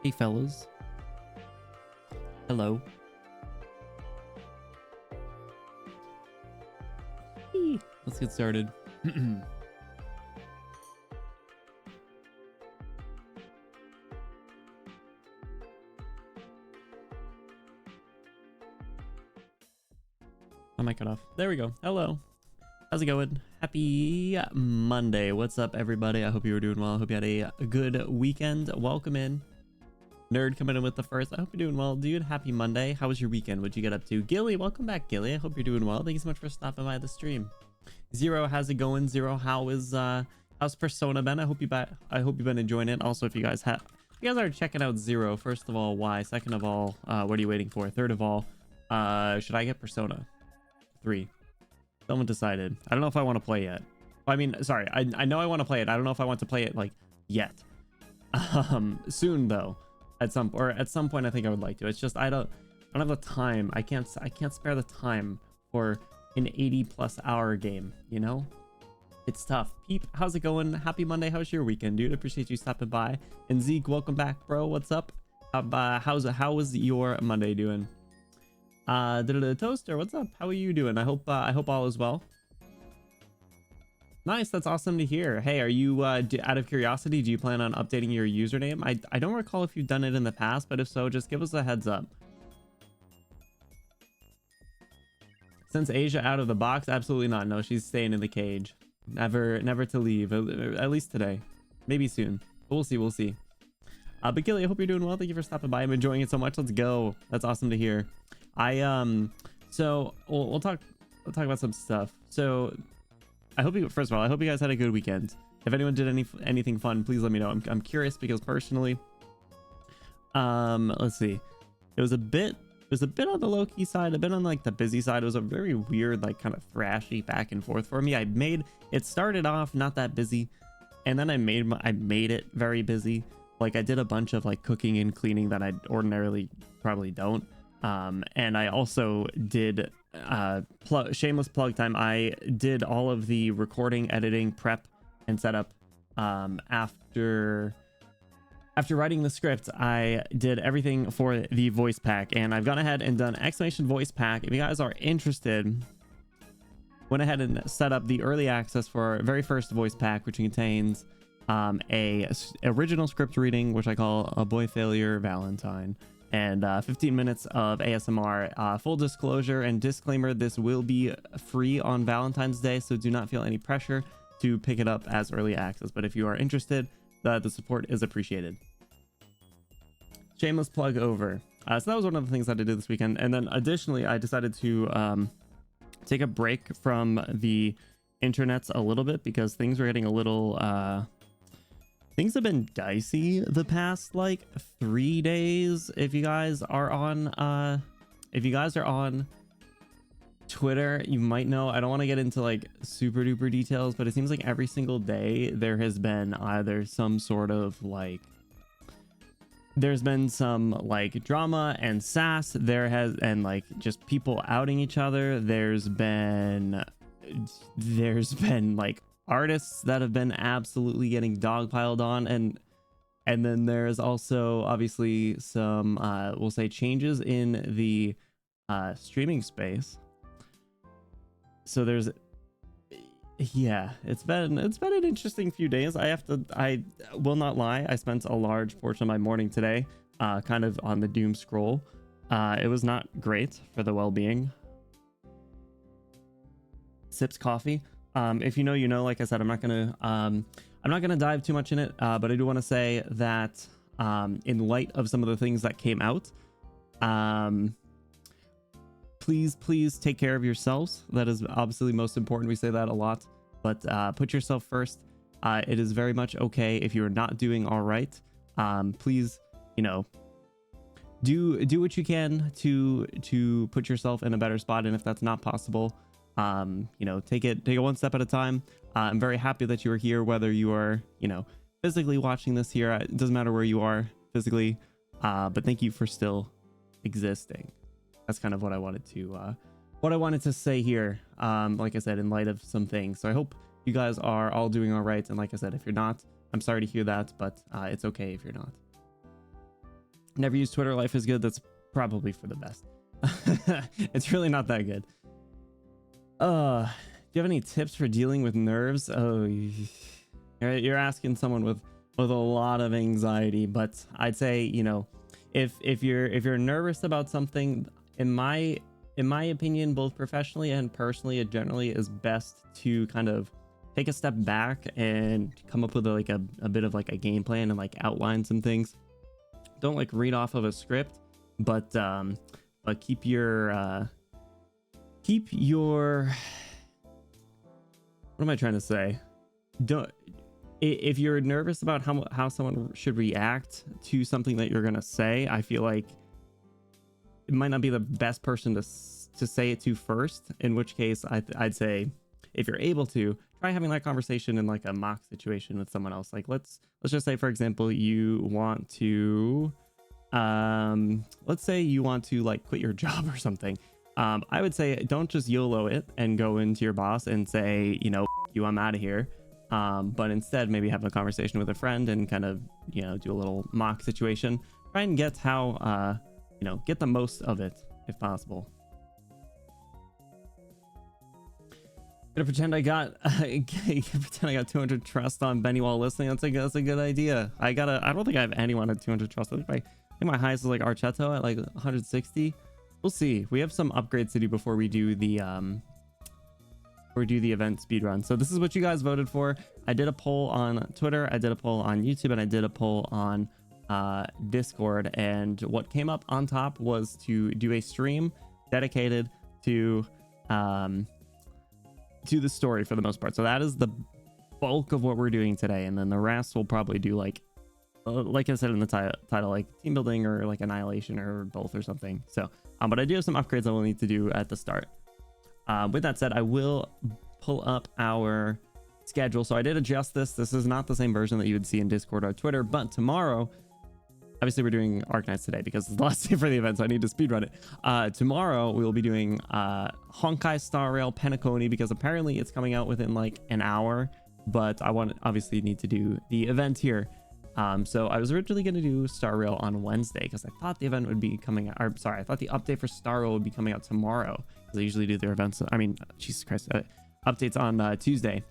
Hey fellas. Hello. Let's get started. I might cut off. There we go. Hello. How's it going? Happy Monday. What's up, everybody? I hope you were doing well. I hope you had a good weekend. Welcome in. Nerd coming in with the first. I hope you're doing well, dude. Happy Monday. How was your weekend? What'd you get up to? Gilly, welcome back, Gilly. I hope you're doing well. Thank you so much for stopping by the stream. Zero, how's it going? Zero, how's Persona been? I hope you've been enjoying it. Also, if you guys are checking out Zero, first of all, why? Second of all, what are you waiting for? Third of all, should I get Persona 3? Someone decided. I don't know if I want to play yet. I mean, sorry, I know I want to play it. I don't know if I want to play it like yet. Soon though. At some point I think I would like to. It's just I don't have the time. I can't spare the time for an 80+ hour game, you know? It's tough. Peep, how's it going? Happy Monday. How's your weekend, dude? Appreciate you stopping by. And Zeke, welcome back, bro. What's up? How was your Monday doing? Toaster, what's up? How are you doing? I hope all is well. Nice, that's awesome to hear. Hey, are you out of curiosity, do you plan on updating your username? I don't recall if you've done it in the past, but if so, just give us a heads up. Since Asia out of the box, absolutely not. No, she's staying in the cage. Never to leave, at least today. Maybe soon, but we'll see. But Gilly, I hope you're doing well. Thank you for stopping by. I'm enjoying it so much. Let's go. That's awesome to hear. So we'll talk about some stuff. So first of all, I hope you guys had a good weekend. If anyone did anything fun, please let me know. I'm curious because personally, let's see. It was a bit on the low-key side, a bit on like the busy side. It was a very weird, like kind of thrashy back and forth for me. It started off not that busy, and then I made it very busy. Like I did a bunch of like cooking and cleaning that I ordinarily probably don't. And I also did shameless plug time. I did all of the recording, editing, prep, and setup. After writing the script, I did everything for the voice pack, and I've gone ahead and done exclamation voice pack. If you guys are interested, went ahead and set up the early access for our very first voice pack, which contains a original script reading, which I call A Boy Failure Valentine, and 15 minutes of ASMR. Full disclosure and disclaimer, this will be free on Valentine's Day, so do not feel any pressure to pick it up as early access, but if you are interested, the support is appreciated. Shameless plug over. So that was one of the things that I did this weekend, and then additionally I decided to take a break from the internets a little bit because things were getting a little things have been dicey the past like 3 days. If you guys are on Twitter, you might know. I don't want to get into like super duper details, but it seems like every single day there has been either some sort of like there's been some like drama and sass and like just people outing each other. There's been like artists that have been absolutely getting dogpiled on, and then there's also obviously some we'll say changes in the streaming space. So there's it's been an interesting few days. I will not lie, I spent a large portion of my morning today kind of on the doom scroll. It was not great for the well-being. Sips coffee. If you know, you know. Like I said, I'm not gonna dive too much in it, but I do want to say that in light of some of the things that came out, please take care of yourselves. That is obviously most important. We say that a lot, but put yourself first. It is very much okay if you're not doing all right. Please, you know, do what you can to put yourself in a better spot, and if that's not possible, you know, take it one step at a time. I'm very happy that you are here, whether you are, you know, physically watching this here. It doesn't matter where you are physically, but thank you for still existing. That's kind of what I wanted to say here. Like I said, in light of some things. So I hope you guys are all doing all right. And like I said, if you're not, I'm sorry to hear that, but it's okay if you're not. Never use Twitter. Life is good. That's probably for the best. It's really not that good. Do you have any tips for dealing with nerves? Oh, you're asking someone with a lot of anxiety, but I'd say, you know, if you're nervous about something, in my opinion, both professionally and personally, it generally is best to kind of take a step back and come up with like a bit of like a game plan and like outline some things. Don't like read off of a script, but keep your what am I trying to say? Don't, if you're nervous about how someone should react to something that you're gonna say, I feel like it might not be the best person to say it to first, in which case I'd say, if you're able to, try having that conversation in like a mock situation with someone else. Like let's just say, for example, you want to let's say you want to like quit your job or something. I would say don't just YOLO it and go into your boss and say, you know, you, I'm out of here. But instead maybe have a conversation with a friend and kind of, you know, do a little mock situation. Try and get how you know, get the most of it if possible. Gonna pretend I got 200 trust on Benny while listening. That's a good idea. I don't think I have anyone at 200 trust. I think my highest is like Archetto at like 160. We'll see. We have some upgrades to do before we do the event speedrun. So this is what you guys voted for. I did a poll on Twitter, I did a poll on YouTube, and I did a poll on Discord, and what came up on top was to do a stream dedicated to the story for the most part. So that is the bulk of what we're doing today, and then the rest we'll probably do like I said in the title, like team building or like annihilation or both or something. So but I do have some upgrades I will need to do at the start. With that said, I will pull up our schedule. So I did adjust this. This is not the same version that you would see in Discord or Twitter, but tomorrow, obviously we're doing Arknights today because it's the last day for the event, so I need to speedrun it. Tomorrow we will be doing Arknights Star Rail Penacony, because apparently it's coming out within like an hour, but I obviously need to do the event here. So I was originally going to do Star Rail on Wednesday because I thought the event would be coming out, or sorry, I thought the update for Star Rail would be coming out tomorrow, because they usually do their events, I mean, Jesus Christ, updates on Tuesday.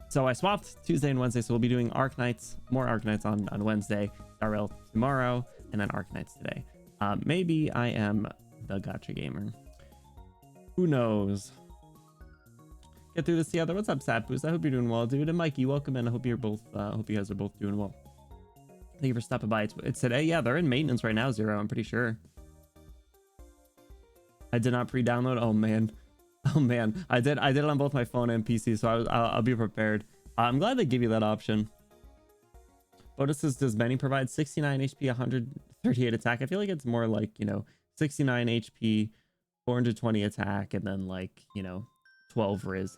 So I swapped Tuesday and Wednesday, so we'll be doing Arknights, more Arknights on Wednesday, Star Rail tomorrow, and then Arknights today. Maybe I am the gotcha gamer. Who knows? Get through this together. What's up, Sapboos? I hope you're doing well, dude. And Mikey, welcome in. I hope you're both. Hope you guys are both doing well. Thank you for stopping by. It's today. Yeah, they're in maintenance right now, Zero. I'm pretty sure. I did not pre-download. Oh man, oh man. I did it on both my phone and PC, so I'll be prepared. I'm glad they give you that option. Bonuses, does Benny provide 69 HP, 138 attack? I feel like it's more like, you know, 69 HP, 420 attack, and then like, you know, 12 Riz.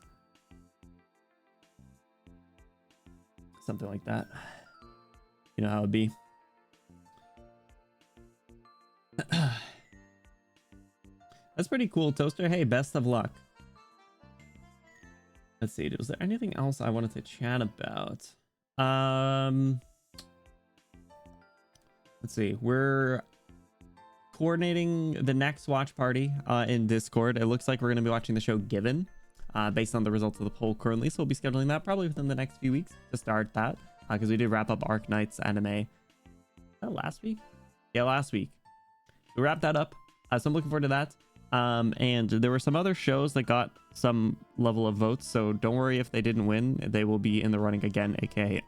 Something like that. You know how it'd be. That's pretty cool, Toaster. Hey, best of luck. Let's see. Was there anything else I wanted to chat about? Let's see. We're coordinating the next watch party in Discord. It looks like we're going to be watching the show Given, based on the results of the poll currently. So we'll be scheduling that probably within the next few weeks to start that, because we did wrap up Arknights anime. Last week? Yeah, last week. We wrapped that up. So I'm looking forward to that. And there were some other shows that got some level of votes, so don't worry if they didn't win. They will be in the running again, aka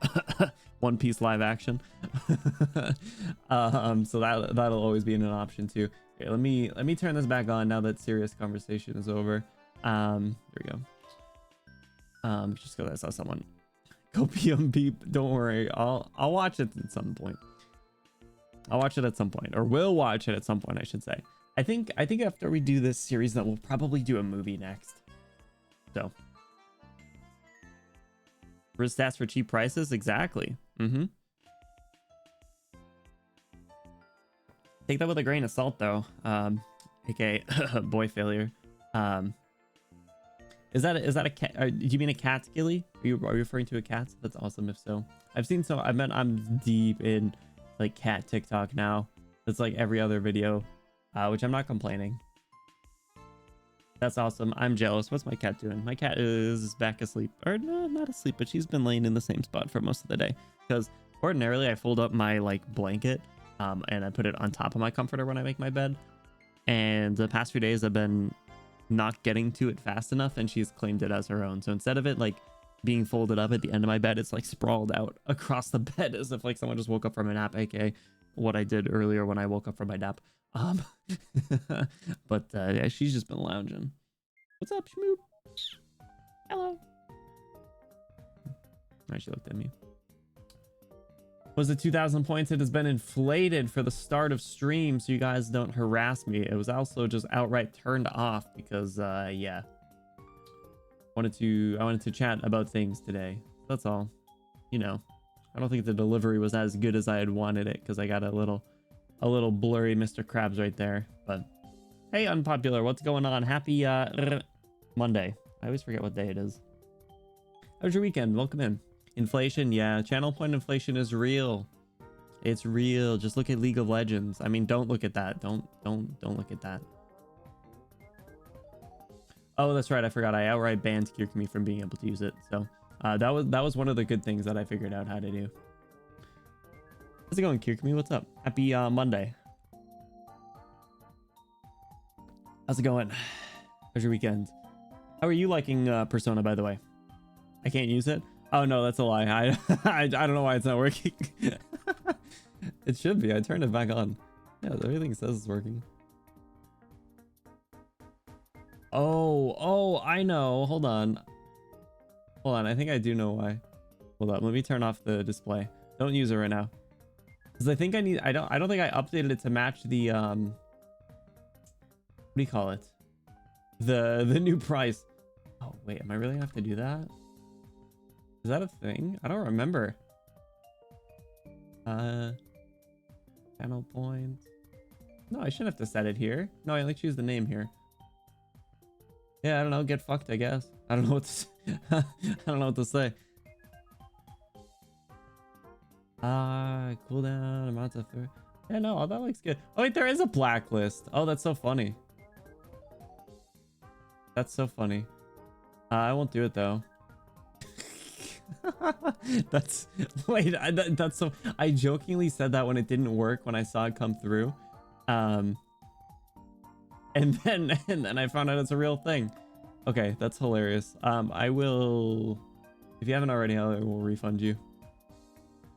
One Piece live action. So that'll always be an option too. Okay, let me turn this back on now that serious conversation is over. There we go. Just because I saw someone copium beep. Don't worry, I'll watch it at some point. I'll watch it at some point, or will watch it at some point, I should say. I think after we do this series, that we'll probably do a movie next. So, Riz stats for cheap prices, exactly. Take that with a grain of salt, though. AKA boy failure. Is that a cat? Do you mean a cat, Gilly? Are you referring to a cat? That's awesome. If so, I'm deep in like cat TikTok now. It's like every other video, which I'm not complaining. That's awesome. I'm jealous. What's my cat doing? My cat is back asleep. Or no, not asleep, but she's been laying in the same spot for most of the day. Because ordinarily I fold up my like blanket and I put it on top of my comforter when I make my bed. And the past few days I've been not getting to it fast enough, and she's claimed it as her own. So instead of it like being folded up at the end of my bed, it's like sprawled out across the bed as if like someone just woke up from a nap, aka what I did earlier when I woke up from my nap. But yeah, she's just been lounging. What's up, Shmoop? Hello. Alright, she looked at me. Was it 2,000 points? It has been inflated for the start of stream, so you guys don't harass me. It was also just outright turned off because yeah, I wanted to chat about things today. That's all. You know, I don't think the delivery was as good as I had wanted it because I got a little blurry Mr. Krabs right there. But hey, Unpopular, what's going on? Happy Monday. I always forget what day it is. How was your weekend? Welcome in. Inflation, yeah, channel point inflation is real. It's real. Just look at League of Legends. I mean, don't look at that. Don't look at that. Oh, that's right. I forgot. I outright banned Kirkme from being able to use it. So that was one of the good things that I figured out how to do. How's it going, Kirkme? What's up? Happy Monday. How's it going? How's your weekend? How are you liking Persona, by the way? I can't use it. Oh no, that's a lie. I don't know why it's not working. It should be. I turned it back on. Yeah, everything says it's working. Oh, I know. Hold on. I think I do know why. Hold on. Let me turn off the display. Don't use it right now. Because I think I need. I don't think I updated it to match the what do you call it? The new price. Oh wait, am I really gonna have to do that? Is that a thing? I don't remember. Channel points. No, I shouldn't have to set it here. No, I only choose the name here. Yeah, I don't know. Get fucked, I guess. I don't know what to I don't know what to say. Cooldown, amounts of food. Yeah, no, that looks good. Oh wait, there is a blacklist. Oh, that's so funny. That's so funny. I won't do it though. That's so I jokingly said that when it didn't work when I saw it come through, and then I found out it's a real thing. Okay, that's hilarious. I will, if you haven't already, I will refund you.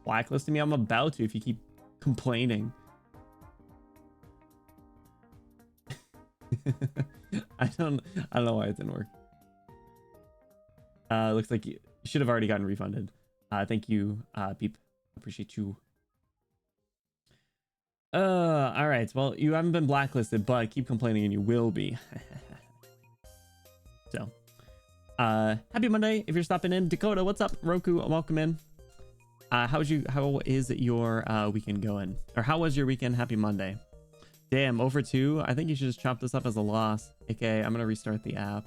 Blacklisting me? I'm about to if you keep complaining. I don't know why it didn't work. Looks like you should have already gotten refunded. Thank you, Peep. Appreciate you. All right. Well, you haven't been blacklisted, but keep complaining and you will be. So, happy Monday. If you're stopping in, Dakota, what's up? Roku, welcome in. How is your weekend going? Or how was your weekend? Happy Monday. Damn, over 2. I think you should just chop this up as a loss. Okay, I'm gonna restart the app.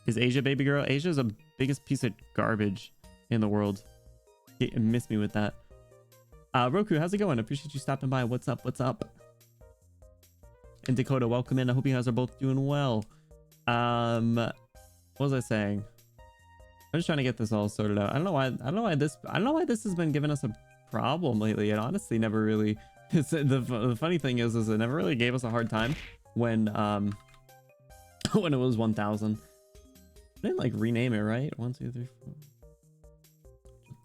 Is Asia baby girl? Asia's the biggest piece of garbage in the world. You miss me with that. Roku, how's it going? Appreciate you stopping by. What's up? What's up? And Dakota, welcome in. I hope you guys are both doing well. What was I saying? I'm just trying to get this all sorted out. I don't know why this has been giving us a problem lately. It honestly never really. The funny thing is it never really gave us a hard time when when it was 1,000. I didn't like rename it, right? 1, 2, 3, 4.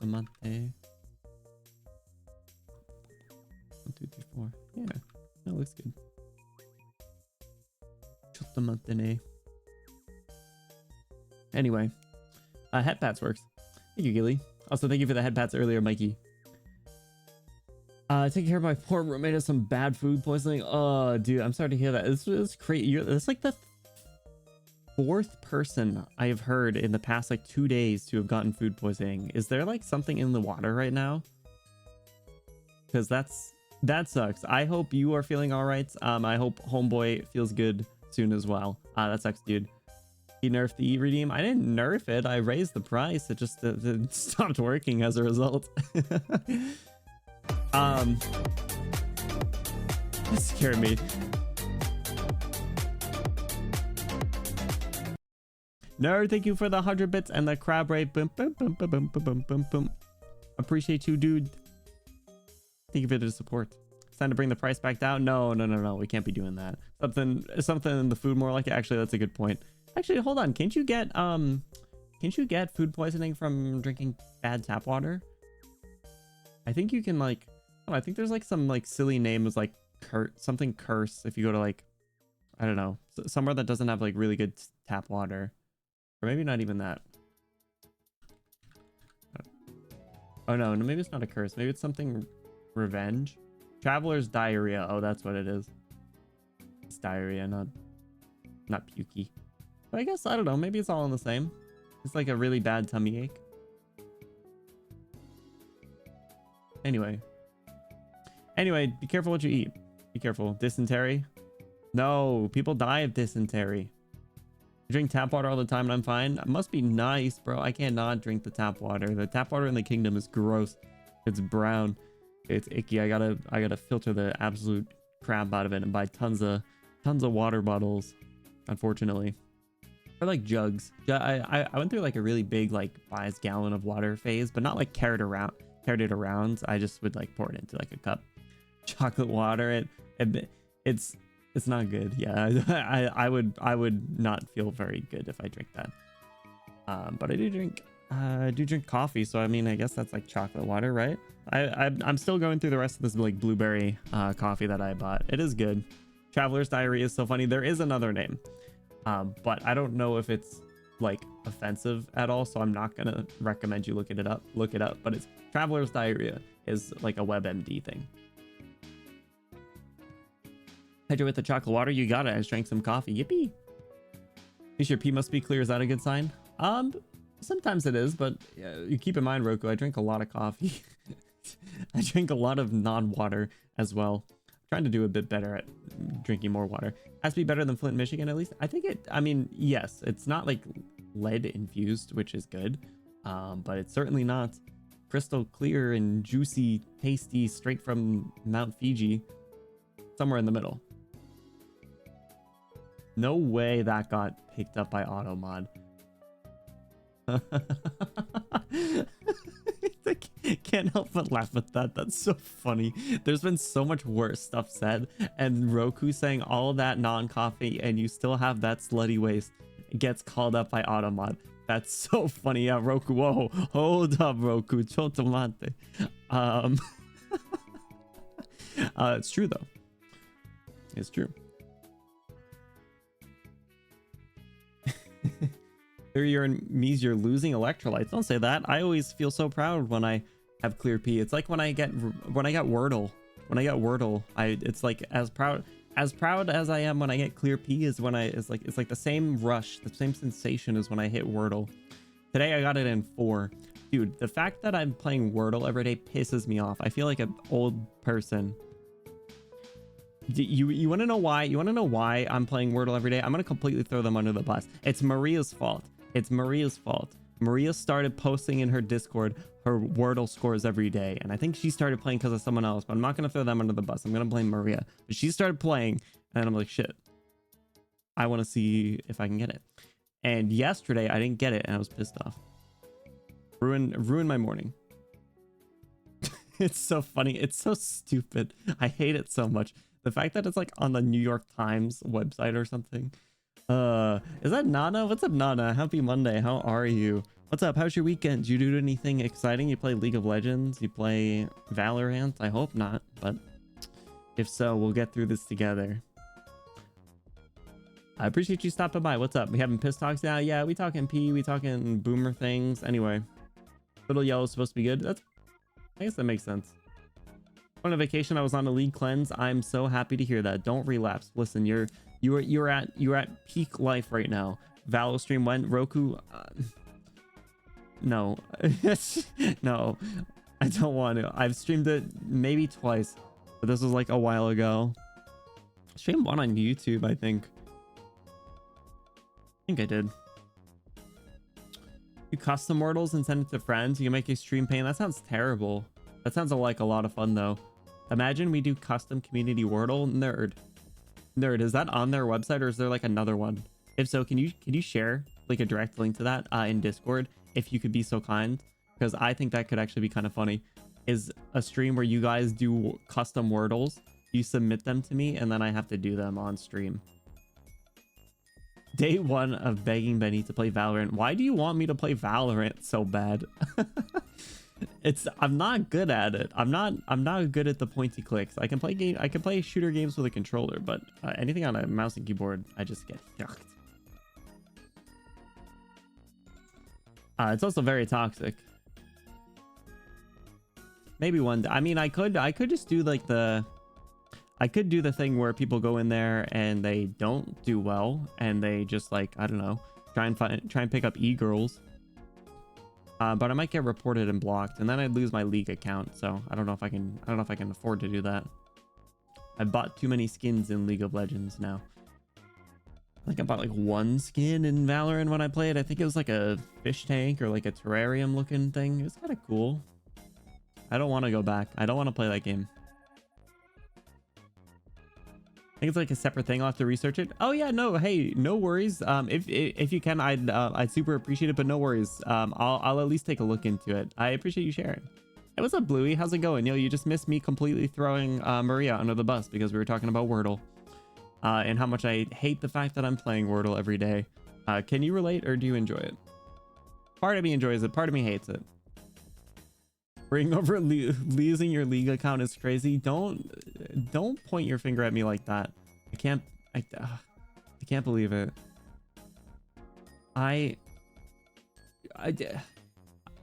1, 2, 3, 4. Yeah, that looks good. Anyway, head pats works. Thank you, Gilly. Also, thank you for the head pats earlier, Mikey. Taking care of my poor roommate has some bad food poisoning. Oh, dude, I'm sorry to hear that. It's crazy. It's like the 4th person I have heard in the past like 2 days to have gotten food poisoning. Is there like something in the water right now? Because that sucks. I hope you are feeling all right. I hope homeboy feels good soon as well. That sucks, dude. He nerfed the redeem. I didn't nerf it. I raised the price. It just it stopped working as a result. That scared me. Nerd, thank you for the 100 bits and the crab rate. Boom, boom, boom, boom, boom, boom, boom, boom. Appreciate you, dude. Thank you for the support. It's time to bring the price back down. No, no, no, no. We can't be doing that. Something in the food more like it. Actually, that's a good point. Actually, hold on. Can't you get food poisoning from drinking bad tap water? I think you can like, oh, I think there's like some like silly names like something curse if you go to like, I don't know, somewhere that doesn't have like really good tap water. Or maybe not even that. Oh no, maybe it's not a curse. Maybe it's something revenge. Traveler's diarrhea. Oh, that's what it is. It's diarrhea, not pukey. But I guess, I don't know, maybe it's all in the same. It's like a really bad tummy ache. Anyway, be careful what you eat. Be careful. Dysentery. No, people die of dysentery. I drink tap water all the time and I'm fine. It must be nice, bro. I cannot drink the tap water. The tap water in the kingdom is gross. It's brown. It's icky. I gotta filter the absolute crap out of it and buy tons of water bottles, unfortunately. Or like jugs. I went through like a really big like buy a gallon of water phase, but not like carried it around. I just would like pour it into like a cup. Chocolate water. It's not good. Yeah, I would not feel very good if I drink that. But I do drink coffee, so I mean, I guess that's like chocolate water, right? I'm still going through the rest of this like blueberry coffee that I bought. It is good. Traveler's diarrhea is so funny. There is another name, but I don't know if it's like offensive at all, so I'm not gonna recommend you look it up. But it's Traveler's diarrhea is like a WebMD thing. Hydrate with the chocolate water. You got it. I just drank some coffee. Yippee. At least your pee must be clear. Is that a good sign? Sometimes it is, but you keep in mind, Roku, I drink a lot of coffee. I drink a lot of non-water as well. I'm trying to do a bit better at drinking more water. Has to be better than Flint, Michigan, at least. I think I mean, yes, it's not like lead infused, which is good. But it's certainly not crystal clear and juicy, tasty, straight from Mount Fiji. Somewhere in the middle. No way that got picked up by Automod. I can't help but laugh at that. That's so funny. There's been so much worse stuff said, and Roku saying all of that non-coffee, and you still have that slutty waste gets called up by Automod. That's so funny. Yeah, Roku. Whoa, hold up, Roku. Chotomate. It's true though. It's true. You're losing electrolytes. Don't say that. I always feel so proud when I have clear pee. It's like when I get Wordle. It's like as proud as I am when I get clear pee is when it's like the same rush, the same sensation as when I hit Wordle. Today I got it in 4. Dude, the fact that I'm playing Wordle every day pisses me off. I feel like an old person. You want to know why? You want to know why I'm playing Wordle every day? I'm going to completely throw them under the bus. It's Maria's fault. It's Maria's fault. Maria started posting in her Discord her Wordle scores every day. And I think she started playing because of someone else. But I'm not going to throw them under the bus. I'm going to blame Maria. But she started playing. And I'm like, shit. I want to see if I can get it. And yesterday, I didn't get it. And I was pissed off. Ruined my morning. It's so funny. It's so stupid. I hate it so much. The fact that it's like on the New York Times website or something. Is that Nana? What's up, Nana? Happy Monday. How are you? What's up? How's your weekend? Did you do anything exciting? You play League of Legends? You play Valorant? I hope not, but if so, we'll get through this together. I appreciate you stopping by. What's up? We having piss talks now? Yeah, we talking pee. We talking boomer things. Anyway, Little Yellow is supposed to be good. I guess that makes sense. On a vacation, I was on a league cleanse. I'm so happy to hear that. Don't relapse. Listen, you're at peak life right now. Valo stream went. Roku. No, no, I don't want to. I've streamed it maybe twice, but this was like a while ago. I streamed one on YouTube, I think. I did. You custom mortals and send it to friends. You can make a stream pain. That sounds terrible. That sounds like a lot of fun though. Imagine we do custom community Wordle. Nerd, is that on their website or is there like another one? If so, can you share like a direct link to that in Discord if you could be so kind? Because I think that could actually be kind of funny. Is a stream where you guys do custom Wordles, you submit them to me, and then I have to do them on stream. Day 1 of begging Benny to play Valorant. Why do you want me to play Valorant so bad? I'm not good at it. I'm not good at the pointy clicks. I can play shooter games with a controller, but anything on a mouse and keyboard, I just get yucked. It's also very toxic. Maybe one day. I mean, I could just do like I could do the thing where people go in there and they don't do well and they just like, I don't know, try and pick up e-girls. But I might get reported and blocked, and then I'd lose my league account. So I don't know if I can afford to do that. I bought too many skins in League of Legends now. I think I bought like one skin in Valorant when I played. I think it was like a fish tank or like a terrarium looking thing. It was kind of cool. I don't want to go back. I don't want to play that game. I think it's like a separate thing. I'll have to research it. Oh yeah, no, hey, no worries. If you can, I'd super appreciate it, but no worries. I'll at least take a look into it. I appreciate you sharing. Hey, what's up, Bluey? How's it going? Yo, you just missed me completely throwing Maria under the bus because we were talking about Wordle. And how much I hate the fact that I'm playing Wordle every day. Can you relate or do you enjoy it? Part of me enjoys it, part of me hates it. Bring over losing your league account is crazy. Don't point your finger at me like that. I can't believe it.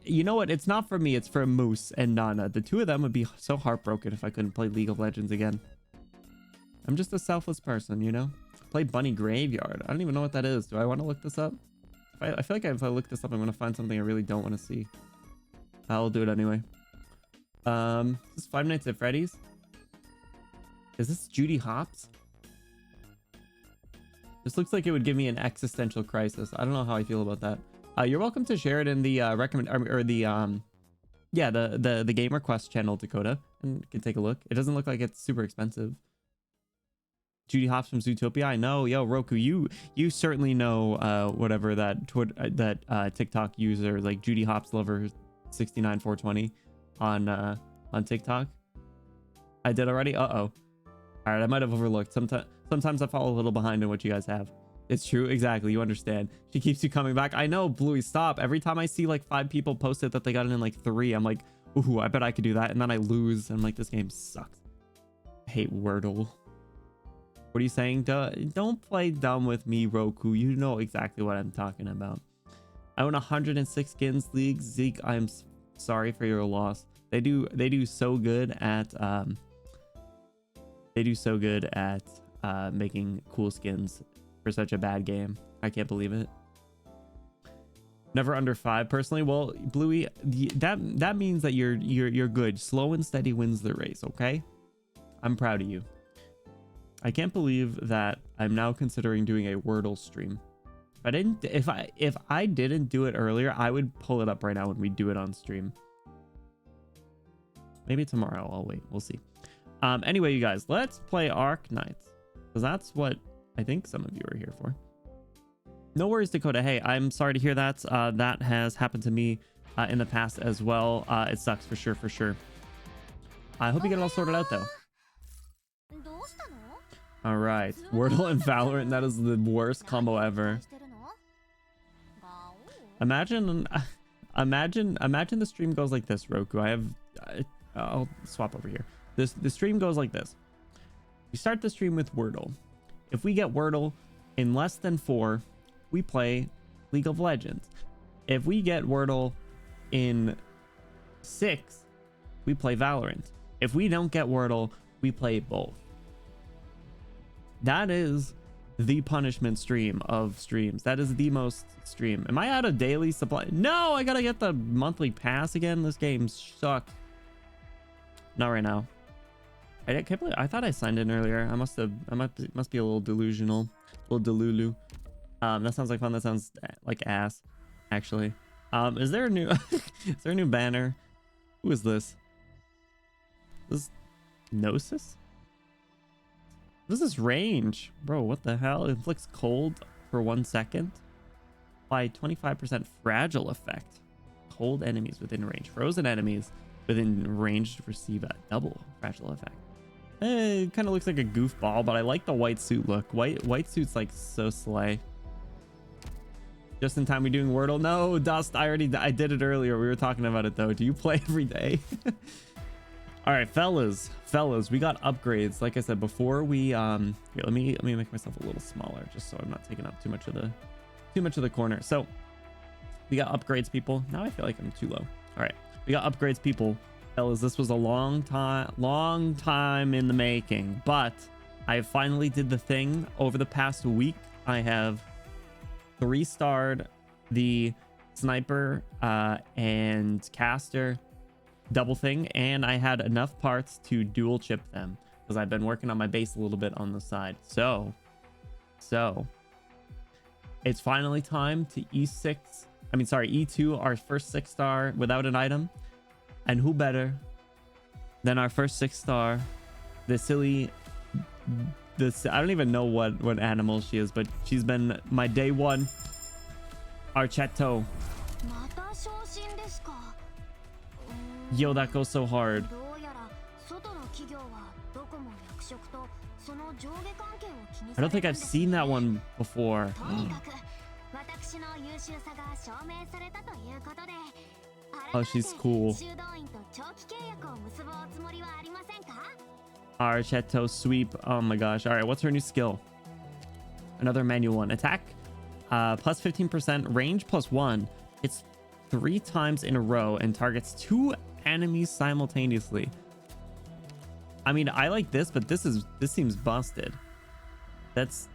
You know what? It's not for me. It's for Moose and Nana. The two of them would be so heartbroken if I couldn't play League of Legends again. I'm just a selfless person, you know? Play Bunny Graveyard. I don't even know what that is. Do I want to look this up? I feel like if I look this up, I'm going to find something I really don't want to see. I'll do it anyway. This is Five Nights at Freddy's. Is this Judy Hopps? This looks like it would give me an existential crisis. I don't know how I feel about that. You're welcome to share it in the the game request channel, Dakota, and you can take a look. It doesn't look like it's super expensive. Judy Hopps from Zootopia. I know. Yo, Roku, you certainly know whatever that TikTok user, like Judy Hopps lover 69420 on TikTok. I did already. All right, I might have overlooked. Sometimes I fall a little behind in what you guys have. It's true. Exactly. You understand. She keeps you coming back. I know, Bluey, stop. Every time I see like 5 people post it that they got it in like 3, I'm like, ooh, I bet I could do that. And then I lose. I'm like, this game sucks. I hate Wordle. What are you saying? Don't play dumb with me, Roku. You know exactly what I'm talking about. I own 106 skins league. Zeke, I'm sorry for your loss. They do so good at making cool skins for such a bad game. I can't believe it. Never under 5 personally. Well, Bluey, that means that you're good. Slow and steady wins the race. Okay, I'm proud of you. I can't believe that I'm now considering doing a Wordle stream. If I didn't do it earlier, I would pull it up right now when we do it on stream. Maybe tomorrow. I'll wait. We'll see. Anyway, you guys, let's play Arknights, because that's what I think some of you are here for. No worries, Dakota. Hey, I'm sorry to hear that. That has happened to me in the past as well. It sucks for sure, for sure. I hope you get it all sorted out though. All right, Wordle and Valorant. That is the worst combo ever. Imagine the stream goes like this, Roku. I'll swap over here. The stream goes like this. We start the stream with Wordle. If we get Wordle in less than 4, we play League of Legends. If we get Wordle in 6, we play Valorant. If we don't get Wordle, we play both. That is the punishment stream of streams. That is the most extreme. Am I out of daily supply? No, I gotta get the monthly pass again. This game sucks. Not right now. I can't believe I thought I signed in earlier. I must be a little delusional, a little delulu. That sounds like fun. That sounds like ass, actually. Is there a new is there a new banner? Who is this? This is Gnosis? What is this range? Bro, what the hell? It inflicts cold for 1 second. By 25% fragile effect. Cold enemies within range. Frozen enemies within range receive a double fragile effect. It kind of looks like a goofball, but I like the white suit look. White suit's like so slay. Just in time we doing Wordle. No, Dust, I did it earlier. We were talking about it though. Do you play every day? All right, fellas, we got upgrades. Like I said before, we here, let me make myself a little smaller just so I'm not taking up too much of the corner. So we got upgrades, people. Now I feel like I'm too low. All right, we got upgrades, people. Fellas, this was a long time in the making, but I finally did the thing over the past week. I have 3-starred the sniper and caster double thing, and I had enough parts to dual chip them because I've been working on my base a little bit on the side. So it's finally time to E2 our first 6-star without an item. And who better than our first 6-star, I don't even know what animal she is, but she's been my day one, Arknights. Yo, that goes so hard. I don't think I've seen that one before. Oh, she's cool. Arknights sweep. Oh my gosh. All right, what's her new skill? Another manual one. Attack plus 15%, range plus 1. It's 3 times in a row and targets 2 enemies simultaneously. I mean, I like this, but this seems busted. That's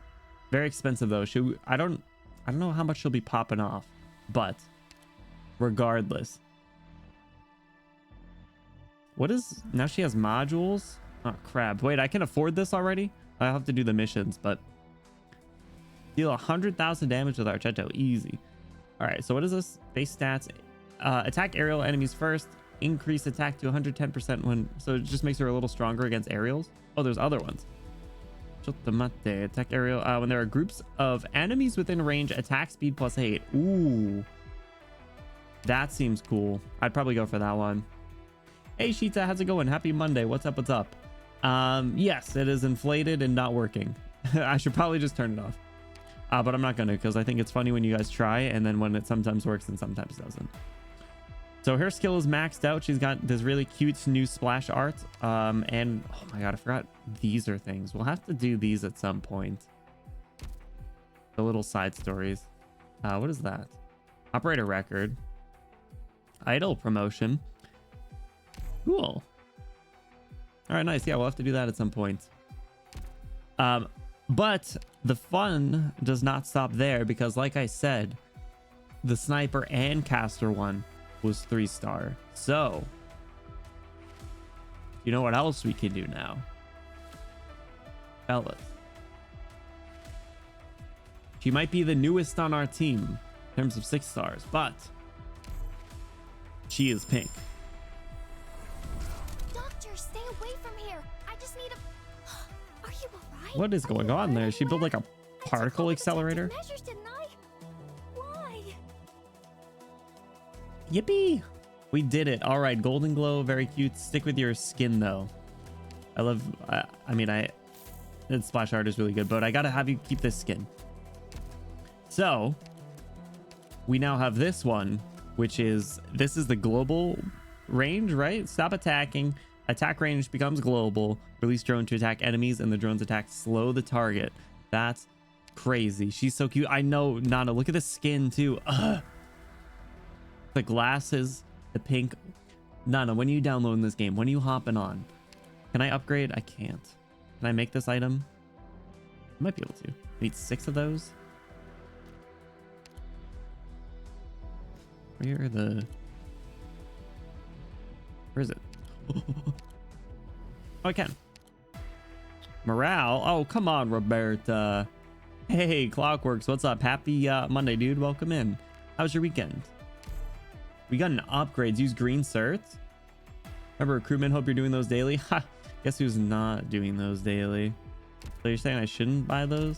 very expensive though. I don't know how much she'll be popping off, but regardless. What is now? She has modules. Oh crap. Wait, I can afford this already? I'll have to do the missions, but deal 100,000 damage with Arknights. Easy. All right, so what is this? Base stats. Attack aerial enemies first. Increase attack to 110% when, so it just makes her a little stronger against aerials. Oh, there's other ones. Attack aerial when there are groups of enemies within range, attack speed plus 8. Ooh, that seems cool. I'd probably go for that one. Hey Sheeta, how's it going? Happy Monday. What's up? Yes, it is inflated and not working. I should probably just turn it off, but I'm not gonna, because I think it's funny when you guys try and then when it sometimes works and sometimes doesn't. So her skill is maxed out. She's got this really cute new splash art. And oh my god, I forgot these are things. We'll have to do these at some point. The little side stories. What is that? Operator record. Idol promotion. Cool. All right, nice. Yeah, we'll have to do that at some point. But the fun does not stop there because, like I said, the sniper and caster one was 3-star. So you know what else we can do now, fellas? She might be the newest on our team in terms of 6 stars, but she is pink. Doctor, stay away from here. I just need a... Are you alright? What is going on there? She built like a particle accelerator. Measures, didn't I? Why? Yippee! We did it. All right, golden glow, very cute. Stick with your skin though. I love. The splash art is really good, but I gotta have you keep this skin. So we now have this one, which is the global range, right? Stop attacking. Attack range becomes global. Release drone to attack enemies, and the drone's attack slow the target. That's crazy. She's so cute. I know, Nana. Look at the skin too. Ugh. The glasses, the pink. Nana, when are you downloading this game? When are you hopping on? Can I upgrade? I can't. Can I make this item? I might be able to. I need 6 of those. Where is it? Oh, I can. Morale. Oh, come on, Roberta. Hey, Clockworks. What's up? Happy Monday, dude. Welcome in. How was your weekend? We got an upgrades. Use green certs. Remember recruitment? Hope you're doing those daily. Ha! Guess who's not doing those daily? So you're saying I shouldn't buy those?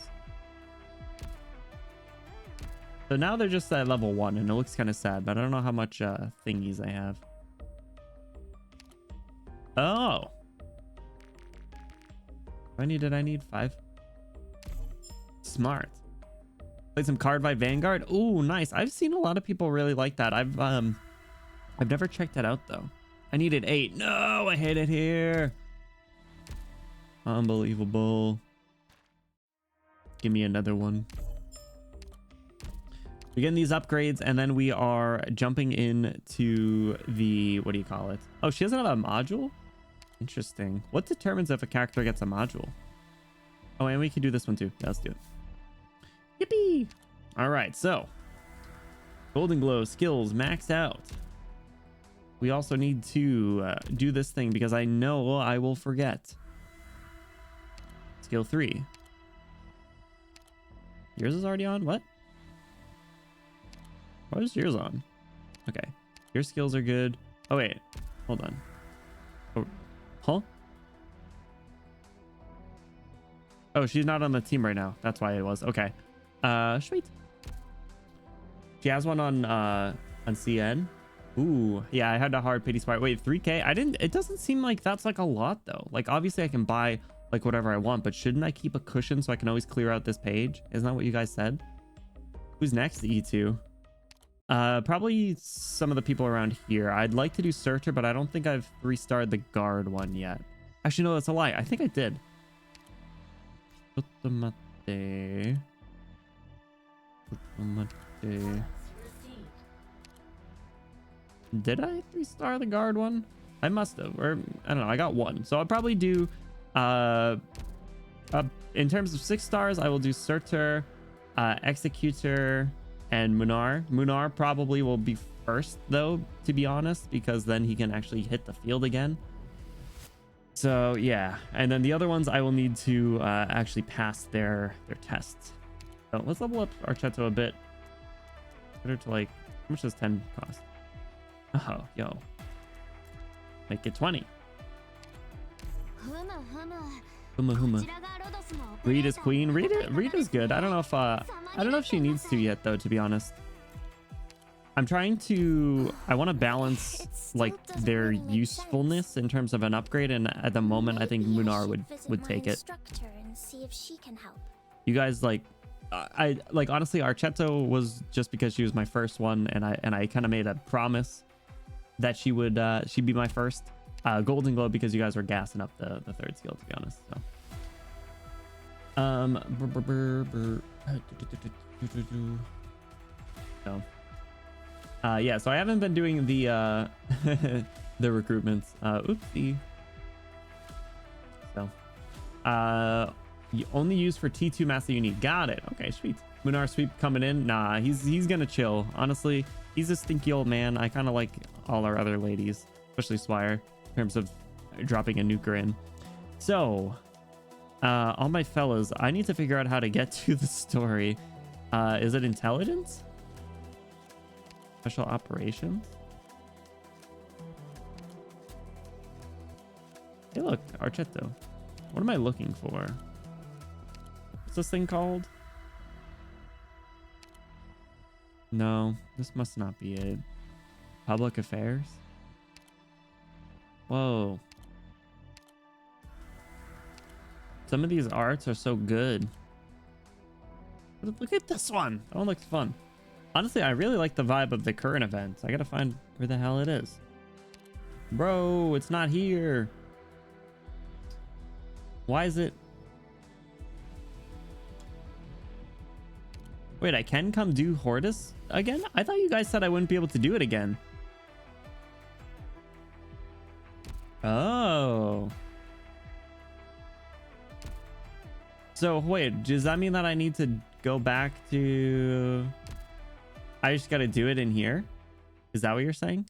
So now they're just at level 1 and it looks kind of sad, but I don't know how much thingies I have. Oh. How many did I need? 5? Smart. Played some card by Vanguard. Ooh, nice. I've seen a lot of people really like that. I've never checked that out though. I needed 8. No, I hate it here. Unbelievable. Give me another one. We're getting these upgrades and then we are jumping into the, what do you call it? Oh, she doesn't have a module? Interesting. What determines if a character gets a module? Oh, and we can do this one too. Yeah, let's do it. Yippee! All right, so Golden Glow skills maxed out. We also need to do this thing because I know I will forget. Skill 3. Yours is already on? What? Why is yours on? Okay. Your skills are good. Oh, wait. Hold on. Oh, huh? Oh, she's not on the team right now. That's why it was. Okay. Sweet. She has one on CN. Ooh, yeah, I had a hard pity spot. Wait, 3K? I didn't, it doesn't seem like that's like a lot though. Like obviously I can buy like whatever I want, but shouldn't I keep a cushion so I can always clear out this page? Isn't that what you guys said? Who's next? E2. Probably some of the people around here. I'd like to do Searcher, but I don't think I've restarted the guard one yet. Actually, no, that's a lie. I think I did. Did I restart the guard one? I must have, or I don't know. I got 1, so I'll probably do. In terms of 6 stars, I will do Searcher, Executor, and Munar. Munar probably will be first though, to be honest, because then he can actually hit the field again. So yeah, and then the other ones I will need to actually pass their tests. So let's level up Archetto a bit. Put her to like, how much does 10 cost? Oh, yo. Make it 20. Huma huma. Rita's queen. Rita's good. I don't know if she needs to yet though, to be honest. I'm trying to, I want to balance like their usefulness in terms of an upgrade, and at the moment I think Munar would take it. You guys like, I like honestly Archetto was just because she was my first one, and I kind of made a promise that she'd be my first. Golden Glow because you guys were gassing up the 3rd skill, to be honest. So yeah, so I haven't been doing the the recruitments. Oopsie. So you only use for T2 master you need. Got it. Okay, sweet. Munar sweep coming in. Nah, he's gonna chill. Honestly, he's a stinky old man. I kind of like all our other ladies, especially Swire, in terms of dropping a nuker in. So all my fellows, I need to figure out how to get to the story. Is it intelligence? Special operations? Hey look, Archetto. What am I looking for? What's this thing called? No, this must not be it. Public affairs? Whoa. Some of these arts are so good. Look at this one. That one looks fun. Honestly, I really like the vibe of the current event. I gotta find where the hell it is. Bro, it's not here. Why is it? Wait, I can come do Hortus again? I thought you guys said I wouldn't be able to do it again. Oh. So wait, does that mean that I need to go back to... I just gotta do it in here? Is that what you're saying?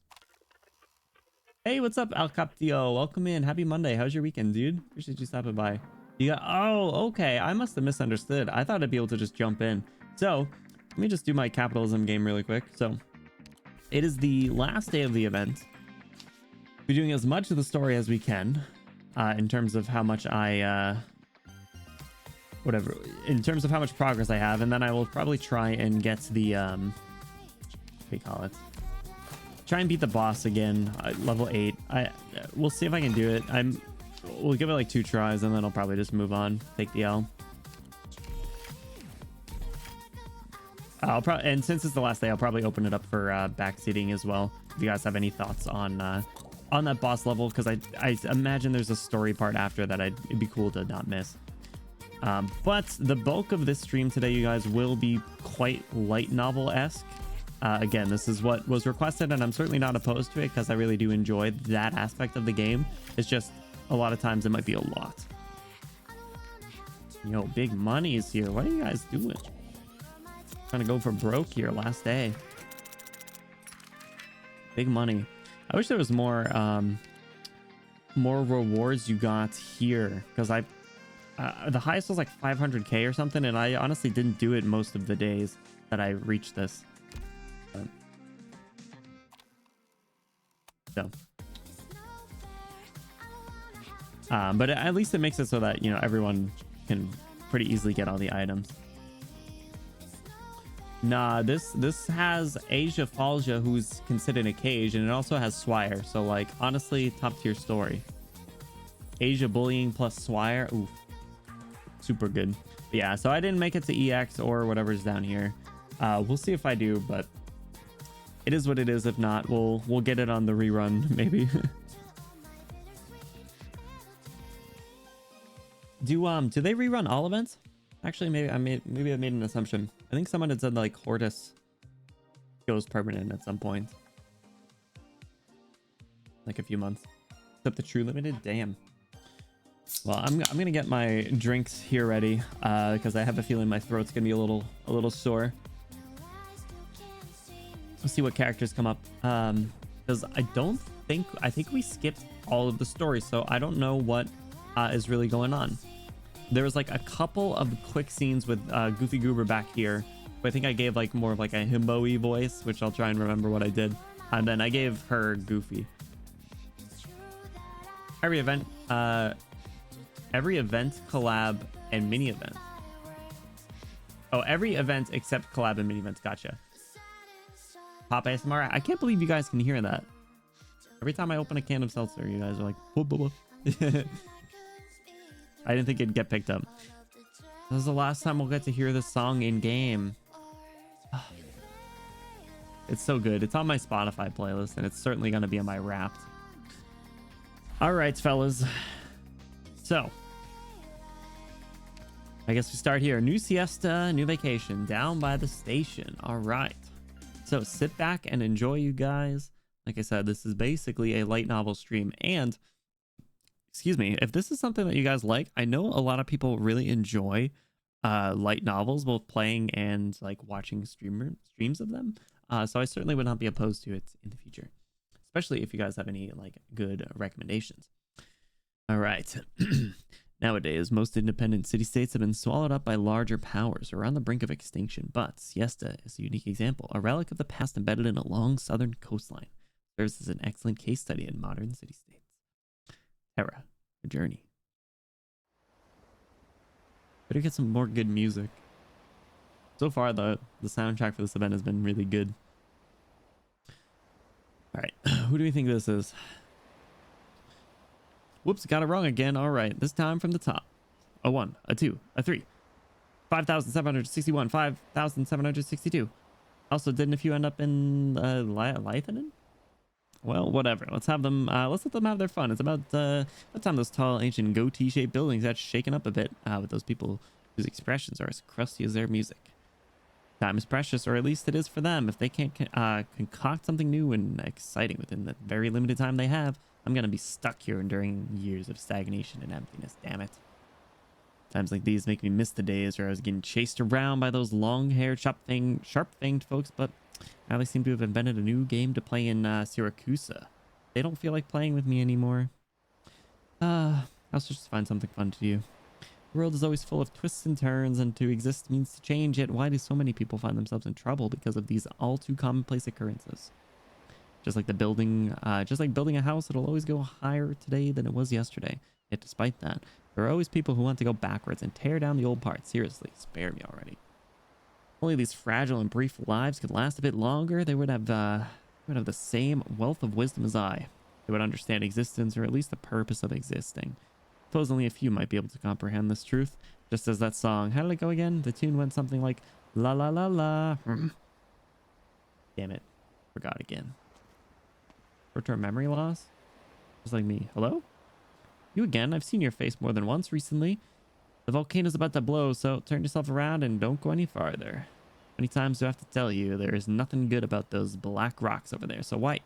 Hey, what's up, Al Captio? Welcome in. Happy Monday. How's your weekend, dude? Appreciate you stopping by. You got... Oh, okay. I must have misunderstood. I thought I'd be able to just jump in. So, let me just do my capitalism game really quick. So, it is the last day of the event. be doing as much of the story as we can, in terms of how much whatever, in terms of how much progress I have, and then I will probably try and get the, what do you call it? Try and beat the boss again, level 8. We'll see if I can do it. We'll give it like 2 tries, and then I'll probably just move on, take the L. And since it's the last day, I'll probably open it up for backseating as well. If you guys have any thoughts on that boss level, because I imagine there's a story part after that it'd be cool to not miss. But the bulk of this stream today, you guys, will be quite light novel-esque. Again, this is what was requested, and I'm certainly not opposed to it because I really do enjoy that aspect of the game. It's just a lot of times it might be a lot. Yo, big money is here. What are you guys doing? Trying to go for broke here, last day. Big money. I wish there was more rewards you got here, because the highest was like 500k or something, and I honestly didn't do it most of the days that I reached this. But at least it makes it so that, you know, everyone can pretty easily get all the items. Nah, this has Asia Falja, who's considered a cage, and it also has Swire. So, like, honestly, top tier story. Asia bullying plus Swire. Oof. Super good. But yeah, so I didn't make it to EX or whatever's down here. We'll see if I do, but it is what it is. If not, we'll get it on the rerun, maybe. Do they rerun all events? Actually, maybe I made an assumption. I think someone had said like Hortus goes permanent at some point, like a few months. Except the True Limited. Damn. Well, I'm gonna get my drinks here ready, because I have a feeling my throat's gonna be a little sore. Let's see what characters come up. Because I think we skipped all of the stories, so I don't know what is really going on. There was like a couple of quick scenes with Goofy Goober back here, but I think I gave like more of like a himbo-y voice, which I'll try and remember what I did. And then I gave her Goofy. Every event, collab, and mini event. Oh, every event except collab and mini events. Gotcha. Pop ASMR. I can't believe you guys can hear that. Every time I open a can of seltzer, you guys are like, blah, blah, blah. I didn't think it'd get picked up. This is the last time we'll get to hear this song in game. It's so good. It's on my Spotify playlist, and it's certainly going to be on my Wrapped. All right, fellas. So, I guess we start here. New siesta, new vacation, down by the station. All right. So sit back and enjoy, you guys. Like I said, this is basically a light novel stream, and excuse me, if this is something that you guys like, I know a lot of people really enjoy light novels, both playing and like watching streams of them. So I certainly would not be opposed to it in the future, especially if you guys have any like good recommendations. All right. Nowadays, most independent city-states have been swallowed up by larger powers or on the brink of extinction, but Siesta is a unique example, a relic of the past embedded in a long southern coastline. Serves as an excellent case study in modern city-states. Terra, a journey. Better get some more good music. So far, the soundtrack for this event has been really good. All right, who do we think this is? Whoops, got it wrong again. All right, this time from the top. A 1, a 2, a 3. 5,761, 5,762. Also, didn't a few end up in Lythanen? Well, whatever. Let's have them. Let's let them have their fun. It's about time those tall, ancient goatee-shaped buildings got shaken up a bit with those people whose expressions are as crusty as their music. Time is precious, or at least it is for them. If they can't concoct something new and exciting within the very limited time they have, I'm gonna be stuck here enduring years of stagnation and emptiness. Damn it. Times like these make me miss the days where I was getting chased around by those long-haired, sharp-fanged folks, but now they seem to have invented a new game to play in Siracusa. They don't feel like playing with me anymore. I'll just find something fun to do. The world is always full of twists and turns, and to exist means to change it. Why do so many people find themselves in trouble because of these all too commonplace occurrences? Just like building a house, it'll always go higher today than it was yesterday. Yet despite that, there are always people who want to go backwards and tear down the old parts. Seriously, spare me already. Only these fragile and brief lives could last a bit longer. They would have the same wealth of wisdom as I. They would understand existence, or at least the purpose of existing. Suppose only a few might be able to comprehend this truth. Just as that song, how did it go again? The tune went something like la la la la. Damn it, forgot again. Short-term memory loss? Just like me. Hello? You again? I've seen your face more than once recently. The volcano's about to blow, so turn yourself around and don't go any farther. Many times do I have to tell you, there is nothing good about those black rocks over there, so why?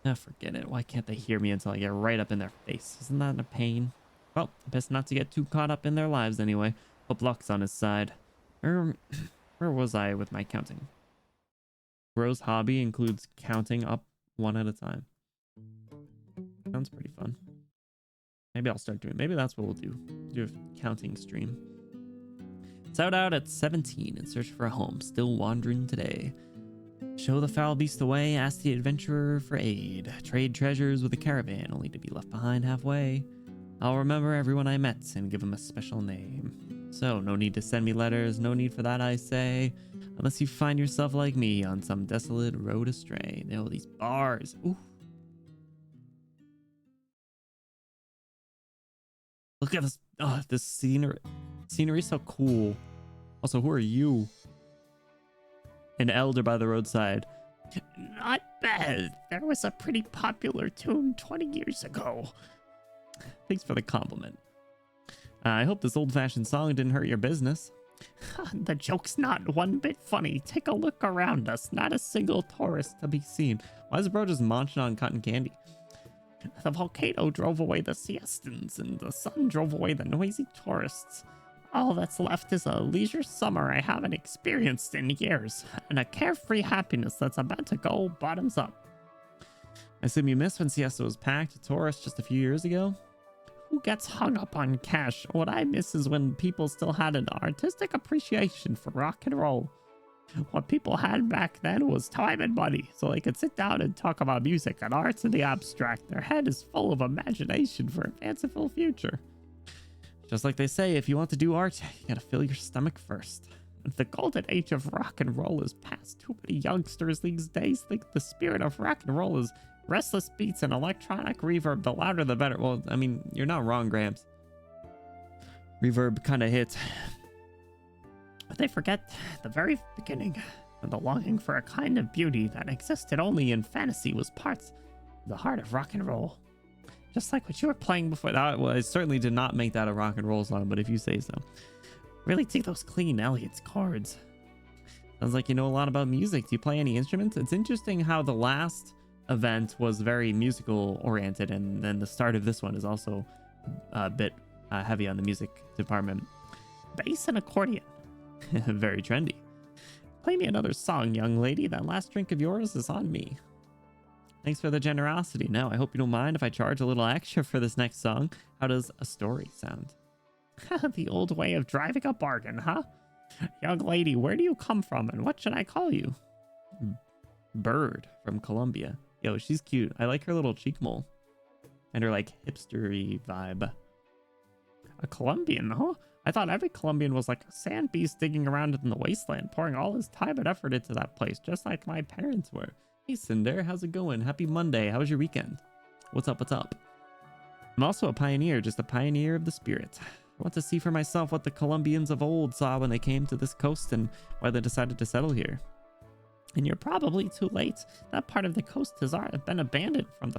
Ah, forget it. Why can't they hear me until I get right up in their face? Isn't that a pain? Well, best not to get too caught up in their lives anyway. Hope luck's on his side. Where was I with my counting? Bro's hobby includes counting up one at a time. Sounds pretty fun. Maybe I'll start doing. Maybe that's what we'll do. Do a counting stream. Set out at 17 in search for a home. Still wandering today. Show the foul beast away. Ask the adventurer for aid. Trade treasures with a caravan, only to be left behind halfway. I'll remember everyone I met and give them a special name. So, no need to send me letters. No need for that, I say. Unless you find yourself like me on some desolate road astray. Oh, these bars. Ooh. Look at this. Oh, this scenery. Scenery is so cool. Also, who are you? An elder by the roadside. Not bad. There was a pretty popular tune 20 years ago. Thanks for the compliment. I hope this old-fashioned song didn't hurt your business. The joke's not one bit funny. Take a look around us. Not a single tourist to be seen. Why is bro just munching on cotton candy? The volcano drove away the siestans, and the sun drove away the noisy tourists. All that's left is a leisure summer I haven't experienced in years, and a carefree happiness that's about to go bottoms up. I assume you missed when siesta was packed to tourists just a few years ago? Who gets hung up on cash? What I miss is when people still had an artistic appreciation for rock and roll. What people had back then was time and money, so they could sit down and talk about music and arts in the abstract. Their head is full of imagination for a fanciful future. Just like they say, if you want to do art, you gotta fill your stomach first. The golden age of rock and roll is past. Too many youngsters these days think the spirit of rock and roll is restless beats and electronic reverb. The louder the better. Well, I mean, you're not wrong, Gramps. Reverb kind of hits. But they forget the very beginning, when the longing for a kind of beauty that existed only in fantasy was parts of the heart of rock and roll. Just like what you were playing before that. Well, I certainly did not make that a rock and roll song, but if you say so. Really take those clean Elliot's chords. Sounds like you know a lot about music. Do you play any instruments? It's interesting how the last event was very musical oriented, and then the start of this one is also a bit heavy on the music department. Bass and accordion. Very trendy. Play me another song, young lady. That last drink of yours is on me. Thanks for the generosity. Now, I hope you don't mind if I charge a little extra for this next song. How does a story sound? The old way of driving a bargain, huh? Young lady, where do you come from, and what should I call you? Bird from Colombia. Yo, she's cute. I like her little cheek mole. And her, like, hipstery vibe. A Colombian, huh? I thought every Colombian was like a sand beast digging around in the wasteland, pouring all his time and effort into that place, just like my parents were. Hey, Cinder, how's it going? Happy Monday. How was your weekend? What's up? What's up? I'm also a pioneer, just a pioneer of the spirit. I want to see for myself what the Colombians of old saw when they came to this coast and why they decided to settle here. And you're probably too late. That part of the coast has been abandoned from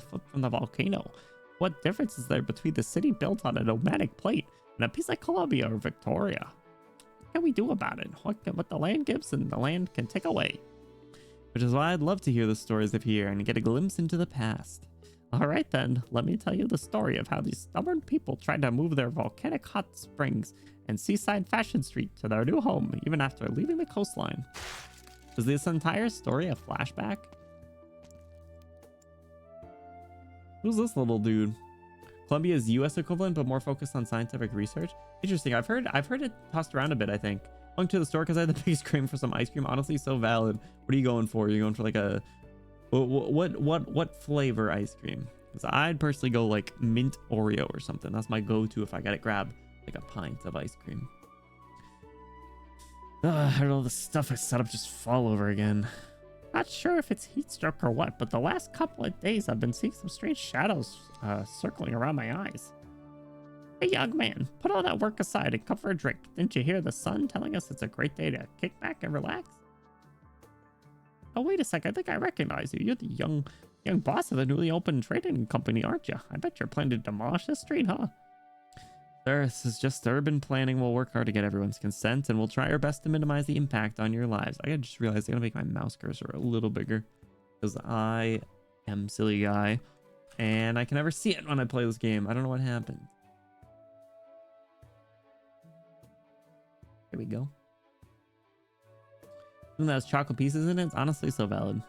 the volcano. What difference is there between the city built on a nomadic plate and a piece like Colombia or Victoria? What can we do about it? What the land gives and the land can take away. Which is why I'd love to hear the stories of here and get a glimpse into the past. Alright then, let me tell you the story of how these stubborn people tried to move their volcanic hot springs and seaside fashion street to their new home even after leaving the coastline. Was this entire story a flashback? Who's this little dude? Colombia's US equivalent, but more focused on scientific research. Interesting. I've heard it tossed around a bit, I think. Going to the store because I had the biggest craving for some ice cream. Honestly, so valid. What are you going for? Are you going for like a What flavor ice cream? Because I'd personally go like mint Oreo or something. That's my go-to if I gotta grab like a pint of ice cream. How did all the stuff I set up just fall over again? Not sure if it's heat stroke or what, but the last couple of days I've been seeing some strange shadows circling around my eyes. Hey, young man, put all that work aside and come for a drink. Didn't you hear the sun telling us it's a great day to kick back and relax? Oh, wait a sec. I think I recognize you. You're the young boss of the newly opened trading company, aren't you? I bet you're planning to demolish this street, huh? Sir, this is just urban planning. We'll work hard to get everyone's consent, and we'll try our best to minimize the impact on your lives. I just realized I gotta make my mouse cursor a little bigger because I am silly guy, and I can never see it when I play this game. I don't know what happened. Here we go. Something that has chocolate pieces in it. It's honestly so valid.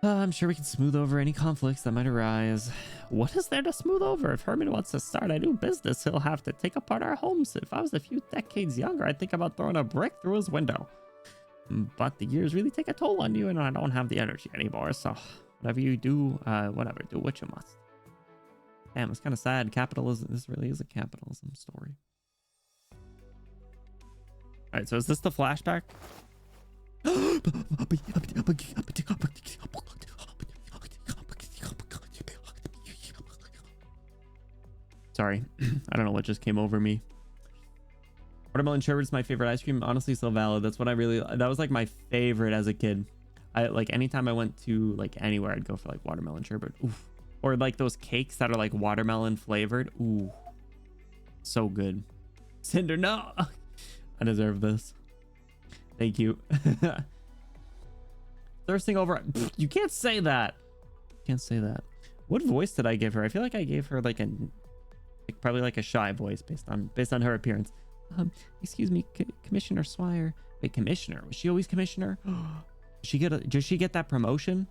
I'm sure we can smooth over any conflicts that might arise. What is there to smooth over? If Herman wants to start a new business, he'll have to take apart our homes. If I was a few decades younger, I'd think about throwing a brick through his window. But the years really take a toll on you, and I don't have the energy anymore. So whatever you do, whatever, do what you must. Damn, it's kind of sad. Capitalism. This really is a capitalism story. All right, so is this the flashback? Sorry, I don't know what just came over me. Watermelon sherbet is my favorite ice cream. Honestly, so valid. That's what that was like my favorite as a kid. I like anytime I went to like anywhere, I'd go for like watermelon sherbet. Oof. Or like those cakes that are like watermelon flavored. Ooh, so good. Cinder, no. I deserve this. Thank you. Thirsting over. You can't say that. Can't say that. What voice did I give her? I feel like I gave her like probably like a shy voice based on her appearance. Excuse me, Commissioner Swire. Wait, Commissioner? Was she always Commissioner? Did she get that promotion?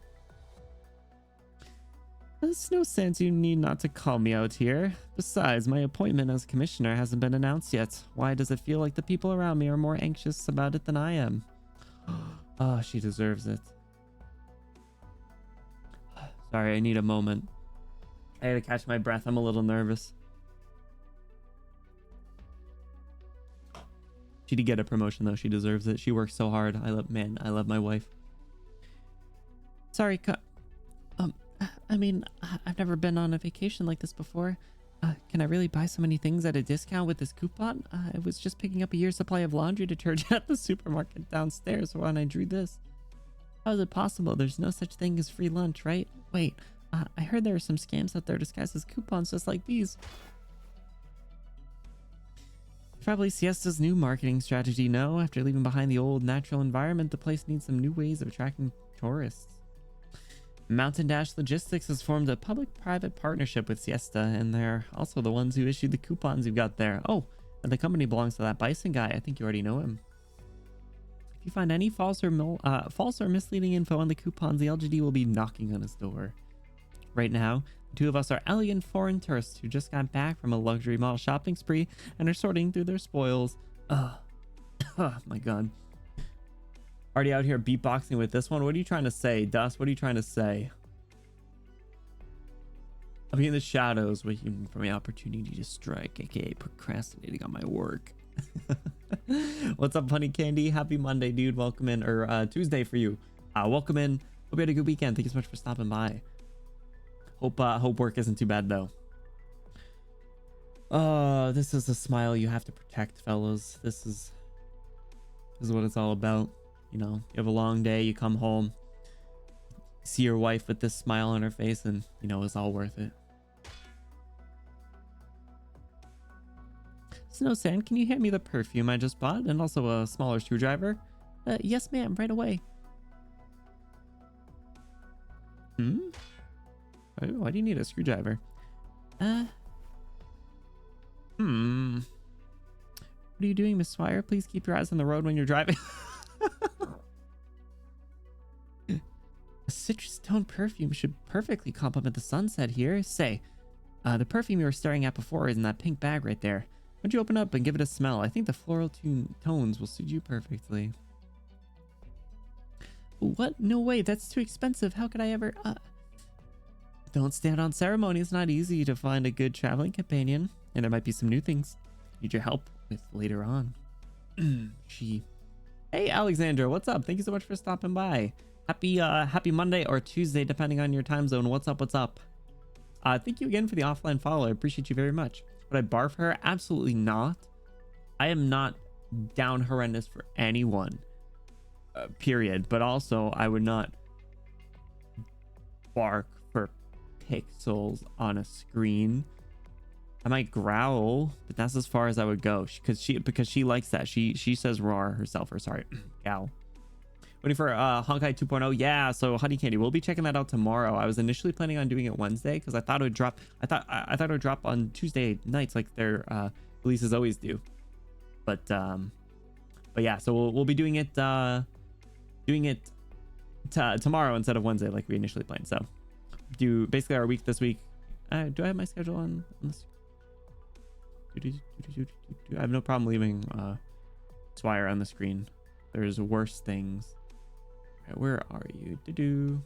There's no sense you need not to call me out here. Besides, my appointment as commissioner hasn't been announced yet. Why does it feel like the people around me are more anxious about it than I am? Oh, she deserves it. Sorry, I need a moment. I had to catch my breath. I'm a little nervous. She did get a promotion though. She deserves it. She works so hard. I love my wife. Sorry, I mean, I've never been on a vacation like this before. Can I really buy so many things at a discount with this coupon? I was just picking up a year's supply of laundry detergent at the supermarket downstairs when I drew this. How is it possible? There's no such thing as free lunch, right? Wait, I heard there are some scams out there disguised as coupons just like these. Probably Siesta's new marketing strategy, no? After leaving behind the old natural environment, the place needs some new ways of attracting tourists. Mountain Dash Logistics has formed a public-private partnership with Siesta, and they're also the ones who issued the coupons you've got there. Oh, and the company belongs to that Bison guy. I think you already know him. If you find any false or misleading info on the coupons, the LGD will be knocking on his door. Right now, the two of us are elegant foreign tourists who just got back from a luxury mall shopping spree and are sorting through their spoils. Oh my god. Already out here beatboxing with this one. What are you trying to say, Dust? What are you trying to say? I'll be in the shadows waiting for my opportunity to strike, aka procrastinating on my work. What's up, Honey Candy? Happy Monday, dude. Welcome in, or Tuesday for you. Welcome in. Hope you had a good weekend. Thank you so much for stopping by. Hope work isn't too bad though. This is a smile you have to protect, fellas. This is what it's all about. You know, you have a long day, you come home, see your wife with this smile on her face, and you know it's all worth it. Snow Sand, can you hand me the perfume I just bought and also a smaller screwdriver? Yes, ma'am, right away. Why do you need a screwdriver? What are you doing, Miss Swire? Please keep your eyes on the road when you're driving. A citrus tone perfume should perfectly complement the sunset here. Say, the perfume you were staring at before is in that pink bag right there. Why don't you open up and give it a smell? I think the floral tones will suit you perfectly. What? No way. That's too expensive. How could I ever... Don't stand on ceremony. It's not easy to find a good traveling companion. And there might be some new things need your help with later on. Hey, Alexandra. What's up? Thank you so much for stopping by. Happy Monday or Tuesday, depending on your time zone. What's up? What's up? Thank you again for the offline follow. I appreciate you very much. Would I barf her? Absolutely not. I am not down horrendous for anyone. Period. But also, I would not bark for pixels on a screen. I might growl, but that's as far as I would go because she likes that. She says roar herself, or sorry, gal. Waiting for Honkai 2.0. Yeah, so Honey Candy, we'll be checking that out tomorrow. I was initially planning on doing it Wednesday because I thought it would drop. I thought it would drop on Tuesday nights like their releases always do. But yeah, so we'll be doing it tomorrow instead of Wednesday like we initially planned. So do basically our week this week. Do I have my schedule on this? I have no problem leaving Swire on the screen. There's worse things. Right, where are you?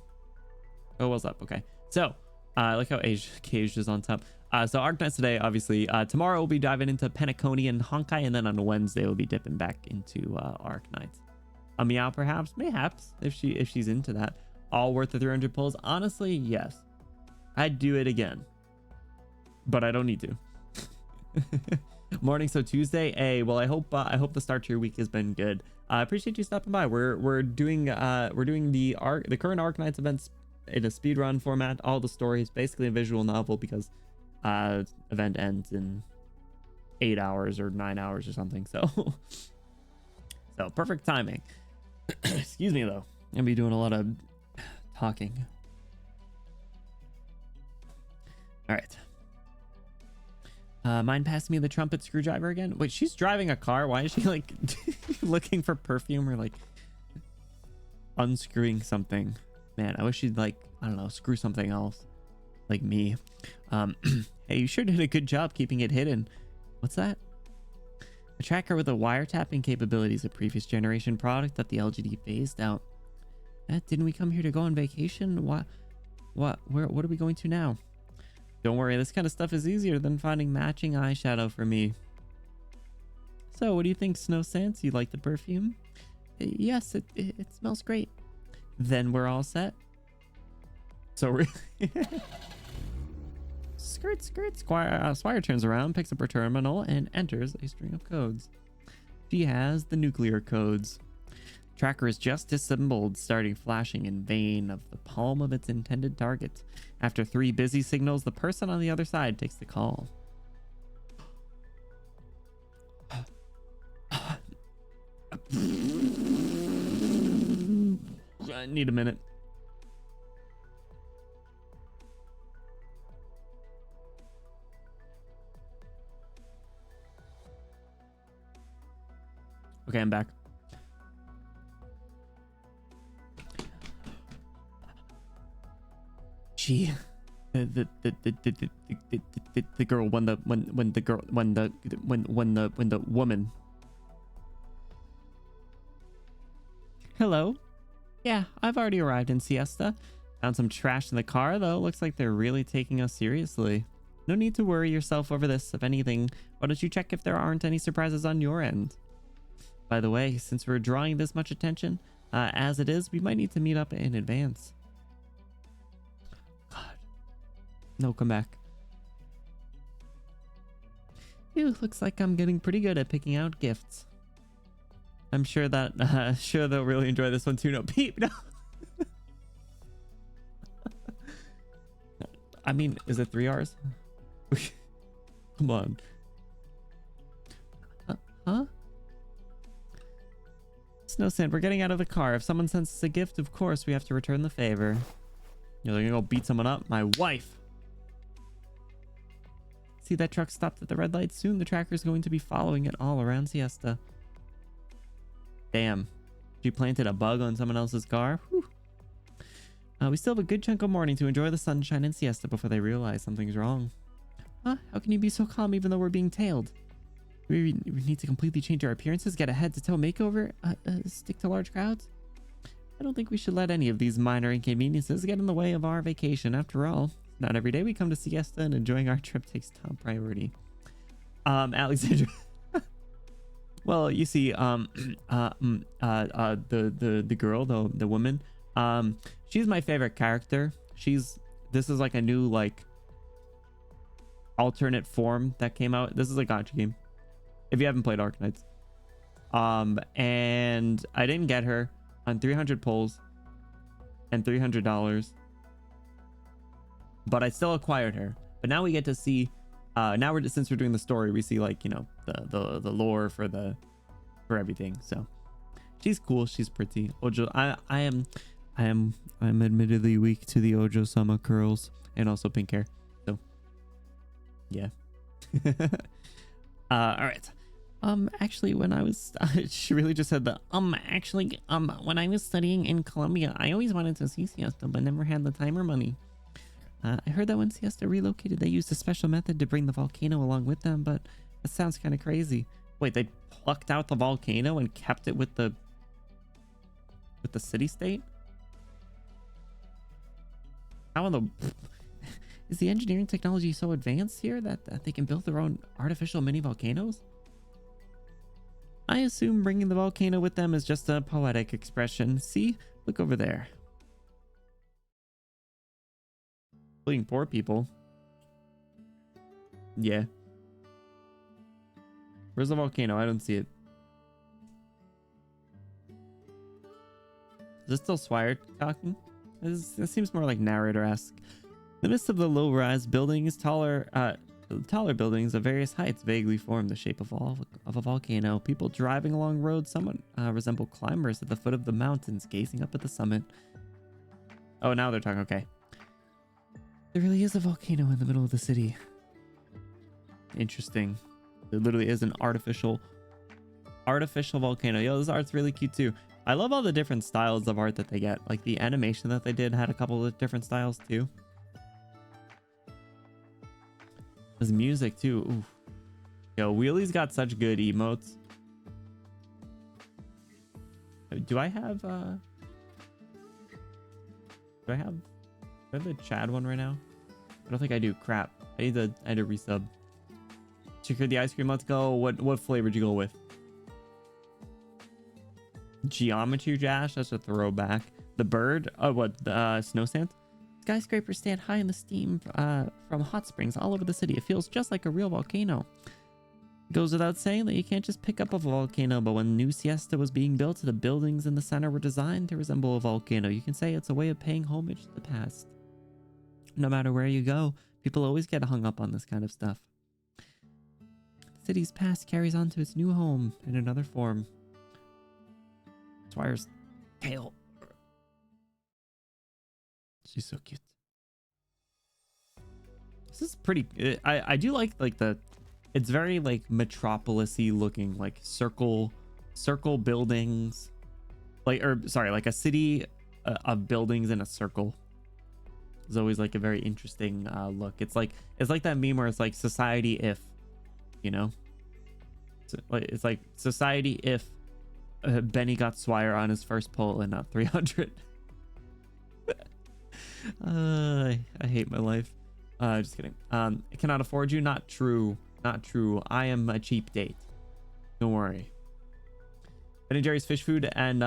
Oh, what's up? Okay, so I like how Cage is on top. So Arknights today, obviously. Tomorrow we'll be diving into Penacony and Honkai, and then on Wednesday we'll be dipping back into Arknights. A meow, perhaps, mayhaps, if she's into that. All worth the 300 pulls. Honestly, yes, I'd do it again, but I don't need to. Morning, so Tuesday. Hey, well, I hope the start to your week has been good. I appreciate you stopping by. We're doing the current Arknights events in a speedrun format. All the stories, basically a visual novel, because event ends in 8 hours or 9 hours or something. So perfect timing. Excuse me though. I'm gonna be doing a lot of talking. All right. Mind passing me the trumpet screwdriver again? Wait, she's driving a car. Why is she like looking for perfume or like unscrewing something? Man, I wish she'd like, I don't know, screw something else like me. Hey, you sure did a good job keeping it hidden. What's that? A tracker with a wiretapping capabilities, a previous generation product that the LGD phased out. Didn't we come here to go on vacation? What are we going to now? Don't worry, this kind of stuff is easier than finding matching eyeshadow for me. So, what do you think, Snow Sans? You like the perfume? Yes, it smells great. Then we're all set. So, skirt. Swire turns around, picks up her terminal, and enters a string of codes. She has the nuclear codes. Tracker is just disassembled, starting flashing in vain of the palm of its intended target. After 3 busy signals, the person on the other side takes the call. I need a minute. Okay, I'm back. She, the girl, when the woman. Hello. Yeah, I've already arrived in Siesta. Found some trash in the car, though. Looks like they're really taking us seriously. No need to worry yourself over this. If anything, why don't you check if there aren't any surprises on your end? By the way, since we're drawing this much attention, as it is, we might need to meet up in advance. God. No, come back. Phew, looks like I'm getting pretty good at picking out gifts. I'm sure that sure they'll really enjoy this one too. No, Peep, no. I mean, is it 3 hours? Come on. Huh? Snow Sand, we're getting out of the car. If someone sends us a gift, of course we have to return the favor. You're gonna go beat someone up? My wife. See that truck stopped at the red light? Soon the tracker's going to be following it all around Siesta. Damn. She planted a bug on someone else's car? Whew. We still have a good chunk of morning to enjoy the sunshine and Siesta before they realize something's wrong. Huh? How can you be so calm even though we're being tailed? We need to completely change our appearances, get a head-to-toe makeover, stick to large crowds? I don't think we should let any of these minor inconveniences get in the way of our vacation. After all, not every day we come to siesta, and enjoying our trip takes top priority. Alexandra. Well, you see, the girl, the woman, she's my favorite character. This is like a new, like, alternate form that came out. This is a gacha game, if you haven't played Arknights. And I didn't get her on 300 pulls and $300, but I still acquired her. But now we get to see, since we're doing the story, we see, like, you know, the lore for everything. So she's cool, she's pretty. Ojo, I am admittedly weak to the Ojo Sama curls and also pink hair. So yeah. All right. Actually, when I was, she really just said that, actually, when I was studying in Colombia, I always wanted to see siesta, but never had the time or money. I heard that when siesta relocated, they used a special method to bring the volcano along with them, but that sounds kind of crazy. Wait, they plucked out the volcano and kept it with the city-state? How in the... Is the engineering technology so advanced here that they can build their own artificial mini volcanoes? I assume bringing the volcano with them is just a poetic expression. See? Look over there. Including poor people. Yeah. Where's the volcano? I don't see it. Is this still Swire talking? This seems more like narrator-esque. In the midst of the low-rise buildings, taller buildings of various heights vaguely form the shape of a volcano. People driving along roads somewhat resemble climbers at the foot of the mountains, gazing up at the summit. Oh, now they're talking. Okay. There really is a volcano in the middle of the city. Interesting. There literally is an artificial volcano. Yo, this art's really cute too. I love all the different styles of art that they get. Like the animation that they did had a couple of different styles too. There's music too. Ooh. Yo, Wheelie's got such good emotes. Do I have the Chad one right now? I don't think I do. Crap. I need to resub. Secured the ice cream. Let's go. What flavor did you go with? Geometry Dash. That's a throwback. The bird. Oh, what? The snow sand. Skyscrapers stand high in the steam from hot springs all over the city. It feels just like a real volcano. It goes without saying that you can't just pick up a volcano, but when New Siesta was being built, the buildings in the center were designed to resemble a volcano. You can say it's a way of paying homage to the past. No matter where you go, people always get hung up on this kind of stuff. The city's past carries on to its new home in another form. Swire's tail. She's so cute. This is pretty. I do like the. It's very like metropolis-y looking, like circle buildings, like like a city of buildings in a circle. It's always like a very interesting look. It's like that meme where it's like society if, you know, it's like society if Benny got Swire on his first pull and not 300. I hate my life. Just kidding. I cannot afford you. Not true. Not true. I am a cheap date. Don't worry. Ben & Jerry's fish food and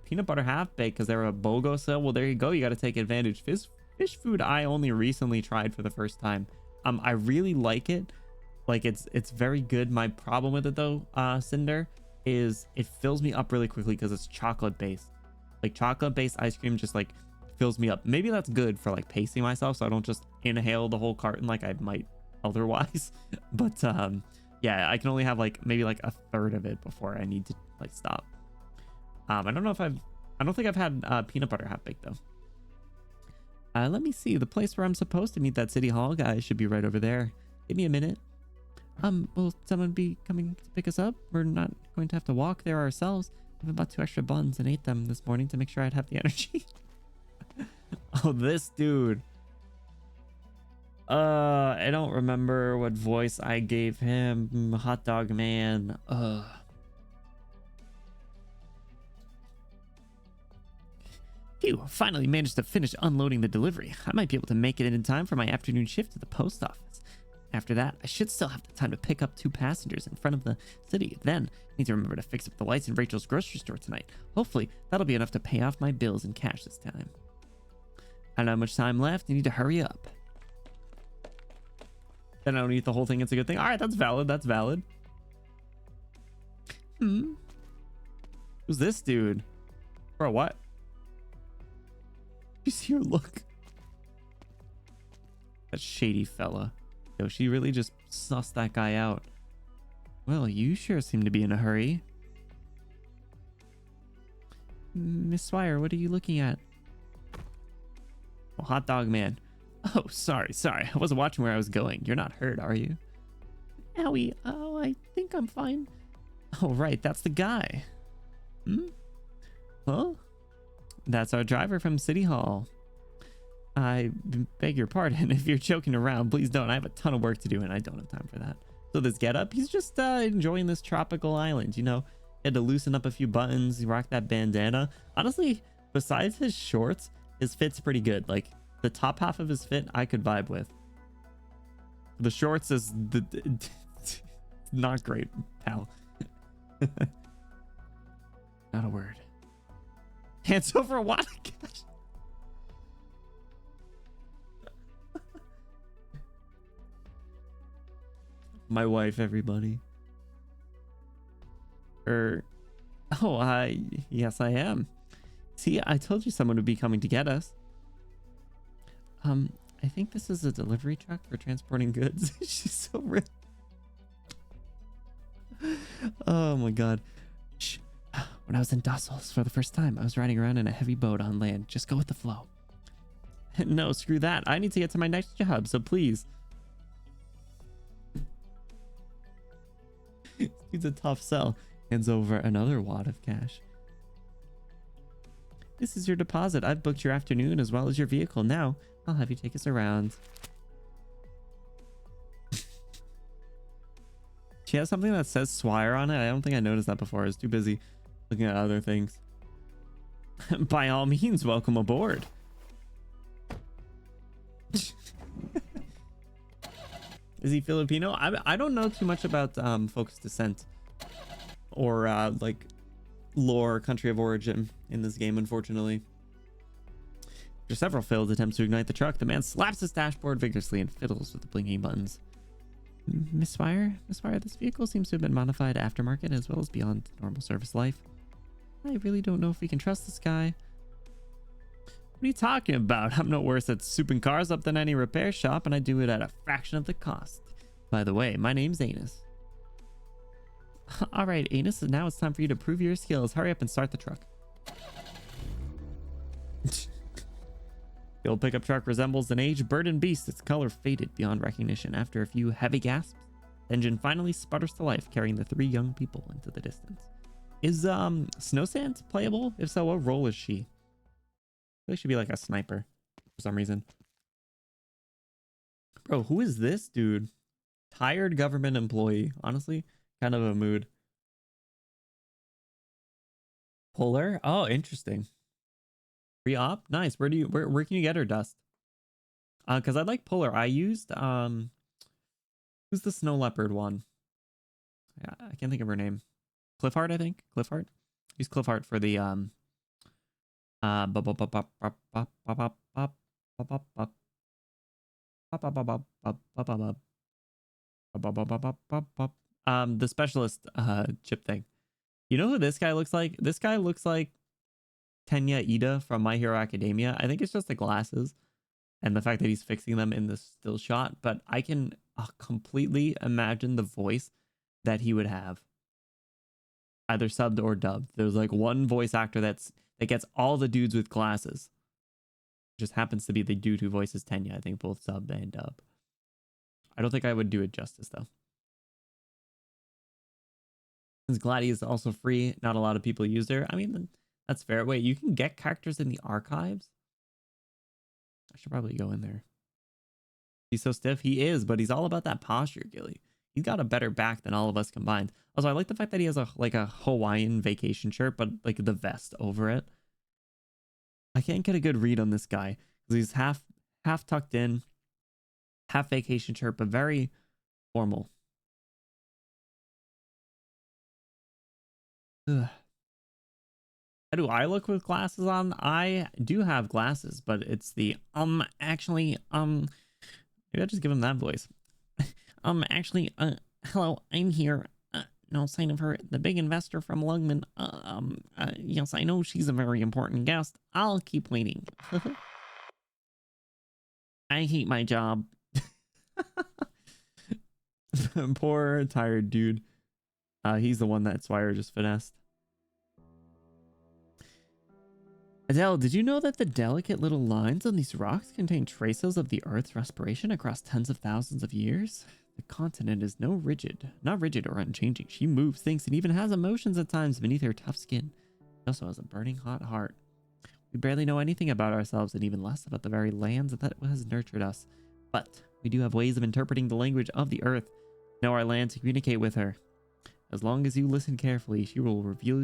peanut butter half baked because they're a BOGO sale. Well, there you go. You got to take advantage. Fish food I only recently tried for the first time. I really like it. Like it's very good. My problem with it though, Cinder, is it fills me up really quickly because it's chocolate based. Like chocolate based ice cream just like fills me up. Maybe that's good for like pacing myself so I don't just inhale the whole carton like I might otherwise. But yeah, I can only have like maybe like a third of it before I need to like stop. I don't think I've had peanut butter half baked though. Let me see. The place where I'm supposed to meet that city hall guy should be right over there. Give me a minute. Will someone be coming to pick us up? We're not going to have to walk there ourselves. I bought 2 extra buns and ate them this morning to make sure I'd have the energy. Oh, this dude. I don't remember what voice I gave him. Hot dog man. Phew, finally managed to finish unloading the delivery. I might be able to make it in time for my afternoon shift to the post office. After that, I should still have the time to pick up 2 passengers in front of the city. Then, I need to remember to fix up the lights in Rachel's grocery store tonight. Hopefully, that'll be enough to pay off my bills in cash this time. I don't have much time left. I need to hurry up. Then I don't eat the whole thing. It's a good thing. All right, that's valid. That's valid. Who's this dude? Bro, what? You see her look? That shady fella. Yo, she really just sussed that guy out. Well, you sure seem to be in a hurry. Miss Swire, what are you looking at? Oh, hot dog man. Oh, sorry. I wasn't watching where I was going. You're not hurt, are you? Owie. Oh, I think I'm fine. Oh, right. That's the guy. Well, that's our driver from City Hall. I beg your pardon. If you're joking around, please don't. I have a ton of work to do and I don't have time for that. So this getup, he's just enjoying this tropical island. You know, he had to loosen up a few buttons. He rocked that bandana. Honestly, besides his shorts, his fit's pretty good. Like the top half of his fit, I could vibe with. The shorts is not great, pal. Not a word. Hands over a wad of cash. My wife, everybody. Oh, yes, I am. See, I told you someone would be coming to get us. I think this is a delivery truck for transporting goods. She's so real. Oh my god. Shh. When I was in Brussels for the first time, I was riding around in a heavy boat on land. Just go with the flow. No, screw that. I need to get to my next job, so please. He's a tough sell. Hands over another wad of cash. This is your deposit. I've booked your afternoon as well as your vehicle. Now, I'll have you take us around. She has something that says swire on it. I don't think I noticed that before. I was too busy looking at other things. By all means, welcome aboard. Is he Filipino? I don't know too much about folks' descent or like lore, country of origin in this game, unfortunately. After several failed attempts to ignite the truck, the man slaps his dashboard vigorously and fiddles with the blinking buttons. Miss Swire, this vehicle seems to have been modified aftermarket as well as beyond normal service life. I really don't know if we can trust this guy. What are you talking about? I'm no worse at souping cars up than any repair shop, and I do it at a fraction of the cost. By the way, my name's Anus. All right, Anus, now it's time for you to prove your skills. Hurry up and start the truck. The old pickup truck resembles an aged burdened beast. Its color faded beyond recognition. After a few heavy gasps, the engine finally sputters to life, carrying the 3 young people into the distance. Is Snow Sand playable? If so, what role is she? They should be like a sniper for some reason. Bro, who is this dude? Tired government employee. Honestly, kind of a mood. Polar? Oh, interesting. Free op? Nice. Where can you get her, Dust? Because I like Polar. I used who's the snow leopard one? I can't think of her name. Cliffheart, I think. Cliffheart. Use Cliffheart for the the specialist chip thing. You know who this guy looks like? This guy looks like Tenya Ida from My Hero Academia. I think it's just the glasses and the fact that he's fixing them in the still shot, but I can completely imagine the voice that he would have, either subbed or dubbed. There's like one voice actor that gets all the dudes with glasses. Just happens to be the dude who voices Tenya. I think both sub and dub. I don't think I would do it justice though. Since Gladdy is also free, not a lot of people use her. I mean, that's fair. Wait, you can get characters in the archives? I should probably go in there. He's so stiff. He is, but he's all about that posture, Gilly. He's got a better back than all of us combined. Also, I like the fact that he has a Hawaiian vacation shirt, but like the vest over it. I can't get a good read on this guy because he's half tucked in, half vacation shirt, but very formal. Ugh. How do I look with glasses on? I do have glasses, but it's the actually maybe I'll just give him that voice. Actually, hello, I'm here. No sign of her. The big investor from Lugman. Yes, I know she's a very important guest. I'll keep waiting. I hate my job. Poor tired dude. He's the one that Swire just finessed. Adele, did you know that the delicate little lines on these rocks contain traces of the Earth's respiration across tens of thousands of years? The continent is not rigid or unchanging. She moves, thinks, and even has emotions at times beneath her tough skin. She also has a burning hot heart. We barely know anything about ourselves and even less about the very lands that has nurtured us. But we do have ways of interpreting the language of the Earth. Know our land to communicate with her. As long as you listen carefully, she will reveal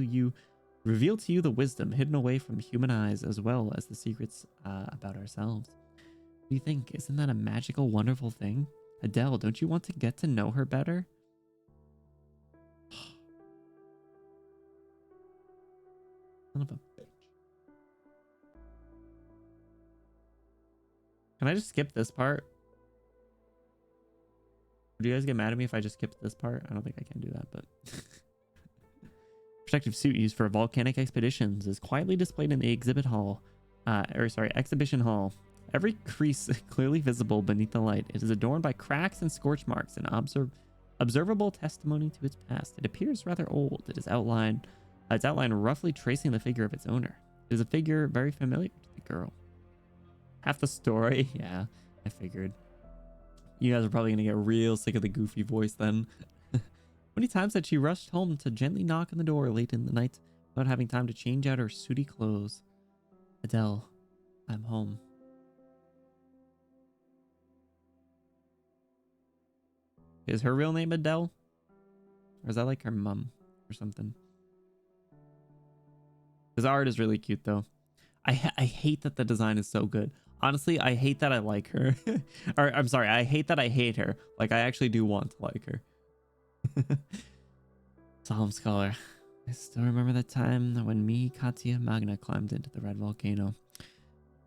to you the wisdom hidden away from human eyes, as well as the secrets about ourselves. What do you think? Isn't that a magical, wonderful thing? Adele, don't you want to get to know her better? Son of a bitch. Can I just skip this part? Do you guys get mad at me if I just skip this part? I don't think I can do that, but... Protective suit used for volcanic expeditions is quietly displayed in the exhibition hall. Every crease clearly visible beneath the light. It is adorned by cracks and scorch marks, an observable testimony to its past. It appears rather old. Its outline roughly tracing the figure of its owner. It is a figure very familiar to the girl. Half the story? Yeah, I figured. You guys are probably going to get real sick of the goofy voice then. Many times that she rushed home to gently knock on the door late in the night without having time to change out her sooty clothes. Adele, I'm home. Is her real name Adele? Or is that like her mom or something? His art is really cute though. I hate that the design is so good. Honestly, I hate that I like her. Or I'm sorry, I hate that I hate her. Like I actually do want to like her. Solemn Scholar. I still remember the time when me, Katya, Magna climbed into the red volcano. It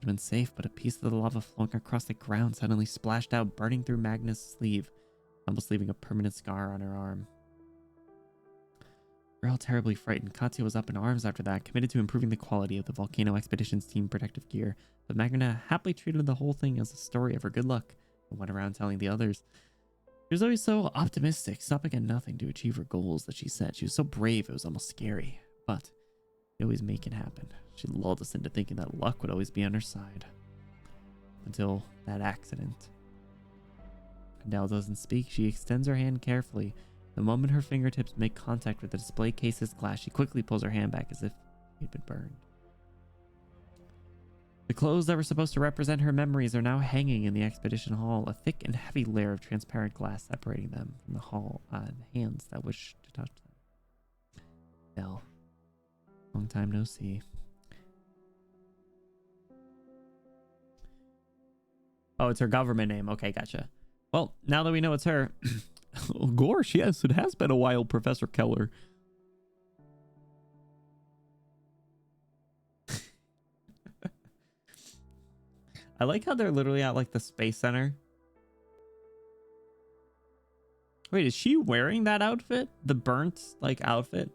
had been safe, but a piece of the lava flowing across the ground suddenly splashed out, burning through Magna's sleeve, almost leaving a permanent scar on her arm. We were all terribly frightened. Katya was up in arms after that, committed to improving the quality of the Volcano Expeditions team protective gear, but Magna happily treated the whole thing as a story of her good luck and went around telling the others. She was always so optimistic, stopping at nothing to achieve her goals that she said. She was so brave, it was almost scary. But she'd always make it happen. She lulled us into thinking that luck would always be on her side. Until that accident. Adele doesn't speak. She extends her hand carefully. The moment her fingertips make contact with the display case's glass, she quickly pulls her hand back as if it had been burned. The clothes that were supposed to represent her memories are now hanging in the expedition hall, a thick and heavy layer of transparent glass separating them from the hall hands that wish to touch them. Adele, long time no see. Oh, it's her government name. Okay, gotcha. Well, now that we know it's her... Oh, gosh, yes, it has been a while, Professor Keller. I like how they're literally at like the space center. Wait, is she wearing that outfit? The burnt like outfit?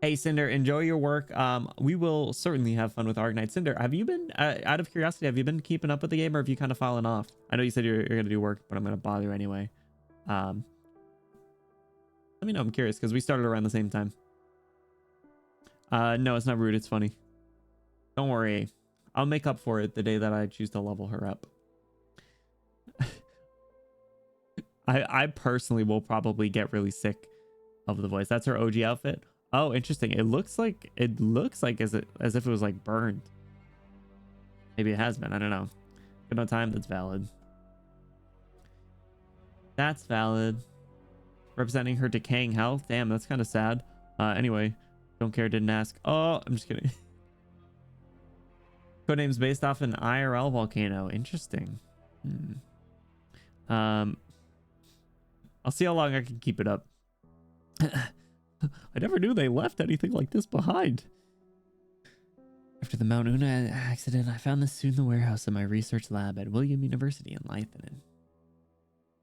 Hey Cinder, enjoy your work. We will certainly have fun with Arknights. Cinder, have you been out of curiosity, have you been keeping up with the game, or have you kind of fallen off? I know you said you're gonna do work, but I'm gonna bother you anyway. Let me know, I'm curious because we started around the same time. No, it's not rude, it's funny. Don't worry. I'll make up for it the day that I choose to level her up. I personally will probably get really sick of the voice. That's her OG outfit. Oh, interesting. It looks like as if it was like burned. Maybe it has been. I don't know. Good no time. That's valid. That's valid. Representing her decaying health. Damn, that's kind of sad. Anyway, don't care. Didn't ask. Oh, I'm just kidding. Codename's based off an IRL volcano. Interesting. I'll see how long I can keep it up. I never knew they left anything like this behind. After the Mount Una accident, I found this suit in the warehouse of my research lab at William University in Leithenen.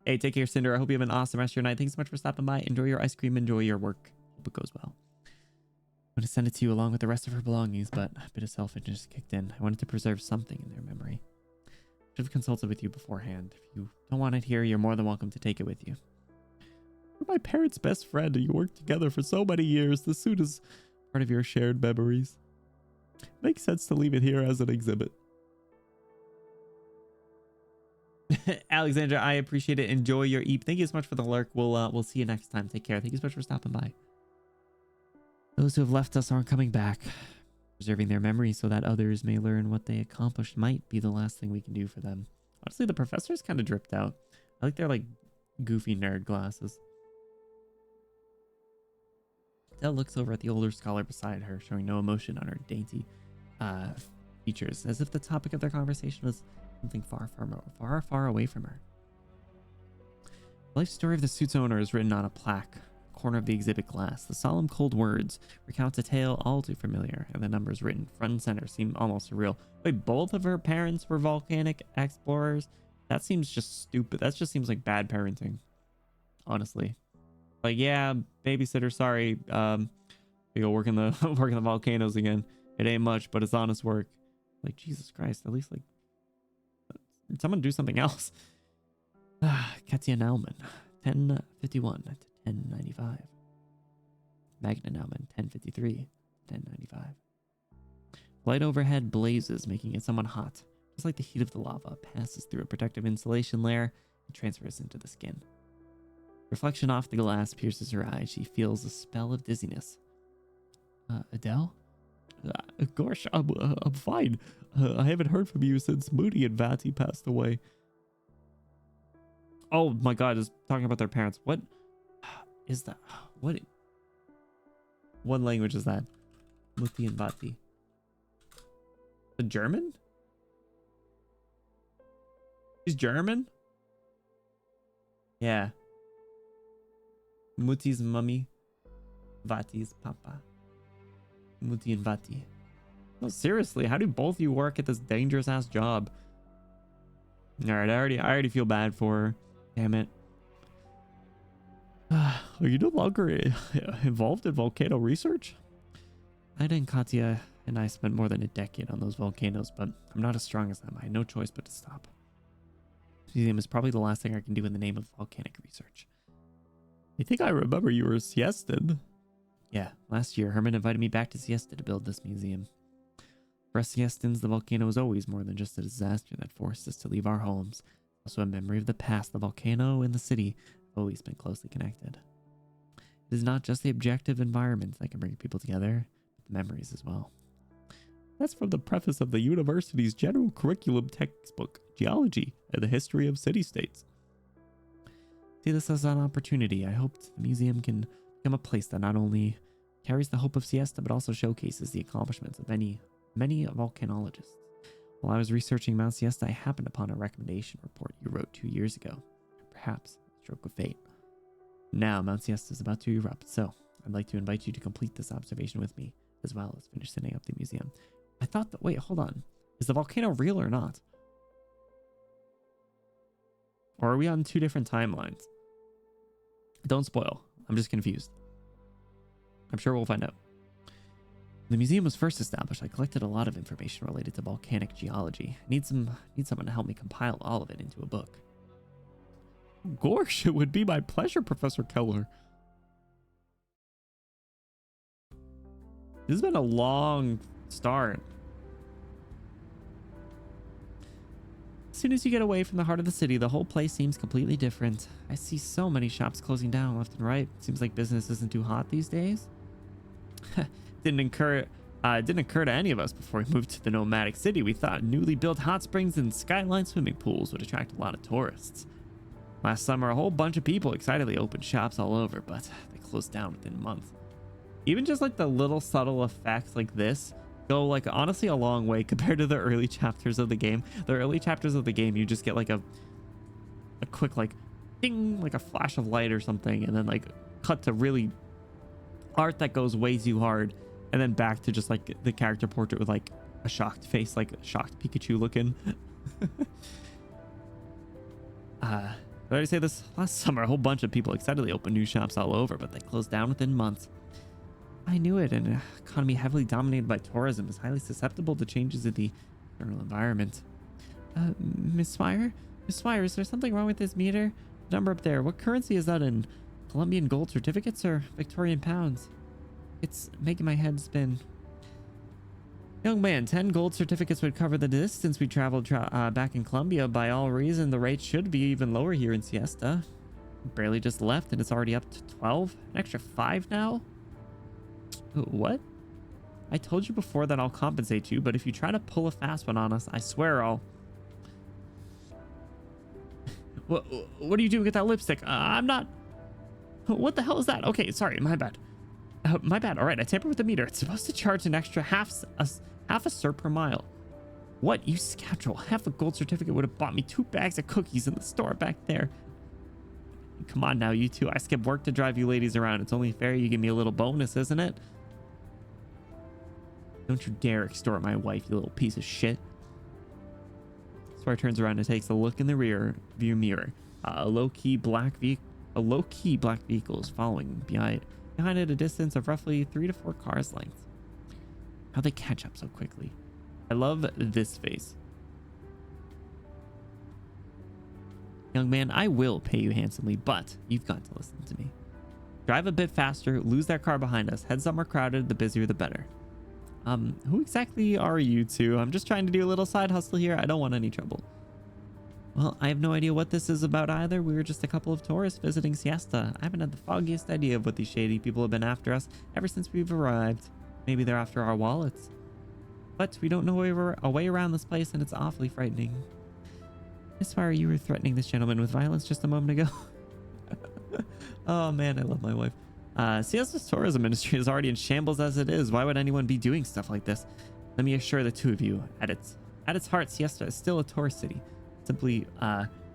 Hey, take care, Cinder. I hope you have an awesome rest of your night. Thanks so much for stopping by. Enjoy your ice cream. Enjoy your work. Hope it goes well. I'm going to send it to you along with the rest of her belongings, but a bit of selfishness kicked in. I wanted to preserve something in their memory. Should have consulted with you beforehand. If you don't want it here, you're more than welcome to take it with you. You're my parents' best friend, and you worked together for so many years. The suit is part of your shared memories. It makes sense to leave it here as an exhibit. Alexandra, I appreciate it. Enjoy your eep. Thank you so much for the lurk. We'll see you next time. Take care. Thank you so much for stopping by. Those who have left us aren't coming back. Preserving their memories so that others may learn what they accomplished might be the last thing we can do for them. Honestly, the professor's kind of dripped out. I like their like goofy nerd glasses. Dell looks over at the older scholar beside her, showing no emotion on her dainty features, as if the topic of their conversation was something far away from her. The life story of the suit's owner is written on a plaque, corner of the exhibit glass. The solemn, cold words recount a tale all too familiar, and the numbers written front and center seem almost surreal. Wait, both of her parents were volcanic explorers? That seems just stupid. That just seems like bad parenting, honestly. Like, yeah, babysitter, sorry. We go work in the volcanoes again. It ain't much, but it's honest work. Like, Jesus Christ, at least like someone do something else. Katia Naumann, 1051 to 1095. Magna Naumann, 1053, 1095. Light overhead blazes, making it somewhat hot. Just like the heat of the lava passes through a protective insulation layer and transfers into the skin. Reflection off the glass pierces her eye. She feels a spell of dizziness. Adele? Gosh, I'm fine. I haven't heard from you since Moody and Vati passed away. Oh my god, is talking about their parents. What is that? What language is that? Muti and Vati. The German? She's German? Yeah. Muti's mummy. Vati's papa. Muti and Vati. No, seriously, how do both of you work at this dangerous ass job? Alright, I already feel bad for her. Damn it. Are you no longer involved in volcano research? Ida and Katya and I spent more than a decade on those volcanoes, but I'm not as strong as them. I had no choice but to stop. This museum is probably the last thing I can do in the name of volcanic research. I think I remember you were Siestan. Yeah, last year Herman invited me back to Siesta to build this museum. For us Siestans, the volcano is always more than just a disaster that forced us to leave our homes. Also a memory of the past. The volcano and the city have always been closely connected. It is not just the objective environment that can bring people together, but the memories as well. That's from the preface of the university's general curriculum textbook, Geology and the History of City-States. See this as an opportunity. I hope the museum can become a place that not only carries the hope of Siesta, but also showcases the accomplishments of many volcanologists. While I was researching Mount Siesta, I happened upon a recommendation report you wrote 2 years ago. Perhaps a stroke of fate. Now, Mount Siesta is about to erupt, so I'd like to invite you to complete this observation with me, as well as finish setting up the museum. I thought that... Wait, hold on. Is the volcano real or not? Or are we on 2 different timelines? Don't spoil. I'm just confused. I'm sure we'll find out. When the museum was first established, I collected a lot of information related to volcanic geology. I need someone to help me compile all of it into a book. Gosh, it would be my pleasure, Professor Keller. This has been a long start. As soon as you get away from the heart of the city, the whole place seems completely different. I see so many shops closing down left and right. Seems like business isn't too hot these days. Didn't occur to any of us before we moved to the nomadic city. We thought newly built hot springs and skyline swimming pools would attract a lot of tourists. Last summer, a whole bunch of people excitedly opened shops all over, but they closed down within a month. Even just like the little subtle effects like this go like honestly a long way compared to the early chapters of the game. The early chapters of the game, you just get like a quick like ding, like a flash of light or something, and then like cut to really art that goes way too hard, and then back to just like the character portrait with like a shocked face, like shocked Pikachu looking. Did I already say this? Last summer, a whole bunch of people excitedly opened new shops all over, but they closed down within months. I knew it. An economy heavily dominated by tourism is highly susceptible to changes in the external environment. Miss Swire? Miss Swire, is there something wrong with this meter? The number up there, what currency is that in? Colombian gold certificates or Victorian pounds? It's making my head spin. Young man, 10 gold certificates would cover the distance we traveled back in Colombia. By all reason, the rate should be even lower here in Siesta. Barely just left and it's already up to 12. An extra 5 now? What? I told you before that I'll compensate you, but if you try to pull a fast one on us, I swear I'll... What are you doing with that lipstick? I'm not... What the hell is that? Okay, sorry, my bad. My bad. All right, I tampered with the meter. It's supposed to charge an extra half a cert per mile. What, you scoundrel? Half a gold certificate would have bought me 2 bags of cookies in the store back there. Come on now, you two. I skipped work to drive you ladies around. It's only fair you give me a little bonus, isn't it? Don't you dare extort my wife, you little piece of shit. Swire turns around and takes a look in the rear view mirror. A low-key black vehicle is following behind it at a distance of roughly 3 to 4 cars length. How'd they catch up so quickly? I love this face. Young man, I will pay you handsomely, but you've got to listen to me. Drive a bit faster, lose that car behind us, head somewhere crowded, the busier the better. Who exactly are you two? I'm just trying to do a little side hustle here. I don't want any trouble. Well, I have no idea what this is about either. We were just a couple of tourists visiting Siesta. I haven't had the foggiest idea of what these shady people have been after us ever since we've arrived. Maybe they're after our wallets. But we don't know a way around this place, and it's awfully frightening. Miss Swire, you were threatening this gentleman with violence just a moment ago. Oh man, I love my wife. Siesta's tourism industry is already in shambles as it is. Why would anyone be doing stuff like this? Let me assure the two of you, at its heart, Siesta is still a tourist city. Simply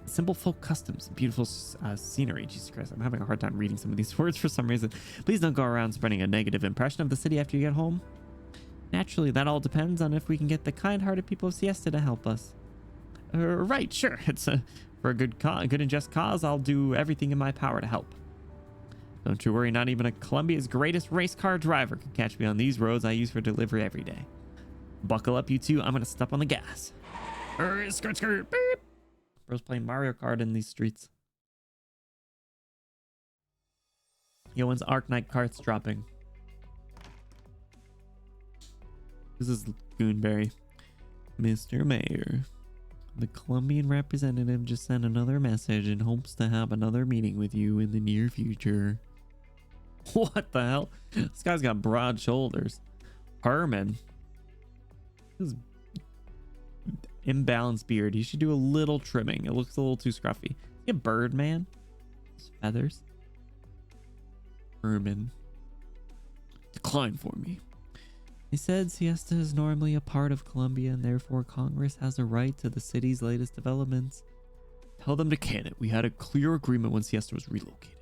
simple folk customs and beautiful scenery. Jesus Christ, I'm having a hard time reading some of these words for some reason. Please don't go around spreading a negative impression of the city after you get home. Naturally, that all depends on if we can get the kind-hearted people of Siesta to help us. Right, sure. It's for a good and just cause. I'll do everything in my power to help. Don't you worry, not even a Colombia's greatest race car driver can catch me on these roads I use for delivery every day. Buckle up, you two. I'm gonna step on the gas. Skirt, skirt, beep. Bro's playing Mario Kart in these streets. Yo, when's Arknight carts dropping? This is Goonberry. Mr. Mayor, the Colombian representative just sent another message and hopes to have another meeting with you in the near future. What the hell? This guy's got broad shoulders. Herman. This imbalanced beard. He should do a little trimming. It looks a little too scruffy. Is he a bird man? His feathers. Herman. Decline for me. He said Siesta is normally a part of Colombia and therefore Congress has a right to the city's latest developments. Tell them to can it. We had a clear agreement when Siesta was relocated.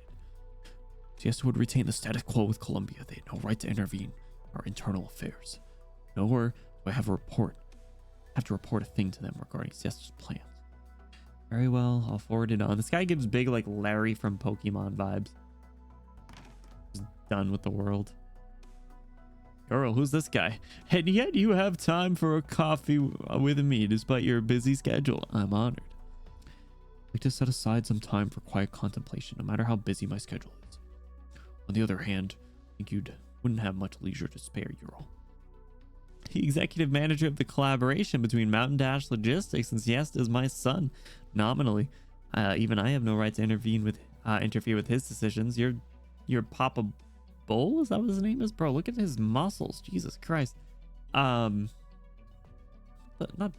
Siesta would retain the status quo with Colombia. They had no right to intervene in our internal affairs. Nor do I have to report a thing to them regarding Siesta's plans. Very well, I'll forward it on. This guy gives big like Larry from Pokemon vibes. Just done with the world. Girl, who's this guy? And yet you have time for a coffee with me despite your busy schedule. I'm honored. I'd like to set aside some time for quiet contemplation, no matter how busy my schedule is. On the other hand, I think you wouldn't have much leisure to spare, Ural. The executive manager of the collaboration between Mountain Dash Logistics and Siesta is my son. Nominally, even I have no right to interfere with his decisions. Your Papa Bull? Is that what his name is? Bro, look at his muscles. Jesus Christ. Not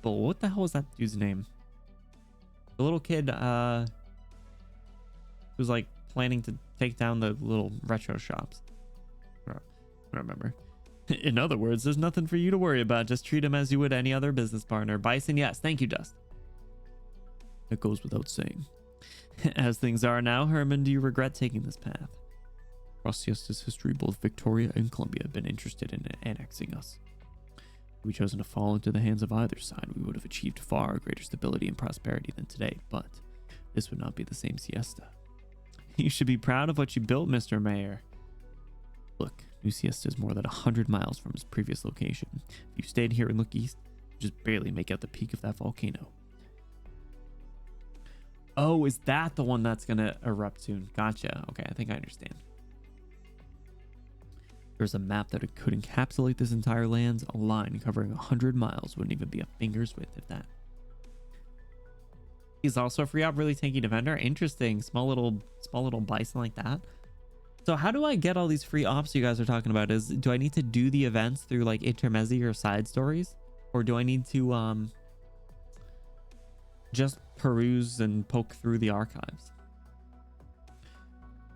Bull. What the hell was that dude's name? The little kid who's like planning to take down the little retro shops. I don't remember. In other words, there's nothing for you to worry about. Just treat him as you would any other business partner. Bison, yes. Thank you, Dust. That goes without saying. As things are now, Herman, do you regret taking this path? Across Siesta's history, both Victoria and Columbia have been interested in annexing us. If we chosen to fall into the hands of either side, we would have achieved far greater stability and prosperity than today, but this would not be the same Siesta. You should be proud of what you built, Mr. Mayor. Look, New Siesta is more than 100 miles from its previous location. If you stayed here and look east, you just barely make out the peak of that volcano. Oh, is that the one that's gonna erupt soon? Gotcha. Okay, I think I understand. There's a map that could encapsulate this entire land. A line covering 100 miles wouldn't even be a finger's width of that. He's also a free op, really tanky defender. Interesting. Small little bison like that. So how do I get all these free ops you guys are talking about? Do I need to do the events through like intermezzi or side stories? Or do I need to just peruse and poke through the archives?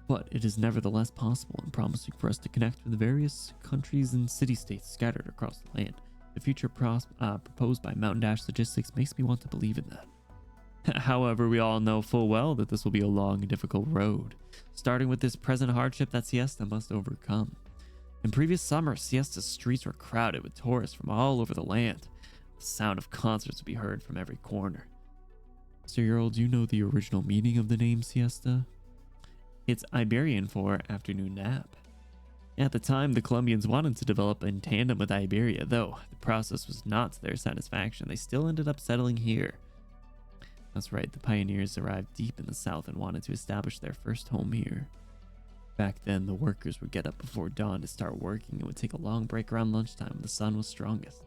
But it is nevertheless possible and promising for us to connect with the various countries and city-states scattered across the land. The future proposed by Mountain Dash Logistics makes me want to believe in that. However, we all know full well that this will be a long and difficult road, starting with this present hardship that Siesta must overcome. In previous summer, Siesta's streets were crowded with tourists from all over the land. The sound of concerts would be heard from every corner. Mr. Earl, do you know the original meaning of the name Siesta? It's Iberian for afternoon nap. At the time, the Colombians wanted to develop in tandem with Iberia, though the process was not to their satisfaction. They still ended up settling here. That's right, the pioneers arrived deep in the south and wanted to establish their first home here. Back then, the workers would get up before dawn to start working and would take a long break around lunchtime when the sun was strongest.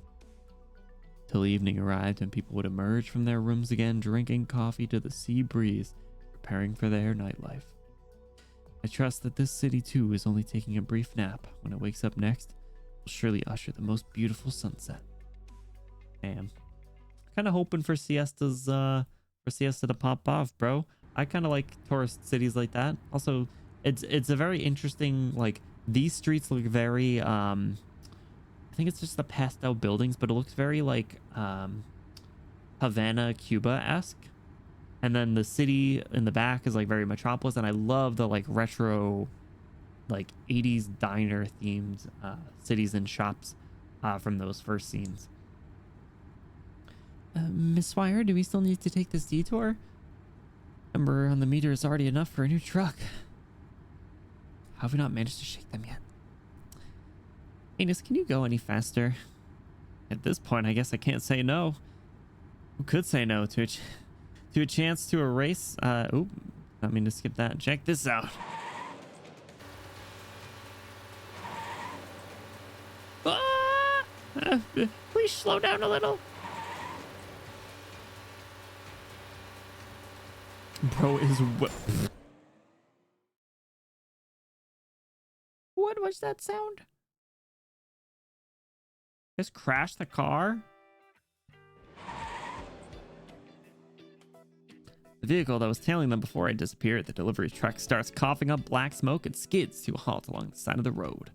Till evening arrived and people would emerge from their rooms again, drinking coffee to the sea breeze, preparing for their nightlife. I trust that this city too is only taking a brief nap. When it wakes up next, it will surely usher the most beautiful sunset. Damn. Kind of hoping for Siesta to pop off, bro. I kind of like tourist cities like that. Also, it's a very interesting, like, these streets look very I think it's just the pastel buildings, but it looks very like Havana, Cuba-esque. And then the city in the back is like very metropolis, and I love the like retro, like 80s diner themed cities and shops from those first scenes. Miss Swire, do we still need to take this detour? Number on the meter is already enough for a new truck. How have we not managed to shake them yet? Anus, can you go any faster? At this point, I guess I can't say no. Who could say no to a chance to a race? Oop, not mean to skip that. Check this out. Please slow down a little. Bro is what was that sound? Just crashed the car? The vehicle that was tailing them before I disappeared, the delivery truck starts coughing up black smoke and skids to a halt along the side of the road.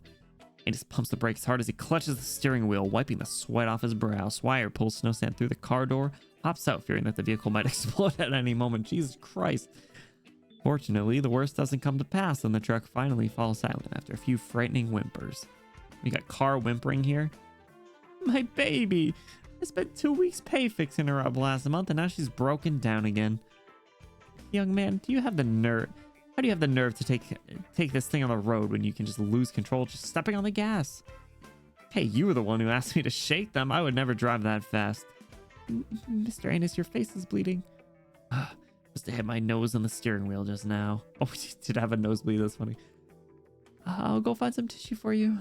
He just pumps the brakes hard as he clutches the steering wheel, wiping the sweat off his brow. Swire pulls snow sand through the car door, hops out, fearing that the vehicle might explode at any moment. Jesus Christ. Fortunately, the worst doesn't come to pass, and the truck finally falls silent after a few frightening whimpers. We got car whimpering here. My baby! I spent 2 weeks pay fixing her up last month, and now she's broken down again. Young man, do you have the nerve? How do you have the nerve to take this thing on the road when you can just lose control just stepping on the gas? Hey, you were the one who asked me to shake them. I would never drive that fast. Mr. Anus, your face is bleeding. Must have hit my nose on the steering wheel just now. Oh, we did have a nosebleed. That's funny. I'll go find some tissue for you.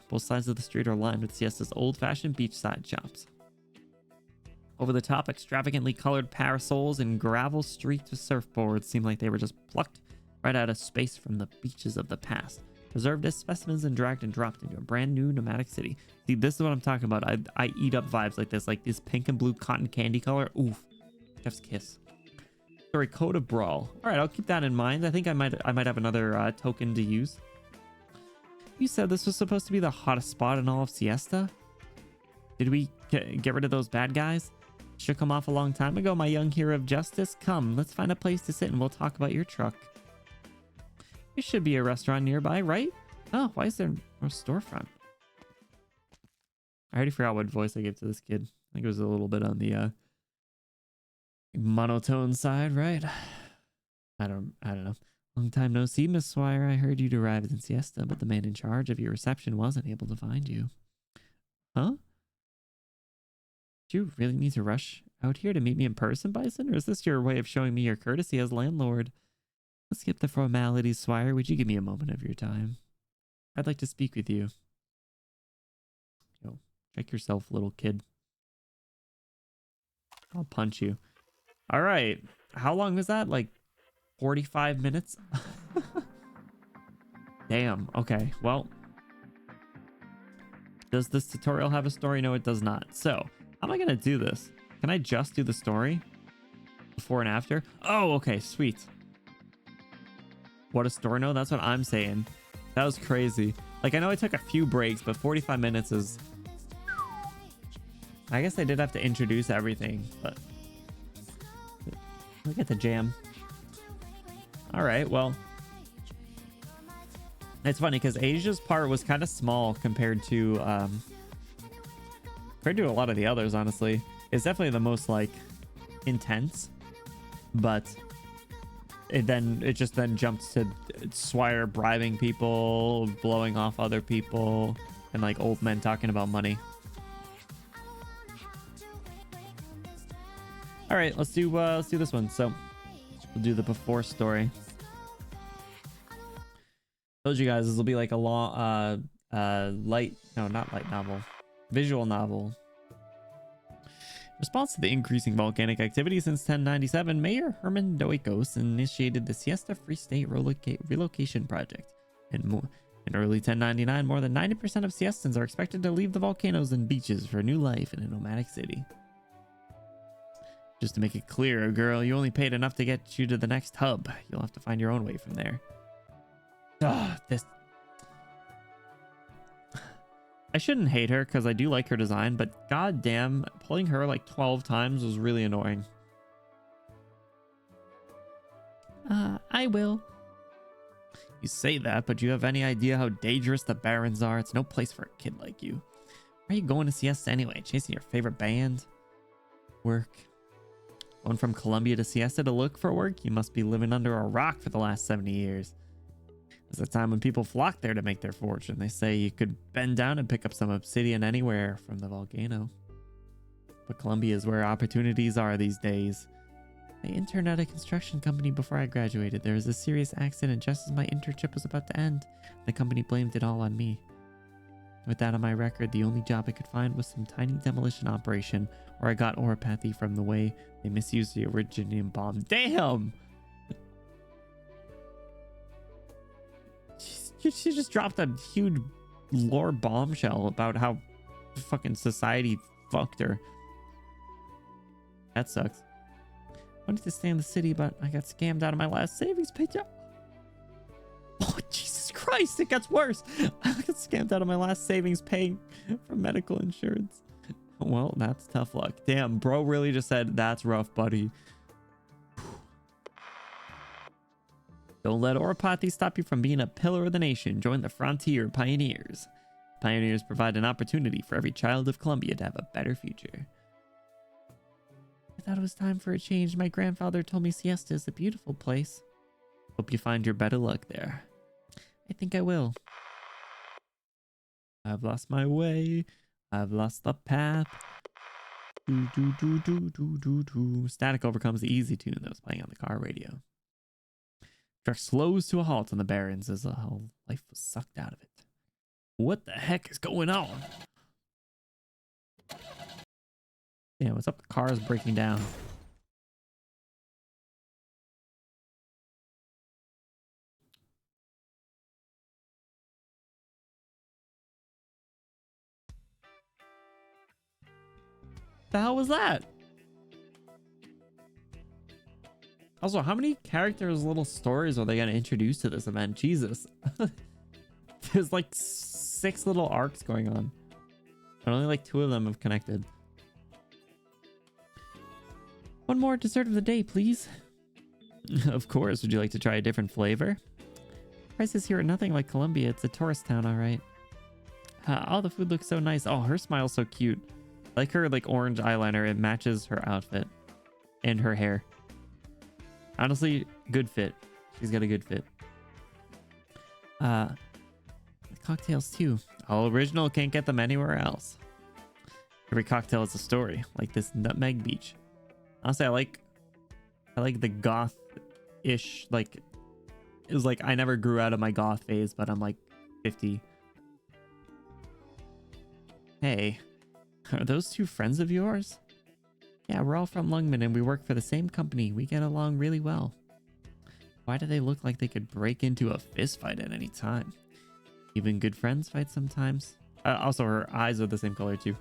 Both sides of the street are lined with Siesta's old-fashioned beachside shops. Over the top, extravagantly colored parasols and gravel streaked surfboards seem like they were just plucked right out of space from the beaches of the past, preserved as specimens and dragged and dropped into a brand new nomadic city. See, this is what I'm talking about. I eat up vibes like this pink and blue cotton candy color. Oof, chef's kiss. Sorry, Code of Brawl. All right, I'll keep that in mind. I think I might have another token to use. You said this was supposed to be the hottest spot in all of Siesta? Did we get rid of those bad guys? Should come off a long time ago, my young hero of justice. Come, let's find a place to sit and we'll talk about your truck. There should be a restaurant nearby, right? Oh, why is there no storefront? I already forgot what voice I gave to this kid. I think it was a little bit on the monotone side, right? I don't know. Long time no see, Miss Swire. I heard you'd arrived in Siesta, but the man in charge of your reception wasn't able to find you. Huh? Do you really need to rush out here to meet me in person, Bison? Or is this your way of showing me your courtesy as landlord? Let's skip the formalities, Swire. Would you give me a moment of your time? I'd like to speak with you. Yo, check yourself, little kid. I'll punch you. All right. How long was that? Like 45 minutes? Damn. Okay. Well, does this tutorial have a story? No, it does not. So, how am I going to do this? Can I just do the story? Before and after? Oh, okay. Sweet. What a story. No, that's what I'm saying. That was crazy. Like, I know I took a few breaks, but 45 minutes is... I guess I did have to introduce everything, but... Look at the jam. All right, well... It's funny, because Asia's part was kind of small compared to a lot of the others, honestly. It's definitely the most, like, intense. But... It just then jumps to Swire bribing people, blowing off other people, and like old men talking about money. All right, let's do this one. So we'll do the before story. Told you guys this will be like a long, not light novel, visual novel. In response to the increasing volcanic activity since 1097, Mayor Herman Doikos initiated the Siesta Free State Relocation Project. In early 1099, more than 90% of Siestans are expected to leave the volcanoes and beaches for a new life in a nomadic city. Just to make it clear, girl, you only paid enough to get you to the next hub. You'll have to find your own way from there. This... I shouldn't hate her because I do like her design, but goddamn, pulling her like 12 times was really annoying. I will. You say that, but do you have any idea how dangerous the Barrens are? It's no place for a kid like you. Where are you going to Siesta anyway? Chasing your favorite band? Work? Going from Colombia to Siesta to look for work? You must be living under a rock for the last 70 years. There's a time when people flock there to make their fortune. They say you could bend down and pick up some obsidian anywhere from the volcano. But Colombia is where opportunities are these days. I interned at a construction company before I graduated. There was a serious accident just as my internship was about to end. The company blamed it all on me. With that on my record, the only job I could find was some tiny demolition operation where I got oropathy from the way they misused the originium bomb. Damn! She just dropped a huge lore bombshell about how fucking society fucked her. That sucks. I wanted to stay in the city, but I got scammed out of my last savings paycheck. Oh, Jesus Christ, it gets worse. I got scammed out of my last savings pay for medical insurance. Well, that's tough luck. Damn, bro really just said, that's rough, buddy. Don't let oropathy stop you from being a pillar of the nation. Join the Frontier Pioneers. Pioneers provide an opportunity for every child of Columbia to have a better future. I thought it was time for a change. My grandfather told me Siesta is a beautiful place. Hope you find your better luck there. I think I will. I've lost my way. I've lost the path. Static overcomes the easy tune that was playing on the car radio. Truck slows to a halt on the Barrens as whole life was sucked out of it. What the heck is going on? Damn, what's up? The car is breaking down. The hell was that? Also, how many characters, little stories are they going to introduce to this event? Jesus. There's like 6 little arcs going on. And only like 2 of them have connected. One more dessert of the day, please. Of course. Would you like to try a different flavor? Prices here are nothing like Colombia. It's a tourist town, all right. All the food looks so nice. Oh, her smile's so cute. I like her like orange eyeliner. It matches her outfit and her hair. Honestly, good fit. She's got a good fit. Cocktails too. All original, can't get them anywhere else. Every cocktail is a story, like this Nutmeg Beach. Honestly, I like the goth-ish, like, it was like I never grew out of my goth phase, but I'm like 50. Hey, are those 2 friends of yours? Yeah, we're all from Lungmen and we work for the same company. We get along really well. Why do they look like they could break into a fist fight at any time? Even good friends fight sometimes. Also, her eyes are the same color too.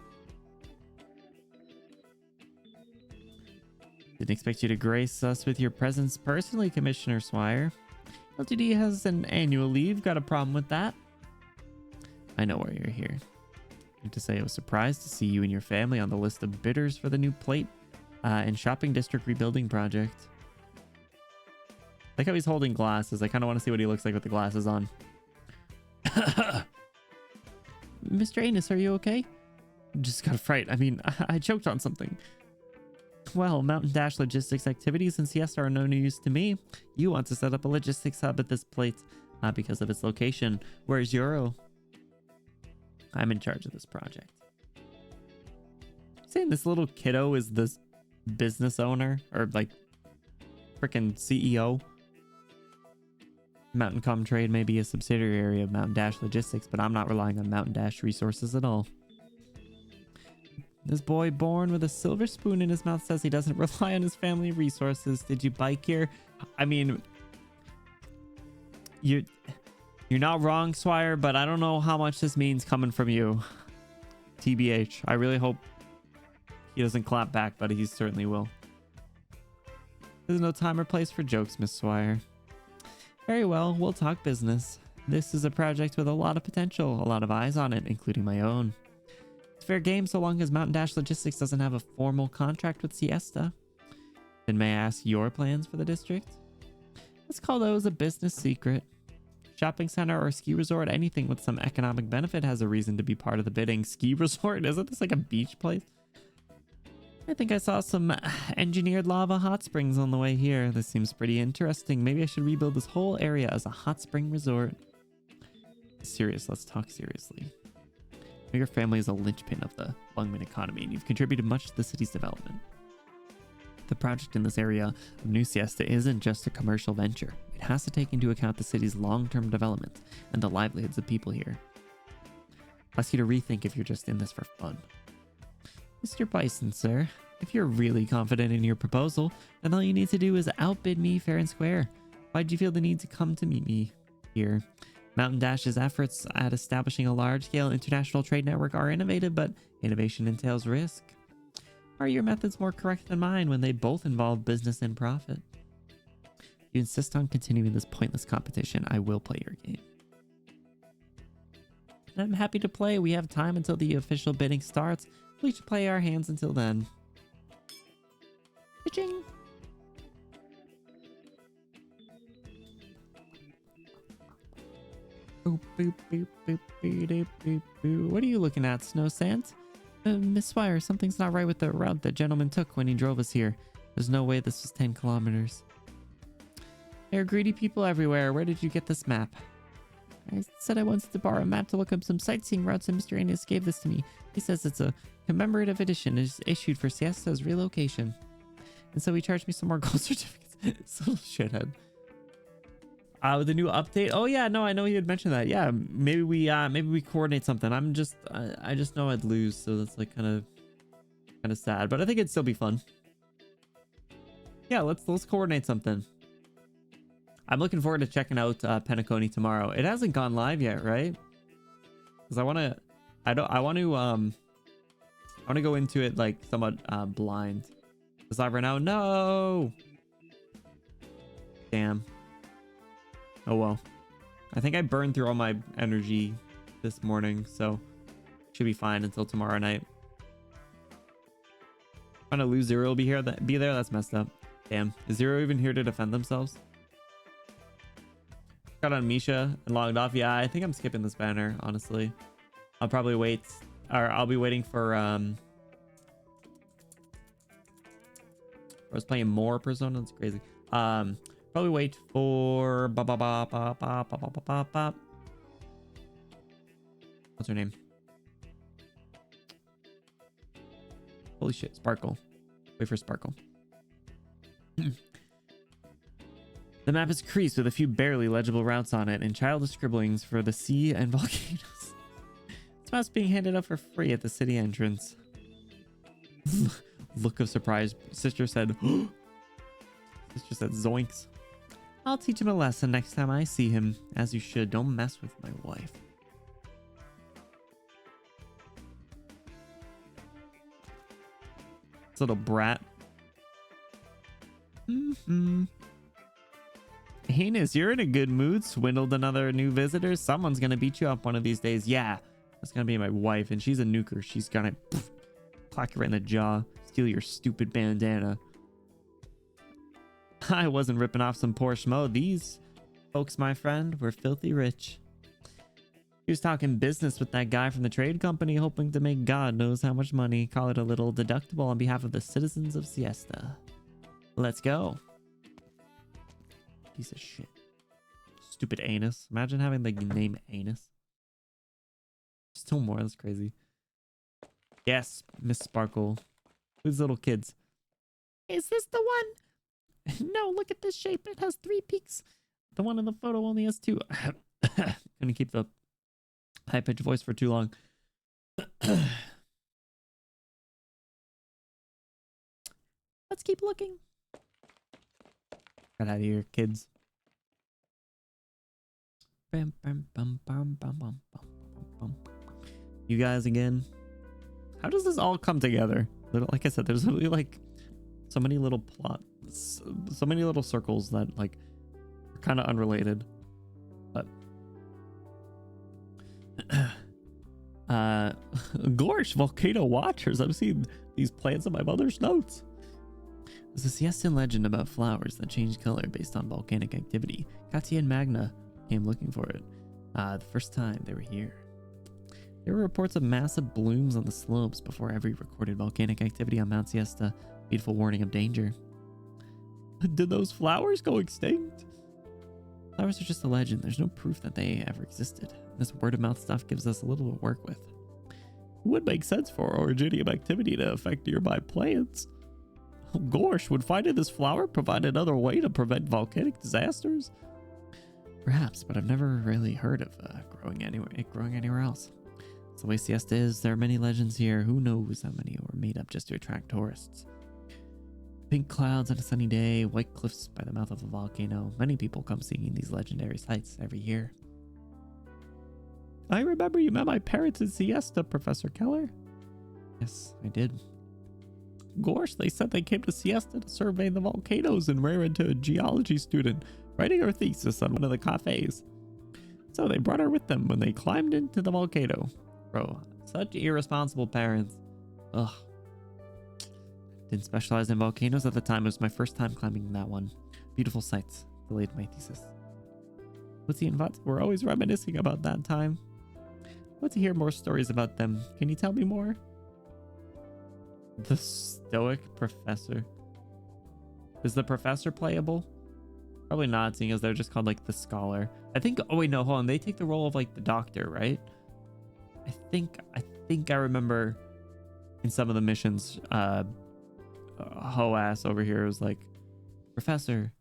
Didn't expect you to grace us with your presence personally, Commissioner Swire. LTD has an annual leave. Got a problem with that? I know why you're here. To say I was surprised to see you and your family on the list of bidders for the new plate and shopping district rebuilding project. Like how he's holding glasses. I kind of want to see what he looks like with the glasses on. Mr. Anus, are you okay? Just got a fright. I mean, I choked on something. Well, Mountain Dash logistics activities and siesta are no news to me. You want to set up a logistics hub at this plate because of its location. Where's Euro? I'm in charge of this project. Saying this little kiddo is this business owner or like freaking CEO. Mountain Com Trade may be a subsidiary of Mountain Dash Logistics, but I'm not relying on Mountain Dash resources at all. This boy born with a silver spoon in his mouth says he doesn't rely on his family resources. Did you bike here? I mean, you're not wrong, Swire, but I don't know how much this means coming from you. TBH. I really hope he doesn't clap back, but he certainly will. There's no time or place for jokes, Miss Swire. Very well, we'll talk business. This is a project with a lot of potential, a lot of eyes on it, including my own. It's fair game so long as Mountain Dash Logistics doesn't have a formal contract with Siesta. Then may I ask your plans for the district? Let's call those a business secret. Shopping center or ski resort, anything with some economic benefit has a reason to be part of the bidding. Ski resort? Isn't this like a beach place? I think I saw some engineered lava hot springs on the way here. This seems pretty interesting. Maybe I should rebuild this whole area as a hot spring resort. Serious, let's talk seriously. Your family is a linchpin of the Lungmen economy, and you've contributed much to the city's development. The project in this area of New Siesta isn't just a commercial venture. It has to take into account the city's long-term development and the livelihoods of people here. I'll ask you to rethink if you're just in this for fun. Mr. Bison, sir, if you're really confident in your proposal, then all you need to do is outbid me fair and square. Why'd you feel the need to come to meet me here? Mountain Dash's efforts at establishing a large-scale international trade network are innovative, but innovation entails risk. Are your methods more correct than mine when they both involve business and profit? If you insist on continuing this pointless competition, I will play your game. And I'm happy to play. We have time until the official bidding starts. We should play our hands until then. Ka-ching! Boop, boop, boop, boop, boop, boop, boop, boop. What are you looking at, Snow Sant? Miss Swire, something's not right with the route that gentleman took when he drove us here. There's no way this was 10 kilometers. There are greedy people everywhere. Where did you get this map? I said I wanted to borrow a map to look up some sightseeing routes, and Mr. Anus gave this to me. He says it's a commemorative edition. It is issued for Siesta's relocation. And so he charged me some more gold certificates. This little shithead. With the new update. Oh yeah, no, I know you had mentioned that. Yeah, maybe we coordinate something. I just know I'd lose, so that's like kind of sad. But I think it'd still be fun. Yeah, let's coordinate something. I'm looking forward to checking out Penacony tomorrow. It hasn't gone live yet, right? Because I want to go into it like somewhat blind. It's live right now. No. Damn. Oh well. I think I burned through all my energy this morning, so should be fine until tomorrow night. Trying to lose Zero will be here. Be there. That's messed up. Damn. Is Zero even here to defend themselves? Got on Misha and logged off. Yeah, I think I'm skipping this banner, honestly. I'll probably wait, or I'll be waiting for I was playing more Persona. It's crazy. Probably wait for what's her name? Holy shit, Sparkle. Wait for Sparkle. The map is creased with a few barely legible routes on it and childish scribblings for the sea and volcanoes. This map's being handed out for free at the city entrance. Look of surprise. Sister said, Sister said, zoinks. I'll teach him a lesson next time I see him. As you should. Don't mess with my wife. This little brat. Heinous, you're in a good mood. Swindled another new visitor. Someone's gonna beat you up one of these days. Yeah, that's gonna be my wife, and she's a nuker. She's gonna clock you right in the jaw. Steal your stupid bandana. I wasn't ripping off some poor schmo. These folks, my friend, were filthy rich. He was talking business with that guy from the trade company, hoping to make God knows how much money. Call it a little deductible on behalf of the citizens of Siesta. Let's go. Piece of shit. Stupid anus. Imagine having the name anus. Still more. That's crazy. Yes, Miss Sparkle. Who's little kids? Is this the one? No, look at this shape. It has 3 peaks. The one in the photo only has 2. Gonna keep the high-pitched voice for too long. Let's keep looking. Get out of here, kids. You guys again. How does this all come together? Like I said, there's literally like so many little plots, so many little circles that like are kind of unrelated. But Gorsh, volcano watchers. I've seen these plants in my mother's notes. There's a Siestan legend about flowers that change color based on volcanic activity. Katia and Magna came looking for it the first time they were here. There were reports of massive blooms on the slopes before every recorded volcanic activity on Mount Siesta. Beautiful warning of danger. Did those flowers go extinct? Flowers are just a legend. There's no proof that they ever existed. This word-of-mouth stuff gives us a little to work with. It would make sense for orogenium activity to affect nearby plants. Oh, Gorsh, would finding this flower provide another way to prevent volcanic disasters? Perhaps, but I've never really heard of growing anywhere else. It's the way Siesta is. There are many legends here. Who knows how many were made up just to attract tourists? Pink clouds on a sunny day, white cliffs by the mouth of a volcano. Many people come seeing these legendary sights every year. I remember you met my parents in Siesta, Professor Keller. Yes, I did. Gorsh, they said they came to Siesta to survey the volcanoes and rear into a geology student writing her thesis on one of the cafes. So they brought her with them when they climbed into the volcano. Bro, such irresponsible parents. Ugh. Didn't specialize in volcanoes at the time. It was my first time climbing that one. Beautiful sights. Delayed my thesis. Lucy and Vats were always reminiscing about that time. I want to hear more stories about them. Can you tell me more? The stoic professor. Is the professor playable? Probably not, seeing as they're just called like the scholar. I think, oh wait, no, hold on. They take the role of like the doctor, right? I think I remember in some of the missions, Ho-ass over here was like, Professor,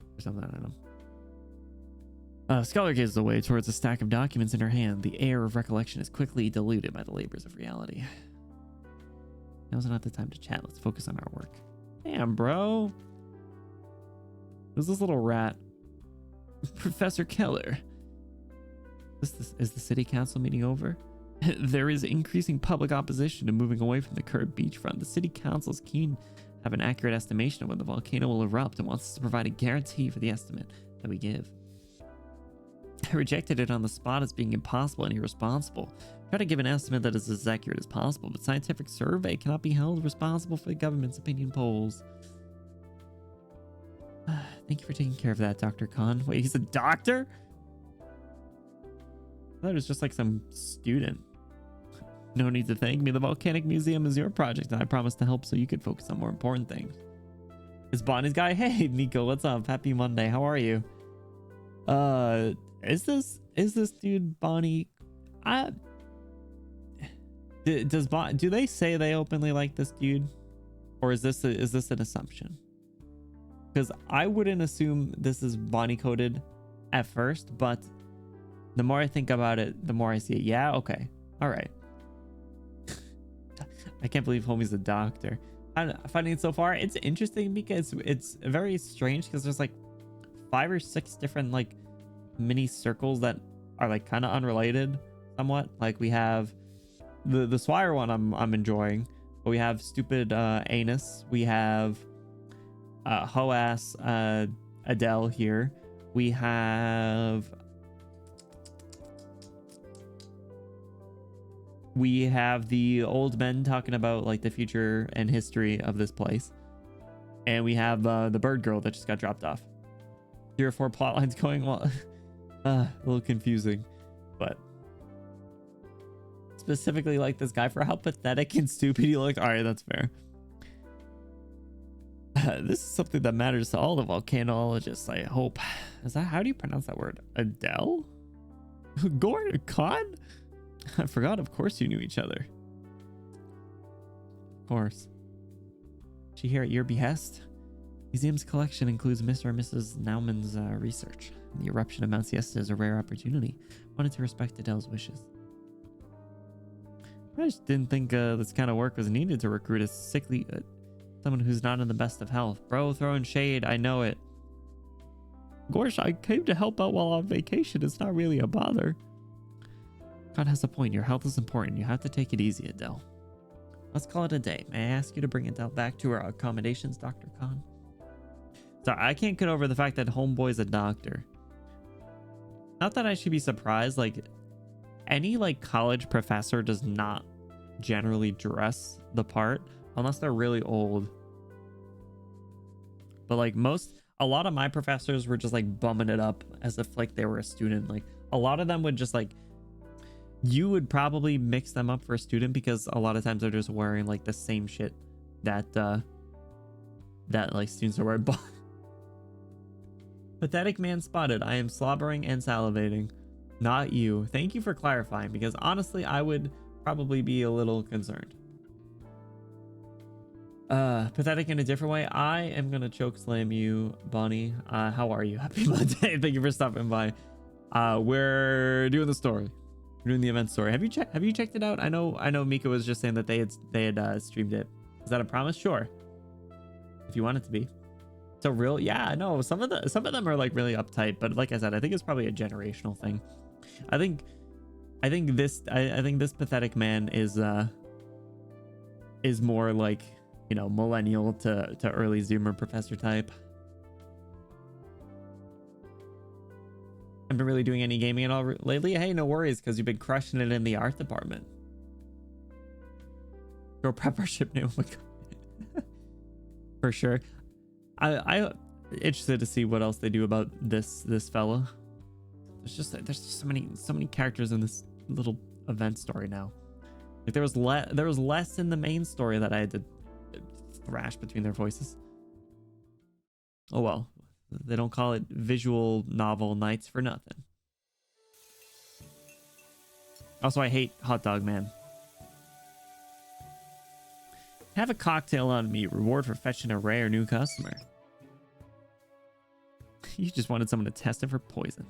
or something, I don't know. Scholar gazes away towards a stack of documents in her hand. The air of recollection is quickly diluted by the labors of reality. Now's not the time to chat. Let's focus on our work. Damn, bro. Who's this little rat? Professor Keller. Is the city council meeting over? There is increasing public opposition to moving away from the curved beachfront. The city council is keen to have an accurate estimation of when the volcano will erupt and wants us to provide a guarantee for the estimate that we give. rejected it on the spot as being impossible and irresponsible. Try to give an estimate that is as accurate as possible, but scientific survey cannot be held responsible for the government's opinion polls. Thank you for taking care of that, Dr. Khan. Wait, he's a doctor? I thought it was just like some student. No need to thank me. The Volcanic Museum is your project, and I promise to help so you could focus on more important things. It's Bonnie's guy. Hey, Nico, what's up? Happy Monday. How are you? Is this dude Bonnie? Do they say they openly like this dude, or is this an assumption? Because I wouldn't assume this is Bonnie coded at first, but the more I think about it, the more I see it. Yeah, okay, all right. I can't believe homie's a doctor. I'm finding it so far. It's interesting because it's very strange because there's like 5 or 6 different like mini circles that are like kind of unrelated somewhat. Like we have the swire one I'm enjoying, but we have stupid anus. We have ho-ass Adele here. We have the old men talking about like the future and history of this place, and we have the bird girl that just got dropped off. 3 or 4 plot lines going. Well, a little confusing, but specifically like this guy for how pathetic and stupid he looked. All right, that's fair. This is something that matters to all the volcanologists, I hope. Is that, how do you pronounce that word? Adele? Gordon Khan? I forgot, of course you knew each other. Of course. She here at your behest? Museum's collection includes Mr. and Mrs. Naumann's research. The eruption of Mount Siesta is a rare opportunity. Wanted to respect Adele's wishes. I just didn't think this kind of work was needed to recruit a sickly... someone who's not in the best of health. Bro, throwing shade, I know it. Gorsh, I came to help out while on vacation. It's not really a bother. God has a point. Your health is important. You have to take it easy, Adele. Let's call it a day. May I ask you to bring Adele back to her accommodations, Dr. Khan? Sorry, I can't get over the fact that homeboy's a doctor. Not that I should be surprised. Like, any like college professor does not generally dress the part unless they're really old. But like a lot of my professors were just like bumming it up as if like they were a student. Like a lot of them would just like, you would probably mix them up for a student because a lot of times they're just wearing like the same shit that like students are wearing. Pathetic man spotted. I am slobbering and salivating. Not you. Thank you for clarifying, because honestly I would probably be a little concerned. Pathetic in a different way. I am gonna choke slam you, Bonnie. How are you? Happy Monday. Thank you for stopping by. We're doing the story. We're doing the event story. Have you checked it out? I know Mika was just saying that they had streamed it. Is that a promise? Sure. If you want it to be. So real, yeah, no, some of them are like really uptight, but like I said, I think it's probably a generational thing. I think this pathetic man is more like, you know, millennial to early Zoomer professor type. Haven't been really doing any gaming at all lately. Hey, no worries, because you've been crushing it in the art department. Girl prep our ship name. Oh my god. For sure. I interested to see what else they do about this fella. There's just so many characters in this little event story now. Like there was less in the main story that I had to thrash between their voices. Oh well, they don't call it visual novel nights for nothing. Also, I hate Hot Dog Man. Have a cocktail on me. Reward for fetching a rare new customer. You just wanted someone to test it for poison.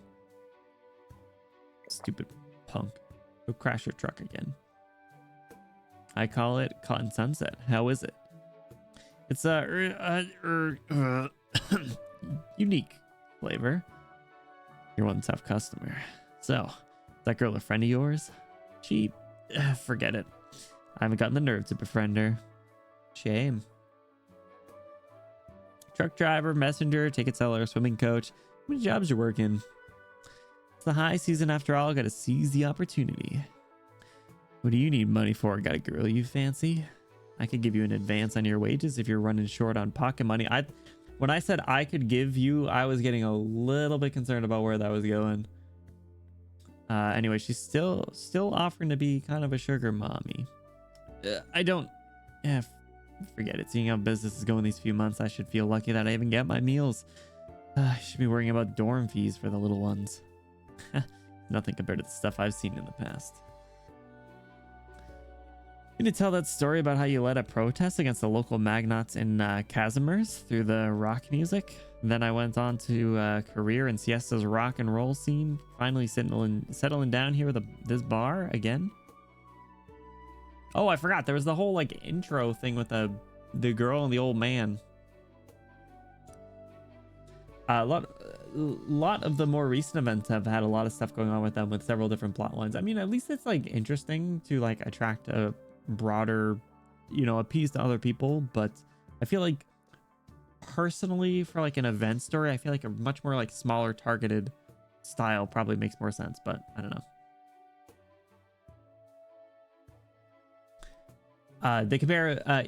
Stupid punk. Go crash your truck again. I call it Cotton Sunset. How is it? It's unique flavor. You're one tough customer. So, is that girl a friend of yours? She, forget it. I haven't gotten the nerve to befriend her. Shame. Truck driver, messenger, ticket seller, swimming coach. How many jobs you working? It's the high season after all. Gotta seize the opportunity. What do you need money for? Got a girl you fancy? I could give you an advance on your wages if you're running short on pocket money. When I said I could give you, I was getting a little bit concerned about where that was going. Anyway, she's still offering to be kind of a sugar mommy. I don't... Yeah, forget it. Seeing how business is going these few months, I should feel lucky that I even get my meals. I should be worrying about dorm fees for the little ones. Nothing compared to the stuff I've seen in the past. You need to tell that story about how you led a protest against the local magnates in Casimir's through the rock music. Then I went on to a career in Siesta's rock and roll scene, finally settling down here with this bar again. Oh, I forgot. There was the whole like intro thing with the girl and the old man. A lot of the more recent events have had a lot of stuff going on with them with several different plot lines. I mean, at least it's like interesting to like attract a broader, you know, appease to other people. But I feel like personally for like an event story, I feel like a much more like smaller targeted style probably makes more sense, but I don't know. They compare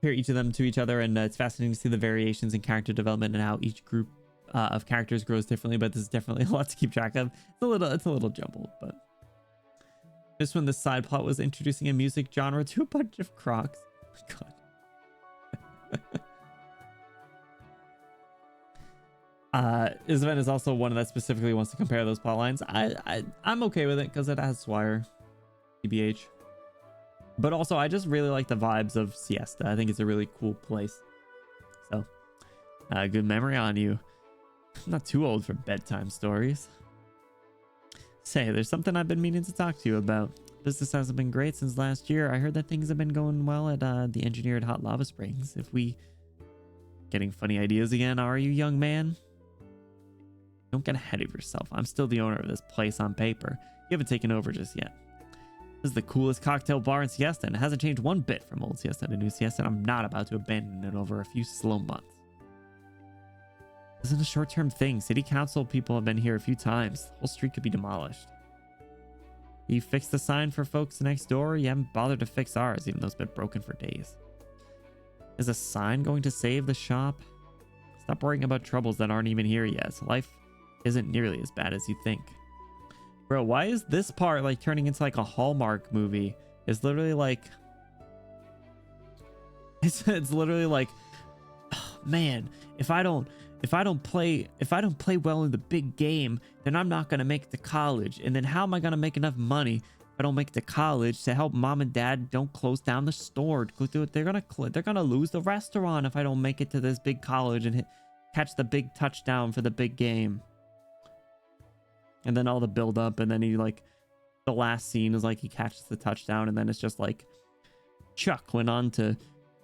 each of them to each other, and it's fascinating to see the variations in character development and how each group of characters grows differently, but this is definitely a lot to keep track of. It's a little jumbled, but this one, the side plot was introducing a music genre to a bunch of crocs. Oh my god. This event is also one that specifically wants to compare those plot lines. I'm okay with it because it has Swire, TBH. But also, I just really like the vibes of Siesta. I think it's a really cool place. So, good memory on you. I'm not too old for bedtime stories. Say, there's something I've been meaning to talk to you about. Business hasn't been great since last year. I heard that things have been going well at the engineered hot lava springs. If we... Getting funny ideas again, are you, young man? Don't get ahead of yourself. I'm still the owner of this place on paper. You haven't taken over just yet. This is the coolest cocktail bar in Siesta, and it hasn't changed one bit from old Siesta to new Siesta, and I'm not about to abandon it over a few slow months. This isn't a short-term thing. City council people have been here a few times. The whole street could be demolished. You fixed the sign for folks next door. You haven't bothered to fix ours, even though it's been broken for days. Is a sign going to save the shop? Stop worrying about troubles that aren't even here yet. Life isn't nearly as bad as you think. Bro, why is this part like turning into like a Hallmark movie? It's literally like... It's literally like, oh, man, if I don't play well in the big game, then I'm not gonna make it to college. And then how am I gonna make enough money if I don't make it to college to help mom and dad don't close down the store? They're gonna lose the restaurant if I don't make it to this big college and catch the big touchdown for the big game. And then all the build up, and then he like, the last scene is like he catches the touchdown, and then it's just like Chuck went on to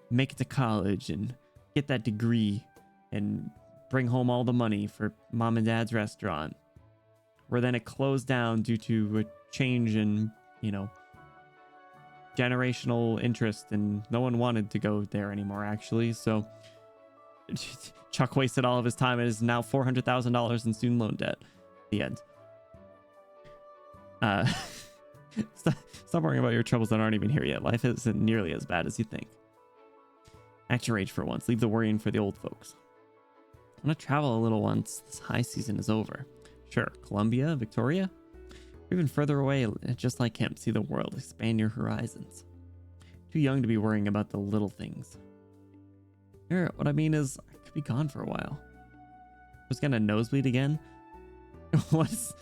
make it to college and get that degree and bring home all the money for mom and dad's restaurant, where then it closed down due to a change in, you know, generational interest, and no one wanted to go there anymore actually. So Chuck wasted all of his time and is now $400,000 in student loan debt. The end. Stop worrying about your troubles that aren't even here yet. Life isn't nearly as bad as you think. Act your age for once. Leave the worrying for the old folks. I want to travel a little once this high season is over. Sure, Colombia, Victoria, or even further away, just like him. See the world, expand your horizons. Too young to be worrying about the little things. Here, what I mean is, I could be gone for a while. I was gonna nosebleed again. What's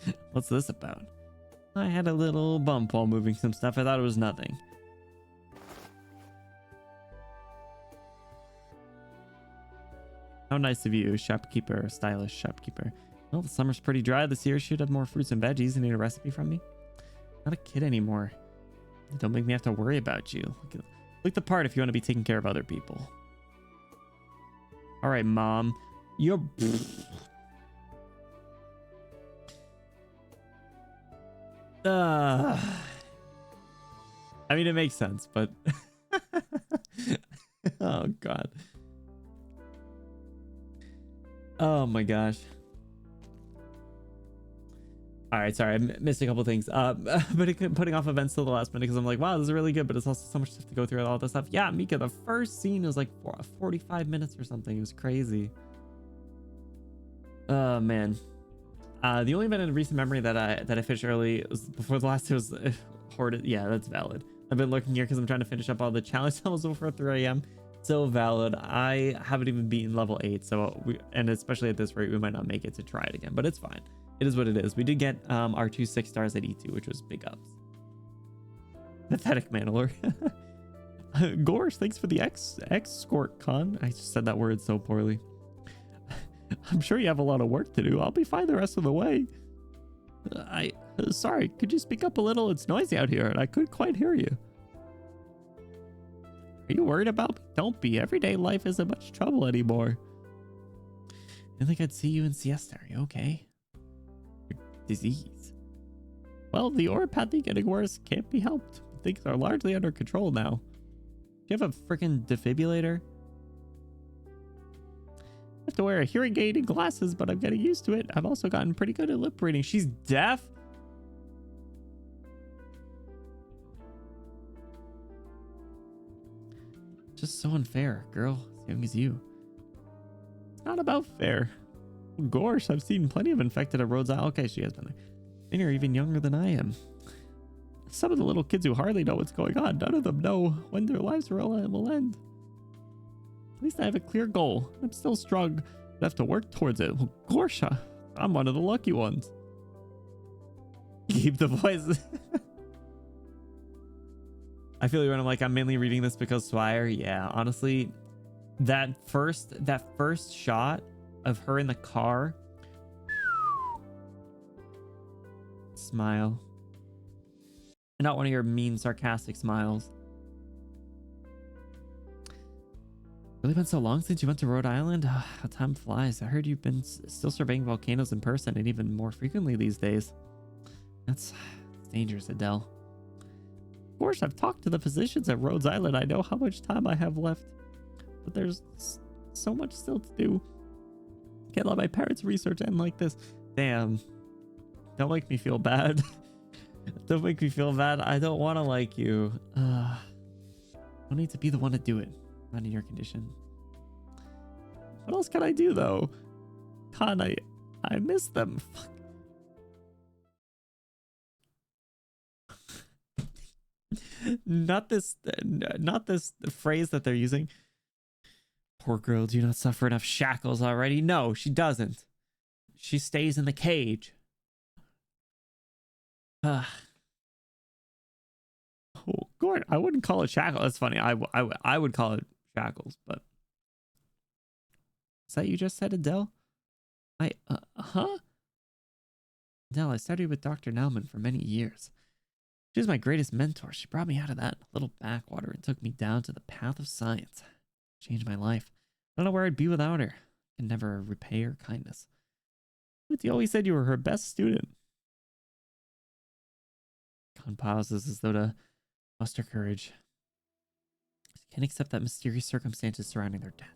this about? I had a little bump while moving some stuff. I thought it was nothing. How nice of you, shopkeeper, stylish shopkeeper. Well, the summer's pretty dry this year. Should have more fruits and veggies. You need a recipe from me? Not a kid anymore. Don't make me have to worry about you. Look the part if you want to be taking care of other people. All right, mom. You're... I mean, it makes sense, but... Oh, God. Oh, my gosh. All right, sorry, I missed a couple things. But putting off events till the last minute because I'm like, wow, this is really good, but it's also so much stuff to go through all this stuff. Yeah, Mika, the first scene was like 45 minutes or something. It was crazy. Oh man. The only event in recent memory that I finished early was before the last. It was hoarded. Yeah, that's valid. I've been looking here because I'm trying to finish up all the challenge levels before 3 a.m. So valid. I haven't even beaten level 8, so and especially at this rate, we might not make it to try it again, but it's fine. It is what it is. We did get our 2 6 stars at E2, which was big ups. Pathetic Mandalore. Gorsh, thanks for the escort con. I just said that word so poorly. I'm sure you have a lot of work to do. I'll be fine the rest of the way. Sorry, could you speak up a little? It's noisy out here and I couldn't quite hear you. Are you worried about me? Don't be. Everyday life isn't much trouble anymore. I didn't think I'd see you in siesta. Are you okay? Disease. Well, the oropathy getting worse can't be helped. Things are largely under control now. Do you have a freaking defibrillator? I have to wear a hearing aid and glasses, but I'm getting used to it. I've also gotten pretty good at lip reading. She's deaf? Just so unfair. Girl as young as you. It's not about fair. Gorsh, I've seen plenty of infected at Rhodes Island. Okay, she has been there. And you're even younger than I am. Some of the little kids who hardly know what's going on, none of them know when their lives will end. At least I have a clear goal. I'm still strong. I have to work towards it. Well, Gorsh, I'm one of the lucky ones. Keep the voice. I feel you when I'm like, I'm mainly reading this because Swire. Yeah, honestly, that first shot of her in the car. Smile. And not one of your mean, sarcastic smiles. Really been so long since you went to Rhode Island? Oh, how time flies. I heard you've been still surveying volcanoes in person and even more frequently these days. That's dangerous, Adele. Of course, I've talked to the physicians at Rhodes Island. I know how much time I have left. But there's so much still to do. Can't let my parents' research end like this. Damn. Don't make me feel bad. Don't make me feel bad. I don't want to like you. I don't need to be the one to do it. Not in your condition. What else can I do though? Con, I miss them. Fuck. Not this phrase that they're using. Poor girl, do you not suffer enough shackles already? No, she doesn't. She stays in the cage. Oh, Gordon, I wouldn't call it shackles. That's funny. I would call it shackles, but is that you just said, Adele? Huh? Adele, I studied with Dr. Nauman for many years. She was my greatest mentor. She brought me out of that little backwater and took me down to the path of science. Changed my life. I don't know where I'd be without her. I can never repay her kindness. But you always said you were her best student. Con pauses as though to muster courage. I can't accept that mysterious circumstances surrounding their deaths.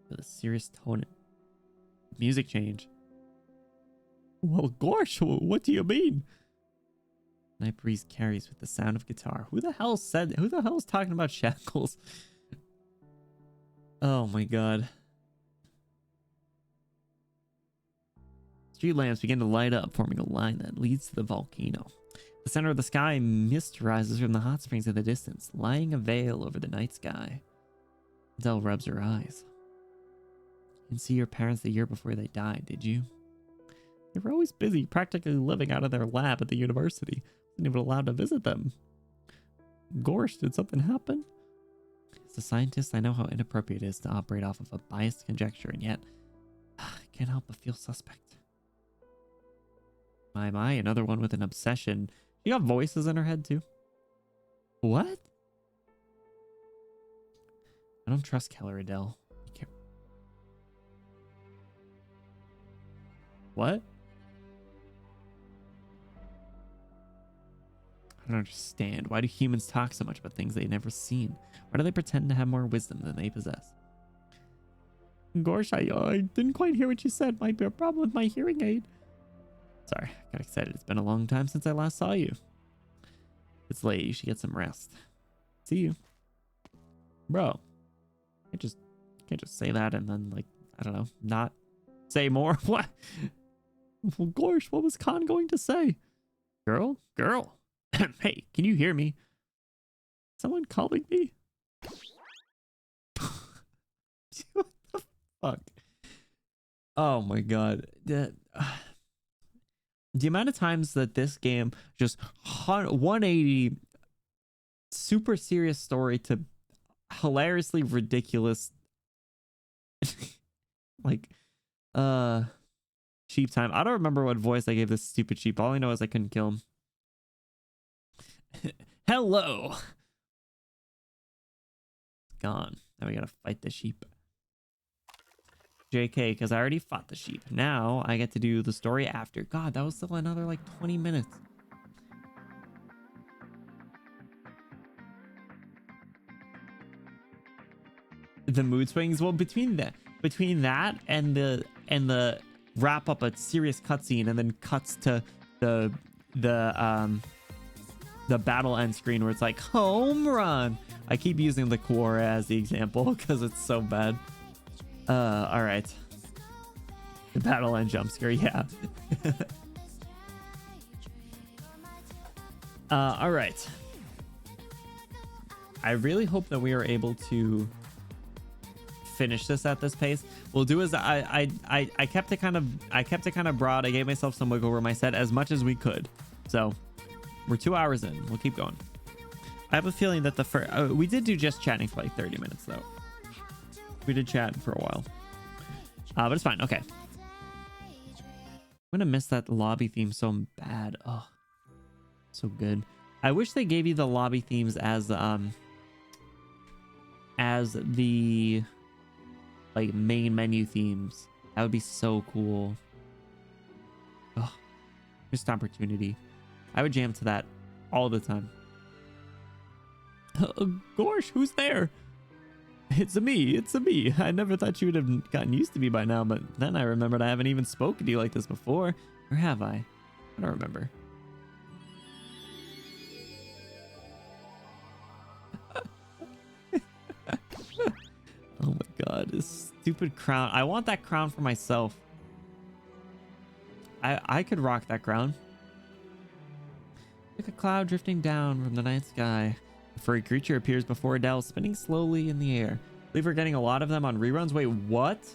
With a serious tone and music change. Well, gosh, what do you mean? Night breeze carries with the sound of guitar. Who the hell is talking about shackles? Oh my god. Street lamps begin to light up, forming a line that leads to the volcano. The center of the sky mist rises from the hot springs in the distance, lying a veil over the night sky. Adele rubs her eyes. You didn't see your parents the year before they died, did you? They were always busy, practically living out of their lab at the university. Wasn't even allowed to visit them. Gorsh, did something happen? As a scientist, I know how inappropriate it is to operate off of a biased conjecture, and yet I can't help but feel suspect. My, another one with an obsession. She got voices in her head too. What? I don't trust Keller, Adele. What? I don't understand. Why do humans talk so much about things they've never seen? Why do they pretend to have more wisdom than they possess? Gorsh, I didn't quite hear what you said. Might be a problem with my hearing aid. Sorry, I got excited. It's been a long time since I last saw you. It's late. You should get some rest. See you. Bro. I can't just say that and then, like, I don't know, not say more. What? Well, gosh, what was Khan going to say? Girl? Girl. Hey, can you hear me? Someone calling me? What the fuck? Oh my god. The amount of times that this game just 180 super serious story to hilariously ridiculous like sheep time. I don't remember what voice I gave this stupid sheep. All I know is I couldn't kill him. Hello. Gone. Now we gotta fight the sheep. JK, because I already fought the sheep. Now I get to do the story after. God, that was still another like 20 minutes. The mood swings. Well, between that and the wrap up a serious cutscene and then cuts to the battle end screen where it's like home run. I keep using the Quora as the example because it's so bad. All right. The battle end jump scare, yeah. All right. I really hope that we are able to finish this at this pace. We'll do as I kept it kind of broad. I gave myself some wiggle room. I said as much as we could. So we're 2 hours in. We'll keep going. I have a feeling that the first we did do just chatting for like 30 minutes though. We did chat for a while. But it's fine. Okay. I'm gonna miss that lobby theme so bad. Oh, so good. I wish they gave you the lobby themes as the like main menu themes. That would be so cool. Oh, missed opportunity. I would jam to that all the time. Gosh, who's there? It's a me. I never thought you would have gotten used to me by now, but then I remembered I haven't even spoken to you like this before. Or have I? I don't remember. Oh my god, this stupid crown. I want that crown for myself. I could rock that crown. Like a cloud drifting down from the night sky. A furry creature appears before Adele, spinning slowly in the air. I believe we're getting a lot of them on reruns. Wait, what?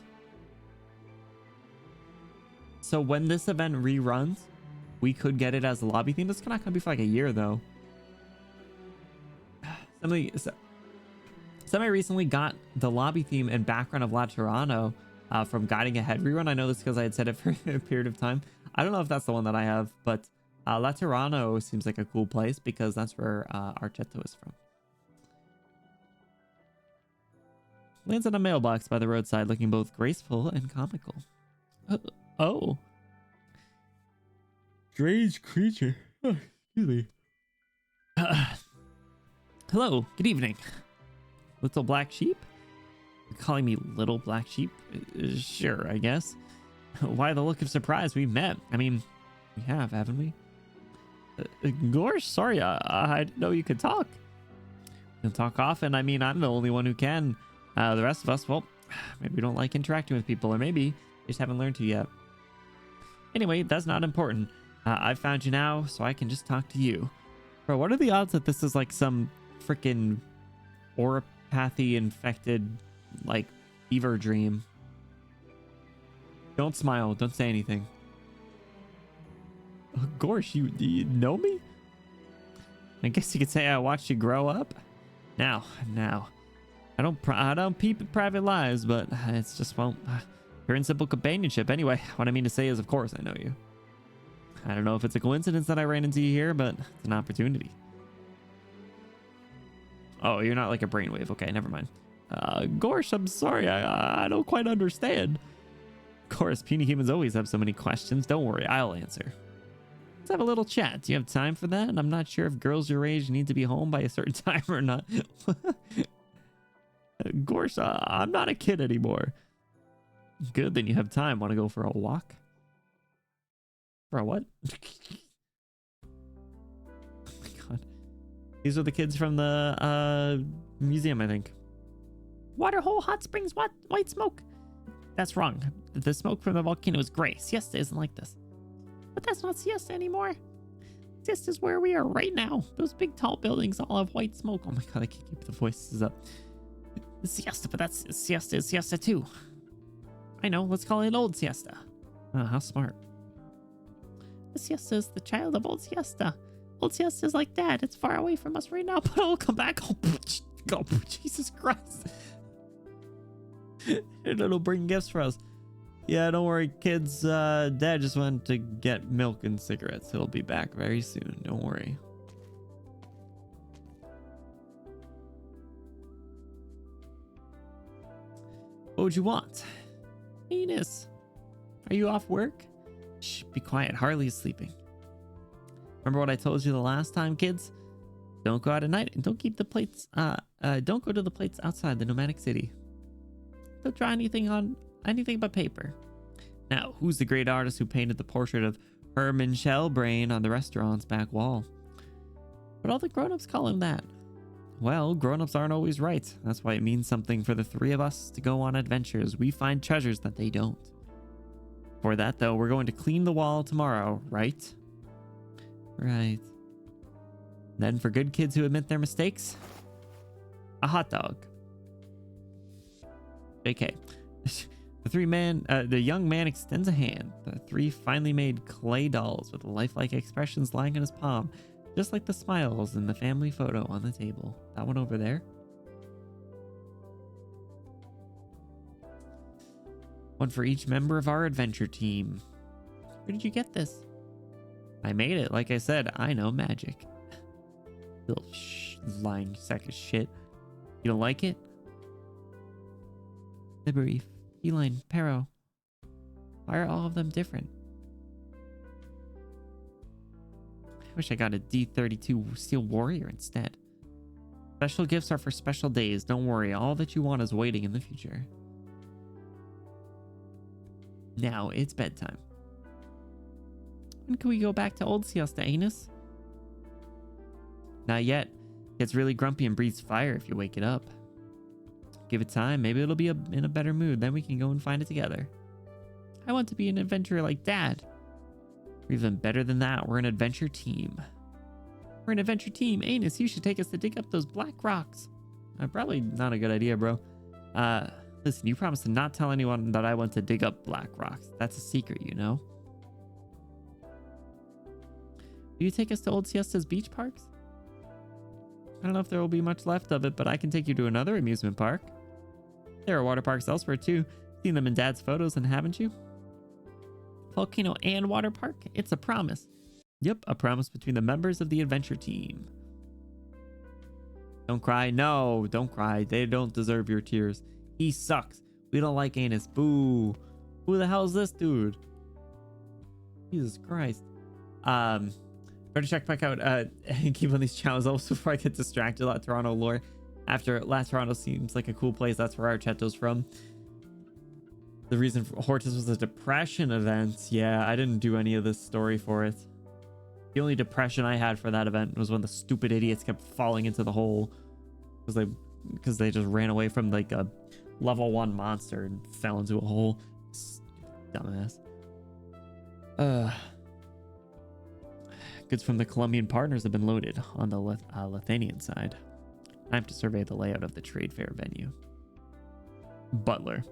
So when this event reruns, we could get it as a lobby theme. It's not gonna be for like a year though. Somebody recently got the lobby theme and background of La Toronto from Guiding Ahead rerun. I know this because I had said it for a period of time. I don't know if that's the one that I have, but La Toronto seems like a cool place because that's where Archetto is from. Lands on a mailbox by the roadside, looking both graceful and comical. Oh. Strange creature. Oh, excuse me. Hello, good evening. Little black sheep? You're calling me little black sheep? Sure, I guess. Why the look of surprise? We met. I mean, we have, haven't we? Gosh, sorry, I didn't know you could talk. You can talk often. I mean, I'm the only one who can. The rest of us, well, maybe we don't like interacting with people, or maybe just haven't learned to yet. Anyway, that's not important. I've found you now, so I can just talk to you. Bro, what are the odds that this is like some freaking oropathy infected, like, fever dream? Don't smile. Don't say anything. Oh, gosh, do you know me? I guess you could say I watched you grow up. Now, I don't peep at private lives, but it's just, well, pure and simple companionship. Anyway, what I mean to say is, of course, I know you. I don't know if it's a coincidence that I ran into you here, but it's an opportunity. Oh, you're not like a brainwave. Okay, never mind. Gorsh, I'm sorry. I don't quite understand. Of course, puny humans always have so many questions. Don't worry, I'll answer. Let's have a little chat. Do you have time for that? I'm not sure if girls your age need to be home by a certain time or not. Gorsh, I'm not a kid anymore. Good, then you have time. Want to go for a walk? Bro, what? Oh my god. These are the kids from the museum, I think. Waterhole, hot springs, what? White smoke. That's wrong. The smoke from the volcano is gray. Siesta isn't like this. But that's not Siesta anymore. Siesta is where we are right now. Those big tall buildings all have white smoke. Oh my god, I can't keep the voices up. Siesta, but that's Siesta is Siesta too. I know, let's call it Old Siesta. Oh, how smart. The Siesta is the child of Old Siesta. Old Siesta is like that. It's far away from us right now, but it'll come back. Oh, Jesus Christ. It'll bring gifts for us. Yeah, don't worry, kids. Dad just went to get milk and cigarettes. He'll be back very soon. Don't worry. What would you want? Enos, are you off work? Shh, be quiet. Harley is sleeping. Remember what I told you the last time, kids? Don't go out at night and don't keep the plates. Don't go to the plates outside the nomadic city. Don't draw anything but paper. Now, who's the great artist who painted the portrait of Herman Shellbrain on the restaurant's back wall? But all the grown-ups call him that. Well, grown-ups aren't always right. That's why it means something for the three of us to go on adventures. We find treasures that they don't. For that, though, we're going to clean the wall tomorrow, right? Right. Then for good kids who admit their mistakes, a hot dog. JK. The young man extends a hand. The three finely made clay dolls with lifelike expressions lying in his palm, just like the smiles in the family photo on the table. That one over there. One for each member of our adventure team. Where did you get this? I made it. Like I said, I know magic. Little lying sack of shit. You don't like it? Liberty, feline, Pero. Why are all of them different? I wish I got a D32 Steel Warrior instead. Special gifts are for special days. Don't worry, all that you want is waiting in the future. Now it's bedtime. When can we go back to Old Siesta, Anus? Not yet. It gets really grumpy and breathes fire if you wake it up. Give it time. Maybe it'll be in a better mood. Then we can go and find it together. I want to be an adventurer like Dad. Or even better than that, we're an adventure team. We're an adventure team. Anus, you should take us to dig up those black rocks. Probably not a good idea, bro. Listen, you promised to not tell anyone that I want to dig up black rocks. That's a secret, you know. Will you take us to Old Siesta's beach parks? I don't know if there will be much left of it, but I can take you to another amusement park. There are water parks elsewhere too. Seen them in Dad's photos, and haven't you? Volcano and water park? It's a promise. Yep, a promise between the members of the adventure team. Don't cry. No, don't cry. They don't deserve your tears. He sucks. We don't like Anus. Boo. Who the hell is this dude? Jesus Christ. Better check back out and keep on these channels also before I get distracted. La Toronto lore. After La Toronto seems like a cool place. That's where Archetto's from. The reason for Hortus was a depression event. Yeah, I didn't do any of this story for it. The only depression I had for that event was when the stupid idiots kept falling into the hole because they just ran away from like a level 1 monster and fell into a hole. Dumbass. Goods from the Colombian partners have been loaded on the Lithuanian side. Time to survey the layout of the trade fair venue. Butler.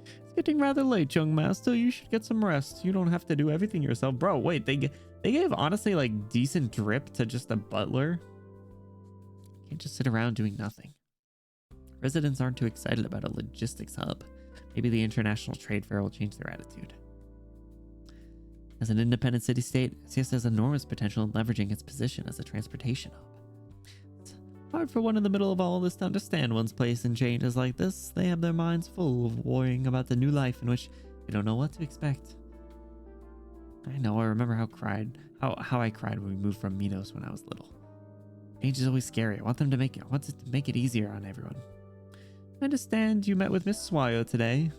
It's getting rather late, young master. You should get some rest. You don't have to do everything yourself. Bro, wait, they gave honestly like decent drip to just a butler. Can't just sit around doing nothing. Residents aren't too excited about a logistics hub. Maybe the international trade fair will change their attitude. As an independent city-state, Siesta has enormous potential in leveraging its position as a transportation hub. It's hard for one in the middle of all this to understand one's place in changes like this. They have their minds full of worrying about the new life in which they don't know what to expect. I know, I remember how I cried when we moved from Minos when I was little. Change is always scary. I want to make it easier on everyone. I understand you met with Miss Swire today.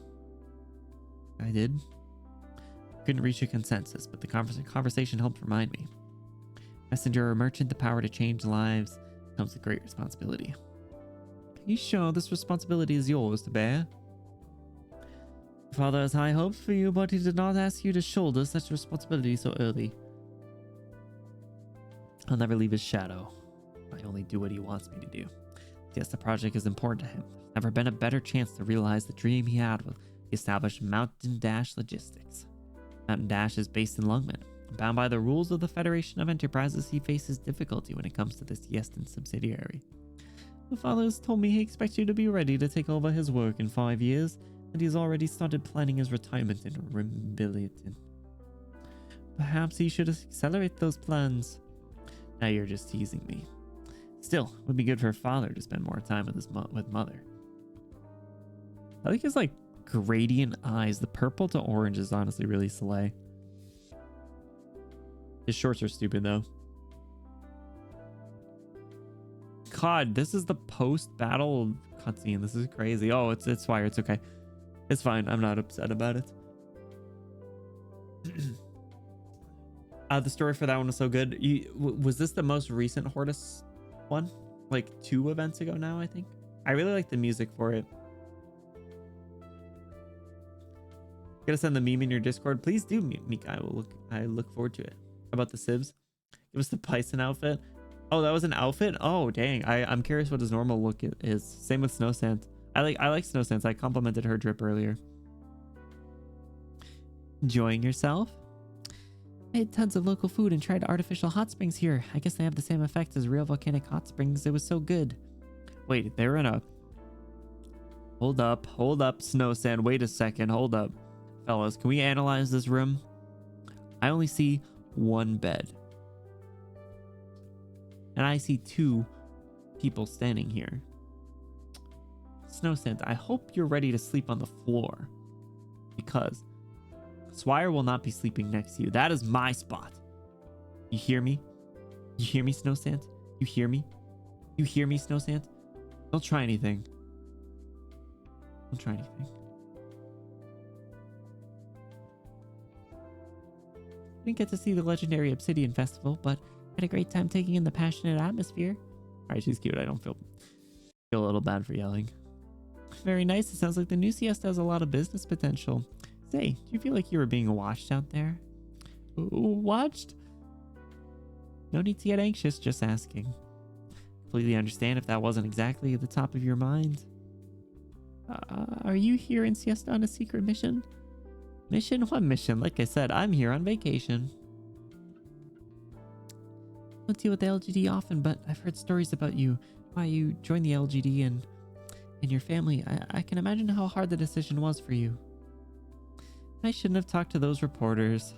I did. Couldn't reach a consensus, but the conversation helped remind me. Messenger or merchant, the power to change lives comes with great responsibility. Are you sure this responsibility is yours to bear? Father has high hopes for you, but he did not ask you to shoulder such responsibility so early. I'll never leave his shadow. I only do what he wants me to do. Yes, the project is important to him. There's never been a better chance to realize the dream he had with the established Mountain Dash Logistics. Mountain Dash is based in Lungmen. Bound by the rules of the Federation of Enterprises, he faces difficulty when it comes to this Yeston subsidiary. The father has told me he expects you to be ready to take over his work in 5 years, and he's already started planning his retirement in Rimbilliton. Perhaps he should accelerate those plans. Now you're just teasing me. Still, it would be good for a father to spend more time with his mother. I like his like gradient eyes. The purple to orange is honestly really slay. His shorts are stupid though. God, this is the post-battle cutscene. This is crazy. Oh, it's Swire. It's okay. It's fine. I'm not upset about it. The story for that one was so good. Was this the most recent Hortus one? Like 2 events ago now, I think. I really like the music for it. Gonna send the meme in your Discord. Please do, Mika. I look forward to it. How about the Sibs? Give us the Python outfit. Oh, that was an outfit? Oh, dang. I'm curious what his normal look is. Same with Snowsant. I like Snowsant. I complimented her drip earlier. Enjoying yourself? I had tons of local food and tried artificial hot springs here. I guess they have the same effect as real volcanic hot springs. It was so good. Wait, they're in a... Hold up, Snowsand. Wait a second, hold up. Fellas, can we analyze this room? I only see 1 bed. And I see 2 people standing here. Snowsand, I hope you're ready to sleep on the floor. Because Swire will not be sleeping next to you. That is my spot. You hear me? You hear me, Snowsand? You hear me? You hear me, Snowsand? Don't try anything. Don't try anything. I didn't get to see the legendary Obsidian Festival, but had a great time taking in the passionate atmosphere. Alright, she's cute. I don't feel a little bad for yelling. Very nice. It sounds like the new siesta has a lot of business potential. Say, do you feel like you were being watched out there? Watched? No need to get anxious, just asking. Completely understand if that wasn't exactly at the top of your mind. Are you here in Siesta on a secret mission? Mission? What mission? Like I said, I'm here on vacation. I don't deal with the LGD often, but I've heard stories about you. Why you joined the LGD and your family. I can imagine how hard the decision was for you. I shouldn't have talked to those reporters.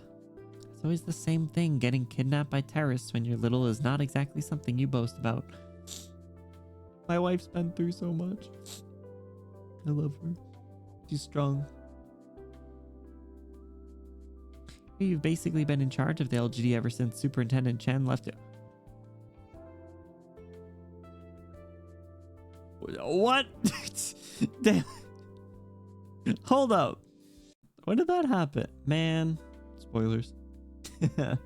It's always the same thing. Getting kidnapped by terrorists when you're little is not exactly something you boast about. My wife's been through so much. I love her. She's strong. You've basically been in charge of the LGD ever since Superintendent Chen left it. What? Damn. Hold up. When did that happen? Man. Spoilers. I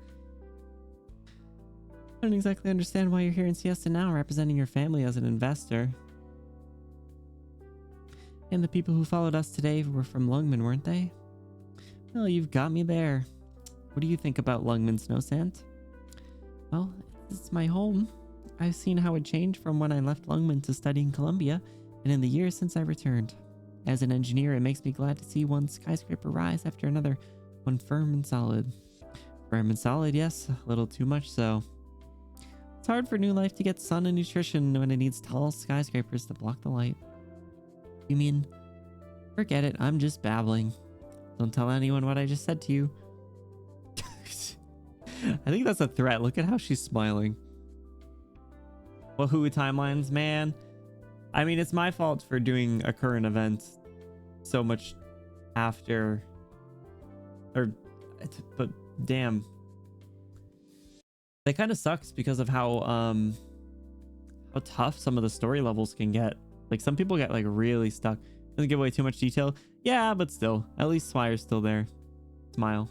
don't exactly understand why you're here in Siesta now, representing your family as an investor. And the people who followed us today were from Lungmen, weren't they? Well, you've got me there. What do you think about Lungmen, Snowsant? Well, it's my home. I've seen how it changed from when I left Lungmen to study in Columbia, and in the years since I returned. As an engineer, it makes me glad to see one skyscraper rise after another, one firm and solid. Firm and solid, yes, a little too much so. It's hard for new life to get sun and nutrition when it needs tall skyscrapers to block the light. You mean, forget it, I'm just babbling. Don't tell anyone what I just said to you. I think that's a threat. Look at how she's smiling. Wahoo timelines, man. I mean, it's my fault for doing a current event so much after, but damn, that kind of sucks because of how tough some of the story levels can get. Like some people get like really stuck. Doesn't give away too much detail. Yeah, but still, at least Swire's still there. Smile.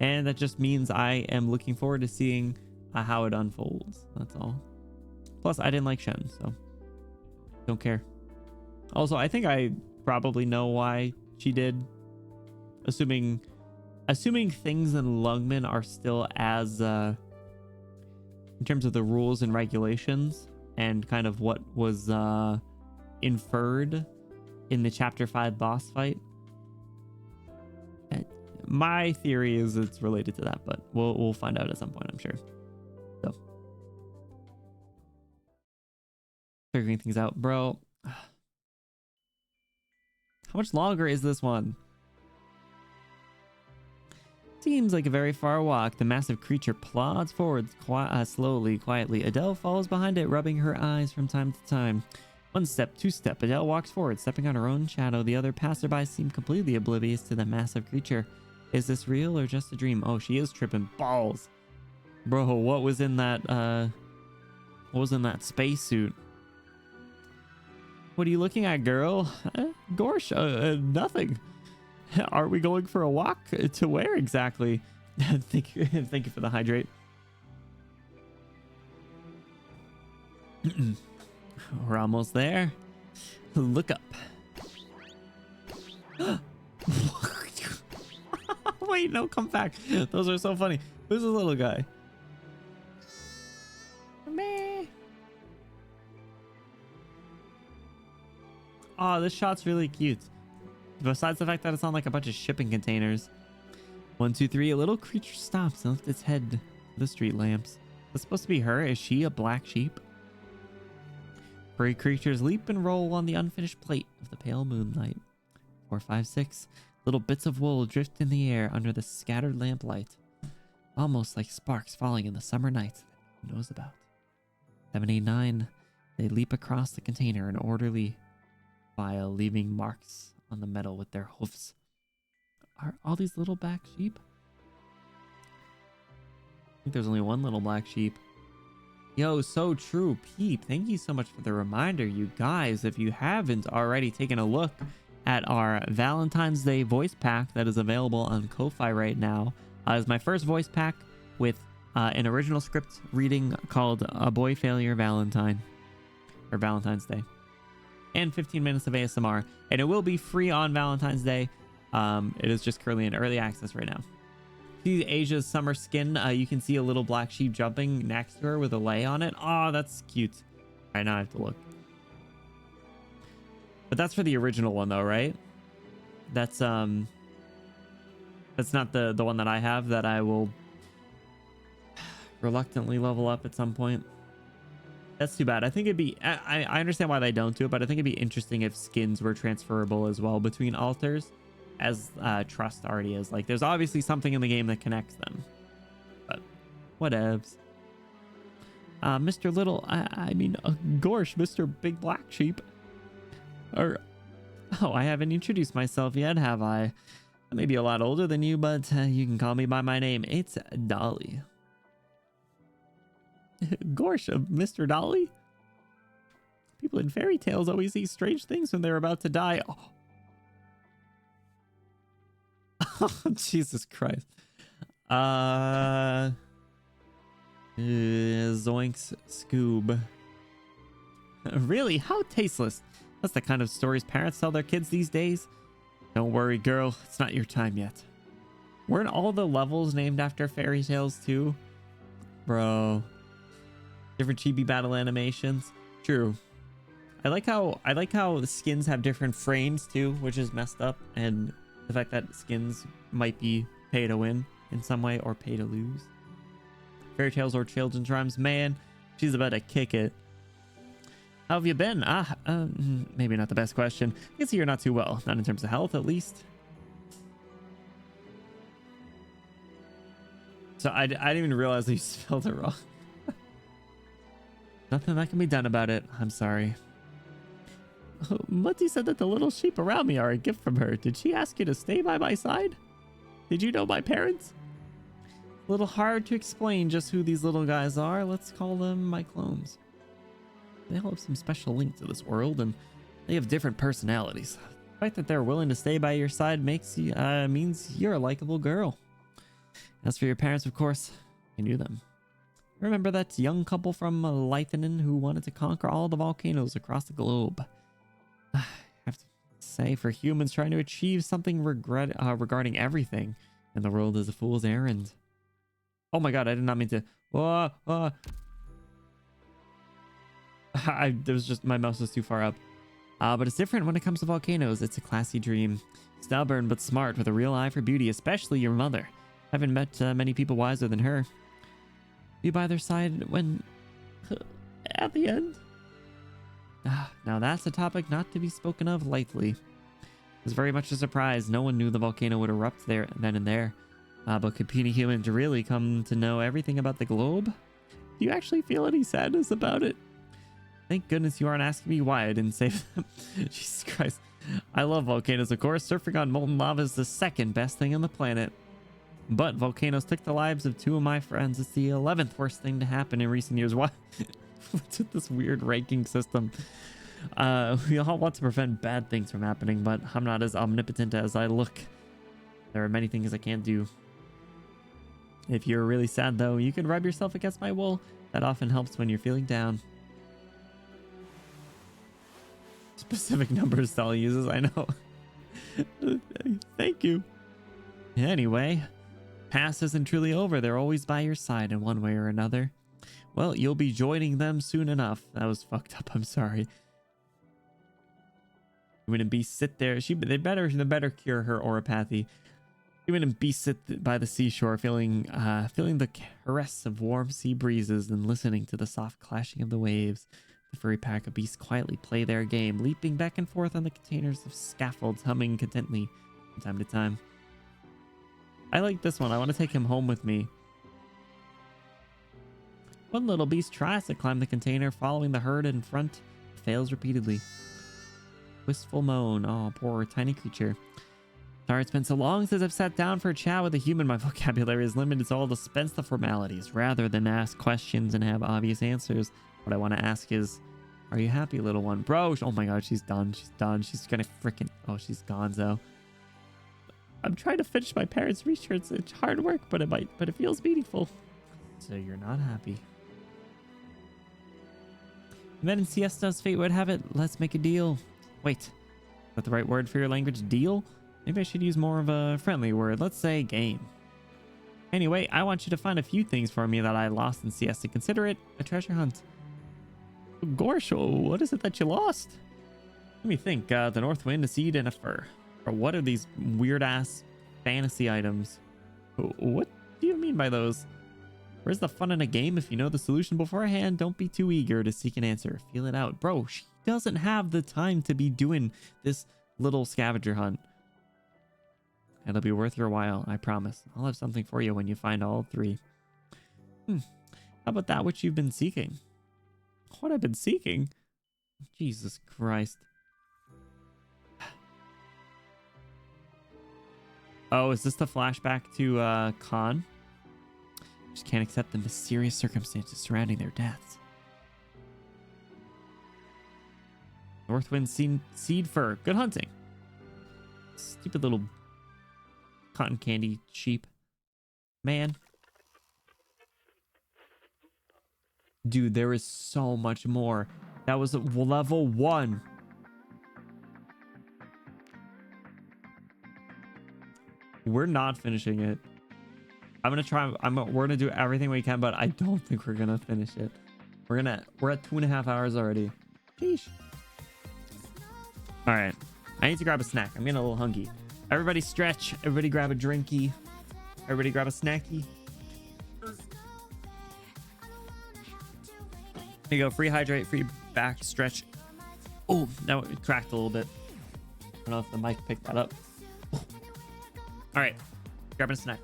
And that just means I am looking forward to seeing how it unfolds. That's all. Plus, I didn't like Shen, so don't care. Also, I think I probably know why she did. Assuming things in Lungmen are still as in terms of the rules and regulations and kind of what was inferred in the chapter 5 boss fight. My theory is it's related to that, but we'll find out at some point, I'm sure. So figuring things out, bro. How much longer is this one? Seems like a very far walk. The massive creature plods forward slowly, quietly. Adele follows behind it, rubbing her eyes from time to time. One step, two step. Adele walks forward, stepping on her own shadow. The other passerby seem completely oblivious to the massive creature. Is this real or just a dream? Oh, she is tripping balls. Bro, what was in that spacesuit? What are you looking at, girl? Gorsh, nothing. Are we going for a walk? To where exactly? Thank you for the hydrate. We're almost there. Look up. Wait, no, come back. Those are so funny. Who's this little guy? Meh. Oh, this shot's really cute. Besides the fact that it's on like a bunch of shipping containers. 1, 2, 3. A little creature stops and lifts its head to the street lamps. Is this supposed to be her? Is she a black sheep? Furry creatures leap and roll on the unfinished plate of the pale moonlight. 4, 5, 6. Little bits of wool drift in the air under the scattered lamplight, almost like sparks falling in the summer night that no one knows about. 7, 8, 9. They leap across the container in orderly file, leaving marks on the metal with their hoofs. Are all these little black sheep? I think there's only one little black sheep. Yo, so true, Peep. Thank you so much for the reminder, you guys. If you haven't already taken a look at our Valentine's Day voice pack that is available on Ko-Fi right now, is my first voice pack with an original script reading called A Boy Failure Valentine, or Valentine's Day, and 15 minutes of ASMR, and it will be free on Valentine's Day. It is just currently in early access right now. See Asia's summer skin. You can see a little black sheep jumping next to her with a lei on it. Oh, that's cute. All right, now I have to look. But that's for the original one though, right? That's not the one that I have, that I will reluctantly level up at some point. That's too bad. I think it'd be, I understand why they don't do it, but I think it'd be interesting if skins were transferable as well between altars, as Trust already is. Like, there's obviously something in the game that connects them, but whatevs. Mr. Little, I mean, Gorsh, Mr. Big Black Sheep. Or, oh, I haven't introduced myself yet, have I? I may be a lot older than you, but you can call me by my name. It's Dolly. Gorsh, Mr. Dolly? People in fairy tales always see strange things when they're about to die. Oh, oh Jesus Christ. Zoinks Scoob. Really? How tasteless. That's the kind of stories parents tell their kids these days. Don't worry, girl. It's not your time yet. Weren't all the levels named after fairy tales too? Bro. Different chibi battle animations. True. I like how the skins have different frames too, which is messed up. And the fact that skins might be pay to win in some way or pay to lose. Fairy tales or children's rhymes. Man, she's about to kick it. How have you been? Maybe not the best question. I can see you're not too well. Not in terms of health, at least. So I didn't even realize that you spelled it wrong. Nothing that can be done about it. I'm sorry. Mutty said that the little sheep around me are a gift from her. Did she ask you to stay by my side? Did you know my parents? A little hard to explain just who these little guys are. Let's call them my clones. They all have some special link to this world, and they have different personalities. The fact that they're willing to stay by your side means you're a likable girl. As for your parents, of course, I knew them. Remember that young couple from Lythanen who wanted to conquer all the volcanoes across the globe? I have to say, for humans trying to achieve something regarding everything in the world is a fool's errand. Oh my god, I did not mean to. There was just, my mouse was too far up. But it's different when it comes to volcanoes. It's a classy dream. Stubborn but smart with a real eye for beauty, especially your mother. I haven't met many people wiser than her. Be by their side when... at the end. Now that's a topic not to be spoken of lightly. It was very much a surprise. No one knew the volcano would erupt there then and there. But could puny humans really come to know everything about the globe? Do you actually feel any sadness about it? Thank goodness you aren't asking me why I didn't save them. Jesus Christ. I love volcanoes, of course. Surfing on molten lava is the second best thing on the planet. But volcanoes took the lives of 2 of my friends. It's the 11th worst thing to happen in recent years. Why? What's with this weird ranking system? We all want to prevent bad things from happening, but I'm not as omnipotent as I look. There are many things I can't do. If you're really sad, though, you can rub yourself against my wool. That often helps when you're feeling down. Specific numbers Sally uses, I know. Thank you. Anyway, past isn't truly over. They're always by your side in one way or another. Well, you'll be joining them soon enough. That was fucked up. I'm sorry. Human and beast sit there. They better cure her oropathy. Human and beast sit by the seashore, feeling the caress of warm sea breezes and listening to the soft clashing of the waves. The furry pack of beasts quietly play their game, leaping back and forth on the containers of scaffolds, humming contently from time to time. I like this one. I want to take him home with me. One little beast tries to climb the container, following the herd in front, fails repeatedly. Wistful moan. Oh, poor tiny creature. Sorry, it's been so long since I've sat down for a chat with a human. My vocabulary is limited, so I'll dispense the formalities rather than ask questions and have obvious answers. What I want to ask is, are you happy, little one? Bro, oh my god, she's done. She's done. She's gonna freaking... Oh, she's gonzo. I'm trying to finish my parents' research. It's hard work, but it feels meaningful. So you're not happy. And then in Siesta's fate would have it, let's make a deal. Wait, is that the right word for your language? Deal? Maybe I should use more of a friendly word. Let's say game. Anyway, I want you to find a few things for me that I lost in Siesta. Consider it a treasure hunt. Gorsh, what is it that you lost? Let me think. The north wind, a seed, and a fur. Or what are these weird-ass fantasy items? What do you mean by those? Where's the fun in a game if you know the solution beforehand? Don't be too eager to seek an answer. Feel it out. Bro, she doesn't have the time to be doing this little scavenger hunt. It'll be worth your while, I promise. I'll have something for you when you find all 3. How about that which you've been seeking? What I've been seeking? Jesus Christ. Oh, is this the flashback to Khan? Just can't accept the mysterious circumstances surrounding their deaths. Northwind seed fur. Good hunting. Stupid little cotton candy sheep. Man. Dude, there is so much more. That was level 1. We're not finishing it. I'm gonna try. We're gonna do everything we can, but I don't think we're gonna finish it. We're at 2.5 hours already. Sheesh. All right. I need to grab a snack. I'm getting a little hungry. Everybody stretch. Everybody grab a drinky. Everybody grab a snacky. Here you go. Free hydrate, free back stretch. Oh, now it cracked a little bit. I don't know if the mic picked that up. Oh. All right. Grabbing a snack.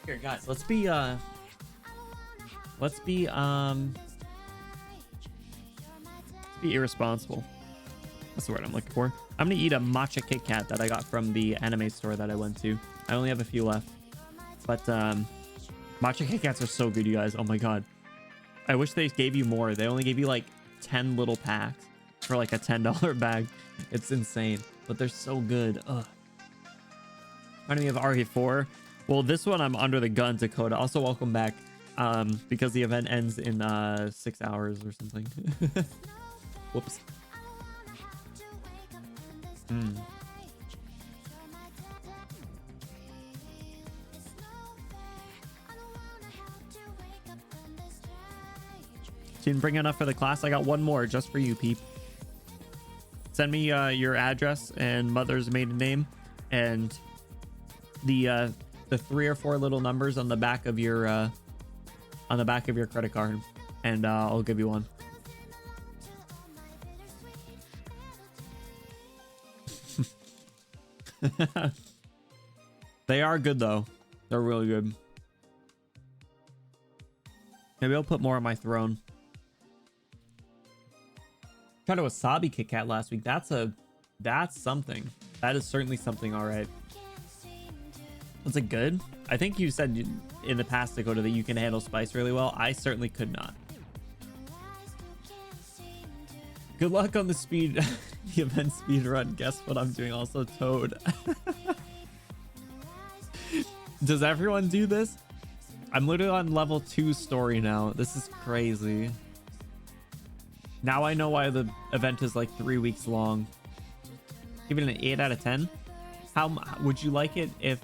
Here, guys, let's be irresponsible. That's the word I'm looking for. I'm gonna eat a matcha Kit Kat that I got from the anime store that I went to. I only have a few left, but matcha Kit Kats are so good, you guys. Oh my god, I wish they gave you more. They only gave you like 10 little packs for like a $10 bag. It's insane, but they're so good. Ugh. Reminding me of RE4. Well, this one I'm under the gun, Dakota. Also, welcome back. Because the event ends in 6 hours or something. Whoops. Didn't bring enough for the class. I got one more just for you, Peep. Send me your address and mother's maiden name and the 3 or 4 little numbers on the back of your credit card, and I'll give you one. They are good though. They're really good. Maybe I'll put more on my throne. Tried a wasabi Kit Kat last week. That's something. That is certainly something. All right. Was it good? I think you said in the past, Dakota, that you can handle spice really well. I certainly could not. Good luck on the the event speed run. Guess what I'm doing? Also, Toad. Does everyone do this? I'm literally on level 2 story now. This is crazy. Now I know why the event is like 3 weeks long. Give it an 8 out of 10. How would you like it if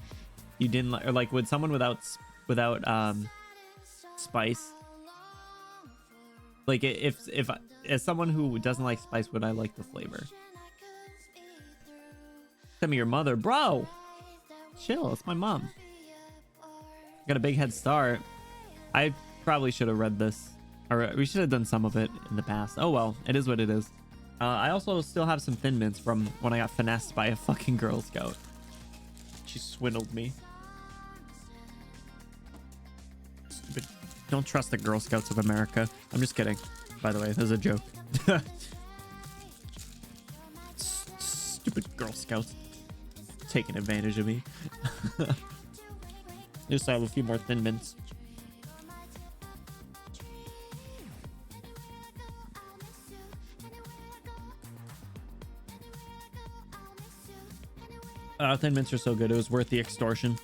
you didn't or like would someone without spice, like if as someone who doesn't like spice, would I like the flavor? Send me your mother, bro. Chill, it's my mom. Got a big head start. I probably should have read this, or we should have done some of it in the past. Oh well, it is what it is. I also still have some Thin Mints from when I got finessed by a fucking Girl Scout. She swindled me. Stupid. Don't trust the Girl Scouts of America. I'm just kidding. By the way, there's a joke. Stupid Girl Scouts. Taking advantage of me. Just have a few more Thin Mints. Thin Mints are so good. It was worth the extortion.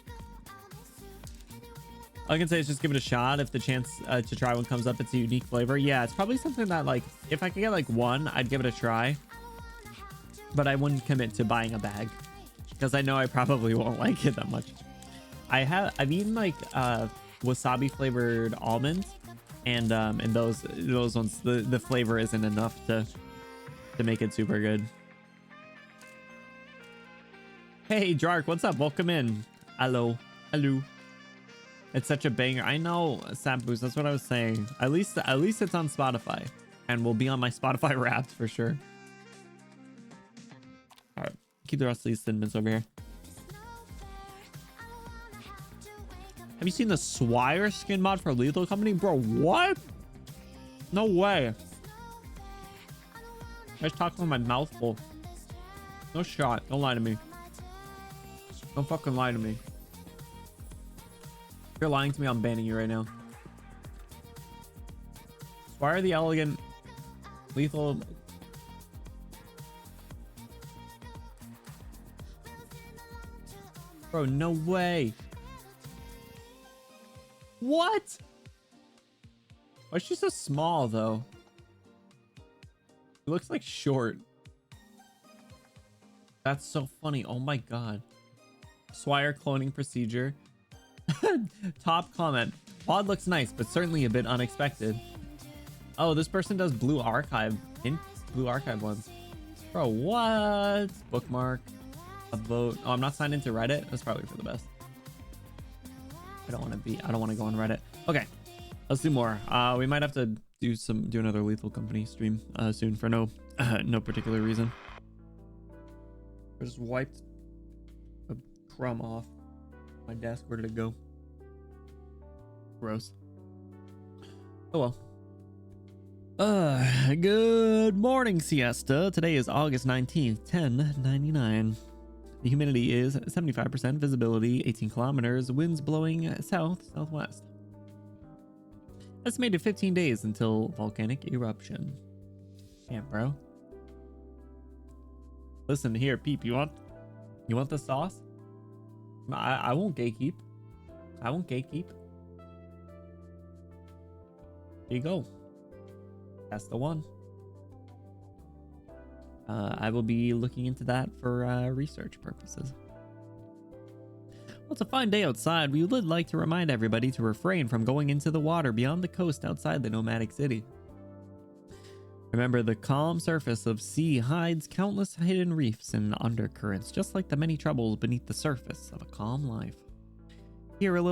All I can say is just give it a shot. If the chance to try one comes up, it's a unique flavor. Yeah, it's probably something that, like, if I could get like one, I'd give it a try. But I wouldn't commit to buying a bag because I know I probably won't like it that much. I've eaten like wasabi flavored almonds, and those ones the flavor isn't enough to make it super good. Hey, Jark, what's up? Welcome in. Hello. Hello. It's such a banger. I know, Sampus. That's what I was saying. At least it's on Spotify, and will be on my Spotify Wrapped for sure. All right, keep the rest of these Thin Mints over here. Have you seen the Swire skin mod for Lethal Company, bro? What? No way. I was talking with my mouth full. No shot. Don't lie to me. Don't fucking lie to me. If you're lying to me, I'm banning you right now. Swire the Elegant Lethal. Bro, no way. What? Why is she so small though? It looks like short. That's so funny. Oh my god. Swire cloning procedure. Top comment. Pod looks nice, but certainly a bit unexpected. Oh, this person does Blue Archive ones. Bro, what? Bookmark. A vote. Oh, I'm not signed into Reddit. That's probably for the best. I don't want to go on Reddit. Okay, let's do more. We might have to do another Lethal Company stream soon for no particular reason. I just wiped a crumb off my desk. Where did it go? Gross. Oh well. Good morning, siesta. Today is August 19th, 10:99. The humidity is 75%, visibility 18 kilometers, winds blowing south-southwest. Estimated 15 days until volcanic eruption. Damn, bro. Listen here, Peep. You want the sauce? I won't gatekeep. I won't gatekeep. Here you go. That's the one. I will be looking into that for research purposes. Well, it's a fine day outside. We would like to remind everybody to refrain from going into the water beyond the coast outside the nomadic city. Remember, the calm surface of sea hides countless hidden reefs and undercurrents, just like the many troubles beneath the surface of a calm life. Here's a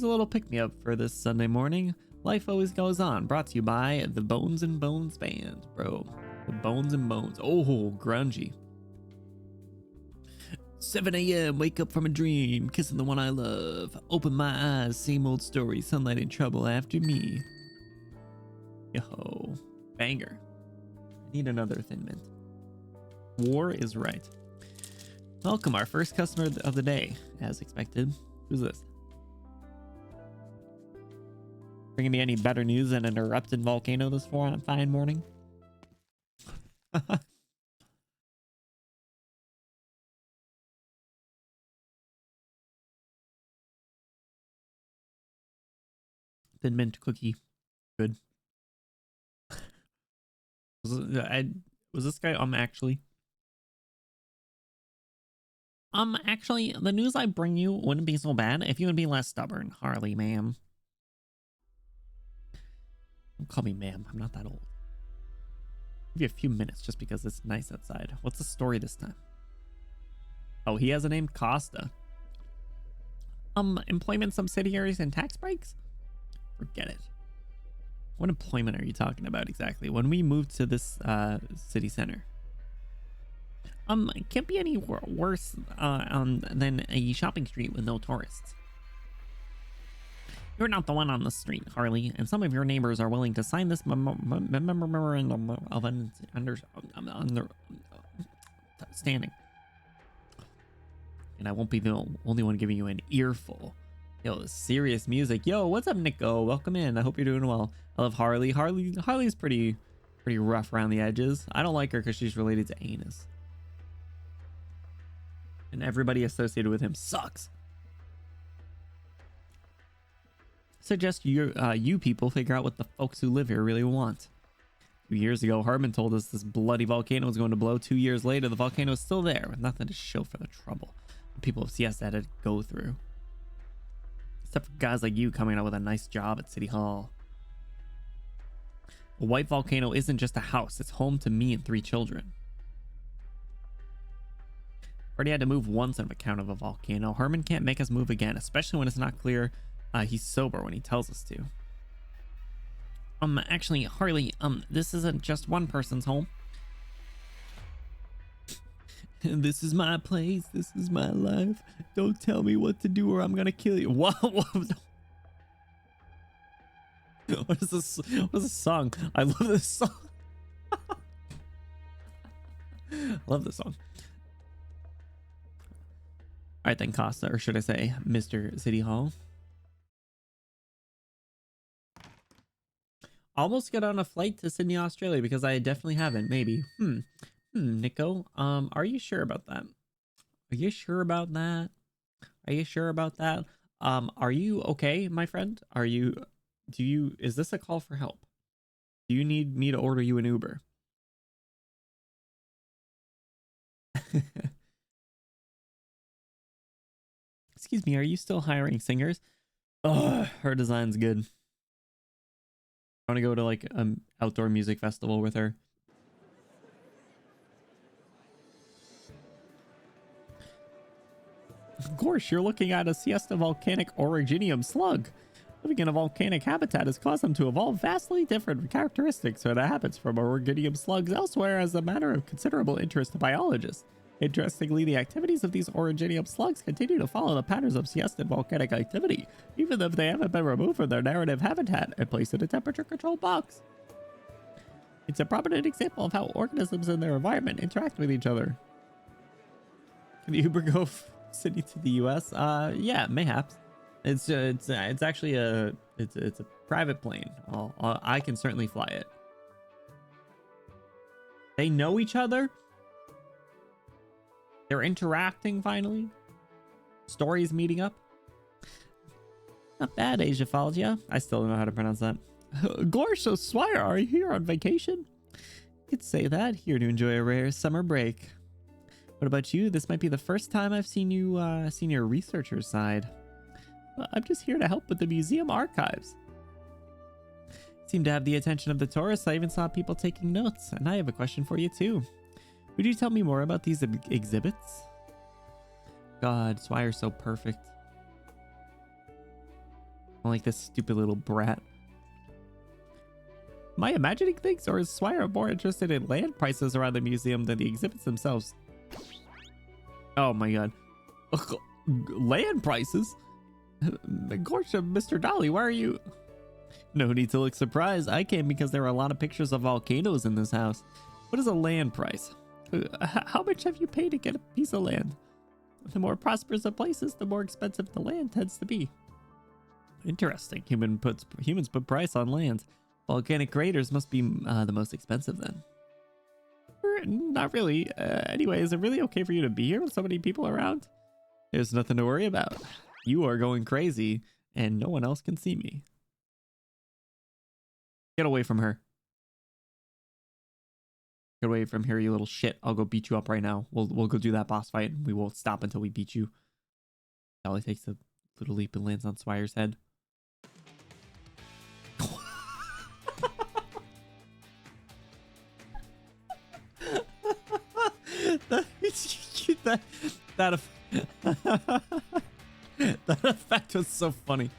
little pick-me-up for this Sunday morning. Life always goes on. Brought to you by the Bones and Bones band, bro. The Bones and Bones. Oh, grungy. 7 a.m. Wake up from a dream, kissing the one I love. Open my eyes, same old story. Sunlight in trouble after me. Yo, banger. I need another Thin Mint. War is right. Welcome, our first customer of the day, as expected. Who's this? Bringing me any better news than an erupted volcano this fine morning? Thin Mint cookie. Good. Was this guy actually the news I bring you wouldn't be so bad if you would be less stubborn, Harley, ma'am. Don't call me ma'am, I'm not that old. Give you a few minutes just because it's nice outside. What's the story this time? Oh, he has a name, Costa. Employment subsidiaries and tax breaks? Forget it. What employment are you talking about exactly? When we moved to this city center? It can't be any worse than a shopping street with no tourists. You're not the one on the street, Harley, and some of your neighbors are willing to sign this memorandum of understanding. And I won't be the only one giving you an earful. Yo, serious music. Yo, what's up, Nico? Welcome in. I hope you're doing well. I love Harley. Harley's pretty rough around the edges. I don't like her because she's related to Anus. And everybody associated with him sucks. Suggest you people figure out what the folks who live here really want. 2 years ago, Hardman told us this bloody volcano was going to blow. 2 years later, the volcano is still there with nothing to show for the trouble the people of Siesta had to go through. Except for guys like you coming out with a nice job at City Hall. A white volcano isn't just a house. It's home to me and 3 children. Already had to move once on account of a volcano. Herman can't make us move again, especially when it's not clear he's sober when he tells us to. Actually, Harley, this isn't just one person's home. This is my place. This is my life. Don't tell me what to do or I'm gonna kill you. What is this? What is this song? I love this song. Love this song. All right then, Costa, or should I say Mr. City Hall. Almost got on a flight to Sydney, Australia, because I definitely haven't. Maybe. Nico, are you sure about that? Are you sure about that? Are you sure about that? Are you okay, my friend? Is this a call for help? Do you need me to order you an Uber? Excuse me, are you still hiring singers? Oh, her design's good. I want to go to like an outdoor music festival with her. Of course, you're looking at a Siesta volcanic originium slug. Living in a volcanic habitat has caused them to evolve vastly different characteristics from the habits from originium slugs elsewhere as a matter of considerable interest to biologists. Interestingly, the activities of these originium slugs continue to follow the patterns of Siesta volcanic activity, even if they haven't been removed from their narrative habitat and placed in a temperature-controlled box. It's a prominent example of how organisms in their environment interact with each other. Can the Uber go Sydney to the US? Yeah, mayhaps. It's actually a Private plane. I can certainly fly it. They know each other. They're interacting finally. Stories meeting up. Not bad, Asia Falgia. I still don't know how to pronounce that. Gorsh, Swire, are you here on vacation? You could say that. Here to enjoy a rare summer break. What about you? This might be the first time I've seen you, seen your researcher side. Well, I'm just here to help with the museum archives. Seem to have the attention of the tourists. I even saw people taking notes. And I have a question for you too. Would you tell me more about these exhibits? God, Swire's so perfect. I like this stupid little brat. Am I imagining things, or is Swire more interested in land prices around the museum than the exhibits themselves? Oh my god. Land prices? Gorsha, Mr. Dolly, why are you... No need to look surprised. I came because there are a lot of pictures of volcanoes in this house. What is a land price? How much have you paid to get a piece of land? The more prosperous a place is, the more expensive the land tends to be. Interesting. Humans put price on lands. Volcanic craters must be the most expensive then. Not really. Anyway, is it really okay for you to be here with so many people around? There's nothing to worry about. You are going crazy, and no one else can see me. Get away from her. Get away from here, you little shit. I'll go beat you up right now. We'll go do that boss fight, and we won't stop until we beat you. Dolly takes a little leap and lands on Swire's head. that effect was so funny.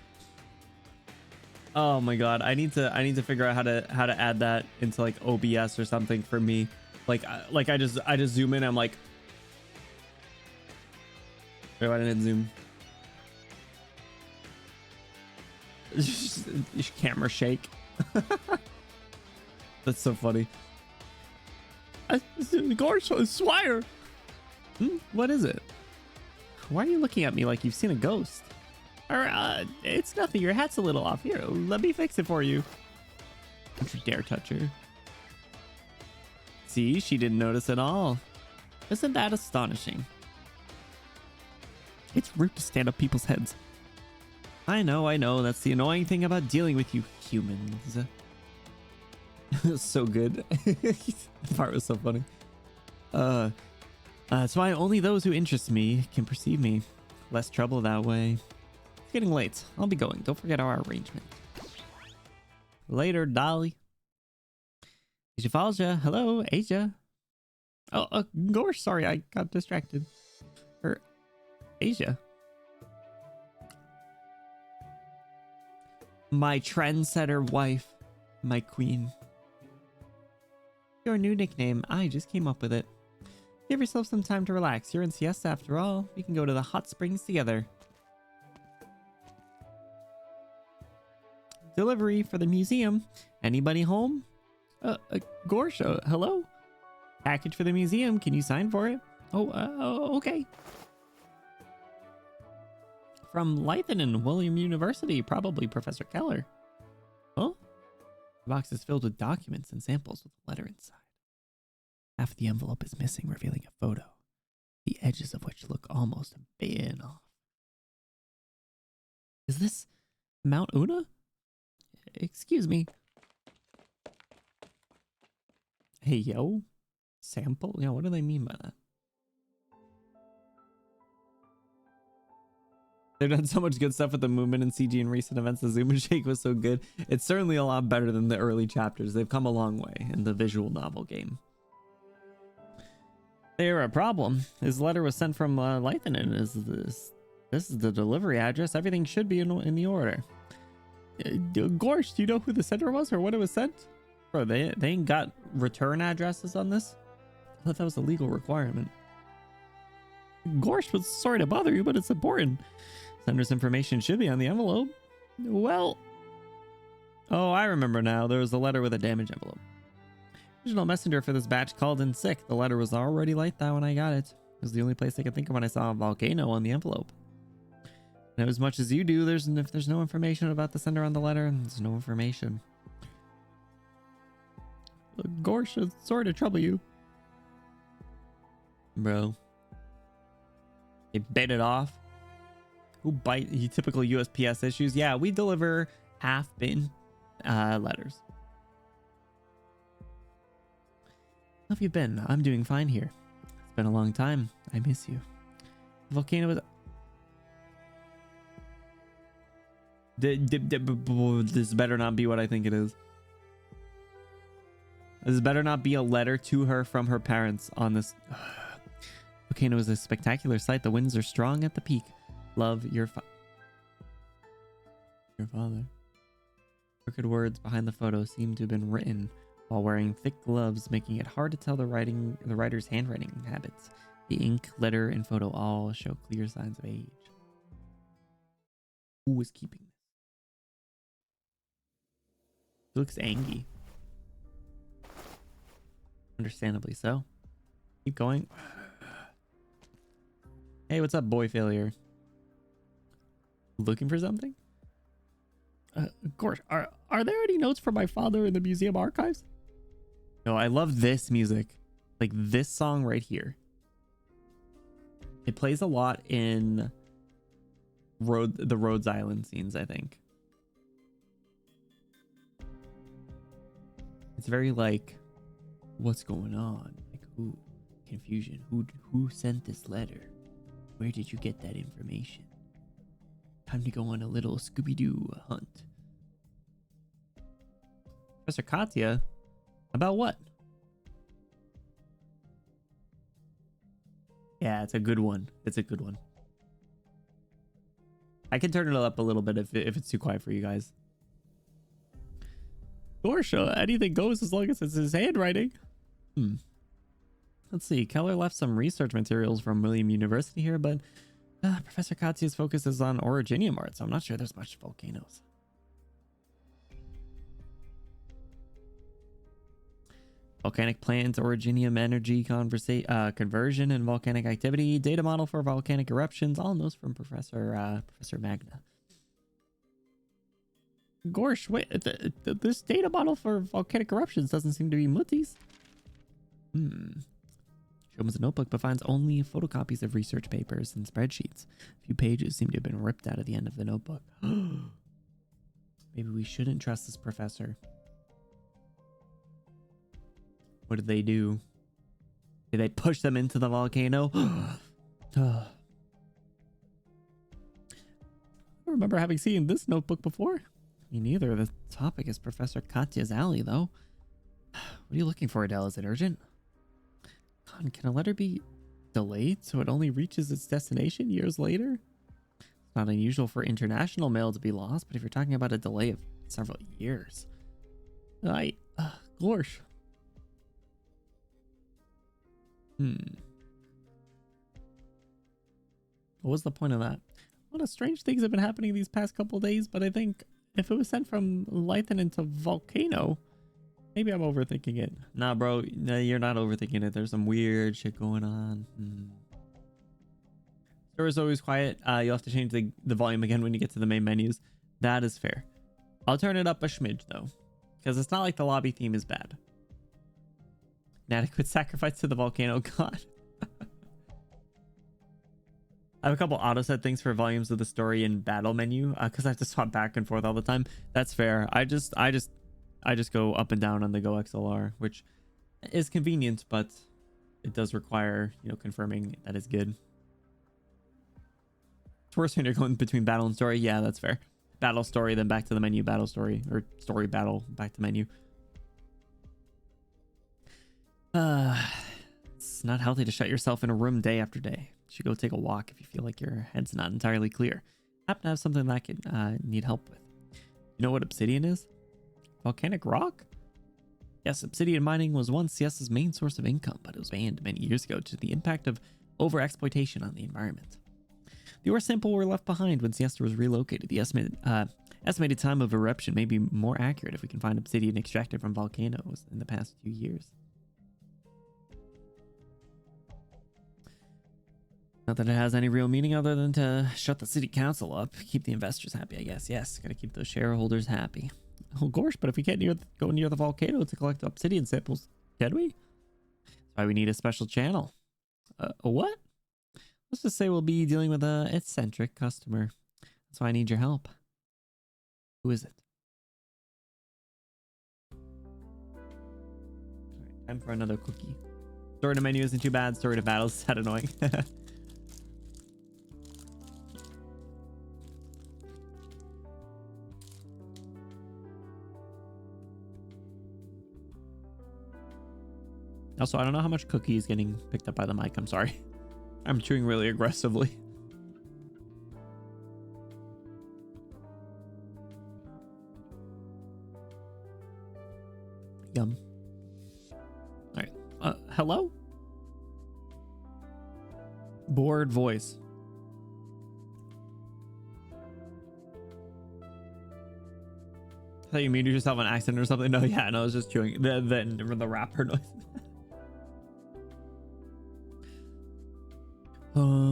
Oh my god, I need to figure out how to add that into like OBS or something for me. Like I just zoom in. I'm like, wait, why didn't it zoom? Just camera shake. That's so funny. Gorsh, Swire. What is it? Why are you looking at me like you've seen a ghost? It's nothing. Your hat's a little off. Here, let me fix it for you. Don't you dare touch her. See, she didn't notice at all. Isn't that astonishing? It's rude to stand up people's heads. I know. That's the annoying thing about dealing with you humans. So good. The part was so funny. That's why only those who interest me can perceive me. Less trouble that way. It's getting late. I'll be going. Don't forget our arrangement. Later, Dolly. Asia Falja. Hello, Asia. Oh, gosh, sorry, I got distracted. Asia. My trendsetter wife. My queen. Your new nickname. I just came up with it. Give yourself some time to relax. You're in siesta after all. We can go to the hot springs together. Delivery for the museum. Anybody home? Gorsha, hello? Package for the museum. Can you sign for it? Oh, okay. From Lytton and William University, probably Professor Keller. Oh? The box is filled with documents and samples with a letter inside. Half the envelope is missing, revealing a photo, the edges of which look almost a bit off. Is this Mount Una? Excuse me. Hey, yo. Sample? Yeah, what do they mean by that? They've done so much good stuff with the movement and CG in recent events. The zoom and shake was so good. It's certainly a lot better than the early chapters. They've come a long way in the visual novel game. They're a problem. His letter was sent from Lytton. This is the delivery address. Everything should be in the order. Gorsh, do you know who the sender was or when it was sent? Bro, they ain't got return addresses on this? I thought that was a legal requirement. Gorsh was sorry to bother you, but it's important. Sender's information should be on the envelope. Well... Oh, I remember now. There was a letter with a damaged envelope. Original messenger for this batch called in sick. The letter was already like that when I got it. It was the only place I could think of when I saw a volcano on the envelope. know as much as you do. If there's no information about the sender on the letter, there's no information. Gorsh, sorry to trouble you, bro. They bit it off. Who bite you? Typical USPS issues. Yeah, we deliver half-bitten letters. How have you been? I'm doing fine here. It's been a long time. I miss you. The volcano is... This better not be what I think it is. This better not be a letter to her from her parents on this. Volcano is a spectacular sight. The winds are strong at the peak. Love, your father. Crooked words behind the photo seem to have been written while wearing thick gloves, making it hard to tell the writer's handwriting habits. The ink, letter, and photo all show clear signs of age. Who was keeping this? He looks angry. Understandably so. Keep going. Hey, what's up, boy failure? Looking for something? Of course. Are there any notes from my father in the museum archives? No, I love this music. Like this song right here. It plays a lot in the Rhodes Island scenes, I think. It's very like, what's going on? Like who? Confusion. Who sent this letter? Where did you get that information? Time to go on a little Scooby-Doo hunt. Professor Katya? About what? Yeah, it's a good one. It's a good one. I can turn it up a little bit if it's too quiet for you guys. Gorsha, anything goes as long as it's his handwriting. Let's see. Keller left some research materials from William University here, but Professor Katya's focus is on originium art, so I'm not sure there's much volcanoes. Volcanic plants, originium energy conversion, and volcanic activity. Data model for volcanic eruptions. All those from Professor Magna. Gorsh, wait, this data model for volcanic eruptions doesn't seem to be Mutti's. Show him a notebook, but finds only photocopies of research papers and spreadsheets. A few pages seem to have been ripped out of the end of the notebook. Maybe we shouldn't trust this professor. What did they do? Did they push them into the volcano? I remember having seen this notebook before. Me neither. The topic is Professor Katya's alley, though. What are you looking for, Adele? Is it urgent? God, can a letter be delayed so it only reaches its destination years later? It's not unusual for international mail to be lost, but if you're talking about a delay of several years... Gorsh. What was the point of that? A lot of strange things have been happening these past couple days, but I think if it was sent from Lythan into Volcano, maybe I'm overthinking it. Nah, bro, no, you're not overthinking it. There's some weird shit going on. Store is always quiet. You'll have to change the volume again when you get to the main menus. That is fair. I'll turn it up a smidge though, because it's not like the lobby theme is bad. Inadequate sacrifice to the volcano god. I have a couple auto set things for volumes of the story in battle menu because I have to swap back and forth all the time. That's fair. I just go up and down on the Go XLR, which is convenient, but it does require, confirming that is good. It's worse when you're going between battle and story. Yeah, that's fair. Battle story, then back to the menu, battle story, or story battle, back to menu. It's not healthy to shut yourself in a room day after day. You should go take a walk if you feel like your head's not entirely clear. Happen to have something that I could need help with. You know what obsidian is? Volcanic rock? Yes, obsidian mining was once Siesta's main source of income, but it was banned many years ago due to the impact of overexploitation on the environment. The ore sample were left behind when Siesta was relocated. The estimated time of eruption may be more accurate if we can find obsidian extracted from volcanoes in the past few years. Not that it has any real meaning other than to shut the city council up. Keep the investors happy, I guess. Yes, gotta keep those shareholders happy. Oh gosh, but if we can't go near the volcano to collect obsidian samples, can we? That's why we need a special channel. A what? Let's just say we'll be dealing with a eccentric customer. That's why I need your help. Who is it? Alright, time for another cookie. Story to menu isn't too bad. Story to battle is that annoying. Also, I don't know how much cookie is getting picked up by the mic. I'm sorry. I'm chewing really aggressively. Yum. All right. Hello? Bored voice. I thought you muted yourself on accident or something. No, yeah, no, I was just chewing the rapper noise.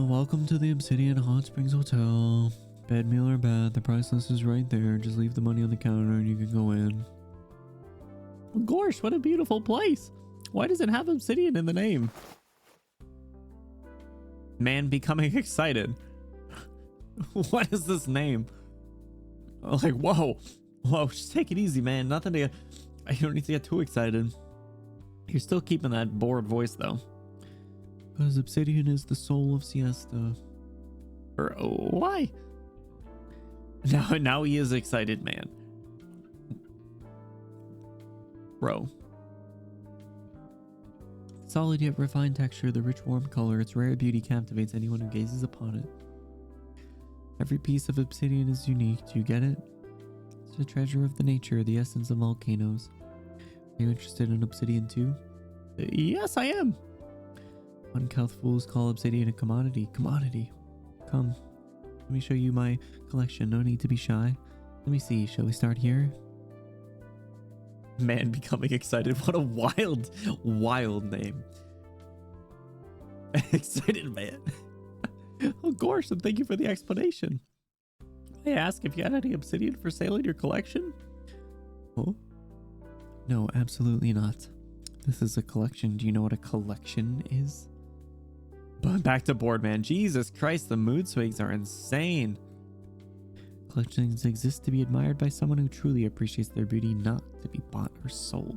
Welcome to the Obsidian Hot Springs Hotel. Bed, meal, or bath. The price list is right there. Just leave the money on the counter and you can go in. Oh, gosh, what a beautiful place. Why does it have obsidian in the name? Man becoming excited. What is this name? Like, whoa. Whoa, just take it easy, man. Nothing to... You don't need to get too excited. You're still keeping that bored voice, though. Because obsidian is the soul of siesta. Or, why? Now he is excited, man. Bro. Solid yet refined texture, the rich warm color, its rare beauty captivates anyone who gazes upon it. Every piece of obsidian is unique. Do you get it? It's a treasure of the nature, the essence of volcanoes. Are you interested in obsidian too? Yes, I am. Uncouth fools call obsidian a commodity. Commodity. Come, let me show you my collection. No need to be shy. Let me see. Shall we start here? Man becoming excited. What a wild name. Excited man. Oh gosh, and thank you for the explanation. I ask if you had any obsidian for sale in your collection? Oh? No, absolutely not. This is a collection. Do you know what a collection is? But back to board, man. Jesus Christ, the mood swings are insane. Collections exist to be admired by someone who truly appreciates their beauty, not to be bought or sold.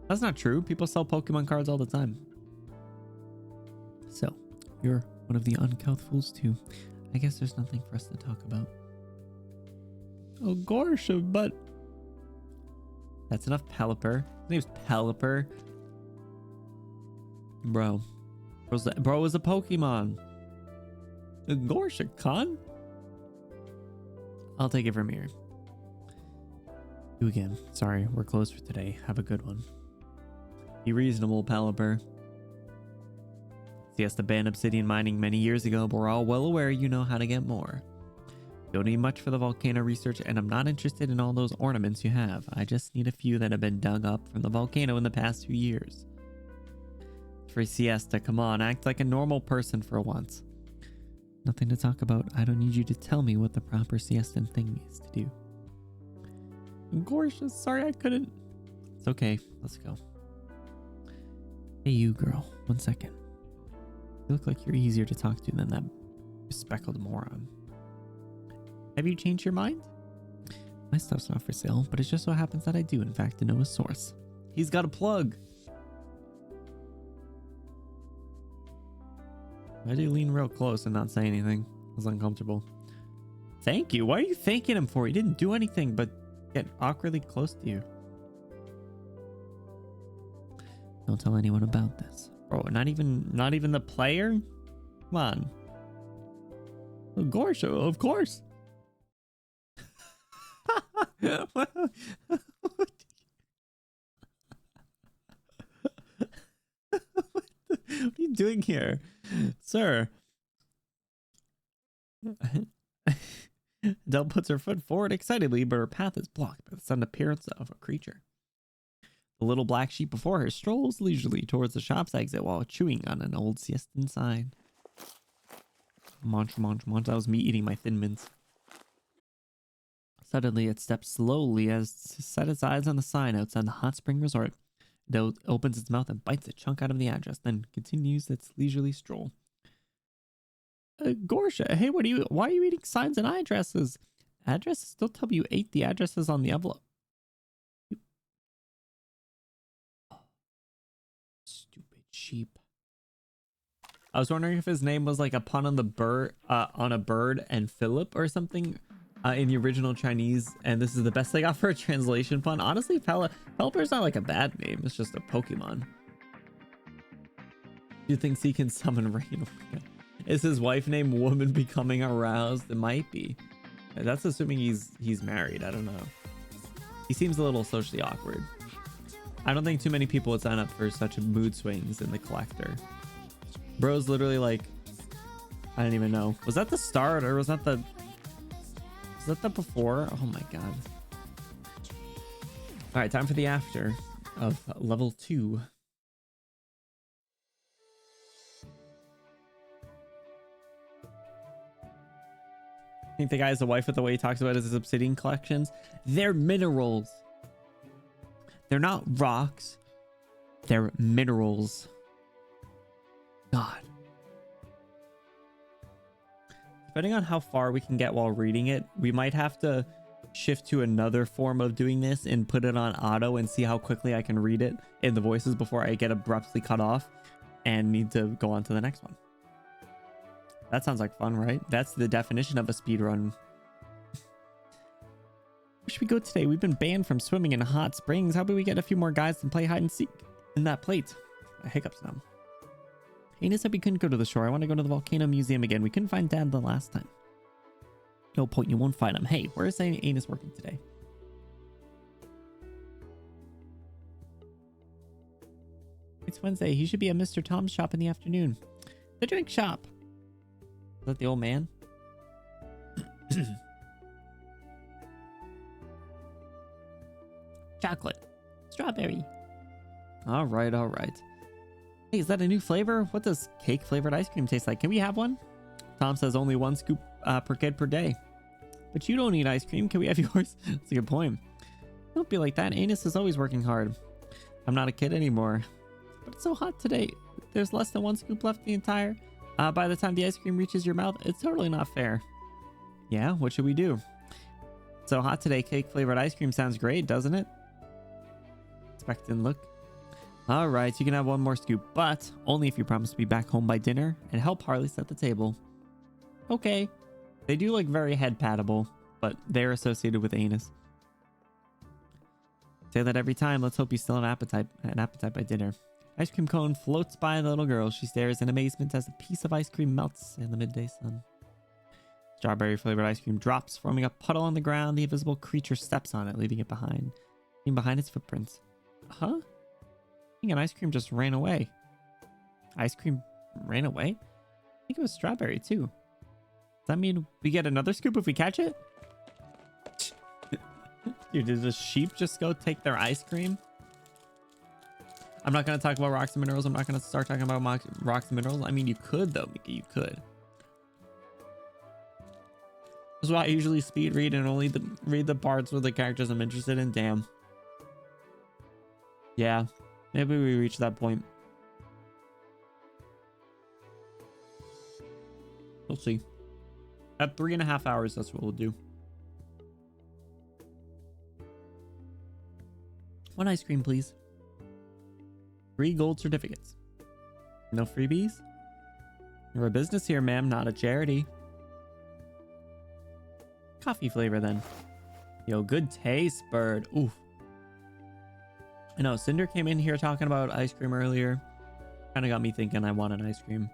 That's not true. People sell Pokemon cards all the time. So, you're one of the uncouth fools too. I guess there's nothing for us to talk about. Oh gosh, but... That's enough, Pelipper. His name's Pelipper. Bro. Bro is a Pokemon. Gosh, a con? I'll take it from here. You again. Sorry, we're closed for today. Have a good one. Be reasonable, Pelipper. Siesta banned obsidian mining many years ago, but we're all well aware you know how to get more. Don't need much for the volcano research, and I'm not interested in all those ornaments you have. I just need a few that have been dug up from the volcano in the past 2 years. For Siesta, come on, act like a normal person for once. Nothing to talk about. I don't need you to tell me what the proper siestan thing is to do. Gorgeous, sorry I couldn't. It's okay, let's go. Hey you girl, 1 second. You look like you're easier to talk to than that speckled moron. Have you changed your mind? My stuff's not for sale, but it just so happens that I do in fact know a source. He's got a plug. Why did he lean real close and not say anything? It was uncomfortable. Thank you. Why are you thanking him for? He didn't do anything but get awkwardly close to you. Don't tell anyone about this. Bro, not even the player? Come on. Of course, of course. What are you doing here, sir? Adele puts her foot forward excitedly, but her path is blocked by the sudden appearance of a creature. The little black sheep before her strolls leisurely towards the shop's exit while chewing on an old siestan sign. Munch, munch, munch. That was me eating my Thin Mints. Suddenly, it steps slowly as to set its eyes on the sign outside the hot spring resort. It opens its mouth and bites a chunk out of the address, then continues its leisurely stroll. Gorsha, hey, why are you eating signs and addresses? Addresses? Don't tell me you ate the addresses on the envelope. Stupid sheep. I was wondering if his name was like a pun on the bird, on a bird and Philip or something in the original Chinese, and this is the best I got for a translation pun. Honestly, Pelipper's not like a bad name, it's just a Pokemon. He thinks he can summon rain. Oh my God. Is his wife named Woman Becoming Aroused? It might be. That's assuming he's married. I don't know. He seems a little socially awkward. I don't think too many people would sign up for such mood swings in the collector. Bro's literally like, I don't even know. Was that the start or was that the before? Oh my God. All right, time for the after of level 2. I think the guy has a wife with the way he talks about his obsidian collections. They're minerals. They're not rocks. They're minerals. God. Depending on how far we can get while reading it, we might have to shift to another form of doing this and put it on auto and see how quickly I can read it in the voices before I get abruptly cut off and need to go on to the next one. That sounds like fun, right? That's the definition of a speedrun. Where should we go today? We've been banned from swimming in hot springs. How about we get a few more guys and play hide and seek in that plate? Hiccups now. Anus said we couldn't go to the shore. I want to go to the volcano museum again. We couldn't find Dad the last time. No point, you won't find him. Hey, where is Anus working today? It's Wednesday. He should be at Mr. Tom's shop in the afternoon. The drink shop. Is that the old man? Chocolate. Strawberry. All right, all right. Hey, is that a new flavor? What does cake flavored ice cream taste like? Can we have one? Tom says only 1 scoop per kid per day. But you don't eat ice cream. Can we have yours? That's a good point. Don't be like that. Anus is always working hard. I'm not a kid anymore. But it's so hot today. There's less than 1 scoop left in the entire... by the time the ice cream reaches your mouth, it's totally not fair. Yeah, what should we do? It's so hot today, cake flavored ice cream sounds great, doesn't it? Expectant look. All right, you can have 1 more scoop, but only if you promise to be back home by dinner and help Harley set the table. Okay. They do look very head pattable, but they're associated with anus. Say that every time. Let's hope you still have an appetite by dinner. Ice cream cone floats by the little girl. She stares in amazement as a piece of ice cream melts in the midday sun. Strawberry flavored ice cream drops, forming a puddle on the ground. The invisible creature steps on it, leaving it behind. Leaving behind its footprints. Huh? I think an ice cream just ran away. Ice cream ran away? I think it was strawberry too. Does that mean we get another scoop if we catch it? Dude, did the sheep just go take their ice cream? I'm not going to talk about rocks and minerals. I'm not going to start talking about rocks and minerals. I mean, you could though, Mickey. You could. This is why I usually speed read and only read the parts with the characters I'm interested in. Damn. Yeah. Maybe we reach that point. We'll see. At 3.5 hours, that's what we'll do. 1 ice cream, please. 3 gold certificates. No freebies? We're a business here, ma'am, not a charity. Coffee flavor, then. Yo, good taste, bird. Oof. I know, Cinder came in here talking about ice cream earlier. Kind of got me thinking I want an ice cream.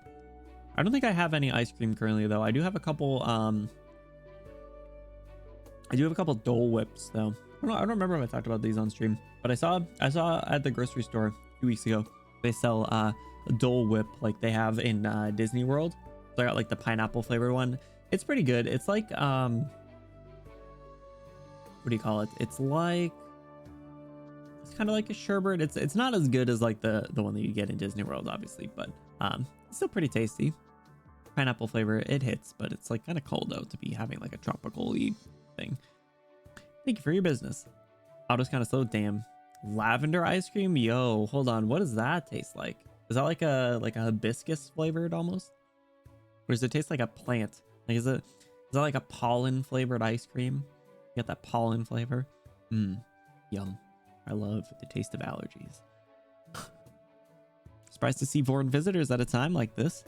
I don't think I have any ice cream currently, though. I do have a couple, Dole Whips, though. I don't remember if I talked about these on stream, but I saw at the grocery store a few weeks ago, they sell a Dole Whip like they have in Disney World. So I got like the pineapple flavor one. It's pretty good. It's like, what do you call it? It's kind of like a sherbet. It's not as good as like the one that you get in Disney World, obviously, but it's still pretty tasty. Pineapple flavor, it hits, but it's like kind of cold out to be having like a tropical-y thing. Thank you for your business. Auto's kind of slow. Damn. Lavender ice cream? Yo, hold on. What does that taste like? Is that like a hibiscus flavored almost? Or does it taste like a plant? Like is that like a pollen flavored ice cream? You got that pollen flavor? Yum. I love the taste of allergies. Surprised to see foreign visitors at a time like this.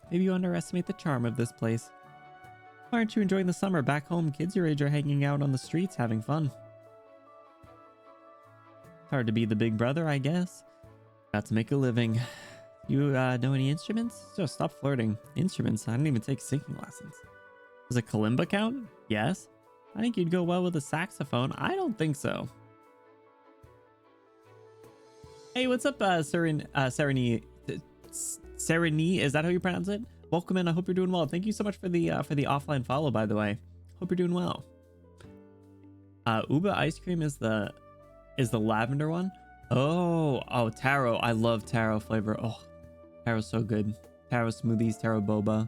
Maybe you underestimate the charm of this place. Why aren't you enjoying the summer? Back home, kids your age are hanging out on the streets having fun. Hard to be the big brother, I guess. Got to make a living. You know any instruments? So stop flirting. Instruments? I didn't even take singing lessons. Does a kalimba count? Yes. I think you'd go well with a saxophone. I don't think so. Hey, what's up, Sereni? Sereni, is that how you pronounce it? Welcome in. I hope you're doing well. Thank you so much for the offline follow, by the way. Hope you're doing well. Uba ice cream is the lavender one. Oh, taro. I love taro flavor. Oh, taro's so good. Taro smoothies, taro boba.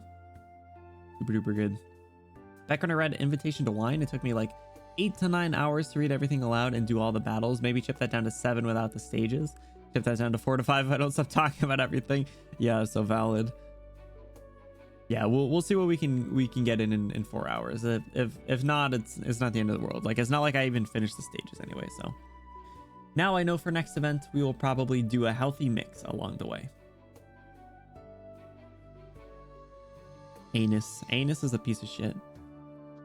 Super duper good. Back when I read Invitation to Wine, it took me like 8 to 9 hours to read everything aloud and do all the battles. Maybe chip that down to 7 without the stages. Chip that down to 4 to 5 if I don't stop talking about everything. Yeah, so valid. Yeah, we'll see what we can get in 4 hours. If not, it's not the end of the world. Like, it's not like I even finished the stages anyway. So now I know for next event we will probably do a healthy mix along the way. Anus is a piece of shit.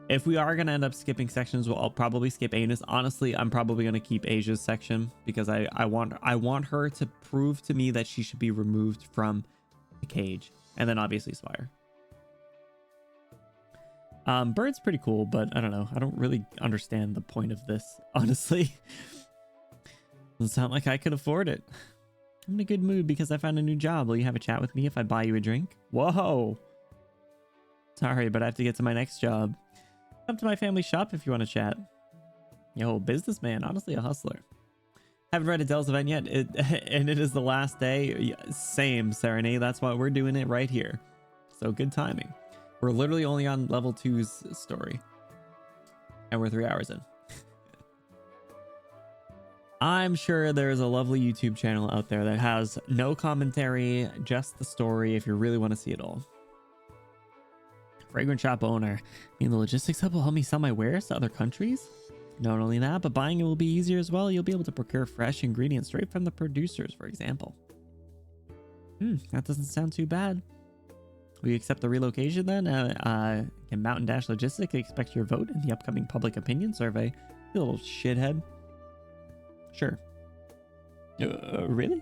If we are gonna end up skipping sections, I'll probably skip Anus. Honestly, I'm probably gonna keep Asia's section because I want her to prove to me that she should be removed from the cage, and then obviously Swire. Bird's pretty cool, but I don't know. I don't really understand the point of this, honestly. Doesn't sound like I could afford it. I'm in a good mood because I found a new job. Will you have a chat with me if I buy you a drink? Whoa. Sorry, but I have to get to my next job. Come to my family shop if you want to chat. Yo, businessman, honestly a hustler. Haven't read Adele's event yet, and it is the last day. Same, Serenade. That's why we're doing it right here. So good timing. We're literally only on level 2's story, and we're 3 hours in. I'm sure there's a lovely YouTube channel out there that has no commentary, just the story if you really want to see it all. Fragrance shop owner. The logistics hub will help me sell my wares to other countries. Not only that, but buying it will be easier as well. You'll be able to procure fresh ingredients straight from the producers, for example. That doesn't sound too bad. Will you accept the relocation then? Can Mountain Dash Logistics expect your vote in the upcoming public opinion survey? You little shithead. Sure. Really?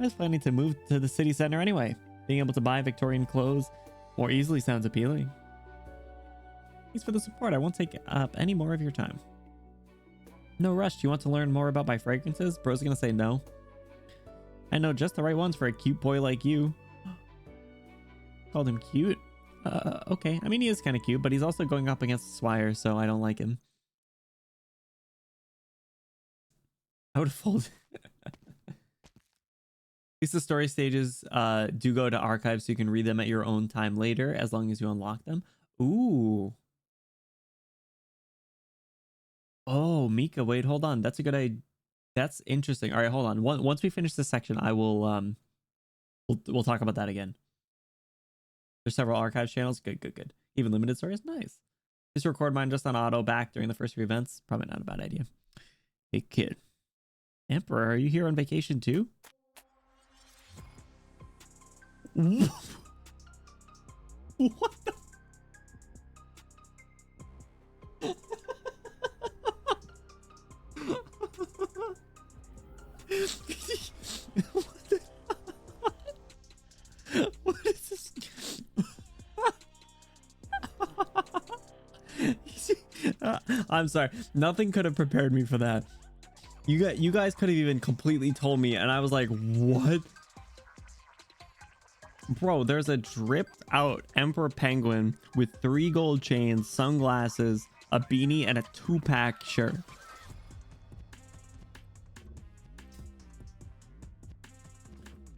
I was planning to move to the city center anyway. Being able to buy Victorian clothes more easily sounds appealing. Thanks for the support. I won't take up any more of your time. No rush. Do you want to learn more about my fragrances? Bro's gonna say no. I know just the right ones for a cute boy like you. Called him cute? Okay. I mean, he is kind of cute, but he's also going up against Swire, so I don't like him. I would have folded. At least the story stages do go to archives, so you can read them at your own time later, as long as you unlock them. Ooh. Oh, Mika, wait, hold on. That's a good idea. That's interesting. All right, hold on. Once we finish this section, I will we'll talk about that again. There's several archive channels. Good. Even limited stories, nice. Just record mine just on auto back during the first few events. Probably not a bad idea. Hey kid. Emperor, are you here on vacation too? What the? What is this? I'm sorry. Nothing could have prepared me for that. You guys could have even completely told me, and I was like, what? Bro, there's a dripped out emperor penguin with 3 gold chains, sunglasses, a beanie, and a 2-pack shirt.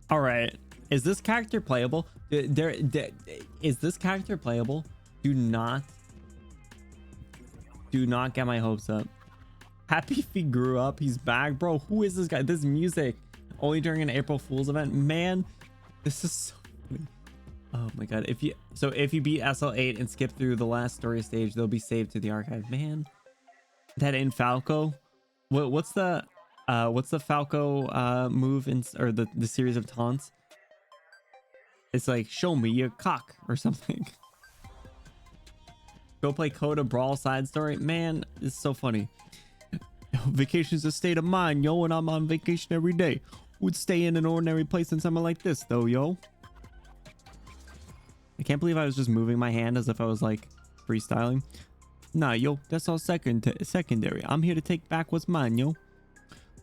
All right. Is this character playable? Is this character playable? Do not get my hopes up. Happy Feet grew up. He's back, bro. Who is this guy? This music only during an April Fool's event, man. This is so funny. Oh my god. If you beat SL8 and skip through the last story stage, they'll be saved to the archive, man. That in Falco, what's the Falco move in, or the series of taunts? It's like, show me your cock or something. Go play Kyoto Brawl side story, man. It's so funny. Vacation's a state of mind, yo, and I'm on vacation every day. Would stay in an ordinary place in somewhere like this, though, yo. I can't believe I was just moving my hand as if I was like freestyling. Nah, yo, that's all secondary. I'm here to take back what's mine, yo.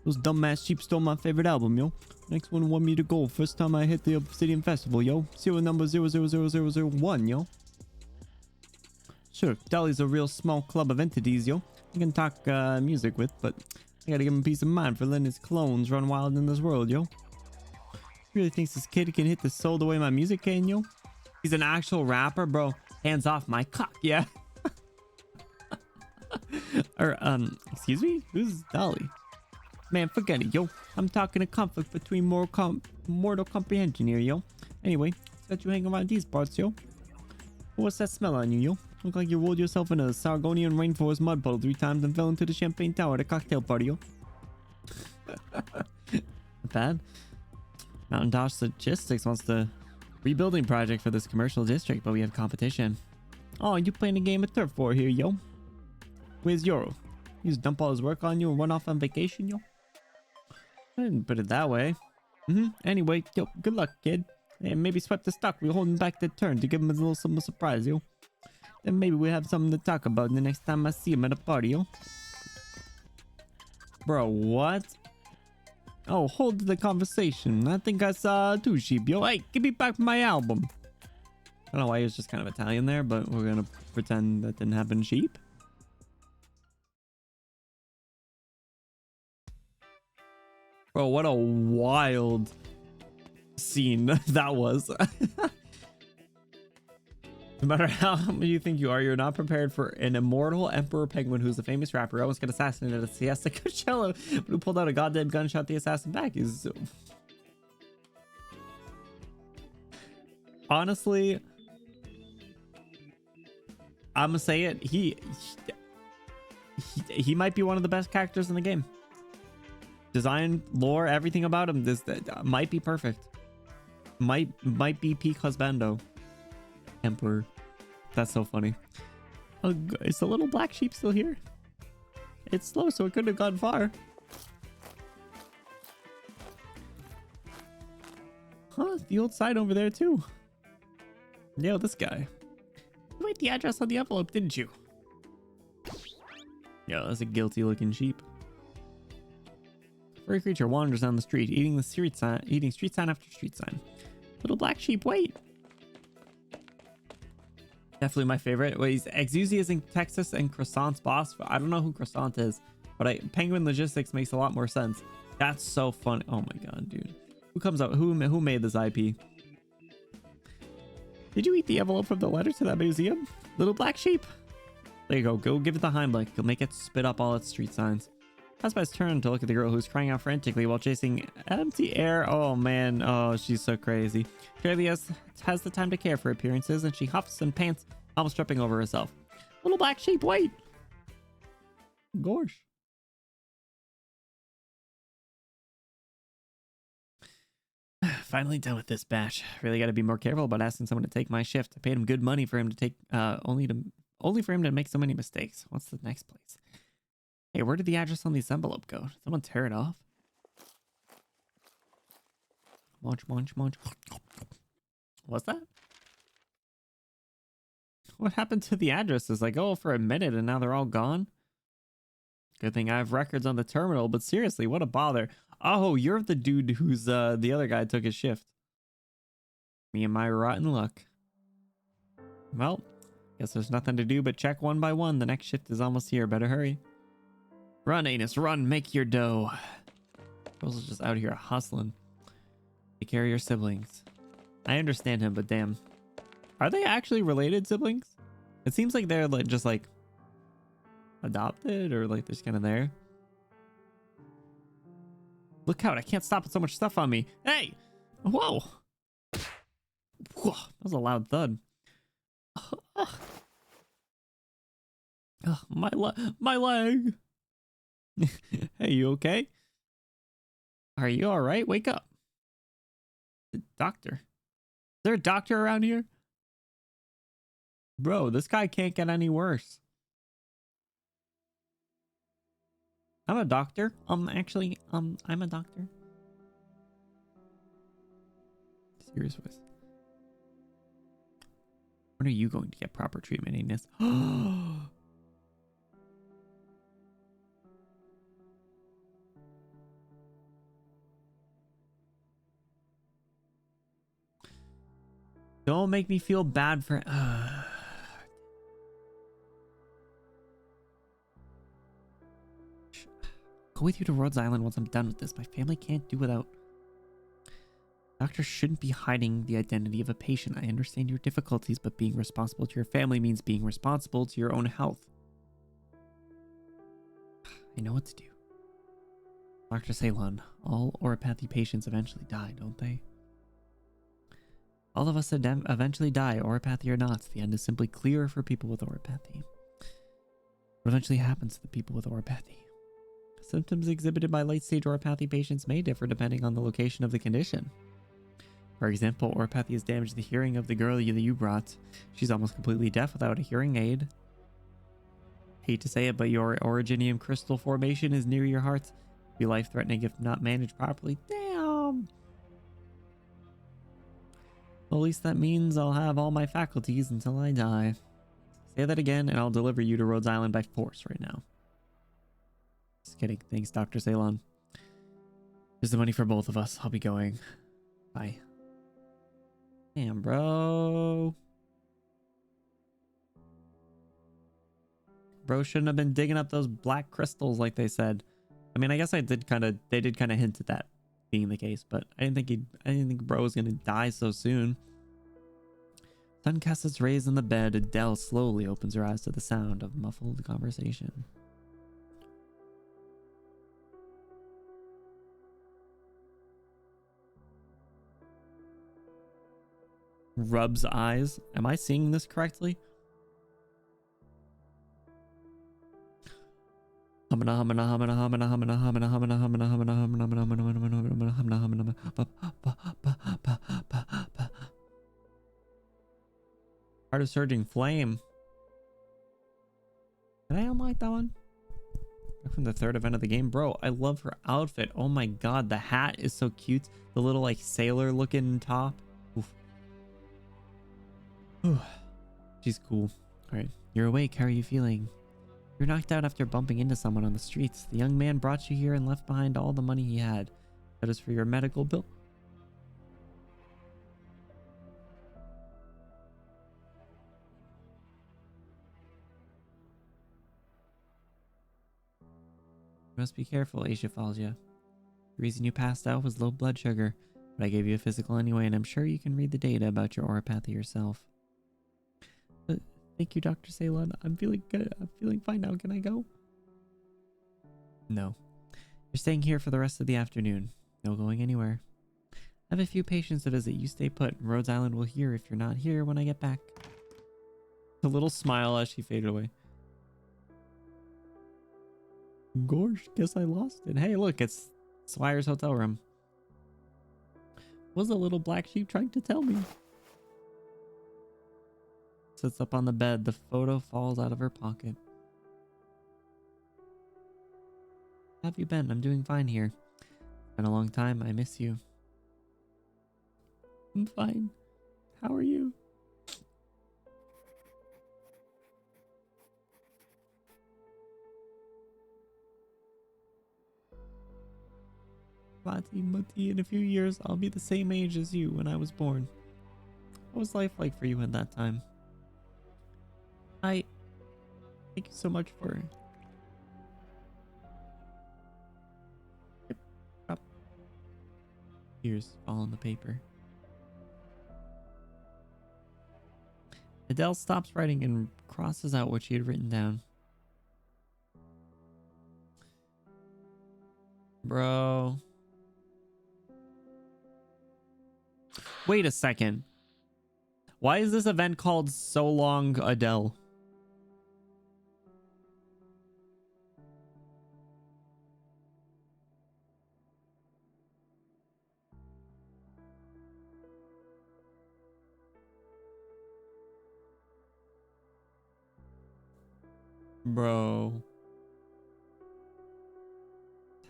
Those dumbass sheep stole my favorite album, yo. Next one want me to go. First time I hit the Obsidian Festival, yo. Serial number 000001, yo. Sure, Dolly's a real small club of entities, yo. I can talk music with, but I gotta give him peace of mind for letting his clones run wild in this world, yo. Really thinks this kid can hit the soul the way my music can, yo? He's an actual rapper, bro. Hands off my cock, yeah. Or, excuse me? Who's Dolly? Man, forget it, yo. I'm talking a conflict between mortal comprehension here, yo. Anyway, got you hanging around these parts, yo. What's that smell on you, yo? Look like you rolled yourself in a Sargonian rainforest mud puddle 3 times and fell into the champagne tower at a cocktail party, yo. Bad. Mountain Dash Logistics wants the rebuilding project for this commercial district, but we have competition. Oh, you playing a game of turf war here, yo? Where's Yoro? He just dump all his work on you and run off on vacation, yo? I didn't put it that way. Anyway, yo, good luck, kid. And maybe swipe the stock. We're holding back the turn to give him a little something surprise, yo. Then maybe we have something to talk about the next time I see him at a party, yo. Bro, what? Oh, hold the conversation. I think I saw 2 sheep, yo. Hey, give me back my album. I don't know why he was just kind of Italian there, but we're gonna pretend that didn't happen. Sheep. Bro, what a wild scene that was. No matter how you think you are, you're not prepared for an immortal emperor penguin who's a famous rapper who almost got assassinated at Siesta Coachella, but who pulled out a goddamn gun, shot the assassin back. He's so... Honestly, I'm gonna say it. He might be one of the best characters in the game. Design, lore, everything about him, this might be perfect. Might be peak husbando. Emperor. That's so funny. Oh, is the little black sheep still here? It's slow, so it couldn't have gone far. Huh, the old sign over there too. Yeah, this guy. You wrote the address on the envelope, didn't you? Yeah, that's a guilty looking sheep. Furry creature wanders down the street, eating street sign after street sign. Little black sheep, wait. Definitely my favorite. Wait, he's Exusias in Texas and Croissant's boss. I don't know who Croissant is, but Penguin Logistics makes a lot more sense. That's so funny. Oh my god, dude. Who comes up? Who made this IP? Did you eat the envelope from the letter to that museum? Little black sheep. There you go. Go give it the Heimlich. You'll make it spit up all its street signs. Pass by his turn to look at the girl who's crying out frantically while chasing empty air. Oh man, oh, she's so crazy. Clearly has the time to care for appearances, and she huffs and pants, almost tripping over herself. Little black sheep, wait. Gosh. Finally done with this batch. Really got to be more careful about asking someone to take my shift. I paid him good money for him to take, only for him to make so many mistakes. What's the next place? Hey, where did the address on this envelope go? Did someone tear it off? Munch, munch, munch. What's that? What happened to the addresses? Like, oh, for a minute and now they're all gone? Good thing I have records on the terminal, but seriously, what a bother. Oh, you're the dude who's, the other guy took his shift. Me and my rotten luck. Well, guess there's nothing to do but check one by one. The next shift is almost here. Better hurry. Run, Anus, run, make your dough. Girls are just out here hustling. Take care of your siblings. I understand him, but damn. Are they actually related siblings? It seems like they're like just like adopted or like they're just kind of there. Look out, I can't stop with so much stuff on me. Hey! Whoa! Whoa, that was a loud thud. My leg. Hey, you okay? Are you all right? Wake up. Doctor. Is there a doctor around here? Bro, this guy can't get any worse. I'm a doctor. Actually, I'm a doctor. Serious voice. When are you going to get proper treatment, Agnes? Don't make me feel bad for... Go with you to Rhodes Island once I'm done with this. My family can't do without... Doctors shouldn't be hiding the identity of a patient. I understand your difficulties, but being responsible to your family means being responsible to your own health. I know what to do. Dr. Ceylon, all oropathy patients eventually die, don't they? All of us eventually die, oropathy or not. The end is simply clearer for people with oropathy. What eventually happens to the people with oropathy? Symptoms exhibited by late-stage oropathy patients may differ depending on the location of the condition. For example, oropathy has damaged the hearing of the girl you brought. She's almost completely deaf without a hearing aid. Hate to say it, but your originium crystal formation is near your heart. Be life-threatening if not managed properly. Damn! Well, at least that means I'll have all my faculties until I die. Say that again, and I'll deliver you to Rhodes Island by force right now. Just kidding. Thanks, Dr. Ceylon. Here's the money for both of us. I'll be going. Bye. Damn, bro. Bro shouldn't have been digging up those black crystals like they said. I mean, I guess they did kind of hint at that being the case, but I didn't think bro was gonna die so soon. Sun casts its rays on the bed. Adele slowly opens her eyes to the sound of muffled conversation. Rubs eyes. Am I seeing this correctly? Heart of surging flame. Did I unlock that one? From the third event of the game. Bro, I love her outfit. Oh my god, the hat is so cute. The little like sailor looking top. Oof. She's cool. Alright, you're awake. How are you feeling? You're knocked out after bumping into someone on the streets. The young man brought you here and left behind all the money he had. That is for your medical bill. You must be careful, Asia Falja. The reason you passed out was low blood sugar, but I gave you a physical anyway, and I'm sure you can read the data about your oropathy yourself. But thank you, Dr. Ceylon. I'm feeling good. I'm feeling fine now. Can I go? No. You're staying here for the rest of the afternoon. No going anywhere. I have a few patients to visit. You stay put. Rhodes Island will hear if you're not here when I get back. A little smile as she faded away. Gosh, guess I lost it. Hey, look, it's Swire's hotel room. What's the little black sheep trying to tell me? Sits up on the bed. The photo falls out of her pocket. How have you been? I'm doing fine here. Been a long time. I miss you. I'm fine. How are you? Mati, in a few years, I'll be the same age as you when I was born. What was life like for you at that time? Thank you so much for... Tears fall on the paper. Adele stops writing and crosses out what she had written down. Bro. Wait a second. Why is this event called So Long Adele? Bro.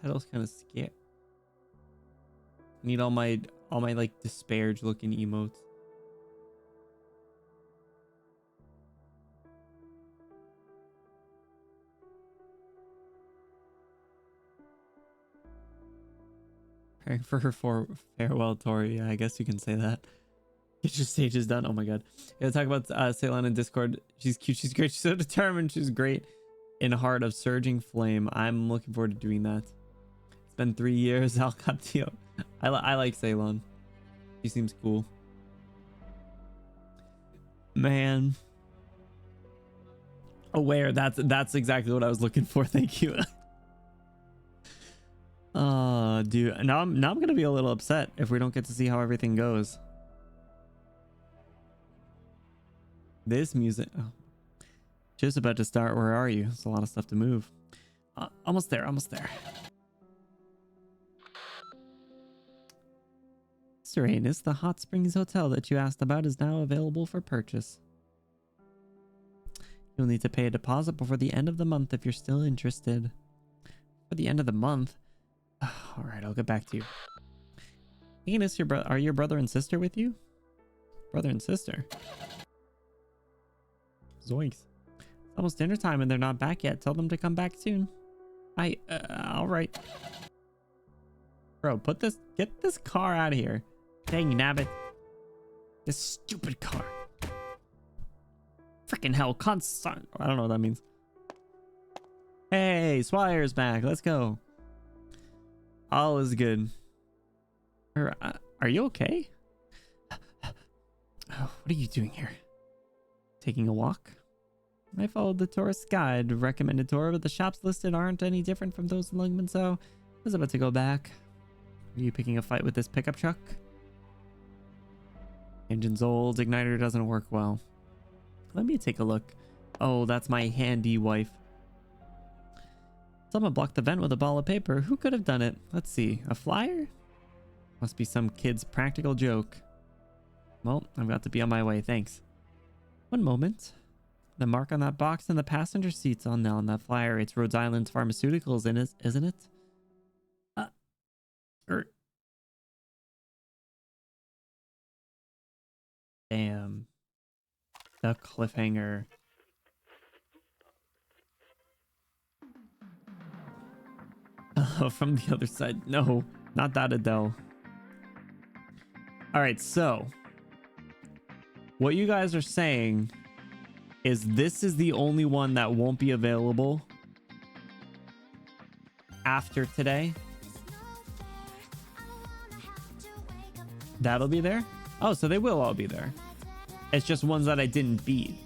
Title's kind of scary. Need all my like disparaged looking emotes. Preparing for her farewell tour. Yeah, I guess you can say that. Get your stages done. Oh my god. Yeah, talk about Ceylon in Discord. She's cute. She's great. She's so determined. She's great. In Heart of Surging Flame. I'm looking forward to doing that. It's been 3 years. I'll cut to you. I like Ceylon. She seems cool. Man. Aware. That's exactly what I was looking for. Thank you. Oh, dude. Now I'm gonna be a little upset if we don't get to see how everything goes. This music. Oh. Just about to start. Where are you? It's a lot of stuff to move. Almost there. Almost there. Serenus, the Hot Springs Hotel that you asked about is now available for purchase. You'll need to pay a deposit before the end of the month if you're still interested. For the end of the month? All right, I'll get back to you. Enos, are your brother and sister with you? Brother and sister? Zoinks. It's almost dinner time and they're not back yet. Tell them to come back soon. All right. Bro, get this car out of here. Dang nabbit. This stupid car. Freaking hell, constant. I don't know what that means. Hey, Swire's back. Let's go. All is good. Are you okay? Oh, what are you doing here? Taking a walk? I followed the tourist guide recommended tour, but the shops listed aren't any different from those in Lungman, so I was about to go back. Are you picking a fight with this pickup truck? Engine's old, igniter doesn't work well. Let me take a look. Oh, that's my handy wife. Someone blocked the vent with a ball of paper. Who could have done it? Let's see. A flyer? Must be some kid's practical joke. Well, I've got to be on my way. Thanks. One moment. The mark on that box in the passenger seat's on that flyer. It's Rhode Island's Pharmaceuticals in it, isn't it? Damn. The cliffhanger. From the other side. No, not that Adele. All right, so what you guys are saying is this is the only one that won't be available after today. That'll be there? Oh, so they will all be there. It's just ones that I didn't beat.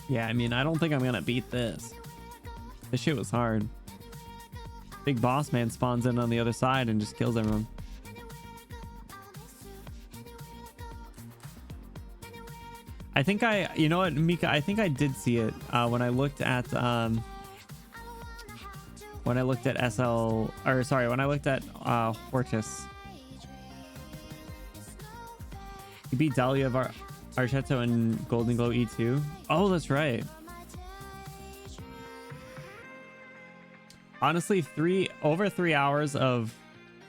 Yeah, I mean, I don't think I'm gonna beat this. This shit was hard. Big boss man spawns in on the other side and just kills everyone. I think you know what, Mika, I think I did see it when I looked at when I looked at Hortus. You beat Dahlia of Archetto and Golden Glow E2. Oh, that's right. Honestly, over 3 hours of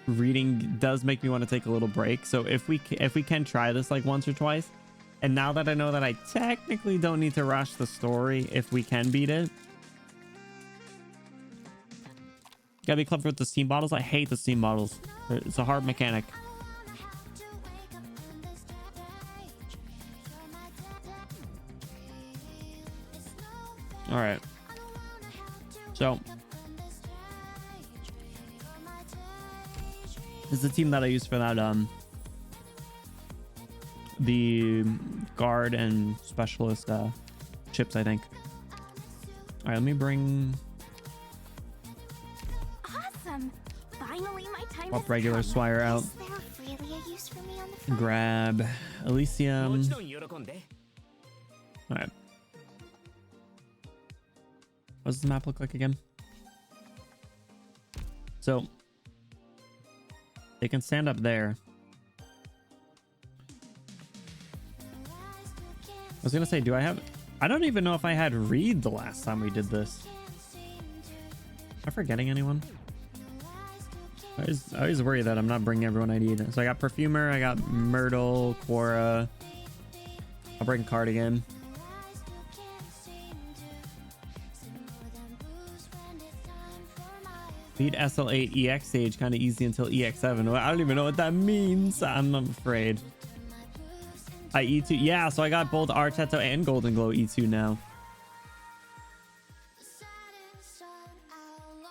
reading does make me want to take a little break. So if we can try this like once or twice, and now that I know that I technically don't need to rush the story if we can beat it. Gotta be clever with the steam bottles. I hate the steam bottles. It's a hard mechanic. All right. So This is the team that I used for that the guard and specialist chips, I think. All right, let me bring Awesome. Finally, my time swap has regular come. swire out. Is there really a use for me on the front? Grab Elysium. All right. What does the map look like again? So they can stand up there. I was gonna say, do I have? I don't even know if I had Reed the last time we did this. Am I forgetting anyone? I always worry that I'm not bringing everyone I need. So I got Perfumer, I got Myrtle, Quora. I'll bring Cardigan. Beat SL8 EX stage kind of easy until EX7. Well, I don't even know what that means. I'm afraid. I E2. Yeah, so I got both Arteto and Golden Glow E2 now.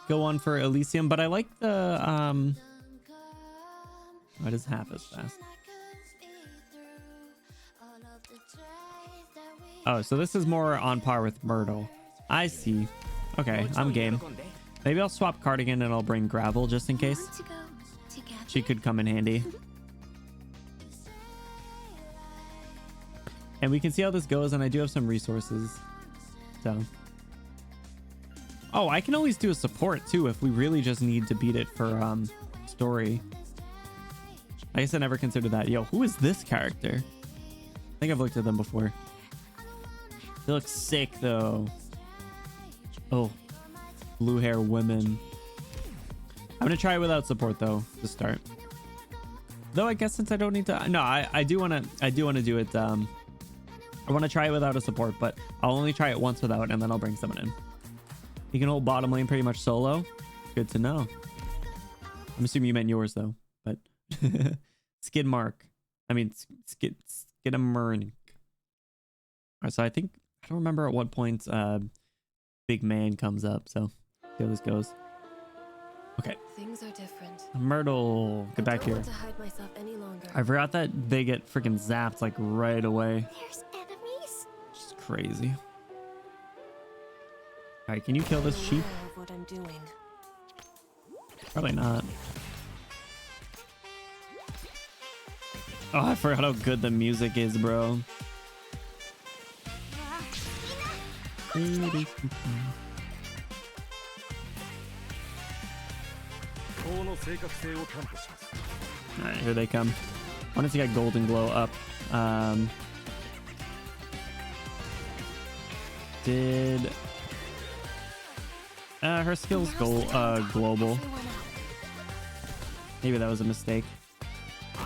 Go on for Elysium, but I like the why does half as fast? Oh, so this is more on par with Myrtle. I see. Okay, I'm game. Maybe I'll swap Cardigan and I'll bring Gravel just in case. She could come in handy. And we can see how this goes, and I do have some resources. So. Oh, I can always do a support too if we really just need to beat it for story. I guess I never considered that. Yo, who is this character? I think I've looked at them before. They look sick though. Oh, blue hair women. I'm gonna try it without support though to start. Though I guess since I don't need to, no, I do wanna do it. I want to try it without a support, but I'll only try it once without, and then I'll bring someone in. You can hold bottom lane pretty much solo. Good to know. I'm assuming you meant yours though, but Skidmark. I mean Skidmark. Alright, so I think I don't remember at what point Big Man comes up, so see how this goes. Okay. Things are different. Myrtle, get back here. To hide myself any longer. I forgot that they get freaking zapped like right away. There's enemies. Just crazy. All right, can you kill this sheep? What I'm doing. Probably not. Oh, I forgot how good the music is, bro. All right, here they come. I wanted to get Golden Glow up. Did her skills go global? Maybe that was a mistake.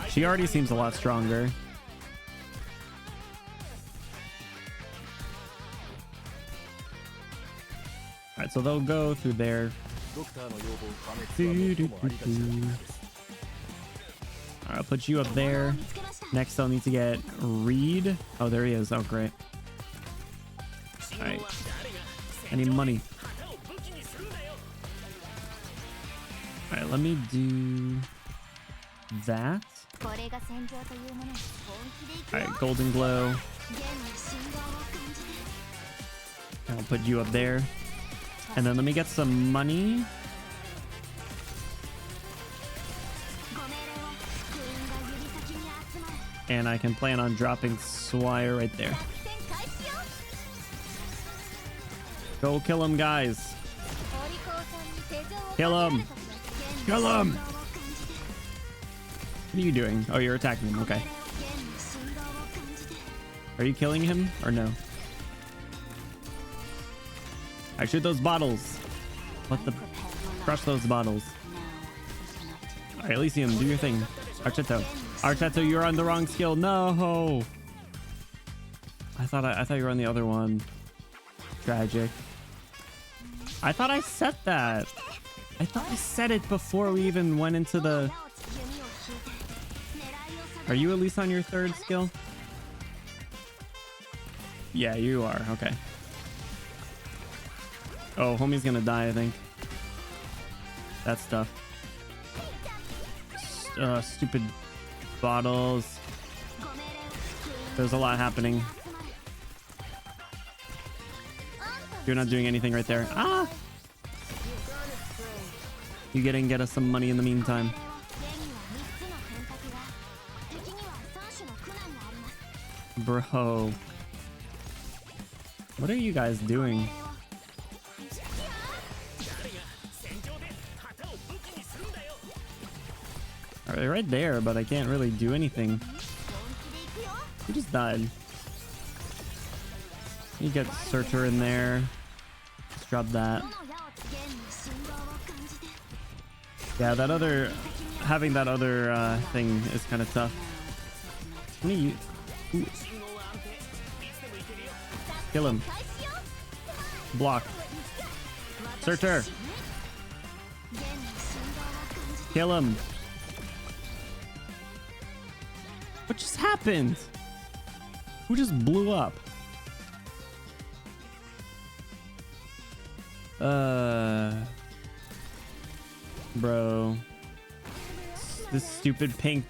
She already seems a lot stronger. All right, so they'll go through there. Alright, I'll put you up there. Next, I'll need to get Reed. Oh, there he is. Oh, great. Alright. I need money. Alright, let me do that. Alright, Golden Glow. I'll put you up there. And then let me get some money. And I can plan on dropping Swire right there. Go kill him, guys. Kill him. Kill him. What are you doing? Oh, you're attacking him. Okay. Are you killing him or no? I shoot those bottles. What the? Crush those bottles. All right, Elysium, do your thing. Arteto. Arteto, you're on the wrong skill. No. I thought you were on the other one. Tragic. I thought I set that. I thought I set it before we even went into the... Are you at least on your third skill? Yeah, you are. Okay. Oh, homie's gonna die, I think. That's tough. Stupid bottles. There's a lot happening. You're not doing anything right there. Ah! You get us some money in the meantime. Bro. What are you guys doing? They're right there, but I can't really do anything. He just died. You get Searcher in there. Let's drop that. Yeah, that other... having that other thing is kind of tough. Let me kill him. Block. Searcher. Kill him. What just happened? Who just blew up? Bro. This stupid pink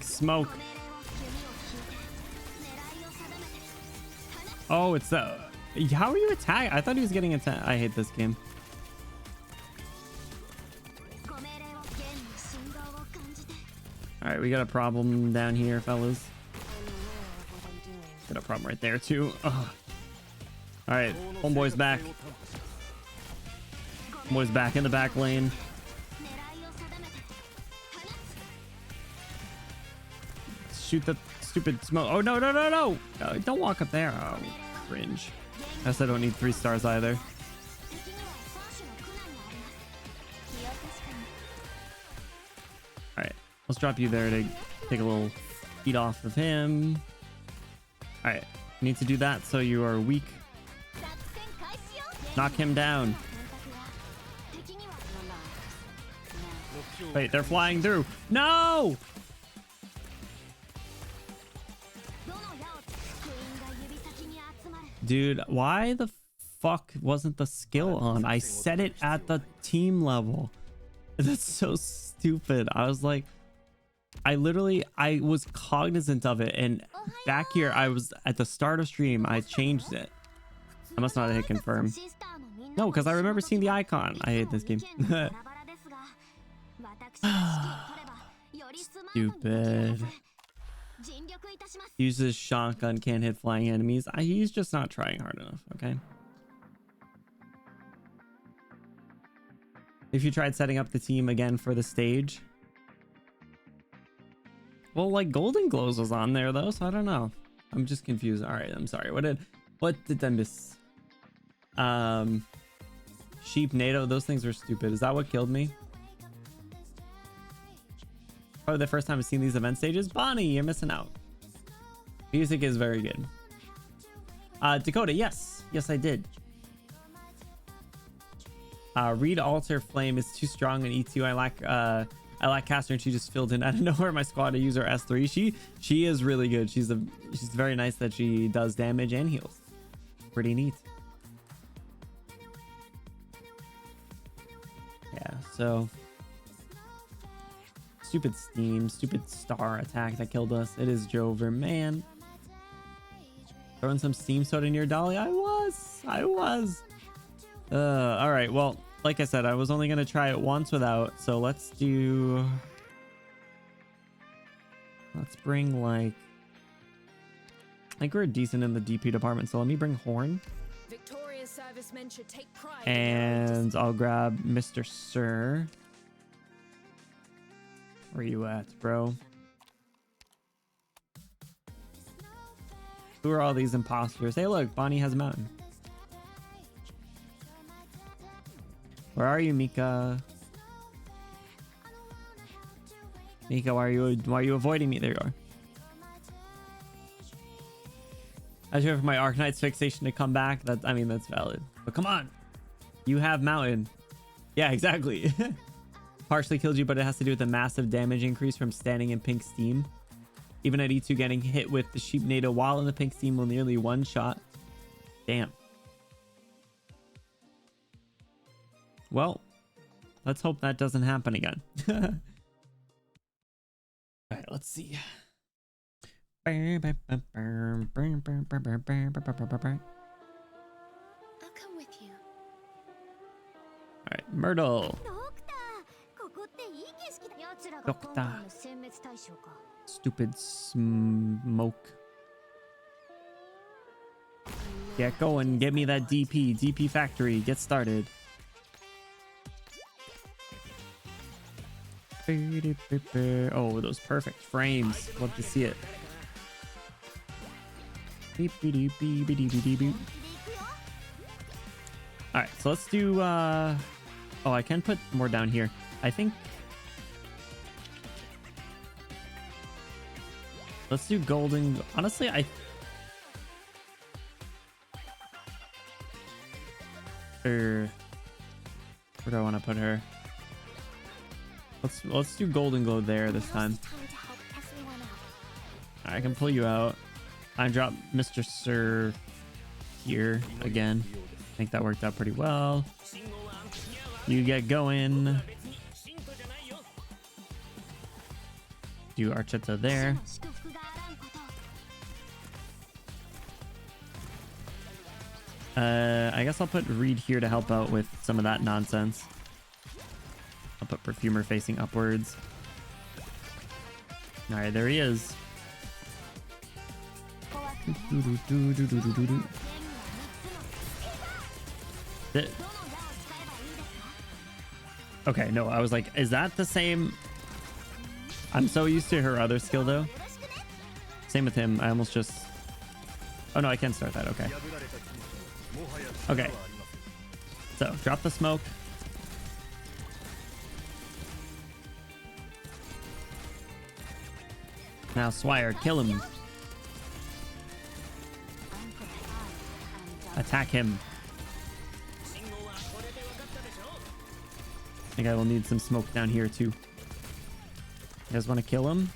smoke. Oh, it's the... How are you attacked? I thought he was getting attacked. I hate this game. All right, we got a problem down here, fellas. Got a problem right there too. Ugh. All right, homeboy's back. Homeboy's back in the back lane. Shoot the stupid smoke. Oh no, no, no, no! Don't walk up there. Oh, cringe. I guess I don't need 3 stars either. All right, let's drop you there to take a little heat off of him. All right, need to do that so you are weak. Knock him down. Wait, they're flying through. No! Dude, why the fuck wasn't the skill on? I set it at the team level. That's so stupid. I was like, I was cognizant of it, and back here I was at the start of stream. I changed it. I must not have hit confirm. No, because I remember seeing the icon. I hate this game. Stupid. Uses shotgun, can't hit flying enemies. He's just not trying hard enough. Okay. If you tried setting up the team again for the stage. Well, like Golden Glows was on there though, so I don't know. I'm just confused. All right, I'm sorry. What did I miss? Sheep, NATO, those things were stupid. Is that what killed me? Probably the first time I've seen these event stages. Bonnie, you're missing out. Music is very good. Dakota, yes I did. Reed Alter Flame is too strong in E2. I lack caster, and she just filled in out of nowhere my squad to use her S3. She is really good. She's very nice that she does damage and heals. Pretty neat. Yeah, so stupid steam, stupid star attack that killed us. It is Jover, man. Throwing some steam soda near Dolly. I was. All right, well, like I said, I was only gonna try it once without, so let's bring, like, I think we're decent in the DP department, so let me bring Horn. Victorious servicemen should take pride. And I'll grab Mr. Sir. Where you at, bro? Who are all these imposters? Hey, look, Bonnie has a mountain. Where are you, Mika? Mika, why are you avoiding me? There you are. I was waiting for my Arknights fixation to come back. That's valid. But come on. You have mountain. Yeah, exactly. Partially killed you, but it has to do with the massive damage increase from standing in pink steam. Even at E2, getting hit with the sheep NATO while in the pink steam will nearly one shot. Damn. Well, let's hope that doesn't happen again. let's see. I'll come with you. All right, Myrtle. ここっていい景色だ。奴らがドクター。今回の殲滅対象か。Stupid smoke. Get going. Get me that DP. DP factory. Get started. Oh, those perfect frames. Love to see it. All right, so let's do oh, I can put more down here. I think let's do golden. Honestly, where do I want to put her? Let's do golden glow there this time. I can pull you out. I drop Mr. Sir here again. I think that worked out pretty well. You get going. Do Archetta there. I guess I'll put Reed here to help out with some of that nonsense. I'll put Perfumer facing upwards. All right, there he is. Okay, no, I was like, is that the same? I'm so used to her other skill though. Same with him. I almost just... Oh no, I can start that. Okay. Okay. So, drop the smoke. Now, Swire, kill him. Attack him. I think I will need some smoke down here too. You guys want to kill him? I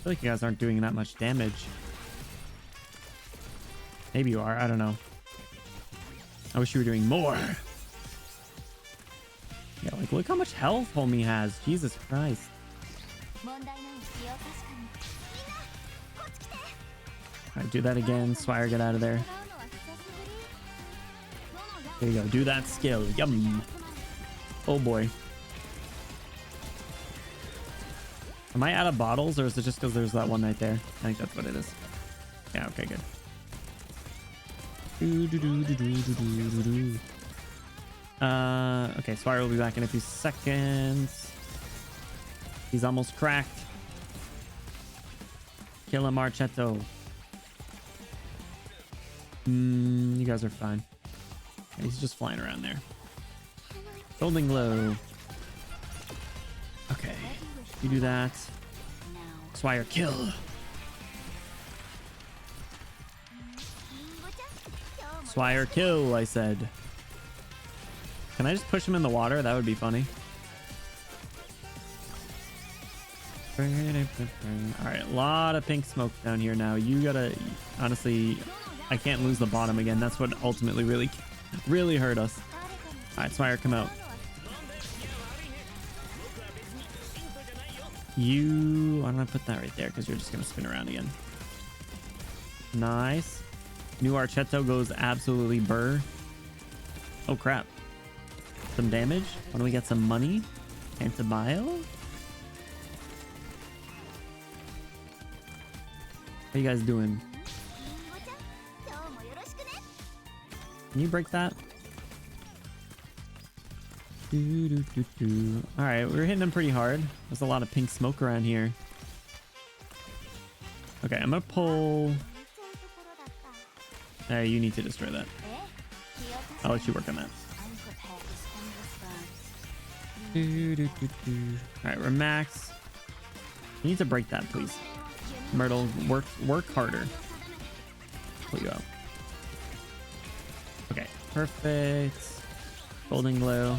feel like you guys aren't doing that much damage. Maybe you are. I don't know. I wish you were doing more. Yeah, like look how much health homie has. Jesus Christ. Alright, do that again. Swire, get out of there. There you go. Do that skill. Yum. Oh boy. Am I out of bottles or is it just because there's that one right there? I think that's what it is. Yeah, okay, good. Okay, Swire will be back in a few seconds. He's almost cracked. Kill him, Archetto. You guys are fine. He's just flying around there. Golden glow. Okay, you do that. Swire, kill. Swire, kill, I said. Can I just push him in the water? That would be funny. Alright, a lot of pink smoke down here now. You gotta... Honestly, I can't lose the bottom again. That's what ultimately really hurt us. Alright, Swire, come out. I'm gonna put that right there because you're just gonna spin around again. Nice. New Archetto goes absolutely burr. Oh crap. Some damage. Why don't we get some money? Antibio? How you guys doing? Can you break that? Alright, we're hitting them pretty hard. There's a lot of pink smoke around here. Okay, I'm gonna pull... you need to destroy that. I'll let you work on that. Alright, we're max. You need to break that, please. Myrtle, work harder. Pull you out. Okay, perfect. Golden glow.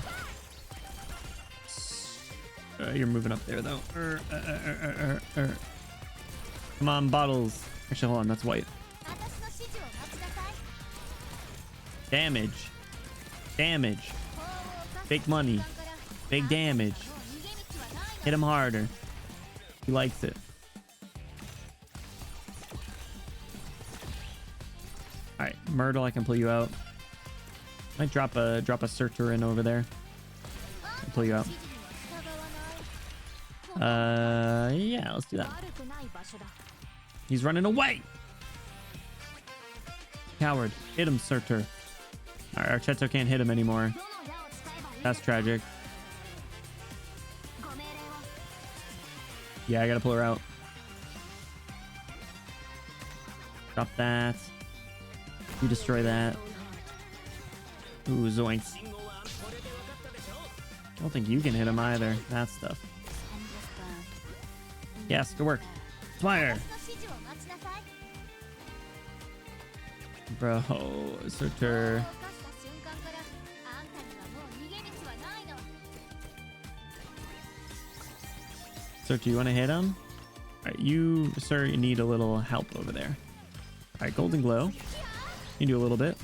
You're moving up there though. Come on, bottles. Actually, hold on, that's white. Damage. Damage. Big money. Big damage. Hit him harder. He likes it. right, Myrtle, I can pull you out. Might drop a searcher in over there. I'll pull you out. Yeah, let's do that. He's running away. Coward. Hit him, searcher. All right, Archetto can't hit him anymore. That's tragic. Yeah, I gotta pull her out. Drop that. You destroy that. Ooh, zoinks. I don't think you can hit him either. That stuff. Yes, good work. Swire. Bro, searcher. Searcher, you want to hit him? All right, you, sir, you need a little help over there. All right, golden glow. You can do a little bit.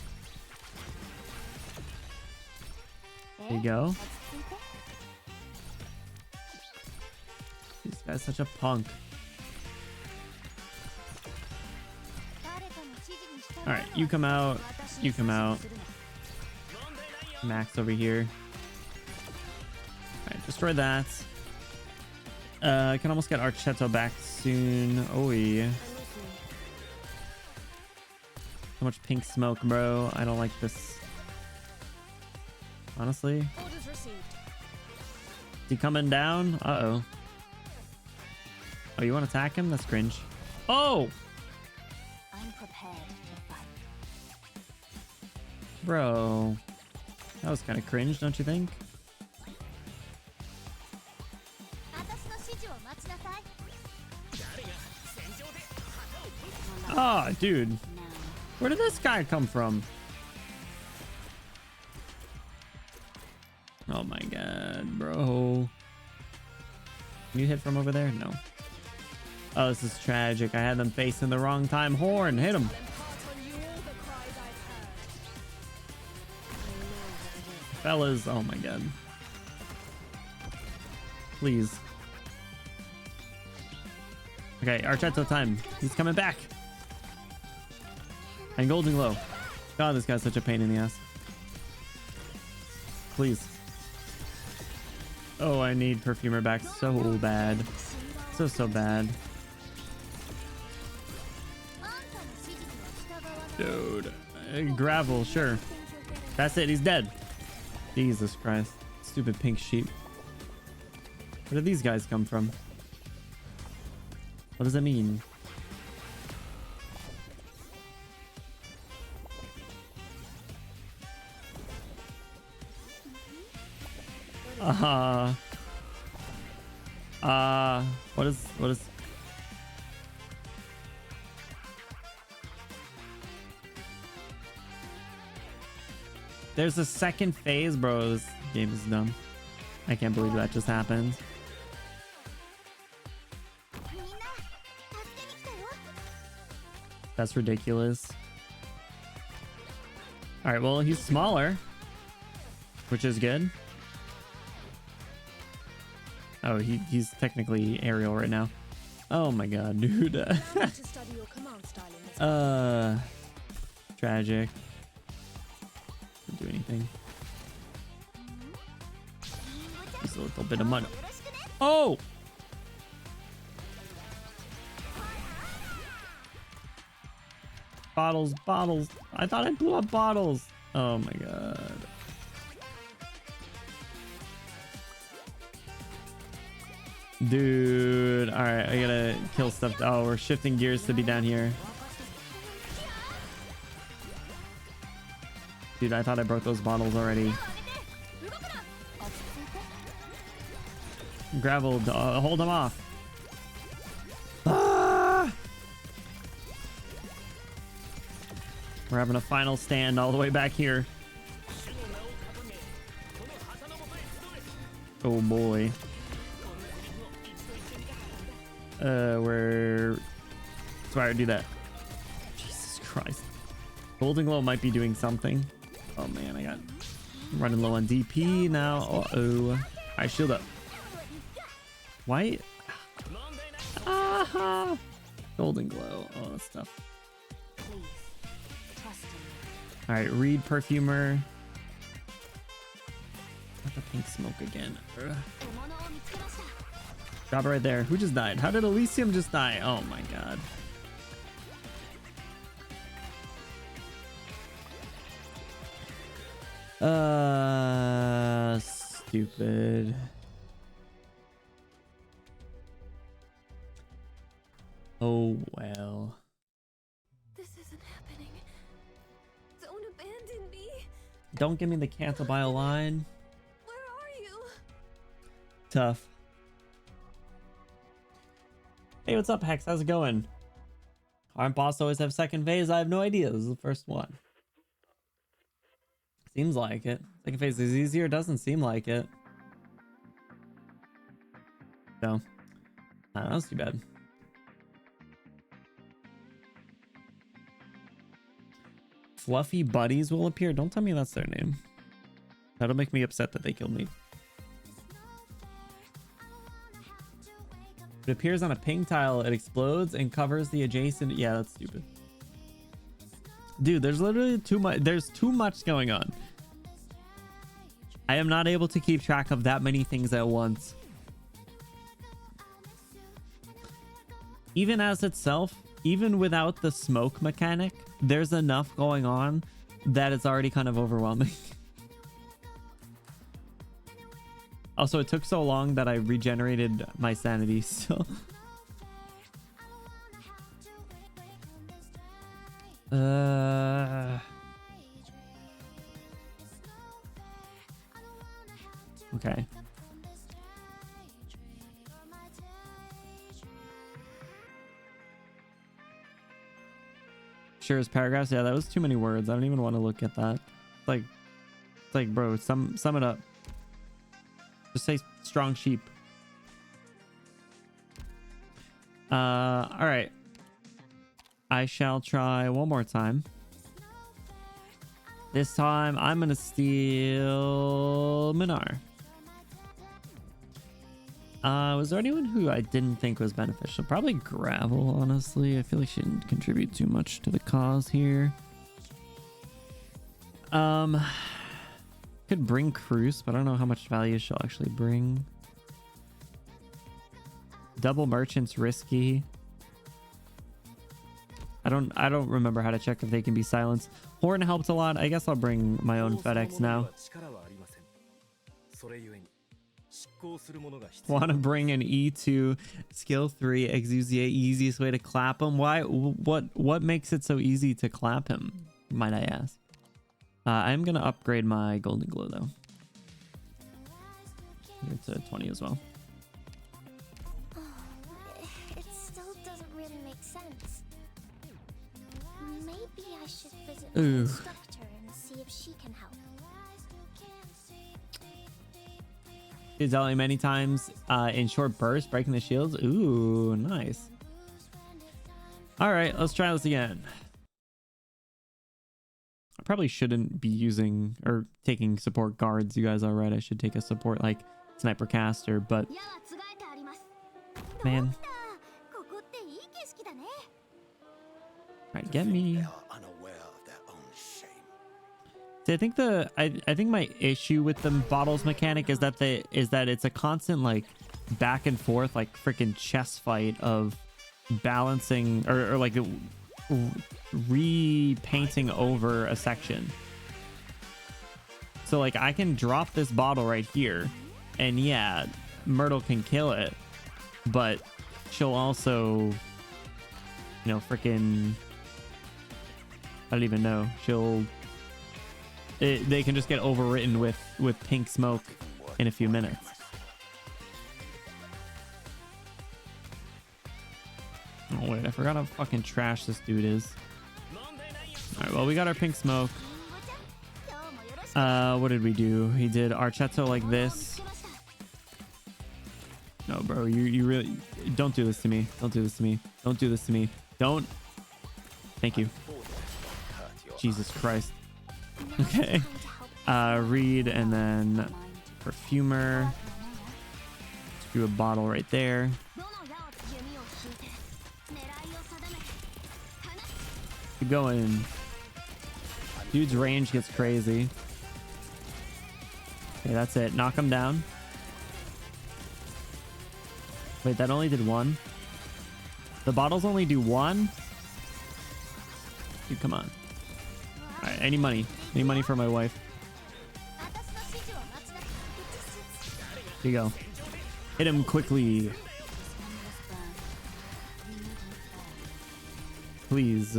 There you go. This guy's such a punk. All right, you come out. You come out. Max over here. All right, destroy that. I can almost get Archetto back soon. Oh yeah. So much pink smoke, bro. I don't like this. Honestly. Is he coming down? Uh-oh. Oh, you want to attack him? That's cringe. Oh! I'm prepared to fight. Bro. That was kind of cringe, don't you think? Oh, dude. Where did this guy come from? Oh my god, bro. Can you hit from over there? No. Oh, this is tragic. I had them facing the wrong time. Horn, hit him. Fellas, oh my god. Please. Okay, Archetto time. He's coming back. And golden glow. God, this guy's such a pain in the ass. Please. Oh, I need perfumer back so bad. So bad. Dude. Gravel, sure. That's it, he's dead. Jesus Christ. Stupid pink sheep. Where did these guys come from? What does that mean? What is there's a second phase, bro. This game is dumb. I can't believe that just happened. That's ridiculous. All right, well, he's smaller, which is good. Oh, he's technically aerial right now. Oh my god, dude. Tragic. Didn't do anything. Just a little bit of mud. Oh! Bottles, bottles. I thought I blew up bottles. Oh my god. Dude, all right, I gotta kill stuff. Oh, we're shifting gears to be down here. Dude, I thought I broke those bottles already. Gravel, hold them off. Ah! We're having a final stand all the way back here. Oh boy. Where Swire, do that. Jesus Christ. Golden Glow might be doing something. Oh man, I'm running low on DP now. Uh-oh. Alright, shield up. White. Golden Glow. Oh, that's tough. All right, Reed Perfumer. Not the pink smoke again. Ugh. Drop it right there. Who just died? How did Elysium just die? Oh my god. Stupid. Oh well. This isn't happening. Don't abandon me. Don't give me the cancel by a line. Where are you? Tough. Hey, what's up, Hex? How's it going? Aren't boss always have second phase? I have no idea. This is the first one. Seems like it. Second phase is easier. Doesn't seem like it. So, that's too bad. Fluffy buddies will appear. Don't tell me that's their name. That'll make me upset that they killed me. It appears on a ping tile. It explodes and covers the adjacent. Yeah, that's stupid. Dude, there's literally too much. There's too much going on. I am not able to keep track of that many things at once. Even as itself, even without the smoke mechanic, there's enough going on that it's already kind of overwhelming. Also, it took so long that I regenerated my sanity still. Okay. Sure as paragraphs. Yeah, that was too many words. I don't even want to look at that. It's like, bro, sum it up. Just say strong sheep. All right. I shall try one more time. This time I'm gonna steal Minar. Was there anyone who I didn't think was beneficial? Probably Gravel, honestly. I feel like she didn't contribute too much to the cause here. Could bring Cruise, but I don't know how much value she'll actually bring. Double Merchant's risky. I don't remember how to check if they can be silenced. Horn helped a lot. I guess I'll bring my own FedEx now. Want to bring an E2 skill 3 Exusiate, easiest way to clap him? Why? What makes it so easy to clap him, might I ask? I'm gonna upgrade my Golden Glow though. It's a 20 as well. It still doesn't really make sense. Maybe I should visit the instructor and see if she can help. He's telling many times in short bursts, breaking the shields. Ooh, nice. All right, let's try this again. I probably shouldn't be using or taking support guards. You guys are right. I should take a support like sniper caster, but man. All right, get me. See, I think my issue with the bottles mechanic is that it's a constant like back and forth like freaking chess fight of balancing or like repainting over a section. So like I can drop this bottle right here and yeah, Myrtle can kill it, but she'll also, you know, freaking, I don't even know, they can just get overwritten with pink smoke in a few minutes. Oh wait, I forgot how fucking trash this dude is. Alright, well we got our pink smoke. What did we do? He did Archetto like this. No bro, you really don't do this to me. Don't do this to me. Don't do this to me. Don't. Thank you. Jesus Christ. Okay. Reed and then Perfumer. Let's do a bottle right there. Keep going. Dude's range gets crazy. Okay, that's it. Knock him down. Wait, that only did one? The bottles only do one? Dude, come on. Alright, any money. Any money for my wife. Here you go. Hit him quickly. Please.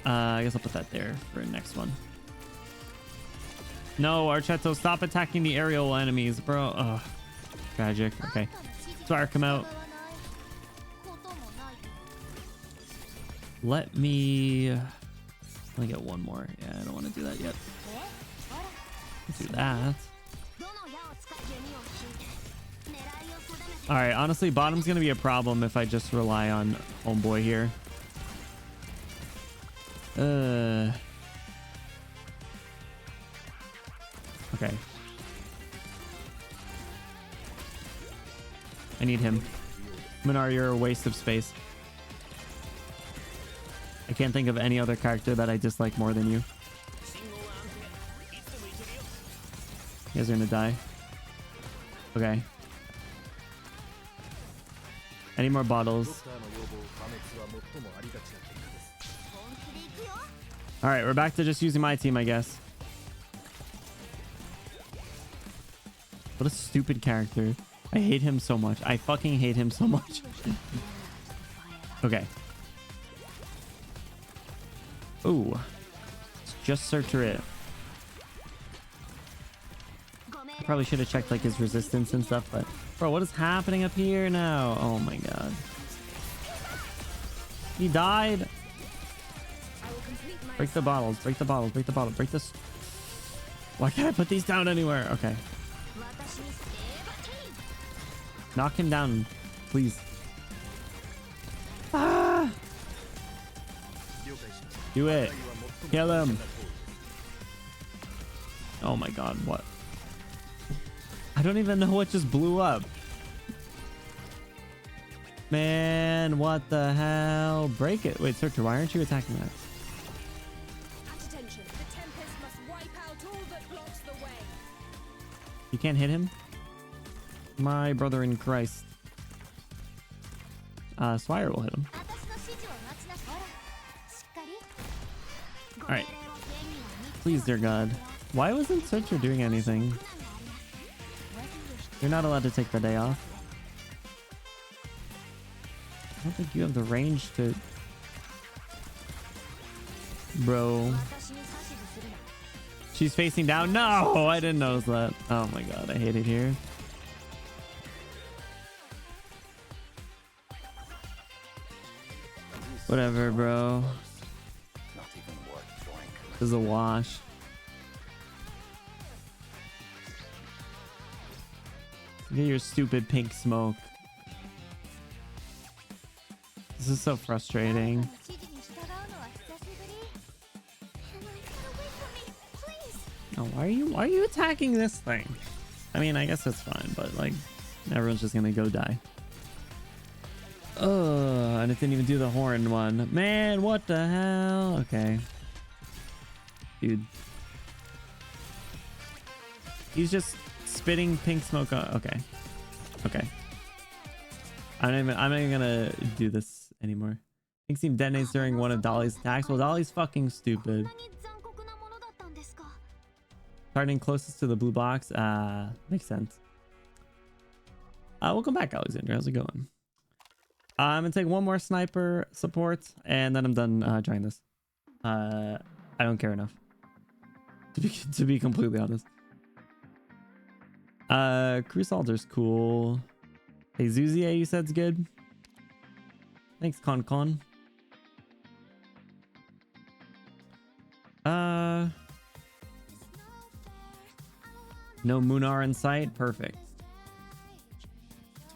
I guess I'll put that there for the next one. No, Archetto, stop attacking the aerial enemies, bro. Ugh. Tragic. Okay. Swire, come out. Let me get one more. Yeah, I don't want to do that yet. Do that. All right, honestly, bottom's gonna be a problem if I just rely on homeboy here. Okay. I need him. Minar, you're a waste of space. I can't think of any other character that I dislike more than you. You guys are gonna die. Okay. Any more bottles? Alright, we're back to just using my team, I guess. What a stupid character. I hate him so much. I fucking hate him so much. Okay. Ooh. Let's just searcher it. I probably should have checked like his resistance and stuff, but bro, what is happening up here now? Oh my god. He died. Break the bottles, break the bottles, break the bottle, break this. Why can't I put these down anywhere? Okay. Knock him down, please. Ah! Do it. Kill him. Oh my god, what? I don't even know what just blew up. Man, what the hell? Break it. Wait, Searcher, why aren't you attacking that? Attention, the Tempest must wipe out all that blocks the way. You can't hit him? My brother in Christ. Swire will hit him. Alright. Please, dear God. Why wasn't Searcher doing anything? You're not allowed to take the day off. I don't think you have the range to... Bro. She's facing down. No! I didn't notice that. Oh my god, I hate it here. Whatever, bro. This is a wash. Get your stupid pink smoke. This is so frustrating. Oh, why are you attacking this thing? I mean, I guess that's fine, but like everyone's just gonna go die. Oh, and it didn't even do the horn one. Man, what the hell? Okay. Dude. He's just spitting pink smoke on. Okay. Okay. I'm not even gonna do this anymore. Pink seam detonates during one of Dolly's attacks. Well, Dolly's fucking stupid. Starting closest to the blue box. Makes sense. Welcome back, Alexander. How's it going? I'm gonna take one more sniper support, and then I'm done trying this. I don't care enough. To be completely honest. Crew Soldier's cool. Hey, Zuzia, you said's good. Thanks, Con. No Munar in sight. Perfect.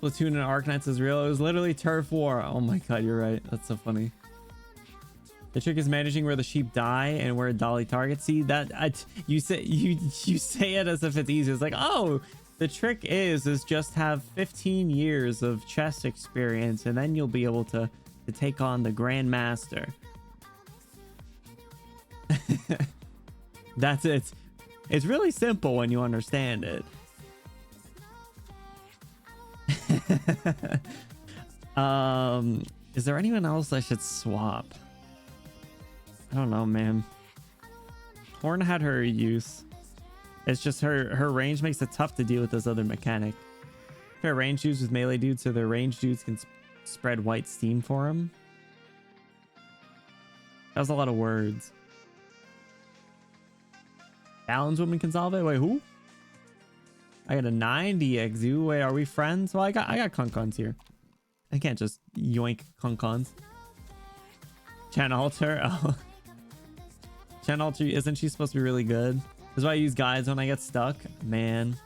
Splatoon and Arknights is real. It was literally turf war. Oh my god, you're right. That's so funny. The trick is managing where the sheep die and where Dolly targets. See that you say it as if it's easy. It's like, oh, the trick is just have 15 years of chess experience, and then you'll be able to take on the Grandmaster. That's it. It's really simple when you understand it. Is there anyone else I should swap? I don't know, man. Horn had her use. It's just her range makes it tough to deal with this other mechanic. Her range dudes with melee dudes, so their range dudes can spread white steam for him. That was a lot of words. Balance woman can solve it. Wait, who? I got a 90 exu. Wait, are we friends? Well, I got Kunkons here. I can't just yoink Kunkons. Chan Alter. Oh. Chan Alter, isn't she supposed to be really good? That's why I use guides when I get stuck. Man.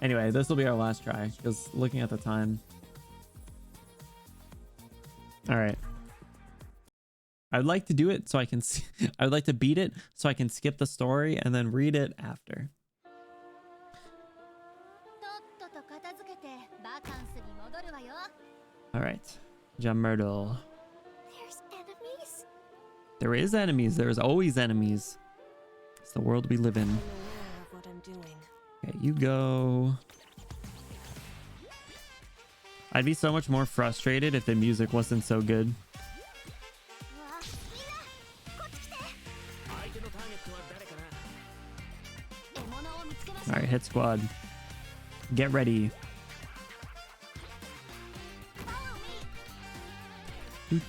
Anyway, this will be our last try because looking at the time. All right. I'd like to do it so I can see. I would like to beat it so I can skip the story and then read it after. All right. Jammertle. There's enemies? There is enemies. There's always enemies. It's the world we live in. I'm aware of what I'm doing. Okay, you go. I'd be so much more frustrated if the music wasn't so good. All right, hit squad. Get ready. I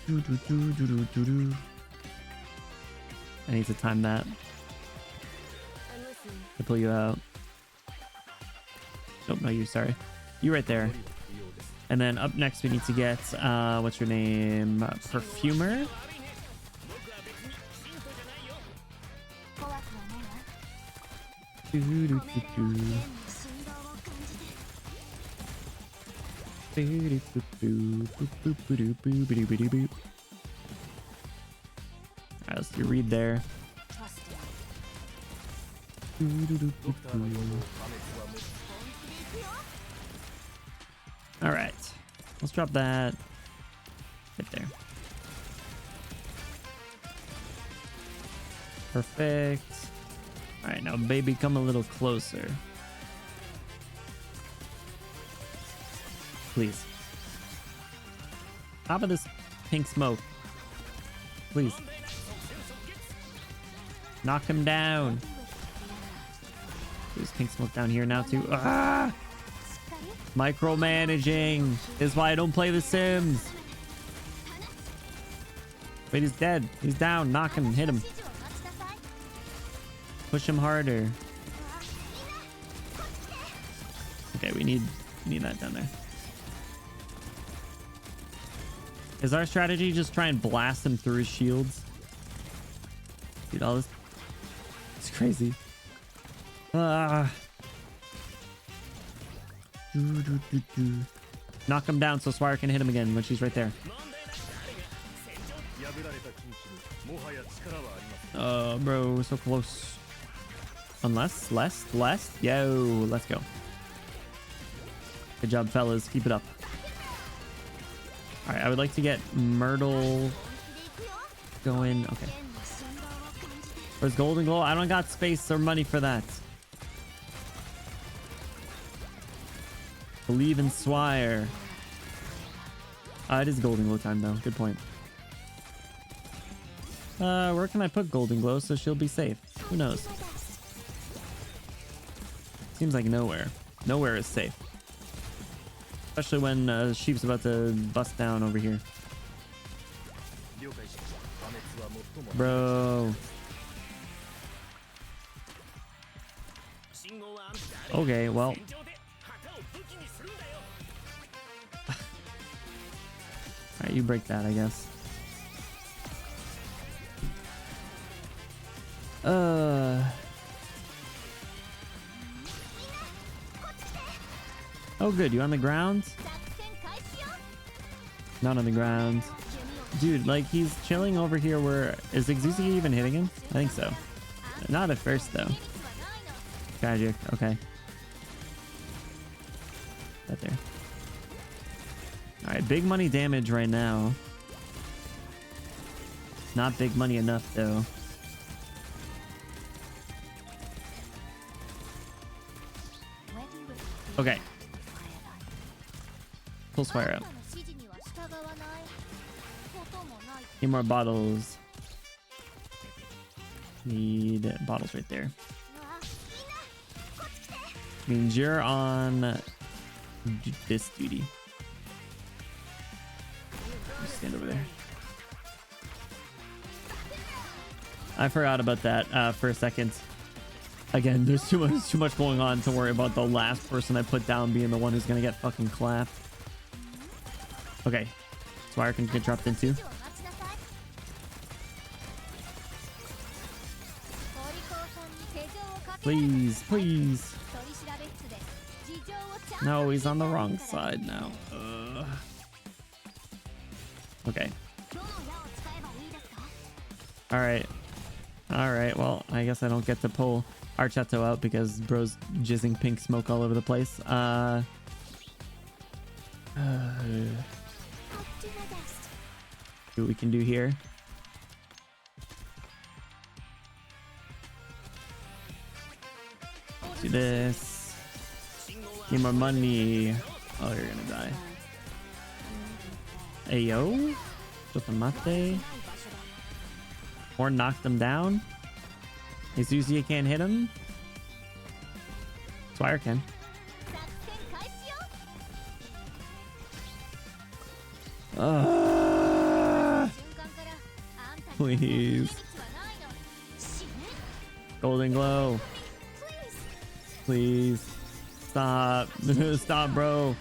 need to time that to pull you out. Nope, no, you. Sorry, you right there. And then up next we need to get what's your name? Perfumer. Alright, let's do read there. Alright, let's drop that right there. Perfect. Alright, now baby, come a little closer. Please. Top of this pink smoke. Please. Knock him down. There's pink smoke down here now too. Ah! Micromanaging is why I don't play The Sims. Wait, he's dead. He's down. Knock him. Hit him. Push him harder. Okay, we need that down there. Is our strategy just try and blast him through his shields? Dude, all this... It's crazy. Ah. Knock him down so Swire can hit him again when she's right there. Bro, so close. Unless, less. Yo, let's go. Good job, fellas. Keep it up. All right, I would like to get Myrtle going. Okay. Where's Golden Glow? I don't got space or money for that. Believe in Swire. It is Golden Glow time though. Good point. Where can I put Golden Glow so she'll be safe? Who knows? Seems like nowhere. Nowhere is safe. Especially when Sheep's about to bust down over here. Bro. Okay, well. Alright, you break that, I guess. Oh, good. You on the ground? Not on the ground. Dude, like, he's chilling over here where... Is Exuzi even hitting him? I think so. Not at first, though. Tragic. Okay. Right there. All right, big money damage right now. Not big money enough though. Okay. Pull swire out. Need more bottles. Need bottles right there. Means you're on this duty. Just stand over there. I forgot about that for a second. Again, there's too much going on to worry about the last person I put down being the one who's gonna get fucking clapped. Okay, swire can get dropped into. Please, please. No, he's on the wrong side now. Okay. All right. All right. Well, I guess I don't get to pull Archetto out because bro's jizzing pink smoke all over the place. See what we can do here. Let's do this. Need more money. Oh, you're gonna die. Ayo. Chotomate. Or knocked him down. Susie can't hit him. Swire can. Please. Golden glow. Please. Stop. Stop, bro.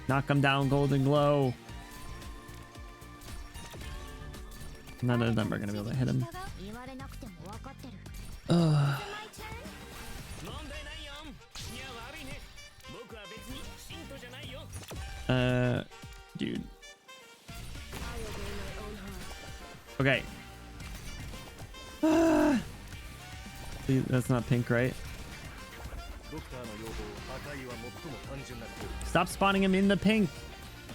Knock him down, golden glow. None of them are gonna be able to hit him. Dude. Okay. Please, that's not pink, right? Stop spawning him in the pink.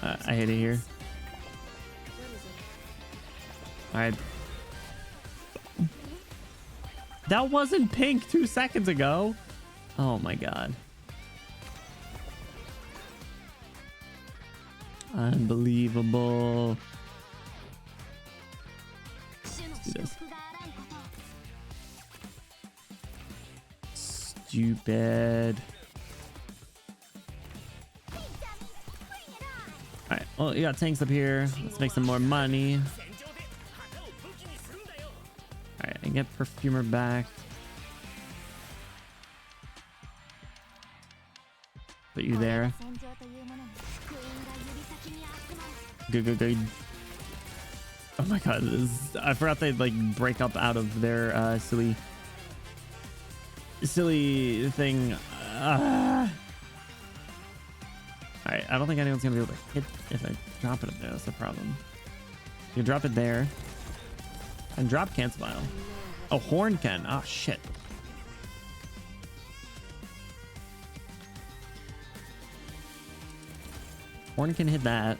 I hate it here. All right. That wasn't pink 2 seconds ago. Oh my god. Unbelievable. Let's do this. Stupid. All right. Well, you got tanks up here. Let's make some more money. All right. And get perfumer back. Put you there. Good, good, good. Oh my god, I forgot they like break up out of their silly thing. Alright, I don't think anyone's gonna be able to hit if I drop it up there. That's the problem. You can drop it there. And drop can't smile. Oh, horn can. Oh shit. Horn can hit that.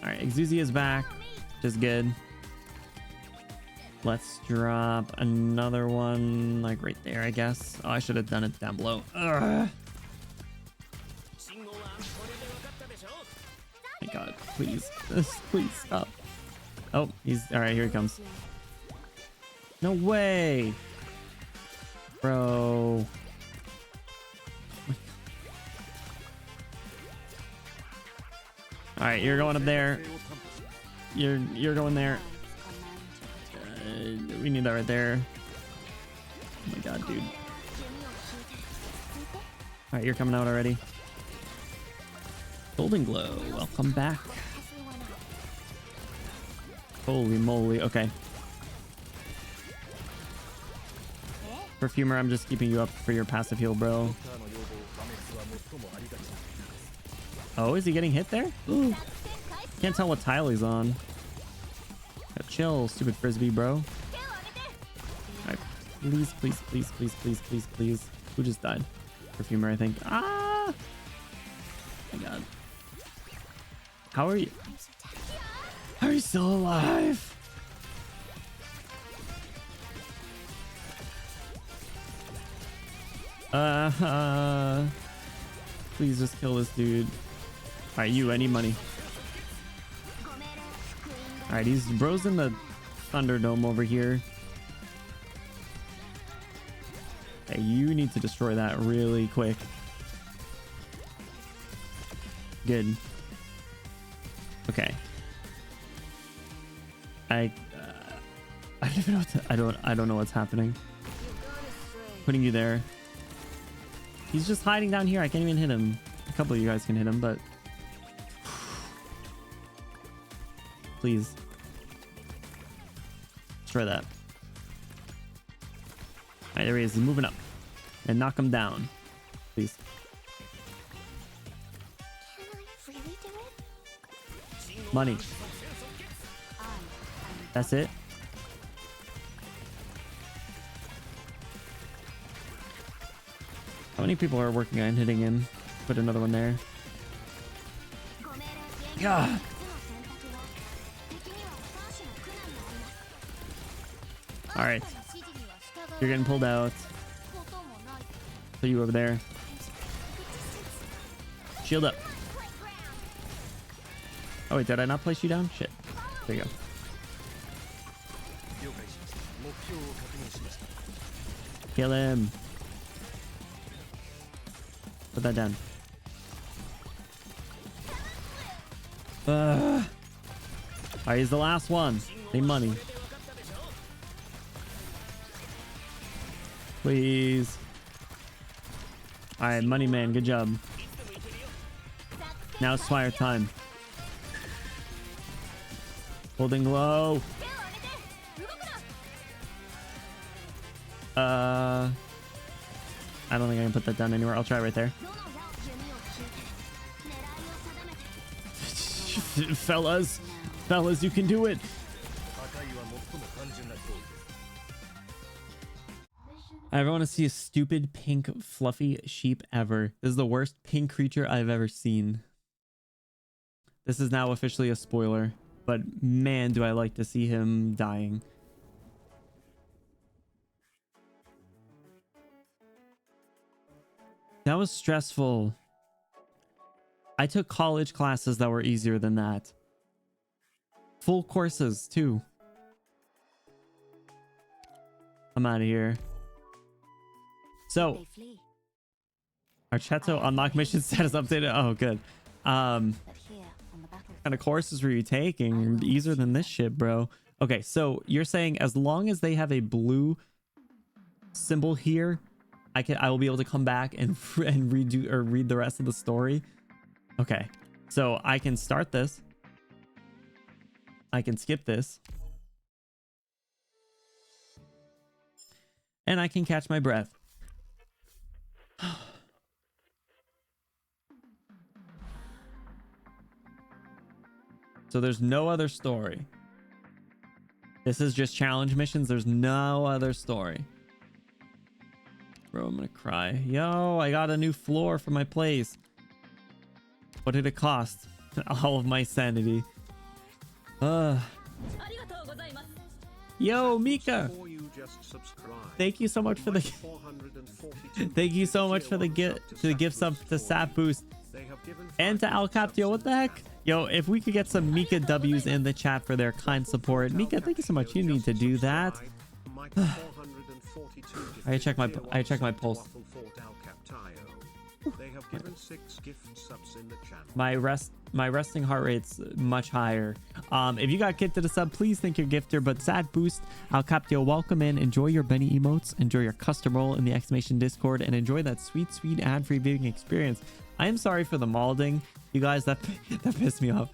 Alright, Exuzi is back, which is good. Let's drop another one, like right there, I guess. Oh, I should have done it down below. Ugh. My god, please. Please stop. Oh, he's... Alright, here he comes. No way! Bro. All right, you're going up there. You're going there. We need that right there. Oh my god, dude. All right, you're coming out already. Golden glow, welcome back. Holy moly, okay. Perfumer, I'm just keeping you up for your passive heal, bro. Oh, is he getting hit there? Ooh. Can't tell what tile he's on. Yeah, chill, stupid frisbee, bro. Right. Please, please, please, please, please, please, please. Who just died? Perfumer, I think. Ah! Oh my god. How are you? How are you still alive? Please just kill this dude. Alright, you, I need money. Alright, he's bro's in the Thunderdome over here. Okay, you need to destroy that really quick. Good. Okay. I don't even know what to, I don't know what's happening. Putting you there. He's just hiding down here. I can't even hit him. A couple of you guys can hit him, but please destroy that. All right, there he is. He's moving up, and knock him down, please. Can I really do it? Money. That's it. How many people are working on hitting in? Put another one there. Yeah. All right. You're getting pulled out. Put you over there. Shield up. Oh wait, did I not place you down? Shit. There you go. Kill him. Put that down. Alright, he's the last one. Need money. Please. Alright, money man, good job. Now it's swire time. Holding low. I don't think I can put that down anywhere. I'll try right there. Fellas, you can do it. I ever want to see a stupid pink fluffy sheep ever. This is the worst pink creature I've ever seen. This is now officially a spoiler, but man, do I like to see him dying. That was stressful. I took college classes that were easier than that. Full courses too. I'm out of here. So, Archetto unlock mission status updated. Oh, good. What kind of courses were you taking? Easier than this shit, bro. Okay, so you're saying as long as they have a blue symbol here, I will be able to come back and redo or read the rest of the story. Okay, so I can start this. I can skip this. And I can catch my breath. So there's no other story. This is just challenge missions. There's no other story. Bro, I'm gonna cry. Yo, I got a new floor for my place. What did it cost? All of my sanity. Yo, Mika. Thank you so much for the thank you so much for the gift sub to Sap Boost and to Al Captio. What the heck? Yo, if we could get some Mika W's in the chat for their kind support. Mika, thank you so much. You need to do that. I check my pulse. They have given 6 gift subs in the channel. My resting heart rate's much higher. If you got gifted a sub, please thank your gifter. But Sad Boost, Al Captio, welcome in. Enjoy your Benny emotes. Enjoy your custom role in the exclamation Discord, and enjoy that sweet ad-free viewing experience. I am sorry for the malding, you guys. That pissed me off.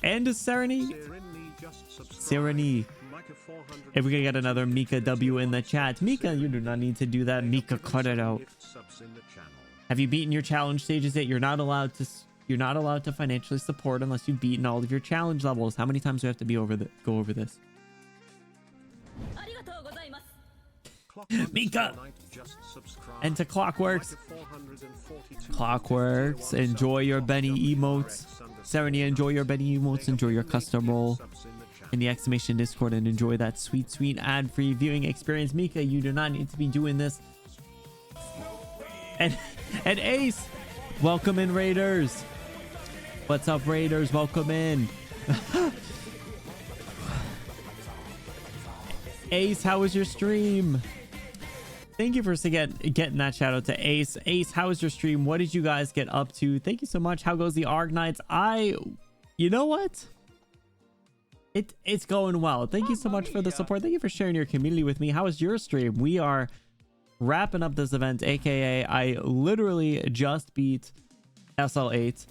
And to Sereny. If we could get another Mika W in the chat. Mika, you do not need to do that. Mika, cut it out. Have you beaten your challenge stages yet? You're not allowed to financially support unless you've beaten all of your challenge levels. How many times do we have to go over this? Mika. And to Clockworks. Clockworks, enjoy your Benny emotes. Serenia, enjoy your Benny emotes. Enjoy your custom roll in the exclamation Discord and enjoy that sweet, sweet ad-free viewing experience. Mika, you do not need to be doing this. And Ace, welcome in, Raiders. What's up, Raiders? Welcome in. Ace, how was your stream? Thank you for getting that shout out to Ace. Ace, how was your stream? What did you guys get up to? Thank you so much. How goes the Arknights? You know what? It's going well. Thank you so much for the support. Thank you for sharing your community with me. How was your stream? We are wrapping up this event, aka I literally just beat SL8,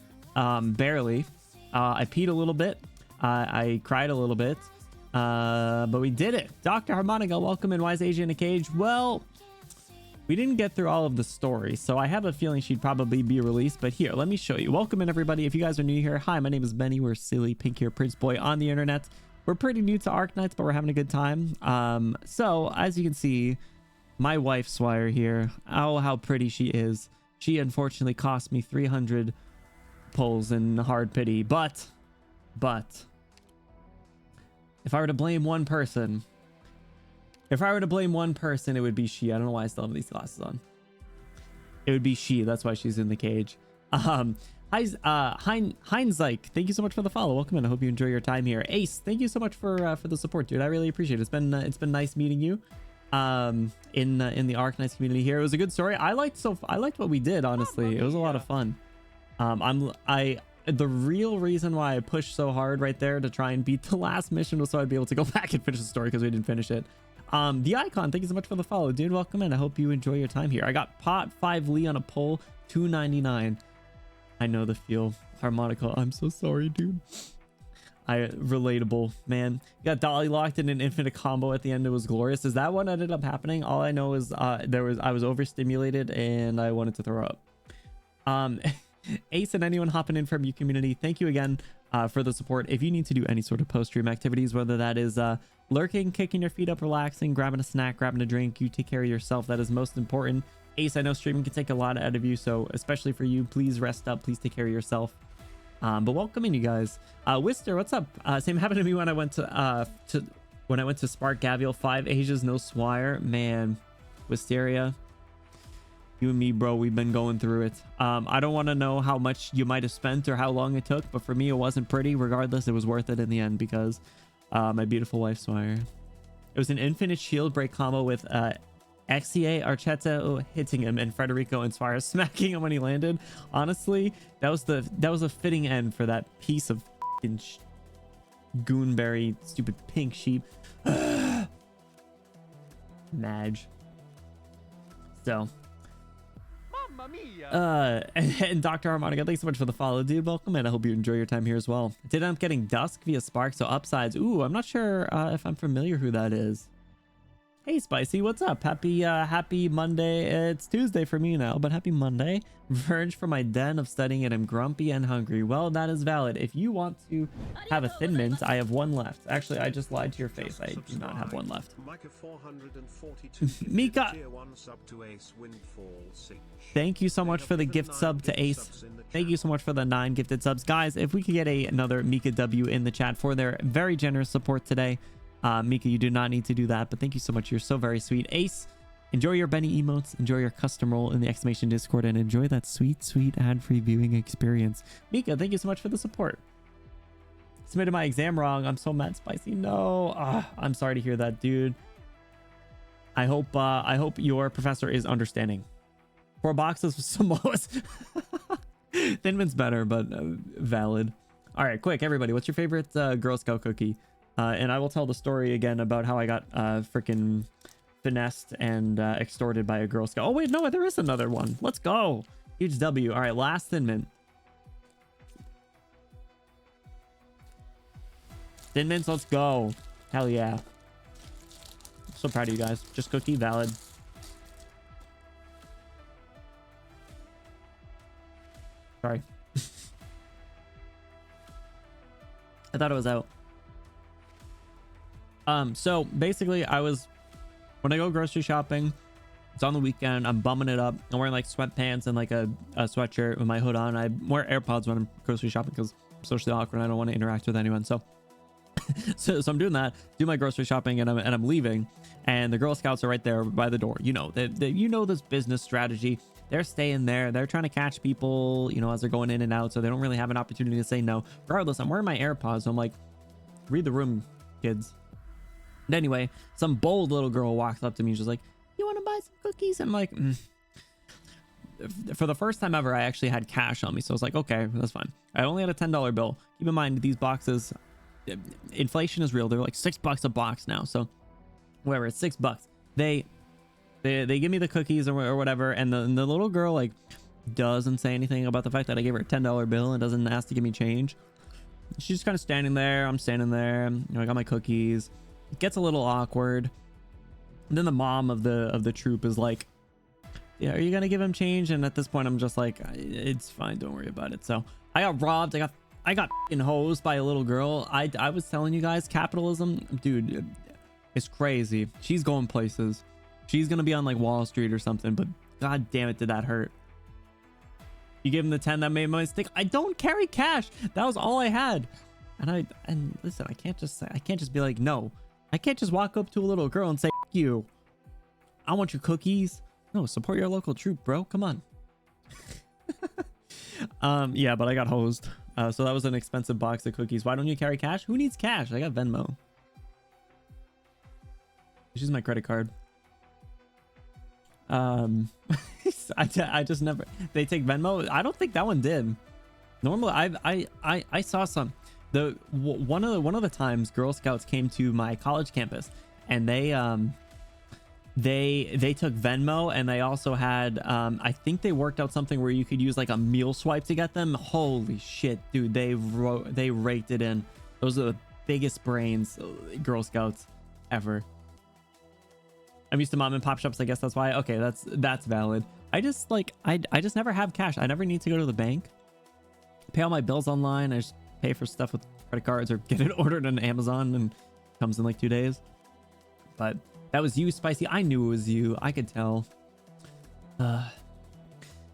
barely. I peed a little bit. I cried a little bit. But we did it. Dr. Harmonica, welcome in. Wise Asia in a cage. Well, we didn't get through all of the story, so I have a feeling she'd probably be released. But here, let me show you. Welcome in, everybody. If you guys are new here, hi, my name is Benny. We're silly pink hair Prince Boy on the internet. We're pretty new to Arknights, but we're having a good time. So as you can see, my wife Swire here. Oh, how pretty she is. She unfortunately cost me 300 pulls in hard pity, but if I were to blame one person, it would be she. I don't know why I still have these glasses on. It would be she. That's why she's in the cage. Heinzike, thank you so much for the follow. Welcome in. I hope you enjoy your time here. Ace, thank you so much for the support, dude. I really appreciate it. It's been nice meeting you in the Arknights community here. It was a good story. I liked what we did, honestly. It was a lot of fun. The real reason why I pushed so hard right there to try and beat the last mission was so I'd be able to go back and finish the story because we didn't finish it. The Icon, thank you so much for the follow, dude. Welcome in. I hope you enjoy your time here. I got pot 5 Lee on a poll, 299. I know the feel. Harmonica, I'm so sorry, dude. Relatable, man. You got Dolly locked in an infinite combo at the end. It was glorious. Is that what ended up happening? All I know is I was overstimulated and I wanted to throw up. Ace and anyone hopping in from you community, thank you again for the support. If you need to do any sort of post-stream activities, whether that is lurking, kicking your feet up, relaxing, grabbing a snack, grabbing a drink, you take care of yourself. That is most important. Ace, I know streaming can take a lot out of you, so especially for you, please rest up, please take care of yourself. But welcome in, you guys. Wister, what's up? Same happened to me when I went to Spark Gavial. 5 Asias, no swire. Man, Wisteria, you and me, bro, we've been going through it. I don't want to know how much you might have spent or how long it took, but for me, it wasn't pretty. Regardless, it was worth it in the end because my beautiful wife, Swire. It was an infinite shield break combo with XCA, Archetta hitting him, and Federico and Swire smacking him when he landed. Honestly, that was a fitting end for that piece of goonberry, stupid pink sheep. Madge. So. And Dr. Harmonica, thanks so much for the follow, dude. Welcome in. I hope you enjoy your time here as well. Did end up getting Dusk via Spark, so upsides. Ooh, I'm not sure if I'm familiar who that is. Hey Spicy, what's up? Happy Monday. It's Tuesday for me now, but happy Monday. Verge from my den of studying and I'm grumpy and hungry. Well, that is valid. If you want to have a Thin Mint, I have one left. Actually, I just lied to your face. I do not have one left. Mika, thank you so much for the gift sub to Ace. Thank you so much for the 9 gifted subs. Guys, if we could get another Mika W in the chat for their very generous support today. Mika, you do not need to do that, but thank you so much. You're so very sweet. Ace, enjoy your Benny emotes, enjoy your custom roll in the exclamation Discord, and enjoy that sweet, sweet ad-free viewing experience. Mika, thank you so much for the support. Submitted my exam wrong. I'm so mad, Spicy. No, I'm sorry to hear that, dude. I hope your professor is understanding. 4 boxes with Samoas. Thin Mint's better, but valid. All right, quick, everybody. What's your favorite Girl Scout cookie? And I will tell the story again about how I got freaking finessed and extorted by a Girl Scout. Oh, wait, no, there is another one. Let's go. Huge W. All right, last Thin Mint. Thin Mints, let's go. Hell yeah. I'm so proud of you guys. Just cookie, valid. Sorry. I thought it was out. So basically I was when I go grocery shopping, it's on the weekend. I'm bumming it up. I'm wearing like sweatpants and like a sweatshirt with my hood on. I wear AirPods when I'm grocery shopping because I'm socially awkward. I don't want to interact with anyone. So I'm doing that, do my grocery shopping, and I'm leaving, and the Girl Scouts are right there by the door. You know, you know this business strategy. They're staying there. They're trying to catch people, you know, as they're going in and out, so they don't really have an opportunity to say no. Regardless, I'm wearing my AirPods, so I'm like, read the room, kids. And anyway, some bold little girl walks up to me. She's like, "You want to buy some cookies?" I'm like, For the first time ever, I actually had cash on me, so I was like, okay, that's fine. I only had a $10 bill. Keep in mind, these boxes, inflation is real. They're like $6 a box now, so whatever, it's $6. They give me the cookies or whatever, and the little girl like doesn't say anything about the fact that I gave her a $10 bill and doesn't ask to give me change. She's just kind of standing there. I'm standing there. You know, I got my cookies. It gets a little awkward. And then the mom of the troop is like, "Yeah, are you gonna give him change?" And at this point, I'm just like, "It's fine. Don't worry about it." So I got robbed. I got f***ing hosed by a little girl. I was telling you guys, capitalism, dude, it's crazy. She's going places. She's gonna be on like Wall Street or something, but god damn it, did that hurt. You gave him the 10 that made my mistake. I don't carry cash. That was all I had. And listen, I can't just be like, no. I can't just walk up to a little girl and say, "F you. I want your cookies." No, support your local troop, bro. Come on. Yeah, but I got hosed. So that was an expensive box of cookies. Why don't you carry cash? Who needs cash? I got Venmo. Use my credit card. I just never. They take Venmo. I don't think that one did. Normally, I saw some. One of the times Girl Scouts came to my college campus, and they took Venmo, and they also had I think they worked out something where you could use like a meal swipe to get them. Holy shit, dude, they raked it in. Those are the biggest brains Girl Scouts ever. I'm used to mom and pop shops, I guess that's why. Okay, that's valid. I just never have cash. I never need to go to the bank, pay all my bills online. I just pay for stuff with credit cards or get it ordered on Amazon and it comes in like 2 days. But that was you, Spicy. I knew it was you. I could tell.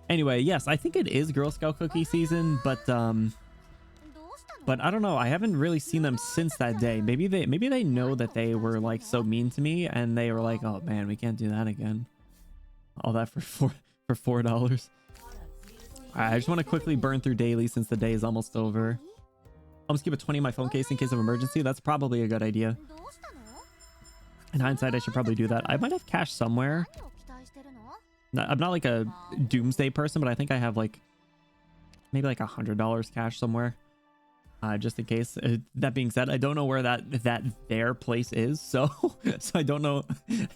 Anyway, yes, I think it is Girl Scout cookie season, but I don't know. I haven't really seen them since that day. Maybe they know that they were like so mean to me, and they were like, "Oh man, we can't do that again." All that for $4. All right, I just want to quickly burn through daily since the day is almost over. I'll just keep a 20 in my phone case in case of emergency. That's probably a good idea. In hindsight, I should probably do that. I might have cash somewhere. I'm not like a doomsday person, but I think I have like maybe like $100 cash somewhere, just in case. That being said, I don't know where their place is, so I don't know.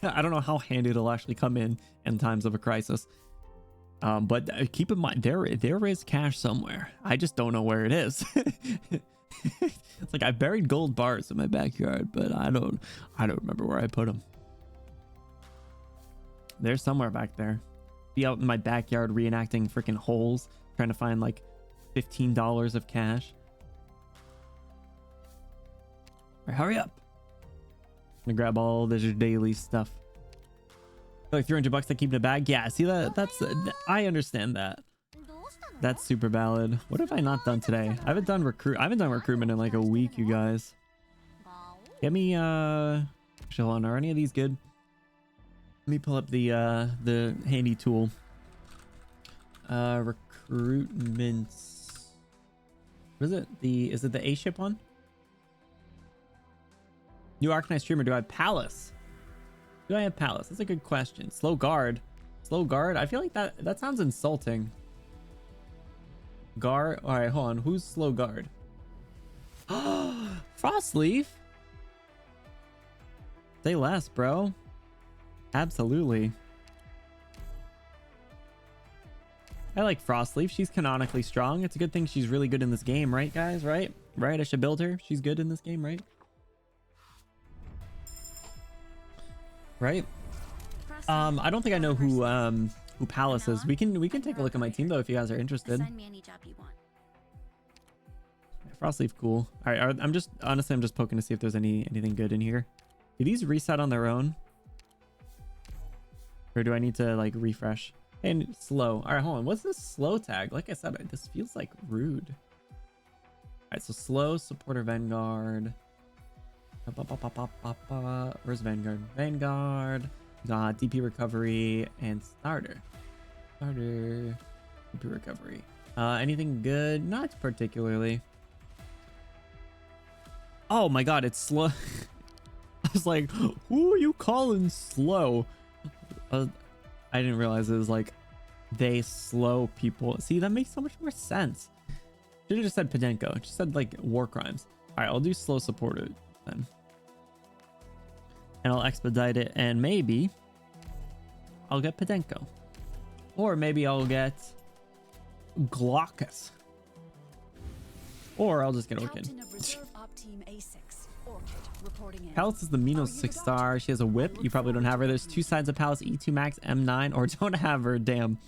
I don't know how handy it'll actually come in times of a crisis. But keep in mind, there is cash somewhere. I just don't know where it is. It's like I buried gold bars in my backyard, but I don't remember where I put them. They're somewhere back there. Be out in my backyard reenacting freaking holes, trying to find like $15 of cash. All right, hurry up. I'm gonna grab all this daily stuff. Like $300 to keep in a bag. Yeah, see that's I understand that. That's super valid. What have I not done today? I haven't done recruitment in like a week, you guys. Get me actually, hold on, are any of these good? Let me pull up the handy tool. Recruitments. What is it? Is it the A ship one? New Arknights streamer. Do I have Palace? Do I have Palace? That's a good question. Slow guard. Slow guard? I feel like that sounds insulting. Guard. All right, hold on. Who's slow guard? Frostleaf. Say less, bro. Absolutely. I like Frostleaf. She's canonically strong. It's a good thing she's really good in this game, right, guys? Right? Right? I should build her. She's good in this game, right? Right? I don't think I know who Palace is. We can take a look at my team though if you guys are interested. Frostleaf, cool. All right, I'm just poking to see if there's anything good in here. Do these reset on their own? Or do I need to like refresh? And slow. All right, hold on. What's this slow tag? Like I said, this feels like rude. All right, so slow, supporter, Vanguard. Where's Vanguard? Vanguard. Got DP recovery and starter. DP recovery. Anything good? Not particularly. Oh my god, it's slow. I was like, who are you calling slow? I didn't realize it was like they slow people. See, that makes so much more sense. Should have just said Podenko. Just said like war crimes. All right, I'll do slow supported then. And I'll expedite it, and maybe I'll get Podenko. Or maybe I'll get Glaucus. Or I'll just get Orchid. Palace is the Minos 6-star. She has a whip. You probably don't have her. There's 2 sides of Palace, E2 max, M9, or don't have her. Damn.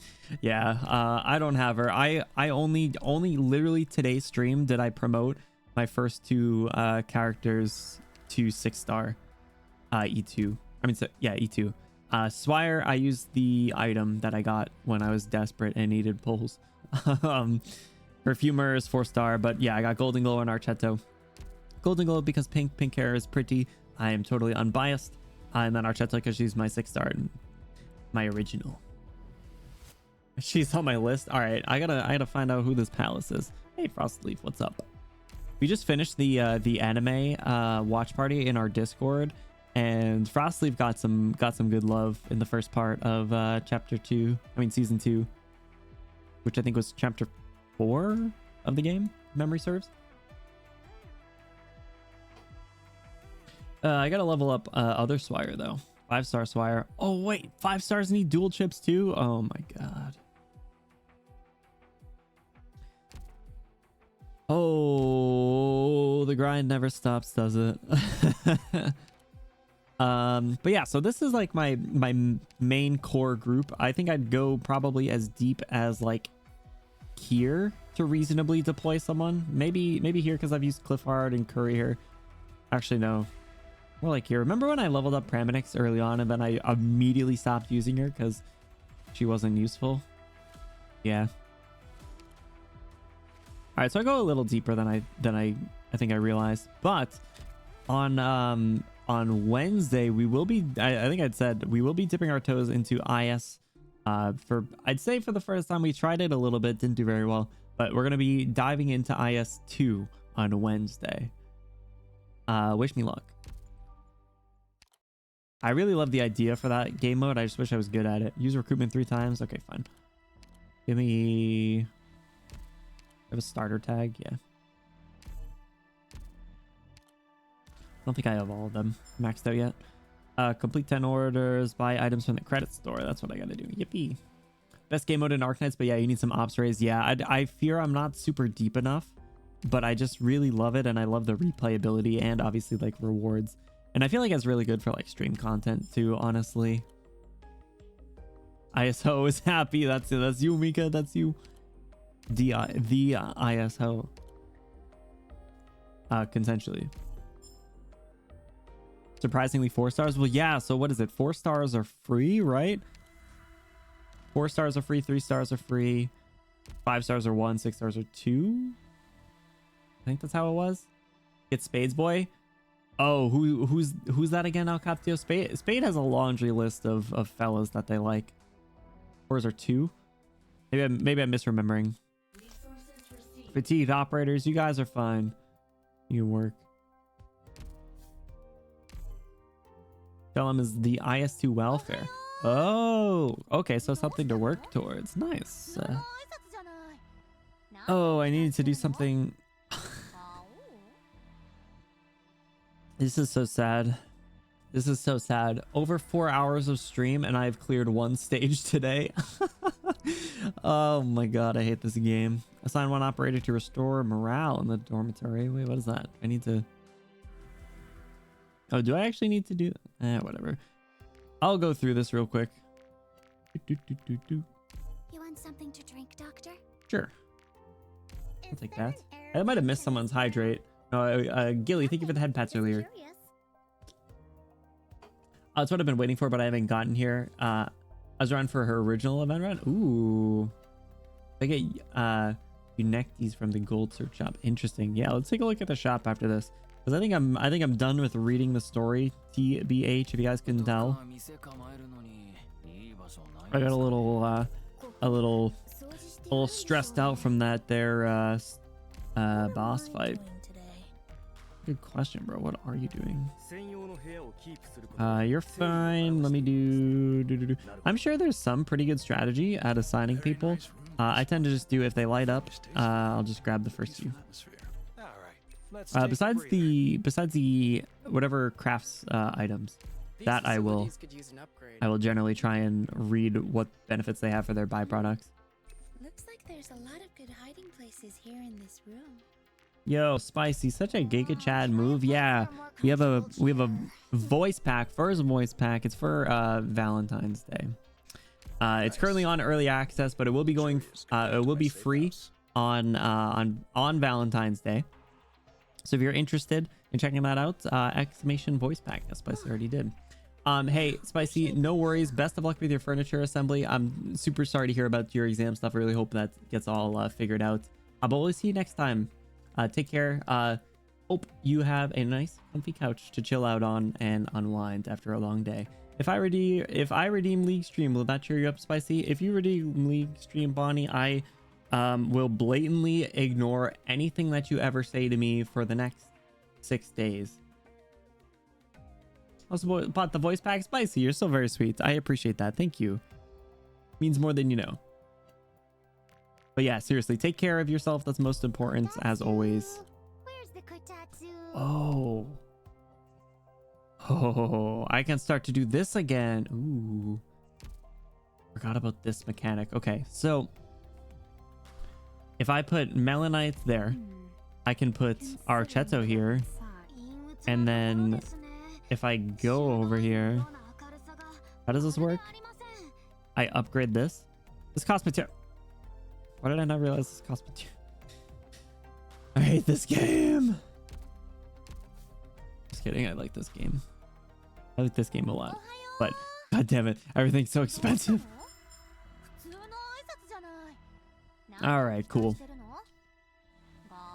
Yeah, I don't have her. I only literally today's stream did I promote my first 2 characters to 6-star E2. I mean, so, yeah, E2. Swire, I used the item that I got when I was desperate and needed pulls. Perfumer is 4-star, but yeah, I got Golden Glow and Archetto. Golden Glow because pink hair is pretty. I am totally unbiased. And then Archetto because she's my 6-star, my original. She's on my list. All right, I gotta find out who this Palace is. Hey, Frostleaf, what's up? We just finished the anime watch party in our Discord, and Frostleaf got some good love in the first part of season 2, which I think was chapter 4 of the game, if memory serves. I gotta level up other Swire though. 5-star Swire. Oh wait, 5 stars need dual chips too. Oh my god. Oh, the grind never stops, does it? But yeah, so this is like my main core group. I think I'd go probably as deep as like here to reasonably deploy someone. Maybe here because I've used Clifford and Curry here. Actually, no. More like here. Remember when I leveled up Praminix early on and then I immediately stopped using her because she wasn't useful? Yeah. All right, so I go a little deeper than I think I realized. But on Wednesday we will be. I think I'd said we will be dipping our toes into IS. I'd say for the first time. We tried it a little bit, didn't do very well, but we're gonna be diving into IS2 on Wednesday. Wish me luck. I really love the idea for that game mode. I just wish I was good at it. Use recruitment 3 times. Okay, fine. Give me... I have a starter tag. Yeah. I don't think I have all of them maxed out yet. Complete 10 orders. Buy items from the credit store. That's what I gotta do. Yippee. Best game mode in Arknights, but yeah, you need some ops raise. Yeah, I fear I'm not super deep enough, but I just really love it, and I love the replayability and obviously like rewards. And I feel like it's really good for like stream content too, honestly. ISO is happy. That's you, Mika. That's you. The ISO. Consensually. Surprisingly 4 stars. Well, yeah. So what is it? 4 stars are free, right? 4 stars are free. 3 stars are free. 5 stars are 1. 6 stars are 2. I think that's how it was. Get Spades Boy. Oh, who's that again? El Captio. Spade has a laundry list of fellas that they like. 4s are 2. Maybe I'm misremembering. Fatigued operators, you guys are fine. You work. Tell him is the IS2 welfare. Oh, okay, so something to work towards. Nice. Oh, I needed to do something. This is so sad. This is so sad. Over 4 hours of stream and I've cleared 1 stage today. Oh my god, I hate this game. Assign 1 operator to restore morale in the dormitory. Wait, what is that? I need to... Oh, do I actually need to do that? Whatever. I'll go through this real quick. You want something to drink, Doctor? Sure. I'll take that. I might have missed someone's hydrate. Gilly, thank you for the head pats earlier. That's what I've been waiting for, but I haven't gotten here. I was running for her original event run. Ooh. I get Unectes from the gold search shop. Interesting. Yeah, let's take a look at the shop after this. Because I think I'm done with reading the story. TBH, if you guys couldn't tell. I got a little stressed out from that there boss fight. Good question, bro. What are you doing? You're fine. Let me do. I'm sure there's some pretty good strategy at assigning people. I tend to just do if they light up. I'll just grab the first few. Besides the whatever crafts items, that I will generally try and read what benefits they have for their byproducts. Looks like there's a lot of good hiding places here in this room. Yo, Spicy, such a Giga Chad move. Yeah, we have a voice pack, first voice pack. It's for Valentine's Day. It's currently on early access, but it will be going. It will be free on Valentine's Day. So if you're interested in checking that out, exclamation voice pack, as Spicy already did. Hey, Spicy, no worries. Best of luck with your furniture assembly. I'm super sorry to hear about your exam stuff. I really hope that gets all figured out. But we'll see you next time. Take care. Hope you have a nice comfy couch to chill out on and unwind after a long day. If I redeem League Stream, will that cheer you up, Spicy? If you redeem League Stream, Bonnie, I will blatantly ignore anything that you ever say to me for the next 6 days. Also bought the voice pack. Spicy, you're so very sweet. I appreciate that. Thank you. Means more than you know. But yeah, seriously, take care of yourself. That's most important, as always. Where's the kotatsu? Oh, I can start to do this again. Ooh, forgot about this mechanic. Okay, so if I put Melanites there, I can put Archetto here, and then if I go over here, how does this work? I upgrade this. This costs material. Why did I not realize this cost material? I hate this game. Just kidding. I like this game. I like this game a lot, but god damn it, everything's so expensive. All right, cool.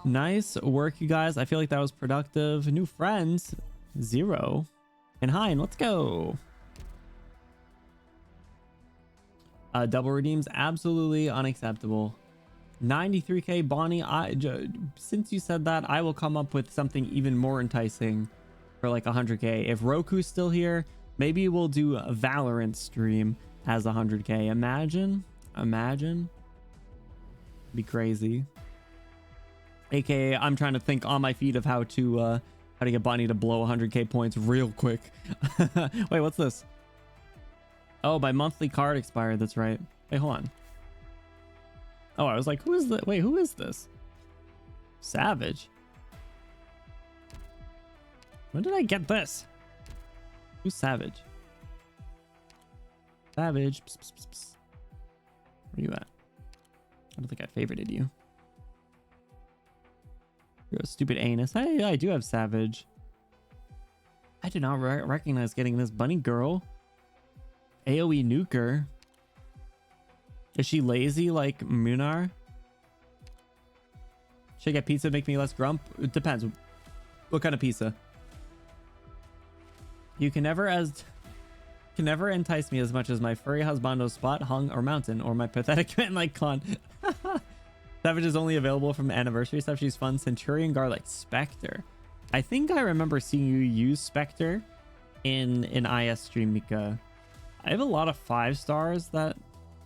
Nice work, you guys. I feel like that was productive. New friends, 0. And Hein, let's go. Double redeems, absolutely unacceptable. 93k, Bonnie. Since you said that, I will come up with something even more enticing for like 100k. If Roku's still here, maybe we'll do a Valorant stream as 100k. Imagine. Be crazy. AKA, I'm trying to think on my feet of how to get Bonnie to blow 100k points real quick. Wait, what's this? Oh, my monthly card expired. That's right. Wait, hold on. Oh, I was like, who is that? Wait, who is this? Savage. When did I get this? Who's Savage? Savage. Psst, psst, psst, psst. Where you at? I don't think I favorited you. You're a stupid anus. Hey, I do have Savage. I did not recognize getting this bunny girl. AoE nuker. Is she lazy like Munar? Should I get pizza to make me less grump? It depends. What kind of pizza? You can never entice me as much as my furry husbando spot, hung, or mountain, or my pathetic man like con. Savage is only available from anniversary stuff. She's fun. Centurion guard like Spectre. I think I remember seeing you use Spectre in an IS stream, Mika. I have a lot of 5 stars that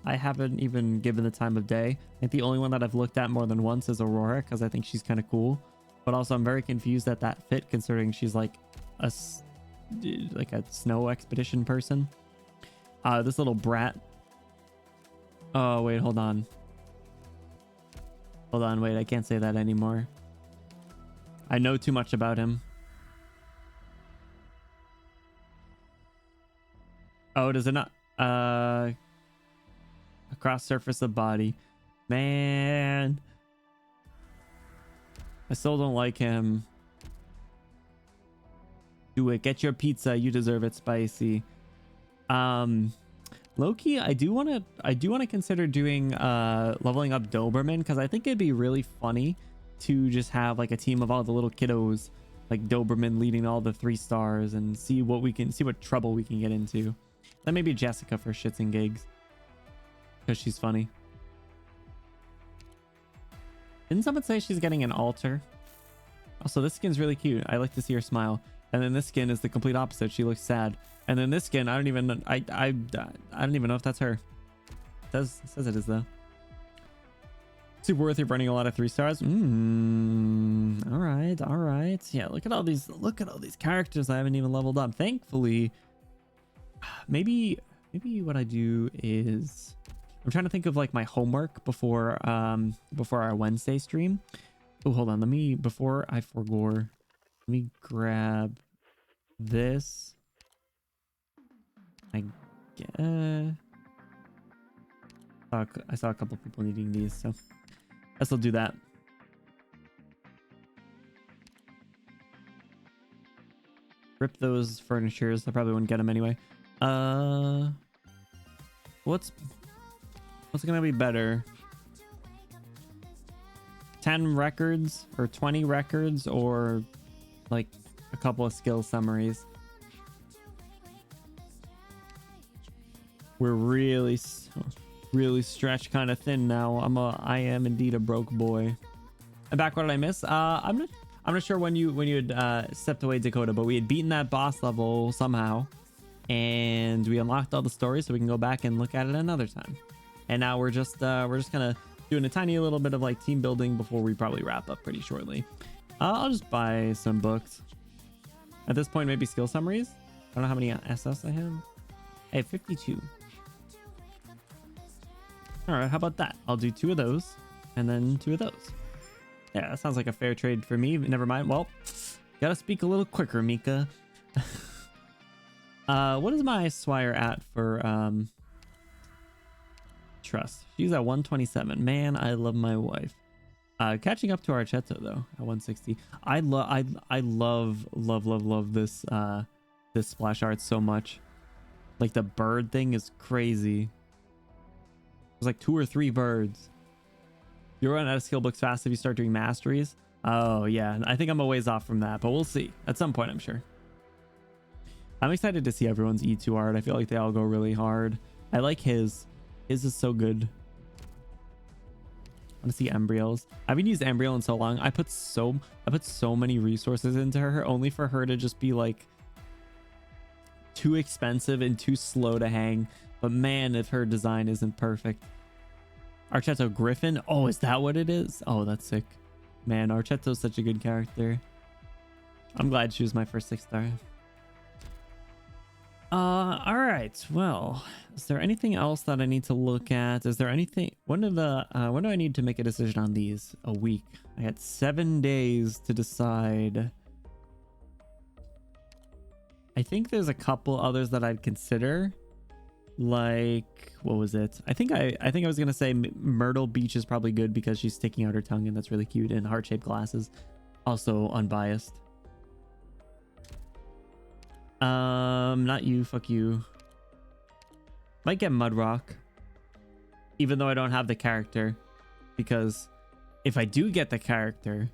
I haven't even given the time of day. I think the only one that I've looked at more than once is Aurora, because I think she's kind of cool. But also I'm very confused at that fit, considering she's like a snow expedition person. This little brat. Oh, wait, hold on. Hold on, wait, I can't say that anymore. I know too much about him. Oh, does it not? Across surface of body. Man. I still don't like him. Do it. Get your pizza. You deserve it, Spicy. Low-key, I do want to consider doing leveling up Doberman, because I think it'd be really funny to just have like a team of all the little kiddos, like Doberman leading all the 3 stars, and see what trouble we can get into. Then maybe Jessica for shits and gigs, because she's funny. Didn't someone say she's getting an altar? Also, this skin's really cute. I like to see her smile. And then this skin is the complete opposite. She looks sad. And then this skin, I don't even know if that's her. It says it is though. Super worthy of running a lot of 3 stars. All right. Yeah, look at all these characters I haven't even leveled up. Thankfully, maybe what I do is, I'm trying to think of like my homework before our Wednesday stream. Oh, hold on. Before I forgore, let me grab this. I saw a couple people needing these, so I guess I'll do that. Rip those furnitures. I probably wouldn't get them anyway. What's gonna be better? 10 records or 20 records, or like a couple of skill summaries? We're really stretched kind of thin now. I am indeed a broke boy. And back, what did I miss? I'm not sure when you had stepped away, Dakota, but we had beaten that boss level somehow, and we unlocked all the stories, so we can go back and look at it another time. And now we're just kind of doing a tiny little bit of like team building before we probably wrap up pretty shortly. I'll just buy some books at this point. Maybe skill summaries. I don't know how many SS I have. I have 52. All right, how about that? I'll do 2 of those and then 2 of those. Yeah, that sounds like a fair trade for me. Never mind. Well, gotta speak a little quicker, Mika. What is my swire at for trust? She's at 127. Man, I love my wife. Catching up to Arknights though at 160. I love this this splash art so much. Like the bird thing is crazy. There's like 2 or 3 birds. You'll run out of skill books fast if you start doing masteries. Oh yeah, I think I'm a ways off from that, but we'll see at some point, I'm sure. I'm excited to see everyone's E2 art. I feel like they all go really hard. I like his. His is so good. I want to see embryos. I haven't used embryo in so long. I put so many resources into her only for her to just be like too expensive and too slow to hang. But man, if her design isn't perfect. Arknights Griffin. Oh, is that what it is? Oh, that's sick. Man, Arknights such a good character. I'm glad she was my first 6-star. All right. Well, is there anything else that I need to look at? Is there anything? When do I need to make a decision on these? A week. I had 7 days to decide. I think there's a couple others that I'd consider. Like, what was it? I think I was gonna say Myrtle Beach is probably good because she's sticking out her tongue and that's really cute, and heart-shaped glasses. Also unbiased. Not you, fuck you. Might get Mudrock, even though I don't have the character, because if I do get the character,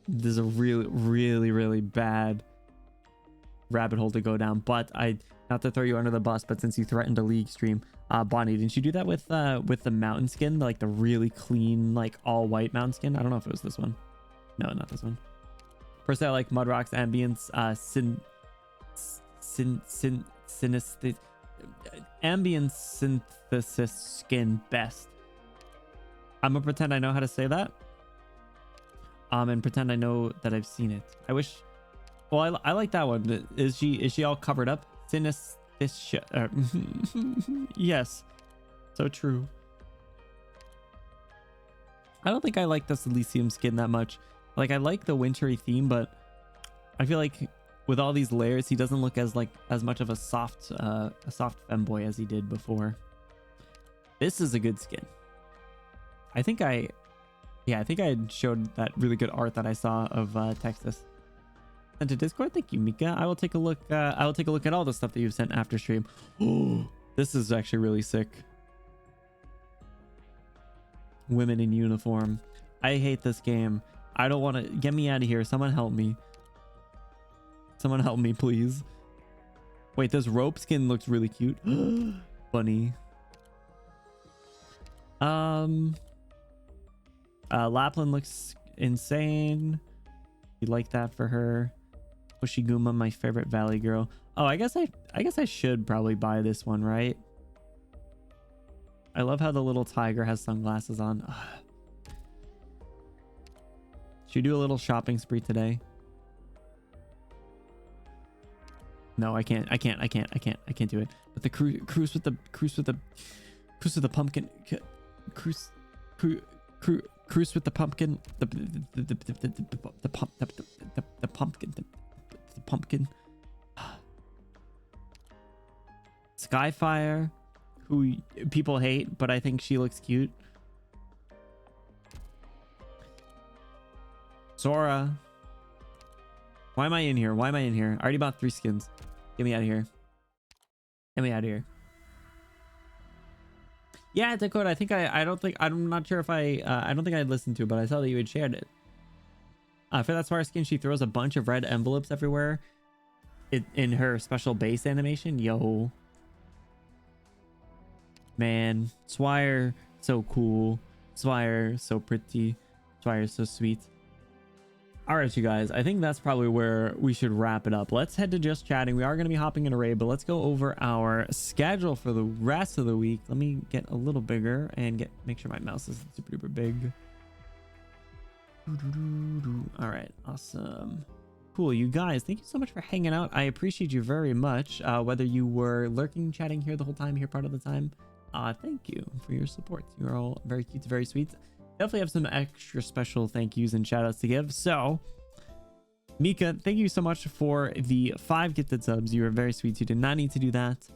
there's a really bad rabbit hole to go down. But not to throw you under the bus, but since you threatened a league stream, Bonnie, didn't you do that with the mountain skin, like the really clean, like all white mountain skin? I don't know if it was this one. No, not this one. Personally, I like Mudrock's ambience ambient synthesis skin best. I'm gonna pretend I know how to say that. And pretend I know that I've seen it. I wish. Well, I like that one. Is she all covered up? Synesthesia. Yes, so true. I don't think I like this Elysium skin that much. Like, I like the wintry theme, but I feel like with all these layers, he doesn't look as much of a soft femboy as he did before. This is a good skin. I think I showed that really good art that I saw of Texas. Sent to Discord. Thank you, Mika. I will take a look. I will take a look at all the stuff that you've sent after stream. Oh, This is actually really sick. Women in uniform. I hate this game. I don't want to. Get me out of here. Someone help me. Someone help me, please. Wait, this rope skin looks really cute. Funny. Lapland looks insane. You like that for her. Ushiguma, my favorite valley girl. Oh, I guess I should probably buy this one, right? I love how the little tiger has sunglasses on. Should we do a little shopping spree today? No, I can't do it. But the cruise with the pumpkin, cruise with the pumpkin, the pumpkin. Skyfire, who people hate, but I think she looks cute. Sora. Why am I in here? Why am I in here? I already bought 3 skins. Get me out of here. Get me out of here. Yeah, Dakota, I think I'm not sure if I don't think I listened to it, but I saw that you had shared it. For that swire skin, she throws a bunch of red envelopes everywhere in her special base animation. Yo. Man, Swire, so cool. Swire, so pretty. Swire, so sweet. All right, you guys, I think that's probably where we should wrap it up. Let's head to just chatting. We are going to be hopping in a raid, but let's go over our schedule for the rest of the week. Let me get a little bigger and make sure my mouse is super duper big. All right, awesome. Cool, you guys, thank you so much for hanging out. I appreciate you very much. Whether you were lurking, chatting here the whole time, here part of the time, thank you for your support. You're all very cute, very sweet. Definitely have some extra special thank yous and shout outs to give. So Mika, thank you so much for the 5 gifted subs. You are very sweet. You did not need to do that.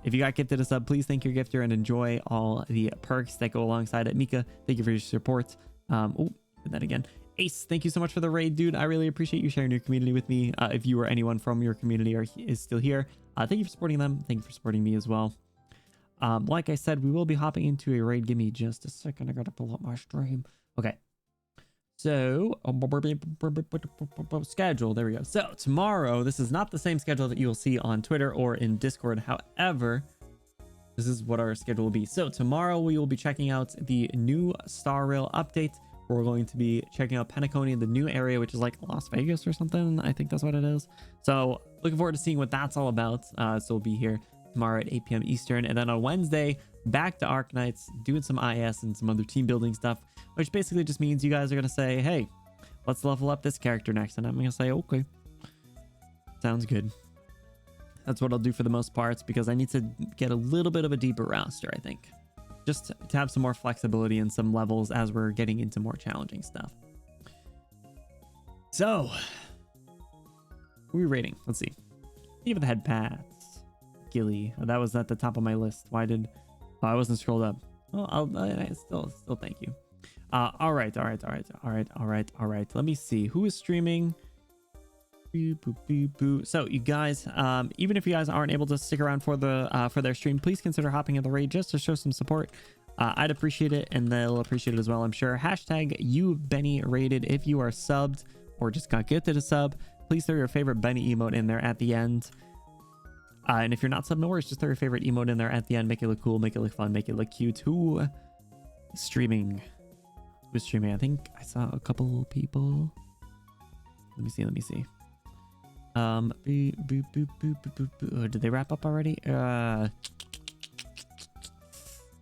If you got gifted a sub, please thank your gifter and enjoy all the perks that go alongside it. Mika, thank you for your support. Oh, did that again. Ace, thank you so much for the raid, dude. I really appreciate you sharing your community with me. If you or anyone from your community is still here, thank you for supporting them. Thank you for supporting me as well. Like I said, we will be hopping into a raid. Give me just a second. I gotta pull up my stream. Okay. So, schedule. There we go. So, tomorrow, this is not the same schedule that you will see on Twitter or in Discord. However, this is what our schedule will be. So, tomorrow, we will be checking out the new Star Rail update. We're going to be checking out Penacony, the new area, which is like Las Vegas or something. I think that's what it is. So, looking forward to seeing what that's all about. So, we'll be here tomorrow at 8 p.m. Eastern, and then on Wednesday back to Arknights, doing some IS and some other team building stuff, which basically just means you guys are gonna say, hey, let's level up this character next, and I'm gonna say, okay, sounds good. That's what I'll do for the most parts, because I need to get a little bit of a deeper roster, I think, just to have some more flexibility in some levels as we're getting into more challenging stuff. So who are we rating? Let's see. Give it the head pass. Gilly, that was at the top of my list. Why did I wasn't scrolled up? Well, I still thank you. All right. Let me see who is streaming. So you guys, even if you guys aren't able to stick around for their stream, please consider hopping in the raid just to show some support. I'd appreciate it, and they'll appreciate it as well, I'm sure. Hashtag you Benny rated if you are subbed or just got gifted a sub. Please throw your favorite Benny emote in there at the end. And if you're not subbed, no worries, just throw your favorite emote in there at the end. Make it look cool, make it look fun, make it look cute. Who is streaming? Who's streaming? I think I saw a couple people. Let me see. Did they wrap up already? They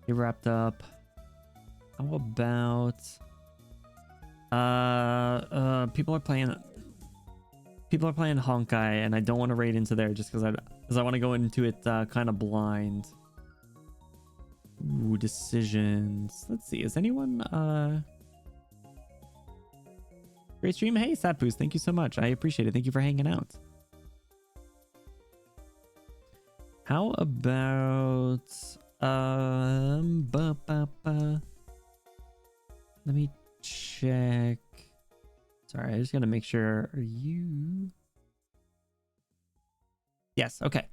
wrapped up. How about people are playing Honkai, and I don't want to raid into there just because I want to go into it kind of blind. Ooh, decisions. Let's see. Is anyone great stream? Hey, Sapoos, thank you so much. I appreciate it. Thank you for hanging out. How about let me check. Sorry, I just gotta make sure. Are you? Yes. Okay.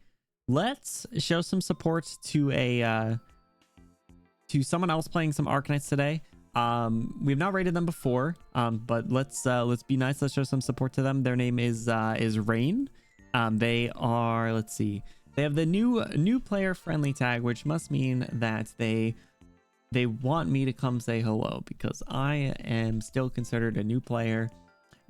let's show some support to a to someone else playing some Arknights today. We've not rated them before, but let's be nice. Let's show some support to them. Their name is Rain. They are, let's see, they have the new player friendly tag, which must mean that they want me to come say hello, because I am still considered a new player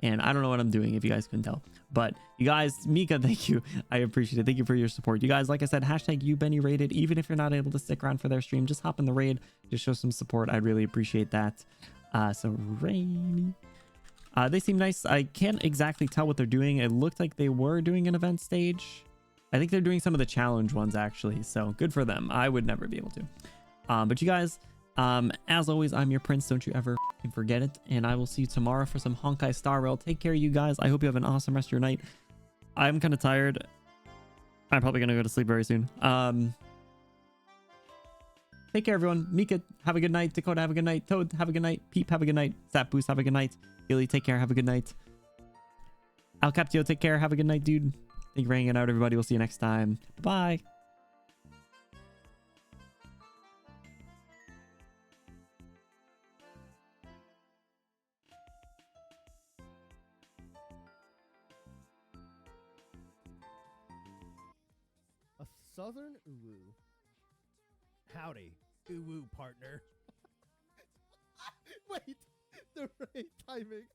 and I don't know what I'm doing, if you guys couldn't tell. But you guys, Mika, thank you. I appreciate it. Thank you for your support. You guys, like I said, hashtag you Benny rated. Even if you're not able to stick around for their stream, just hop in the raid, just show some support. I'd really appreciate that. So Rainy, they seem nice. I can't exactly tell what they're doing. It looked like they were doing an event stage. I think they're doing some of the challenge ones actually, so good for them. I would never be able to. But you guys, as always, I'm your prince. Don't you ever forget it. And I will see you tomorrow for some Arknights Star Rail. Take care, you guys. I hope you have an awesome rest of your night. I'm kind of tired. I'm probably gonna go to sleep very soon. Take care, everyone. Mika, have a good night. Dakota, have a good night. Toad, have a good night. Peep, have a good night. Sap Boost, have a good night. Gilly, take care. Have a good night. Al Captio, take care. Have a good night, dude. Thank you for hanging out, everybody. We'll see you next time. Bye. A southern uwu. Howdy, uwu partner. Wait, the right timing.